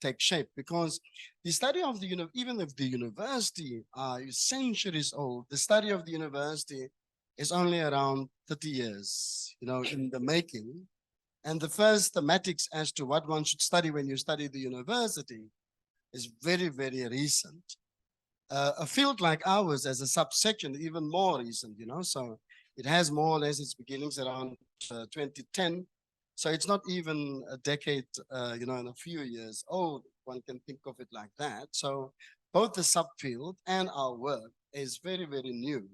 take shape, because the study of the even if the university is centuries old, the study of the university is only around 30 years, in the making. And the first thematics as to what one should study when you study the university is very, very recent. A field like ours as a subsection, even more recent, so it has more or less its beginnings around 2010. So it's not even a decade, you know, in a few years old, one can think of it like that. So both the subfield and our work is very, very new.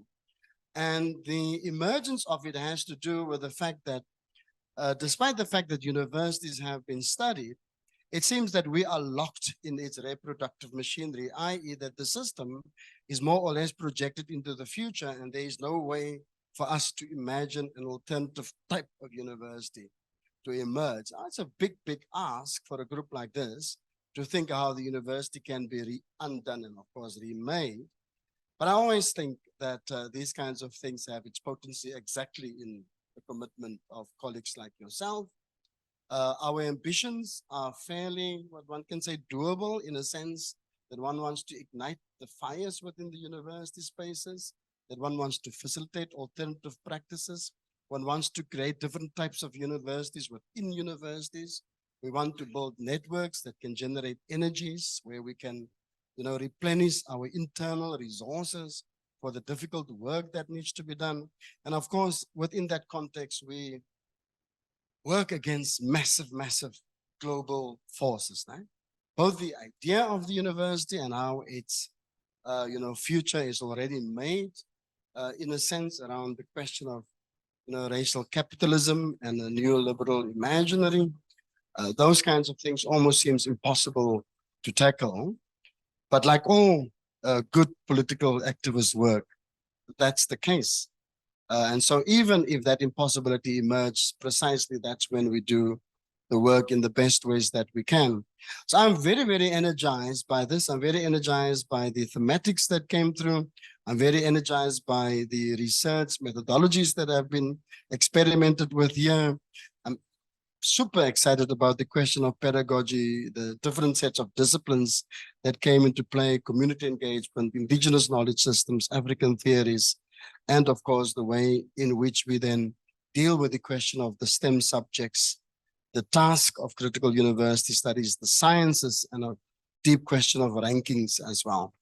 And the emergence of it has to do with the fact that despite the fact that universities have been studied, it seems that we are locked in its reproductive machinery, i.e. that the system is more or less projected into the future, and there is no way for us to imagine an alternative type of university to emerge. It's a big, big ask for a group like this to think how the university can be undone and of course remade. But I always think that these kinds of things have its potency exactly in the commitment of colleagues like yourself. Our ambitions are fairly, what one can say, doable in a sense that one wants to ignite the fires within the university spaces, that one wants to facilitate alternative practices. One wants to create different types of universities within universities. We want to build networks that can generate energies where we can, you know, replenish our internal resources for the difficult work that needs to be done. And of course, within that context, we work against massive, massive global forces, right? Both the idea of the university and how its, you know, future is already made, in a sense, around the question of, you know, racial capitalism and the neoliberal imaginary. Those kinds of things almost seems impossible to tackle. But like all good political activist work, that's the case. And so even if that impossibility emerges, precisely that's when we do the work in the best ways that we can. So I'm very, very energized by this. I'm very energized by the thematics that came through. I'm very energized by the research methodologies that have been experimented with here. I'm super excited about the question of pedagogy, the different sets of disciplines that came into play, community engagement, indigenous knowledge systems, African theories, and of course, the way in which we then deal with the question of the STEM subjects, the task of critical university studies, the sciences, and a deep question of rankings as well.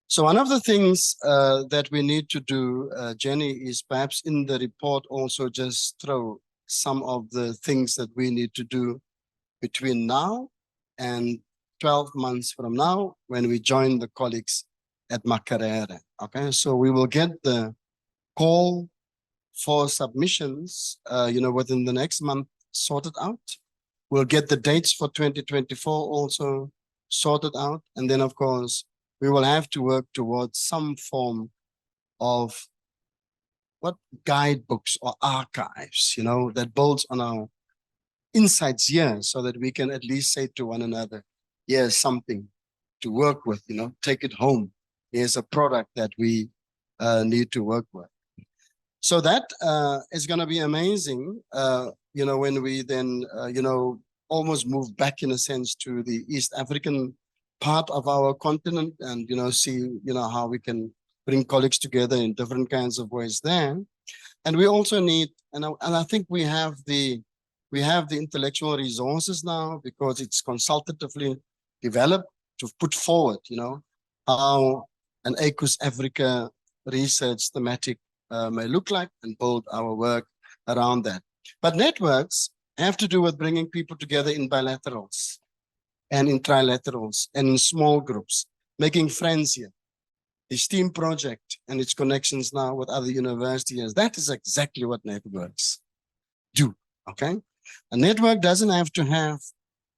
So one of the things that we need to do, Jenny, is perhaps in the report also just throw some of the things that we need to do between now and 12 months from now when we join the colleagues at Makerere. Okay, so we will get the call for submissions, you know, within the next month sorted out. We'll get the dates for 2024 also sorted out. And then, of course, we will have to work towards some form of what guidebooks or archives, you know, that builds on our insights here so that we can at least say to one another, here's something to work with, you know, take it home. Here's a product that we need to work with. So that is going to be amazing, you know, when we then, you know, almost move back in a sense to the East African part of our continent and, you know, see, you know, how we can bring colleagues together in different kinds of ways there. And we also need, and I think we have the intellectual resources now because it's consultatively developed to put forward, you know, how an ACUSAfrica research thematic may look like and build our work around that. But networks have to do with bringing people together in bilaterals and in trilaterals and in small groups, making friends here. The STEAM project and its connections now with other universities, that is exactly what networks do, okay? A network doesn't have to have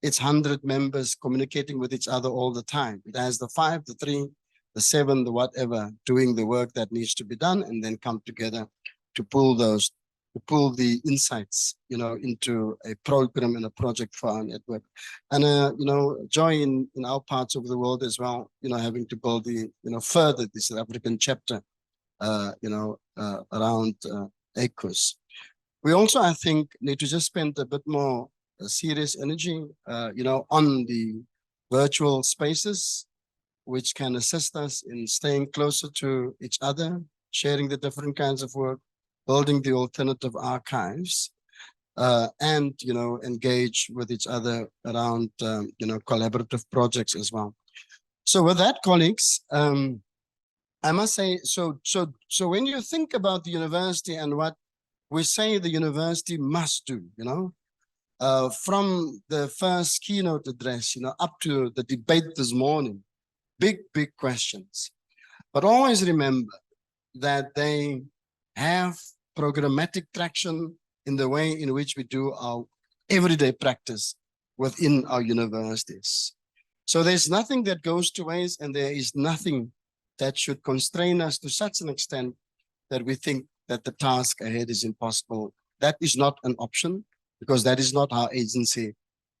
its 100 members communicating with each other all the time. It has the 5, the 3, the 7, the whatever, doing the work that needs to be done and then come together to pull those, to pull the insights, you know, into a program and a project for our network. And, you know, joy in our parts of the world as well, you know, having to build the, you know, further the South African chapter, you know, around ACUS. We also, I think, need to just spend a bit more serious energy, you know, on the virtual spaces, which can assist us in staying closer to each other, sharing the different kinds of work, building the alternative archives, and, you know, engage with each other around, you know, collaborative projects as well. So with that, colleagues, I must say, so when you think about the university and what we say the university must do, you know, from the first keynote address, up to the debate this morning, big questions. But always remember that they have programmatic traction in the way in which we do our everyday practice within our universities. So there's nothing that goes to waste, and there is nothing that should constrain us to such an extent that we think that the task ahead is impossible. That is not an option, because that is not how agency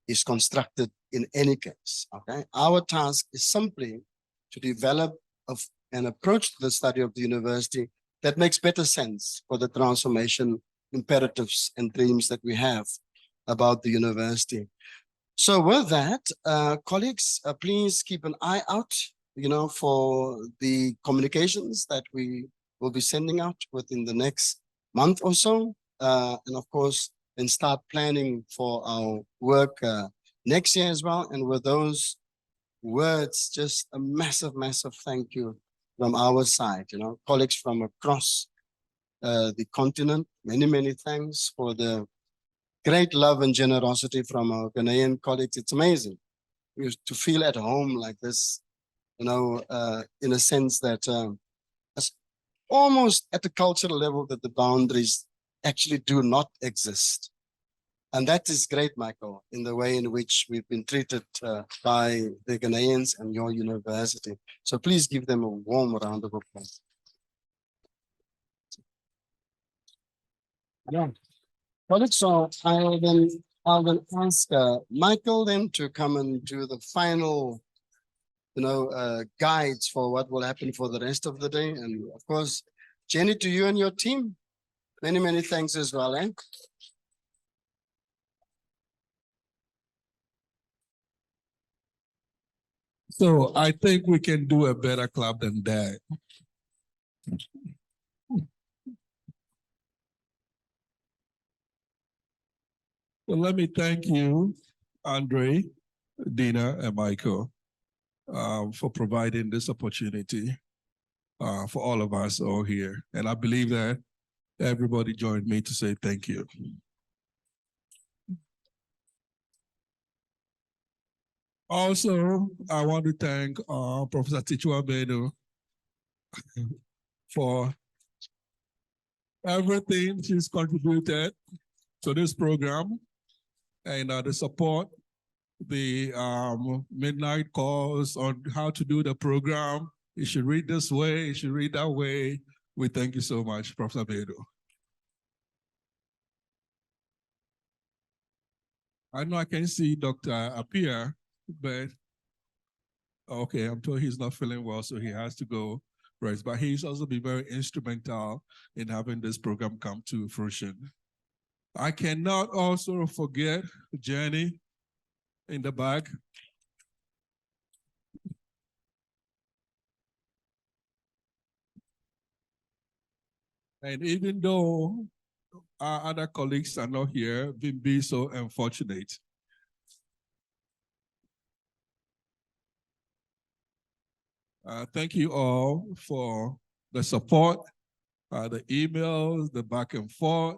is constructed in any case. Okay, our task is simply to develop an approach to the study of the university that makes better sense for the transformation imperatives and dreams that we have about the university. So with that, colleagues, please keep an eye out, for the communications that we will be sending out within the next month or so. And of course, then start planning for our work next year as well. And with those words, just a massive thank you from our side, colleagues from across the continent. Many thanks for the great love and generosity from our Ghanaian colleagues. It's amazing to feel at home like this, in a sense that it's almost at the cultural level that the boundaries actually do not exist. And that is great, Michael, in the way in which we've been treated by the Ghanaians and your university. So please give them a warm round of applause. Yeah. So I'll then ask Michael then to come and do the final, guides for what will happen for the rest of the day. And of course, Jenny, to you and your team, many thanks as well. So I think we can do a better clap than that. Well, let me thank you, Andre, Dina, and Michael, for providing this opportunity for all of us all here. And I believe that everybody joined me to say thank you. Also, I want to thank Professor Tichwa Bedu for everything she's contributed to this program, and the support, the midnight calls on how to do the program. You should read this way, you should read that way. We thank you so much, Professor Bedu. I know I can see Dr. Appiah, but okay, I'm told he's not feeling well, so he has to go rest. But he's also been very instrumental in having this program come to fruition. I cannot also forget Jenny in the back. And even though our other colleagues are not here, we've been so unfortunate. Thank you all for the support, the emails, the back and forth.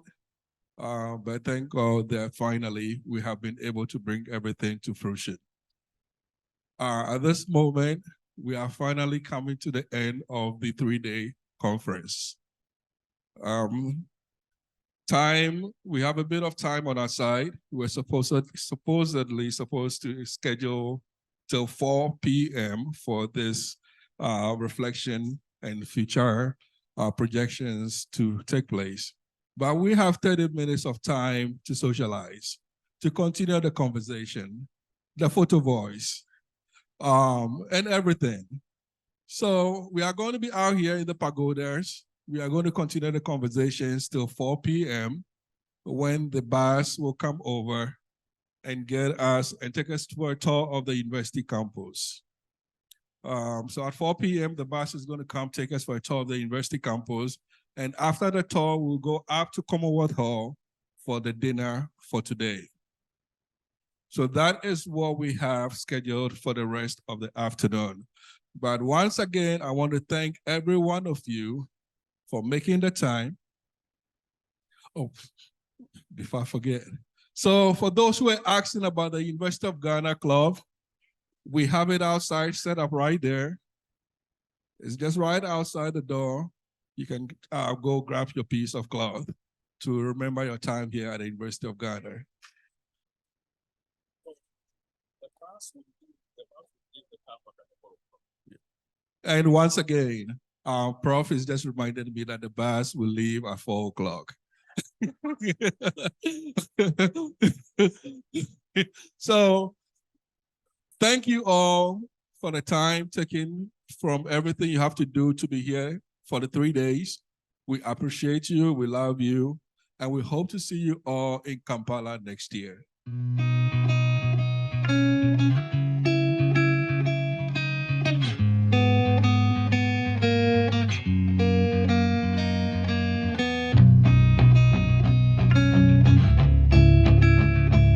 But thank God that finally we have been able to bring everything to fruition. At this moment, we are finally coming to the end of the 3-day conference. We have a bit of time on our side. We're supposedly supposed to schedule till 4 p.m. for this reflection and future projections to take place. But we have 30 minutes of time to socialize, to continue the conversation, the photo voice, and everything. So we are going to be out here in the pagodas. We are going to continue the conversations till 4 p.m. when the bus will come over and get us and take us for a tour of the university campus. So at 4 p.m., the bus is going to come take us for a tour of the university campus. And after the tour, we'll go up to Commonwealth Hall for the dinner for today. So that is what we have scheduled for the rest of the afternoon. But once again, I want to thank every one of you for making the time. Oh, before I forget, So for those who are asking about the University of Ghana Club, we have it outside, set up right there. It's just right outside the door. You can go grab your piece of cloth to remember your time here at the University of Ghana. And once again, Prof is just reminded me that the bus will leave at 4 o'clock. So thank you all for the time taken from everything you have to do to be here for the 3 days. We appreciate you, we love you, and we hope to see you all in Kampala next year.